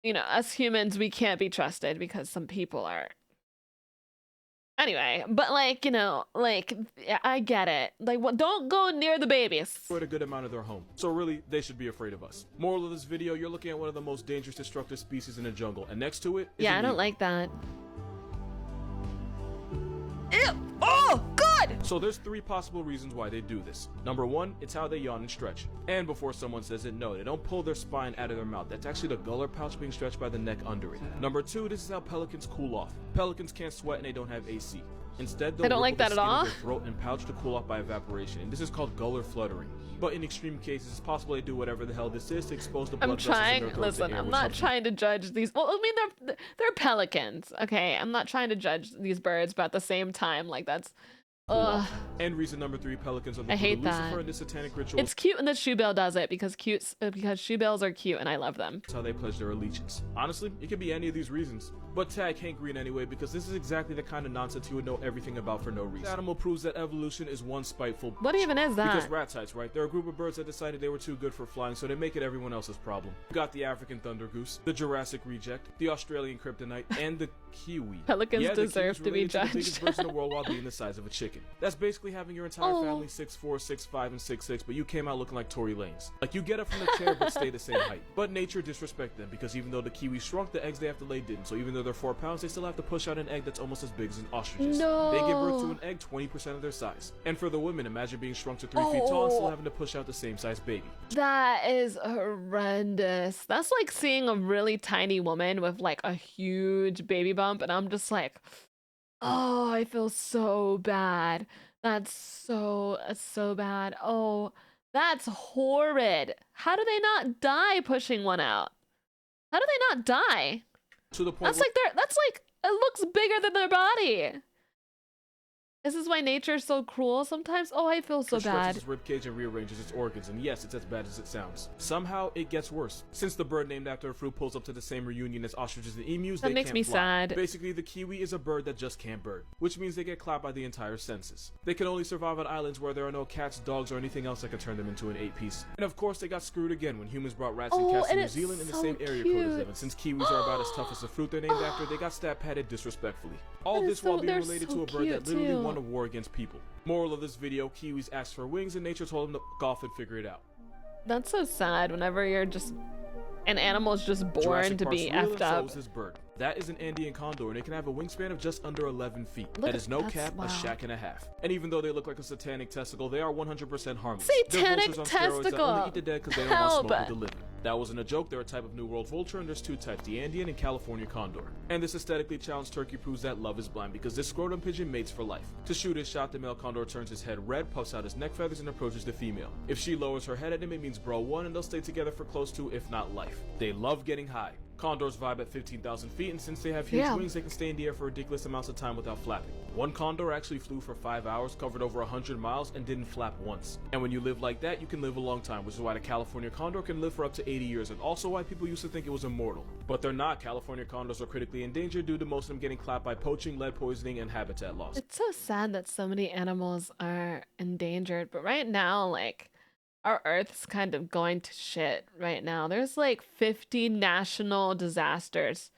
you know, us humans, we can't be trusted because some people are. Anyway, but like, you know, like, I get it. Like, don't go near the babies. A good amount of their home. So really, they should be afraid of us. Moral of this video, you're looking at one of the most dangerous destructive species in the jungle. And next to it is I don't like that. Ew! Oh, good! So there's 3 possible reasons why they do this. Number 1, it's how they yawn and stretch. And before someone says it, no, they don't pull their spine out of their mouth. That's actually the gullar pouch being stretched by the neck under it. Number 2, this is how pelicans cool off. Pelicans can't sweat and they don't have AC. Instead, they'll I don't like that at all. Their throat and pouch to cool off by evaporation. And this is called gullar fluttering. But in extreme cases, it's possible they do whatever the hell this is to expose the blood vessels in their throat to air, I'm not trying to judge these. Well, I mean, they're pelicans, okay? I'm not trying to judge these birds, but at the same time, like, that's. Ugh. And reason number 3, pelicans are the I hate Lucifer that. in this satanic ritual. It's cute when the shoebill does it because shoebills are cute and I love them. That's how they pledge their allegiance. Honestly, it could be any of these reasons. But tag Hank Green anyway, because this is exactly the kind of nonsense you would know everything about for no reason. This animal proves that evolution is one spiteful. What even is that? Because VRCHATs, right? They're a group of birds that decided they were too good for flying, so they make it everyone else's problem. You got the African thunder goose, the Jurassic reject, the Australian kryptonite, and the kiwi. Pelicans deserve to be judged. The biggest birds in the world while being the size of a chicken. That's basically having your entire family 6'4", 6'5", and 6'6", but you came out looking like Tory Lanez. Like, you get up from the chair but stay the same height. But nature disrespect them, because even though the kiwis shrunk, the eggs they have to lay didn't. So even though they're 4 pounds, they still have to push out an egg that's almost as big as an ostrich's. No. They give birth to an egg 20% of their size. And for the women, imagine being shrunk to 3 feet tall and still having to push out the same size baby. That is horrendous. That's like seeing a really tiny woman with like a huge baby bump, and I'm just like, oh, I feel so bad. That's so bad. Oh, that's horrid. How do they not die pushing one out? How do they not die? To the point that's like it looks bigger than their body. This is why nature's so cruel sometimes. Oh, I feel so bad. Its ribcage and rearranges its organs, and yes, it's as bad as it sounds. Somehow, it gets worse. Since the bird named after a fruit pulls up to the same reunion as ostriches and emus, that makes me sad. Basically, the kiwi is a bird that just can't bird, which means they get clapped by the entire census. They can only survive on islands where there are no cats, dogs, or anything else that can turn them into an 8-piece. And of course, they got screwed again when humans brought rats and cats to New Zealand in the same area code as them. And since kiwis are about as tough as the fruit they're named after, they got stat padded disrespectfully. All this while being related to a bird that literally won a war against people. Moral of this video, kiwis asked for wings and nature told them to golf and figure it out. That's so sad whenever you're just an animal is just born to be effed up. This bird. That is an Andean condor, and it can have a wingspan of just under 11 feet. That is no cap, a shack and a half. And even though they look like a satanic testicle, they are 100% harmless. Satanic testicle! That only eat the dead because they don't want to smoke with the living. That wasn't a joke. They're a type of New World vulture, and there's 2 types, the Andean and California condor. And this aesthetically challenged turkey proves that love is blind, because this scrotum pigeon mates for life. To shoot his shot, the male condor turns his head red, puffs out his neck feathers, and approaches the female. If she lowers her head at him, it means bro won, and they'll stay together for close to, if not life. They love getting high. Condors vibe at 15,000 feet, and since they have huge wings, they can stay in the air for ridiculous amounts of time without flapping. One condor actually flew for 5 hours, covered over 100 miles, and didn't flap once. And when you live like that, you can live a long time, which is why the California condor can live for up to 80 years, and also why people used to think it was immortal. But they're not. California condors are critically endangered due to most of them getting clapped by poaching, lead poisoning, and habitat loss. It's so sad that so many animals are endangered, but right now, like, our Earth's kind of going to shit right now. There's like 50 natural disasters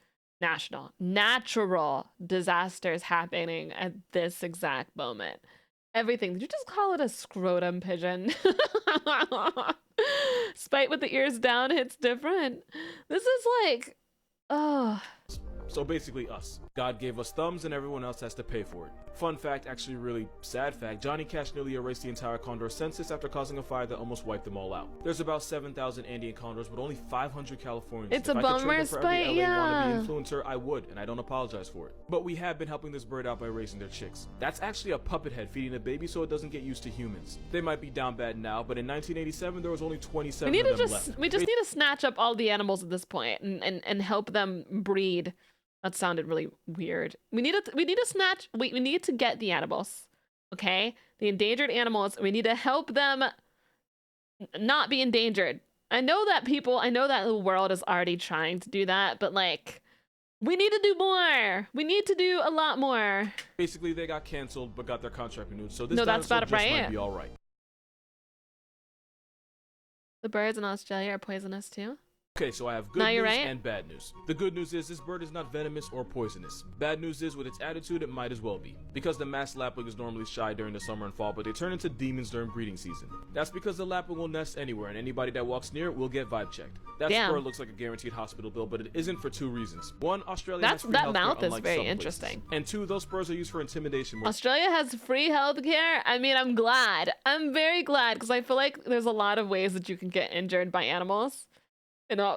happening at this exact moment. Everything. Did you just call it a scrotum pigeon? Spite with the ears down hits different. This is like, oh. So basically us. God gave us thumbs and everyone else has to pay for it. Fun fact, actually really sad fact, Johnny Cash nearly erased the entire condor census after causing a fire that almost wiped them all out. There's about 7,000 Andean condors, but only 500 Californians. It's a bummer, Spite, yeah. Wannabe influencer, I would, and I don't apologize for it. But we have been helping this bird out by raising their chicks. That's actually a puppet head feeding a baby so it doesn't get used to humans. They might be down bad now, but in 1987 there was only 27 of them left. We just need to snatch up all the animals at this point and help them breed. That sounded really weird. We need to get the animals, okay? The endangered animals. We need to help them not be endangered. I know that the world is already trying to do that, but like, we need to do more. We need to do a lot more. Basically, they got canceled but got their contract renewed, so this that's about dinosaur just right. might be all right. The birds in Australia are poisonous too. Okay, so I have good news and bad news. The good news is this bird is not venomous or poisonous. Bad news is with its attitude, it might as well be. Because the masked lapwing is normally shy during the summer and fall, but they turn into demons during breeding season. That's because the lapwing will nest anywhere, and anybody that walks near it will get vibe checked. That bird looks like a guaranteed hospital bill, but it isn't for two reasons. One, Australia has free healthcare, mouth is unlike very some interesting. places. And two, those spurs are used for intimidation. Australia has free healthcare. I mean, I'm glad. I'm very glad because I feel like there's a lot of ways that you can get injured by animals. You know,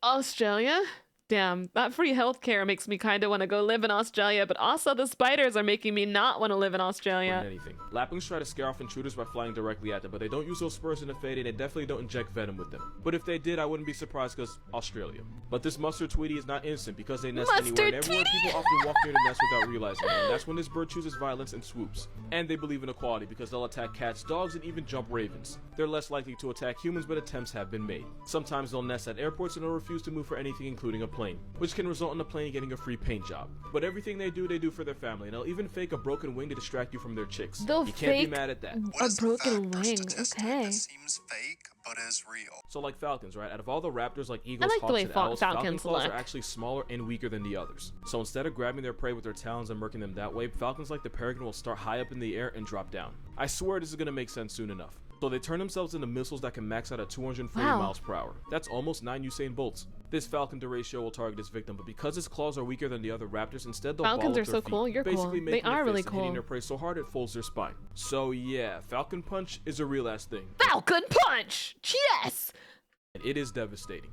Australia? Damn, that free healthcare makes me kind of want to go live in Australia, but also the spiders are making me not want to live in Australia. Anything. Lapwings try to scare off intruders by flying directly at them, but they don't use those spurs in the fade, and they definitely don't inject venom with them. But if they did, I wouldn't be surprised because Australia. But this mustard tweety is not innocent because they nest anywhere and everywhere. People often walk near the nest without realizing it, and that's when this bird chooses violence and swoops. And they believe in equality because they'll attack cats, dogs, and even jump ravens. They're less likely to attack humans, but attempts have been made. Sometimes they'll nest at airports and they'll refuse to move for anything, including a plane, which can result in the plane getting a free paint job. But everything they do for their family, and they'll even fake a broken wing to distract you from their chicks. You can't be mad at that. A broken wing, okay. Seems fake, but is real. So like falcons, right? Out of all the raptors like eagles, I like the hawks, way and owls, falcon falcons claws look. are actually smaller and weaker than the others. So instead of grabbing their prey with their talons and murking them that way, falcons like the peregrine will start high up in the air and drop down. I swear this is gonna make sense soon enough. So they turn themselves into missiles that can max out at 240 miles per hour. That's almost 9 Usain Bolts. This falcon deratio will target its victim, but because its claws are weaker than the other raptors, instead they'll Falcons ball are up so their cool. feet, You're basically cool. They making are a really fist and hitting cool. their prey so hard it folds their spine. So yeah, falcon punch is a real ass thing. Falcon punch! Yes! And it is devastating.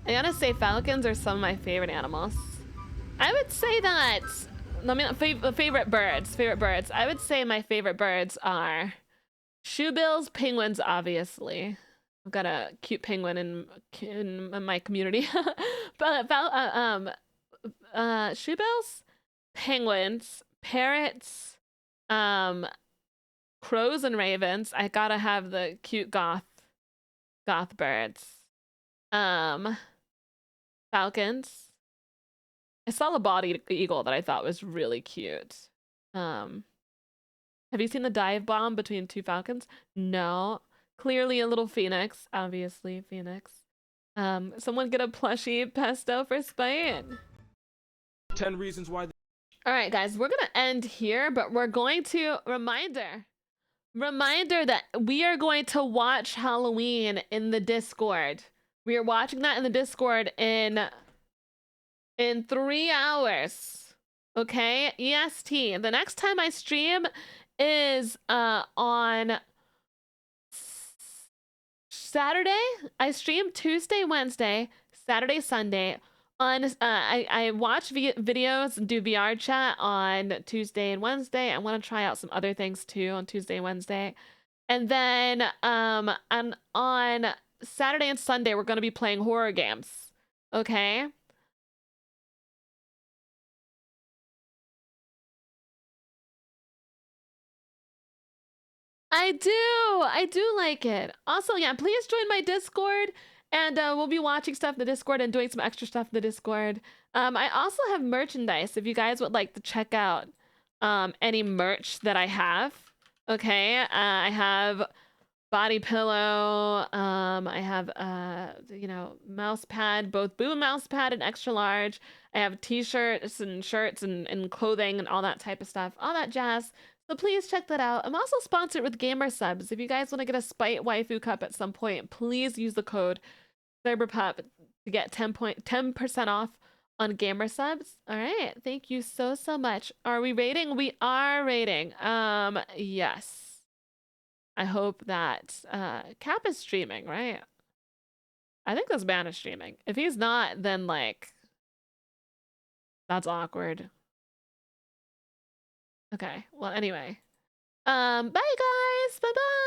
I gotta say, falcons are some of my favorite animals. I would say that, I mean, favorite birds. I would say my favorite birds are shoebills, penguins, obviously. I've got a cute penguin in my community. But shoebills, penguins, parrots, crows and ravens. I gotta have the cute goth birds. Falcons. I saw a bodied eagle that I thought was really cute. Have you seen the dive bomb between two falcons? No. Clearly a little phoenix. Obviously a phoenix. Someone get a plushie pesto for Spite. 10 reasons why. All right, guys, we're gonna end here, but we're going to reminder that we are going to watch Halloween in the Discord. We are watching that in the Discord in 3 hours. Okay, EST. The next time I stream is on Saturday. I stream Tuesday, Wednesday, Saturday, Sunday. On I watch videos and do VR chat on Tuesday and Wednesday. I want to try out some other things too on Tuesday and Wednesday. And then and on Saturday and Sunday we're going to be playing horror games. Okay? I do like it. Also, yeah, please join my Discord, and we'll be watching stuff in the Discord and doing some extra stuff in the Discord. I also have merchandise if you guys would like to check out any merch that I have. Okay, I have body pillow. I have you know, mouse pad, both boom mouse pad and extra large. I have t-shirts and shirts and clothing and all that type of stuff, all that jazz. So please check that out. I'm also sponsored with Gamer Subs. If you guys want to get a Spite waifu cup at some point, please use the code Cyberpup to get 10% off on gamer subs. All right, thank you so much. Are we rating? We are rating. Yes. I hope that Cap is streaming, right? I think this man is streaming. If he's not, then like that's awkward. Okay. Well, anyway. Bye guys. Bye-bye.